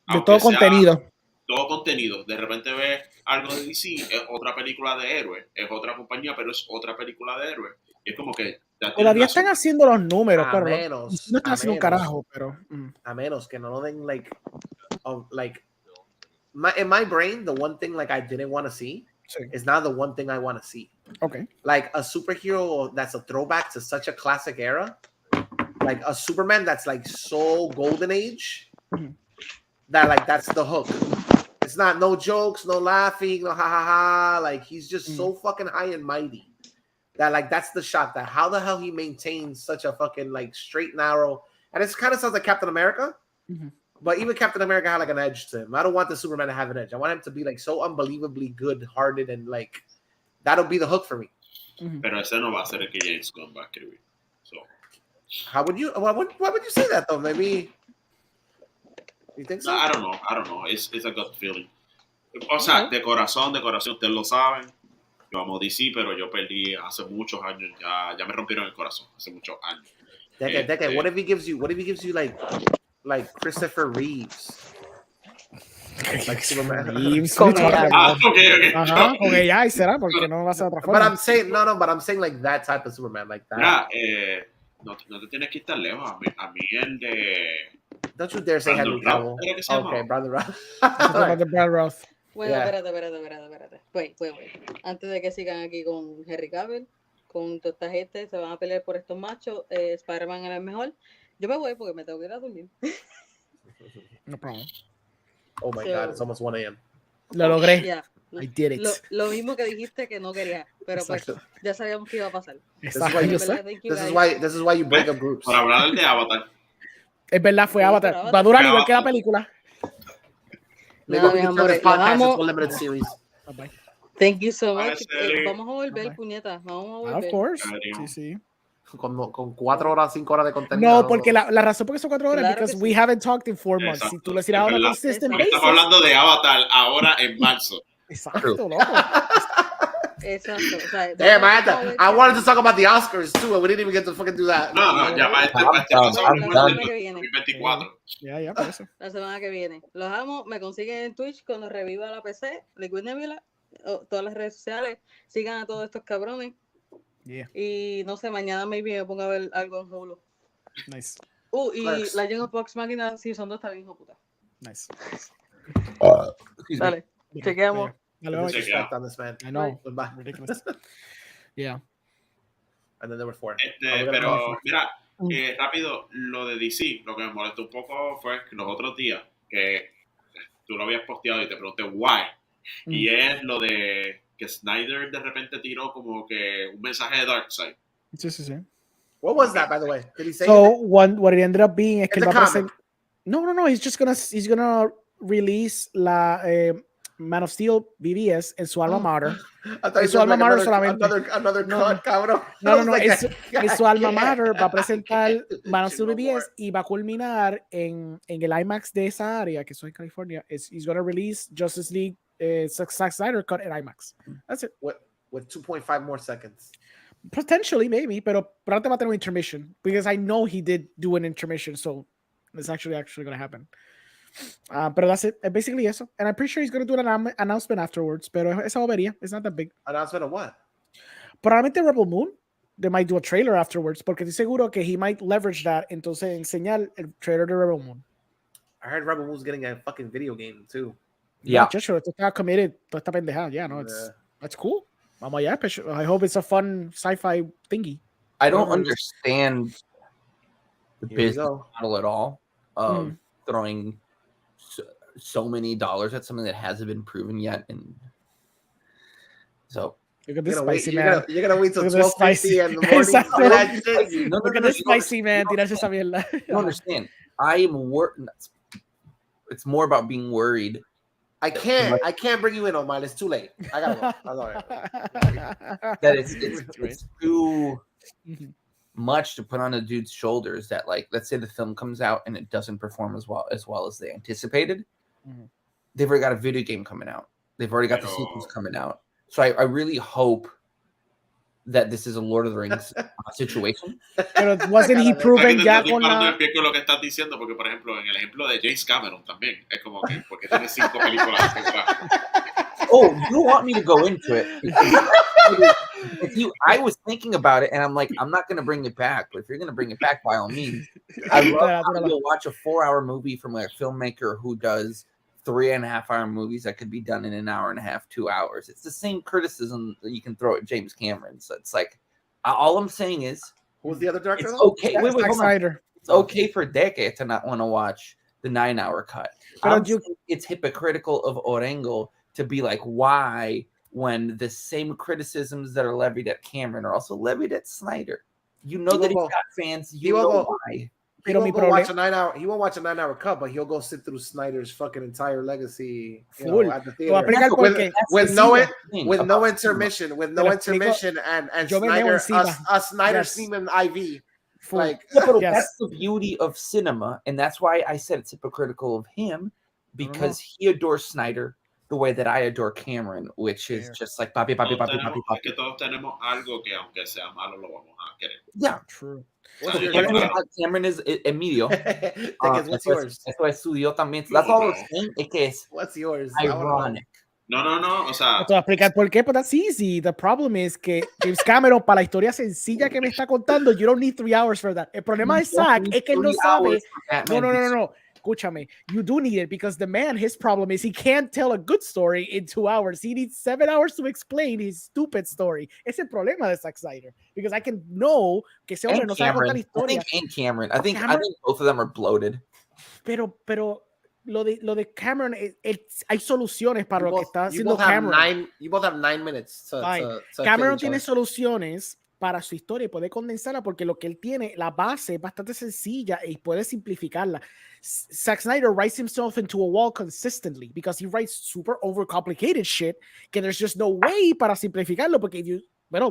de todo contenido. Todo contenido. De repente ves algo de DC, es otra película de héroes, es otra compañía, pero es otra película de héroes. Y es como que todavía están haciendo los números, a menos, no están haciendo un carajo, pero a menos que no lo den like in my brain, the one thing like I didn't want to see is now the one thing I want to see. Okay. Like a superhero that's a throwback to such a classic era, like a Superman that's like so golden age, that like that's the hook. It's not no jokes, no laughing, no ha ha ha. Like he's just so fucking high and mighty that like that's the shot. That how the hell he maintains such a fucking like straight narrow, and it kind of sounds like Captain America. But even Captain America had like an edge to him. I don't want the Superman to have an edge. I want him to be like so unbelievably good-hearted and like that'll be the hook for me. Pero ese no va a ser el que James Gunn va a escribir. So. How would you? Why would you say that though? Maybe you think so? No, I don't know. It's a gut feeling. O sea, de corazón, ustedes lo saben. Yo amo DC, pero yo perdí hace muchos años. Ya me rompieron el corazón hace muchos años. Decade. What if he gives you like Christopher Reeves? Like Superman. Reeves. Okay. Ajá, okay, ya, y será porque no va a ser otra forma. But I'm saying like that type of Superman, like that. No te tienes que ir tan lejos. A mí el de... Don't you dare say Henry Cavill. Okay, Brandon Routh. Bueno, espérate. Wait. Antes de que sigan aquí con Henry Cavill, con toda esta gente, se van a pelear por estos machos. Spider-Man era el mejor. Yo me voy porque me tengo que ir a dormir. No problem. Oh my God, it's almost 1 a.m. Lo logré. Yeah. I did it. Lo mismo que dijiste que no querías, pero pues ya sabíamos que iba a pasar. This is why you break up groups. Para hablar de Avatar. Es verdad, fue Avatar. Va a durar igual que la película. Maybe we can turn this podcast into a limited series. Bye. Thank you so much. Vamos a volver, puñeta. Vamos a volver. Of course. Sí. Con 4 horas, 5 horas de contenido. No, porque la razón por qué son 4 horas es because we haven't talked in 4 months. Si tú le tiras ahora consistent basis. Estamos hablando de Avatar ahora en marzo. Exacto, loco. Exacto. O sea, damn, I wanted to talk about the Oscars too, and we didn't even get to fucking do that. No, ya va la semana que viene. 24. Ya, por eso. La semana que viene. Los amo. Me consiguen en Twitch cuando reviva la PC, Liquid Nebula, todas las redes sociales. Sigan a todos estos cabrones. Yeah. Y no sé, mañana maybe me pongo a ver algo en Hulu. Nice. Y Legend of Vox Machina Season 2 está bien, hijo puta. Nice. Dale, chequeamos. Disrespect on this man. I know. Goodbye. Ridiculous. Yeah. And then there were 4. Pero mira, rápido, lo de DC, lo que me molestó un poco fue que los otros días que tú lo habías posteado y te pregunté why. Y es lo de que Snyder de repente tiró como que un mensaje de Darkseid. Sí. What was that, by the way? Did he say So it? what it ended up being es que It's él a va a comic. No. He's gonna release la Man of Steel BBS en su alma mater. I thought En you su said alma like mater solamente. another No, cut, cabrón. No. I was like, En su alma mater va a I presentar can't do Man of this Steel shit no more. BBS y va a culminar en el IMAX de esa área, que soy en California. He's gonna release Justice League Zack Snyder cut in IMAX. That's it. With 2.5 more seconds. Potentially, maybe, pero probablemente va a tener un intermission because I know he did do an intermission, so it's actually going to happen. Pero that's it. Basically eso. And I'm pretty sure he's going to do an announcement afterwards, pero esa bobería. It's not that big. Announcement of what? Probablemente Rebel Moon. They might do a trailer afterwards porque estoy seguro que he might leverage that, entonces enseñar el trailer de Rebel Moon. I heard Rebel Moon's getting a fucking video game too. Yeah, Joshua, esto está committed. Toda esta pendejada. Yeah, no, that's cool. Vamos allá. I hope it's a fun sci-fi thingy. I don't understand the Here we business go. model at all of throwing so many dollars at something that hasn't been proven yet, and so look at this You're spicy gonna man. you're gonna wait till Look at this 12:50 in the morning. Exacto. for that shit? Look at this spicy man. Tirarse esa mierda. you don't understand. I am it's more about being worried. I can't bring you in, Omar. It's too late. I gotta go. I'm sorry. That it's too much to put on a dude's shoulders that, like, let's say the film comes out and it doesn't perform as well as they anticipated. They've already got a video game coming out. They've already got the sequels coming out. So I really hope that this is a Lord of the Rings situation. Pero wasn't he proven ya con la... el pie con lo que estás diciendo, porque por ejemplo, en el ejemplo de James Cameron también, es como que, porque tiene 5 películas aseguradas. Oh, you want me to go into it? I was thinking about it, and I'm like, I'm not going to bring it back. But if you're going to bring it back, by all means. I love how you'll watch a 4-hour movie from a filmmaker who does 3.5-hour movies that could be done in an hour and a half, 2 hours. It's the same criticism that you can throw at James Cameron. So it's like, all I'm saying is, Who was the other director? it's okay. Wait, hold on. Snyder. It's okay for Decade to not want to watch the 9-hour cut. It's hypocritical of Orengo to be like, why, when the same criticisms that are levied at Cameron are also levied at Snyder? You know that he's got fans. You know why. He won't watch a 9-hour. He won't watch a 9-hour cut, but he'll go sit through Snyder's fucking entire legacy, at the theater with no intermission, and Snyder, a Snyder Seaman IV. Like, that's the beauty of cinema, and that's why I said it's hypocritical of him, because he adores Snyder the way that I adore Cameron, which is just like papi. Es que todos tenemos algo que aunque sea malo lo vamos a querer. Yeah, true. Cameron is Emilio. What's yours? Eso estudió también. That's all I'm saying. Es que es What's yours? ironic. No, o sea... No te voy a explicar por qué, but that's easy. The problem is que James Cameron, para la historia sencilla que me está contando, you don't need 3 hours for that. El problema de Zack es que él no sabe. No. Escúchame. You do need it because the man, his problem is he can't tell a good story in 2 hours. He needs 7 hours to explain his stupid story. Ese es el problema de Zack Snyder. Because I can know que ese hombre no sabe contar historia. I think both of them are bloated. Pero lo de Cameron, hay soluciones para lo que está haciendo Cameron. You both have 9 minutes. Cameron tiene soluciones para su historia y puede condensarla porque lo que él tiene, la base es bastante sencilla y puede simplificarla. Zack Snyder writes himself into a wall consistently because he writes super overcomplicated shit que there's just no way para simplificarlo porque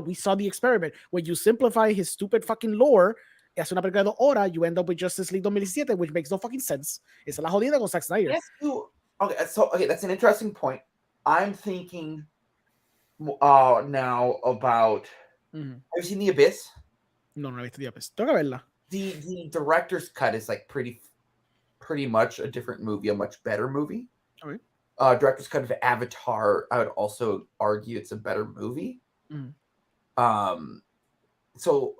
we saw the experiment. When you simplify his stupid fucking lore, hace una película de 2 horas, you end up with Justice League 2017, which makes no fucking sense. Esa es la jodida con Zack Snyder. Okay, that's an interesting point. I'm thinking now about... Have you seen The Abyss? No he visto The Abyss. Tengo que verla. The director's cut is like pretty much a different movie, a much better movie. Okay. Director's cut of Avatar, I would also argue it's a better movie. So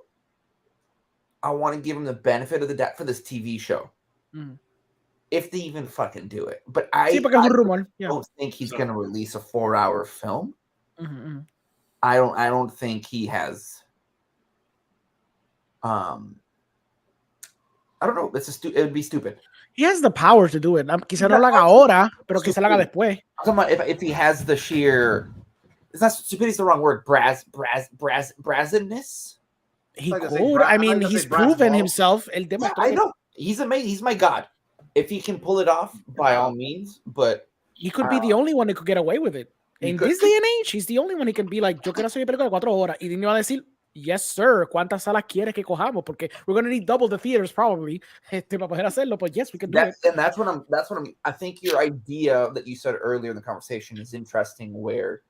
I want to give him the benefit of the doubt for this TV show. If they even fucking do it. But I don't think he's going to release a 4-hour film. I don't think he has. I don't know. It would be stupid. He has the power to do it. Quizá no lo haga ahora, pero quizá lo haga después. I'm talking about if he has the sheer, it's not stupidity is the wrong word. Brazenness. He Like I say, could. I mean, like I he's say, brass proven balls. himself. Él Yeah, demostró I que know he's amazing. He's my god. If he can pull it off, by all means. But he could be the only one that could get away with it. He In could. this day and age, he's the only one who can be like, yo quiero hacer mi película de 4 horas. Y Disney va a decir, yes, sir. ¿Cuántas salas quieres que cojamos? Porque we're going to need double the theaters probably para poder hacerlo. But yes, we can do it. And that's what I'm. I think your idea that you said earlier in the conversation is interesting, where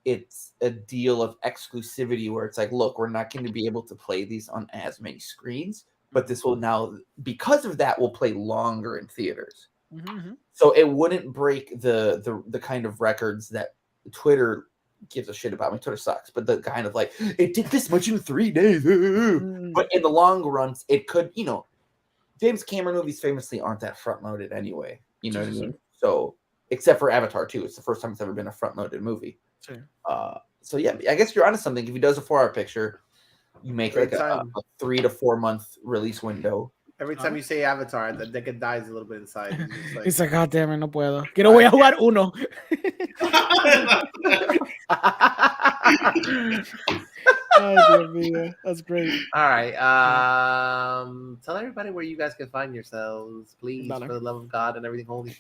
it's a deal of exclusivity, where it's like, look, we're not going to be able to play these on as many screens, but this will now, because of that, will play longer in theaters. Mm-hmm. So it wouldn't break the kind of records that Twitter gives a shit about. I mean, Twitter sucks, but the kind of like, it did this much in 3 days. But in the long run, it could, James Cameron movies famously aren't that front loaded anyway. You know what I mean? So, except for Avatar 2, it's the first time it's ever been a front loaded movie. Sure. So yeah, I guess you're onto something. If he does a 4-hour picture, you make like a 3 to 4 month release window. Every time you say Avatar, the dick dies a little bit inside. He's like, God damn it, no puedo. Que no voy a jugar uno. Ay, Dios mío. That's great. All right. Tell everybody where you guys can find yourselves, please, for the love of God and everything holy.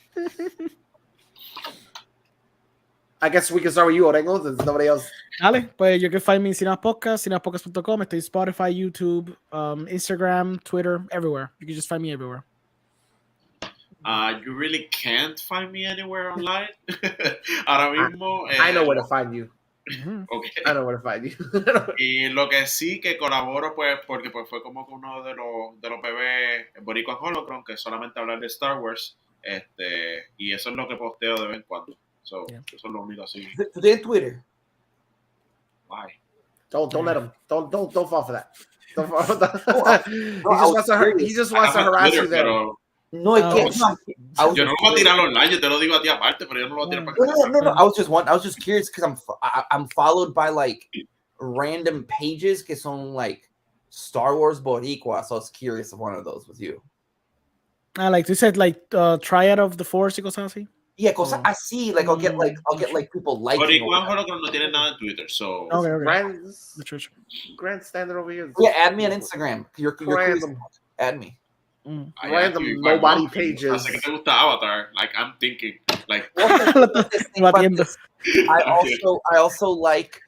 I guess we can start with you, Orengo. There's nobody else. Dale, pues you can find me in Cinemas Podcast, cinemaspodcast.com. Estoy Spotify, YouTube, Instagram, Twitter, everywhere. You can just find me everywhere. You really can't find me anywhere online. Ahora mismo. I know where to find you. Okay. I know where to find you. Y lo que sí que colaboro, pues, porque pues fue como que uno de los bebés Boricua en Holocron, que solamente hablar de Star Wars, y eso es lo que posteo de vez en cuando. So, eso es lo único así. Today on Twitter. Why? Don't let him. Don't fall for that. Don't fall for that. He just wants to harass you there. No, es que yo no lo voy a tirar online, yo te lo digo a ti aparte, pero yo no lo voy a tirar para acá. No. I was just curious because I'm followed by like random pages que son like Star Wars Boricua, so I was curious if one of those was you. Like you said, like Triad of the Force y cosas así. Yeah, cosas así. Like I'll get like people liking. Boricua en Holocron no tiene nada en Twitter, so. Okay. Grant standard over here. Yeah, add me on Instagram. You're random. Add me. Random nobody pages. Hasta que te gusta Avatar, like I'm thinking, like. I also like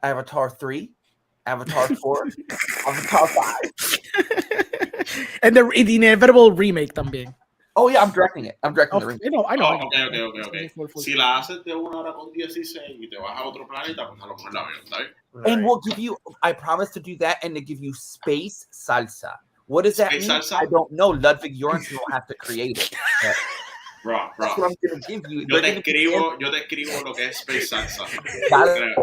Avatar 3, Avatar 4, Avatar 5, and the inevitable remake también. Oh yeah, I'm directing it. I'm directing the remake. I know. Okay. Si la haces de 1:16 y te vas a otro planeta, pues a lo mejor la veo, ¿sabes? And we'll give you. I promise to do that and to give you space salsa. What does that mean? Salsa? I don't know. Ludwig Göransson will have to create it. Bro. That's what I'm going to give you. Yo te escribo lo que es Space Salsa. Dale.